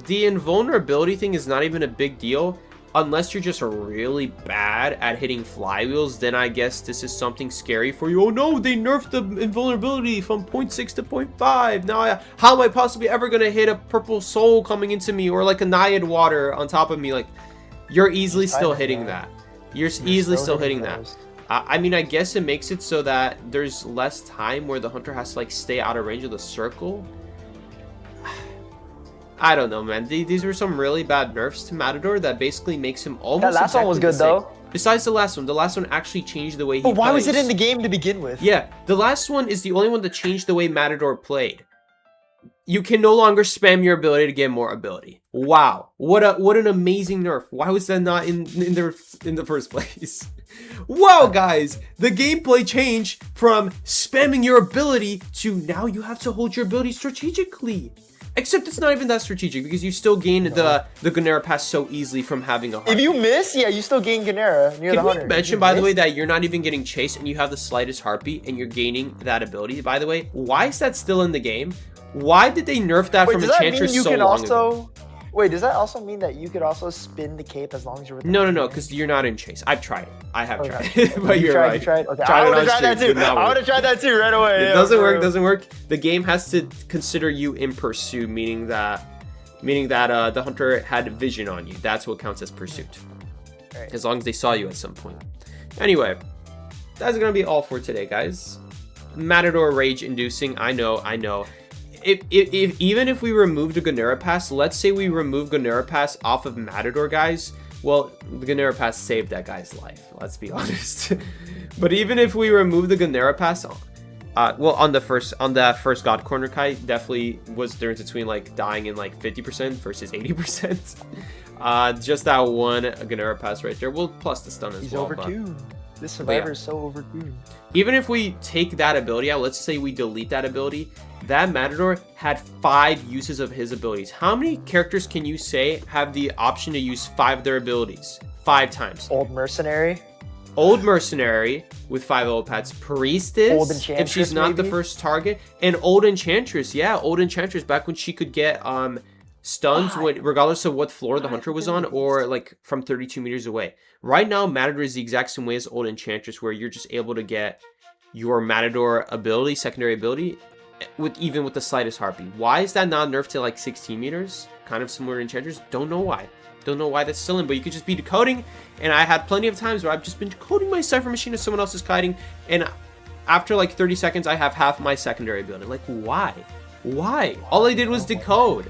[SPEAKER 2] The invulnerability thing is not even a big deal. Unless you're just really bad at hitting flywheels, then I guess this is something scary for you. Oh no, they nerfed the invulnerability from 0.6 to 0.5. Now, how am I possibly ever going to hit a purple soul coming into me or like a Naiad water on top of me? Like, you're easily still hitting that. You're easily still hitting that. I mean, I guess it makes it so that there's less time where the hunter has to like stay out of range of the circle. I don't know, man. These were some really bad nerfs to Matador that basically makes him almost.
[SPEAKER 3] That last one was good though.
[SPEAKER 2] Besides the last one actually changed the way he
[SPEAKER 3] But why was it
[SPEAKER 2] plays.
[SPEAKER 3] in the game to begin with?
[SPEAKER 2] Yeah, the last one is the only one that changed the way Matador played. You can no longer spam your ability to get more ability. Wow, what an amazing nerf. Why was that not in the first place? Wow, guys, the gameplay changed from spamming your ability to now you have to hold your ability strategically. Except it's not even that strategic because you still gain the Gonera pass so easily from having a heart.
[SPEAKER 3] If you miss, yeah, you still gain Gonera near the
[SPEAKER 2] Can
[SPEAKER 3] hunter.
[SPEAKER 2] we mention, by the way, that you're not even getting chased and you have the slightest heartbeat and you're gaining that ability, by the way? Why is that still in the game? Why did they nerf that
[SPEAKER 3] Wait,
[SPEAKER 2] from
[SPEAKER 3] does that mean
[SPEAKER 2] Enchantress
[SPEAKER 3] you
[SPEAKER 2] so
[SPEAKER 3] can
[SPEAKER 2] long ago?
[SPEAKER 3] also? Wait, does that also mean that you could also spin the cape as long as you're with the
[SPEAKER 2] No, because you're not in chase. I've tried it. I have
[SPEAKER 3] Okay.
[SPEAKER 2] tried it. But
[SPEAKER 3] You
[SPEAKER 2] you're
[SPEAKER 3] tried,
[SPEAKER 2] right.
[SPEAKER 3] you tried? Okay,
[SPEAKER 2] Tried
[SPEAKER 3] I
[SPEAKER 2] it
[SPEAKER 3] would
[SPEAKER 2] on
[SPEAKER 3] have tried that
[SPEAKER 2] stream,
[SPEAKER 3] too.
[SPEAKER 2] did not
[SPEAKER 3] I
[SPEAKER 2] work.
[SPEAKER 3] would have tried that too right away.
[SPEAKER 2] It
[SPEAKER 3] Yeah,
[SPEAKER 2] doesn't
[SPEAKER 3] for
[SPEAKER 2] work,
[SPEAKER 3] real.
[SPEAKER 2] doesn't work. The game has to consider you in pursuit, meaning that the hunter had vision on you. That's what counts as pursuit.
[SPEAKER 3] Right.
[SPEAKER 2] As long as they saw you at some point. Anyway, that's gonna be all for today, guys. Matador rage inducing. I know. If even if we remove the Ganera Pass, let's say we remove Ganera Pass off of Matador, guys. Well, the Ganera Pass saved that guy's life. Let's be honest. But even if we remove the Ganera Pass, well, on that first God Corner kite, definitely was the difference between like dying in like 50% versus 80%. Just that one Ganera Pass right there. Well, plus the stun as
[SPEAKER 3] He's
[SPEAKER 2] well.
[SPEAKER 3] overtuned. This survivor is so overtuned.
[SPEAKER 2] Even if we take that ability out, let's say we delete that ability, that Matador had 5 uses of his abilities. How many characters can you say have the option to use 5 of their abilities? 5 times.
[SPEAKER 3] Old Mercenary.
[SPEAKER 2] Old Mercenary with 5 ult pads. Priestess,
[SPEAKER 3] Old
[SPEAKER 2] if she's
[SPEAKER 3] Enchantress,
[SPEAKER 2] not the
[SPEAKER 3] maybe?
[SPEAKER 2] first target. And Old Enchantress, yeah, Old Enchantress back when she could get stuns regardless of what floor the hunter was on or like from 32 meters away. Right now, Matador is the exact same way as Old Enchantress, where you're just able to get your Matador ability, secondary ability, even with the slightest heartbeat. Why is that not nerfed to like 16 meters? Kind of similar to Enchantress. Don't know why. Don't know why that's still in, but you could just be decoding. And I had plenty of times where I've just been decoding my Cypher Machine as someone else is kiting, and after like 30 seconds, I have half my secondary ability. Like, why? Why? All I did was decode.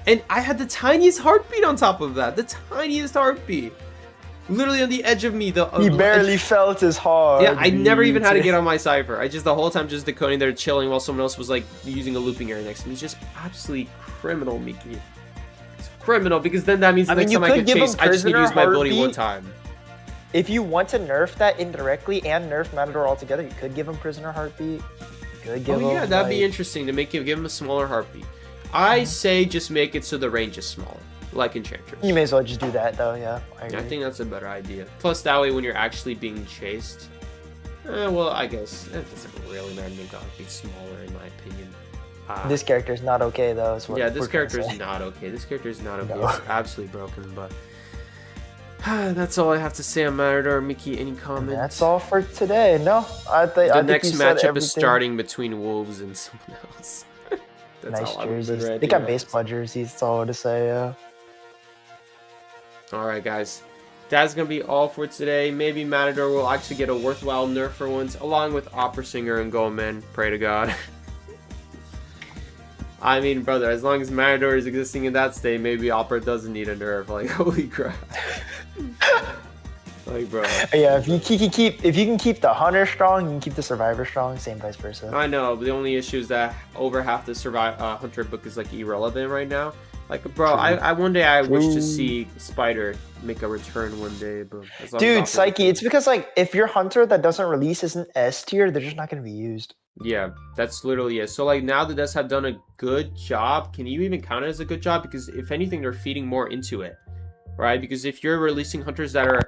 [SPEAKER 2] And I had the tiniest heartbeat on top of that. The tiniest heartbeat. Literally on the edge of me.
[SPEAKER 3] He barely felt his heart.
[SPEAKER 2] Yeah, I never even had to get on my Cypher. I just the whole time just decoding there, chilling while someone else was like using a looping area next to me. It's just absolutely criminal, Mickey. It's criminal because then that means the next time I get chased, I just need to use my ability one time.
[SPEAKER 3] If you want to nerf that indirectly and nerf Matador altogether, you could give him Prisoner Heartbeat. You could give him,
[SPEAKER 2] Yeah, that'd be interesting to give him a smaller heartbeat. I say just make it so the range is smaller, like Enchantress.
[SPEAKER 3] You may as well just do that though, yeah. I
[SPEAKER 2] think that's a better idea. Plus, that way when you're actually being chased, well, I guess it doesn't really matter to make the heartbeat smaller, in my opinion.
[SPEAKER 3] This character is not okay though. Is what
[SPEAKER 2] yeah, this
[SPEAKER 3] we're
[SPEAKER 2] character
[SPEAKER 3] trying to
[SPEAKER 2] is
[SPEAKER 3] say.
[SPEAKER 2] not okay. This character is not okay.
[SPEAKER 3] No.
[SPEAKER 2] It's absolutely broken, but that's all I have to say on Matador. Mickey, any comments?
[SPEAKER 3] That's all for today. No, I think
[SPEAKER 2] The
[SPEAKER 3] I think
[SPEAKER 2] next
[SPEAKER 3] you said
[SPEAKER 2] matchup
[SPEAKER 3] everything.
[SPEAKER 2] is starting between Wolves and someone else. That's
[SPEAKER 3] Nice
[SPEAKER 2] all I would
[SPEAKER 3] jerseys.
[SPEAKER 2] ready
[SPEAKER 3] They got
[SPEAKER 2] to-
[SPEAKER 3] baseball jerseys. That's all to say.
[SPEAKER 2] All right, guys. That's going to be all for today. Maybe Matador will actually get a worthwhile nerf for once, along with Opera Singer and Goldman. Pray to God. I mean, brother, as long as Matador is existing in that state, maybe Opera doesn't need a nerf. Like, holy crap. Like, bro.
[SPEAKER 3] Yeah, if you can keep the Hunter strong, you can keep the Survivor strong. Same vice versa.
[SPEAKER 2] I know, but the only issue is that over half the Hunter book is like irrelevant right now. Like, bro, I one day I wish to see Spider make a return one day, but as long as
[SPEAKER 3] Dude,
[SPEAKER 2] Opera-
[SPEAKER 3] Psyche, it's because like if your Hunter that doesn't release is an S tier, they're just not gonna be used.
[SPEAKER 2] Yeah, that's literally it. So like now that Des have done a good job, can you even count it as a good job? Because if anything, they're feeding more into it, right? Because if you're releasing hunters that are,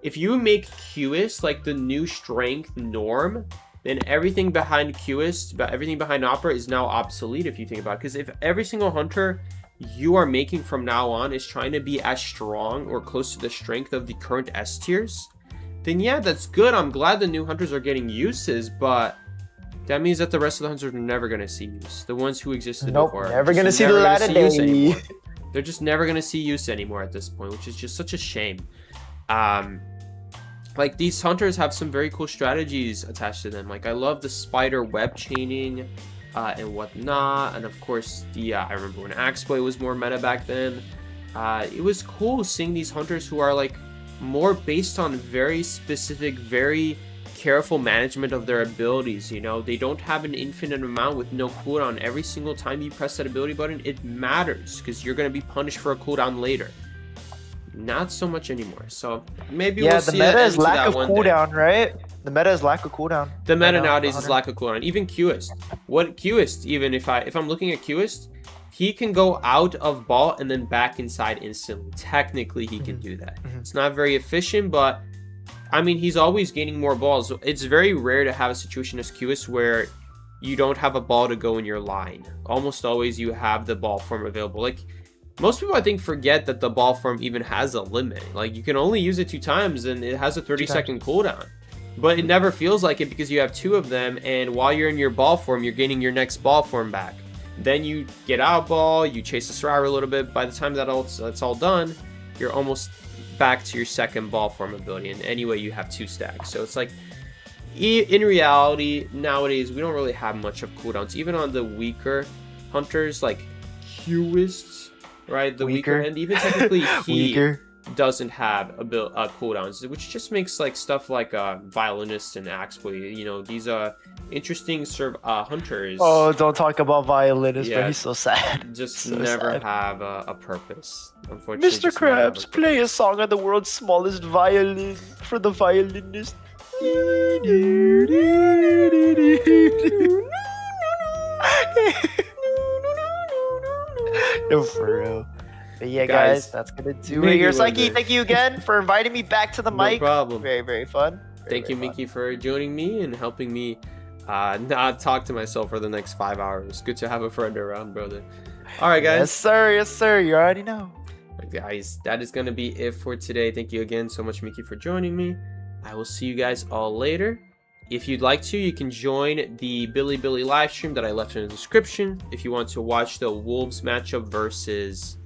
[SPEAKER 2] if you make Qist like the new strength norm, then everything behind Qist, everything behind Opera is now obsolete if you think about it. Because if every single hunter you are making from now on is trying to be as strong or close to the strength of the current S tiers, then yeah, that's good. I'm glad the new hunters are getting uses, but that means that the rest of the hunters are never going to see use. The ones who existed
[SPEAKER 3] Nope,
[SPEAKER 2] before.
[SPEAKER 3] never
[SPEAKER 2] just
[SPEAKER 3] gonna see the
[SPEAKER 2] never
[SPEAKER 3] light
[SPEAKER 2] gonna
[SPEAKER 3] of
[SPEAKER 2] see use
[SPEAKER 3] day.
[SPEAKER 2] anymore. They're just never going to see use anymore at this point, which is just such a shame. Like these hunters have some very cool strategies attached to them. Like I love the spider web chaining and whatnot. And of course, I remember when Axeboy was more meta back then. It was cool seeing these hunters who are like more based on very specific, very careful management of their abilities. You know, they don't have an infinite amount with no cooldown. Every single time you press that ability button, it matters because you're going to be punished for a cooldown later. Not so much anymore. So maybe
[SPEAKER 3] Yeah,
[SPEAKER 2] we'll
[SPEAKER 3] the
[SPEAKER 2] see
[SPEAKER 3] meta
[SPEAKER 2] an
[SPEAKER 3] is
[SPEAKER 2] end to
[SPEAKER 3] lack
[SPEAKER 2] that
[SPEAKER 3] of
[SPEAKER 2] one day.
[SPEAKER 3] cooldown, right? The meta is lack of cooldown.
[SPEAKER 2] The meta
[SPEAKER 3] right now,
[SPEAKER 2] nowadays
[SPEAKER 3] the
[SPEAKER 2] is
[SPEAKER 3] Hunter.
[SPEAKER 2] lack of cooldown. Even Qist. What Qist, even if I'm looking at Qist, he can go out of ball and then back inside instantly. Technically, he can do that. It's not very efficient, but I mean, he's always gaining more balls. It's very rare to have a situation as Qist where you don't have a ball to go in your line. Almost always you have the ball form available. Like most people I think forget that the ball form even has a limit. Like you can only use it 2 times and it has a 30-second cooldown. But it never feels like it because you have 2 of them, and while you're in your ball form, you're gaining your next ball form back. Then you get out ball, you chase the survivor a little bit. By the time that's all done, you're almost back to your second ball form ability. And anyway, you have 2 stacks. So it's like, in reality, nowadays, we don't really have much of cooldowns. Even on the weaker hunters, like Qist, right? The weaker, and even technically he doesn't have a cooldowns, which just makes like stuff like violinist and axe boy, you know, these interesting hunters.
[SPEAKER 3] Oh, don't talk about violinist,
[SPEAKER 2] Yeah,
[SPEAKER 3] but he's so sad.
[SPEAKER 2] Just
[SPEAKER 3] So
[SPEAKER 2] never
[SPEAKER 3] sad.
[SPEAKER 2] have a purpose, unfortunately.
[SPEAKER 3] Mr. Krabs, play a song on the world's smallest violin for the violinist. No, for real. But yeah, guys, that's gonna do it here. Psyche, thank you again for inviting me back to the mic.
[SPEAKER 2] No problem.
[SPEAKER 3] Very, very fun.
[SPEAKER 2] Thank you, Mickey, for joining me and helping me not talk to myself for the next 5 hours. Good to have a friend around, brother. All right, guys.
[SPEAKER 3] Yes, sir. Yes, sir. You already know.
[SPEAKER 2] Guys, that is going to be it for today. Thank you again so much, Mickey, for joining me. I will see you guys all later. If you'd like to, you can join the Billy live stream that I left in the description. If you want to watch the Wolves matchup versus...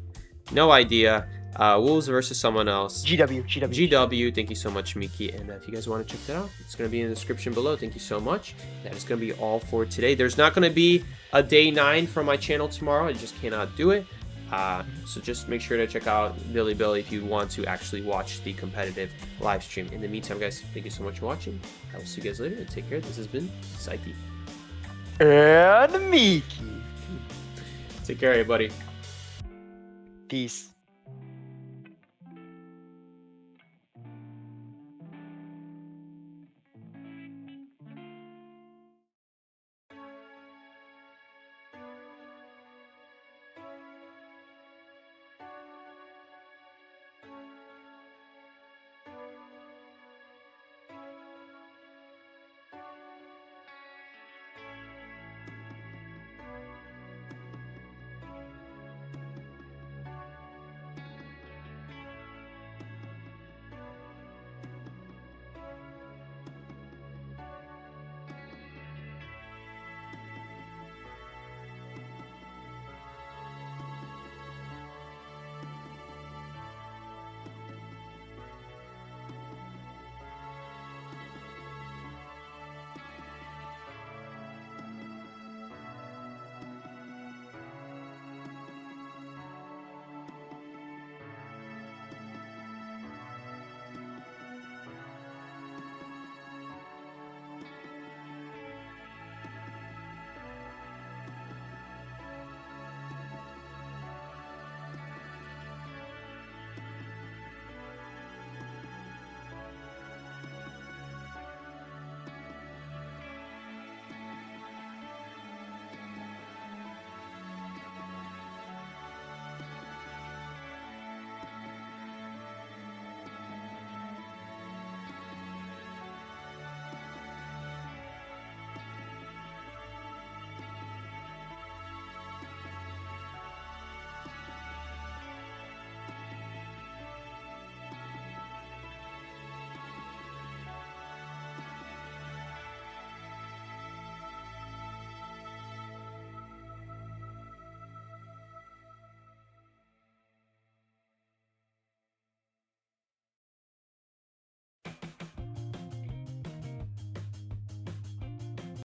[SPEAKER 2] No idea. Wolves versus someone else. GW. Thank you so much, Miki. And if you guys want to check that out, it's going to be in the description below. Thank you so much. That is going to be all for today. There's not going to be a day 9 from my channel tomorrow. I just cannot do it. So just make sure to check out Billy if you want to actually watch the competitive live stream. In the meantime, guys, thank you so much for watching. I will see you guys later and take care. This has been Psyche.
[SPEAKER 3] And Miki.
[SPEAKER 2] Take care, everybody.
[SPEAKER 3] Peace.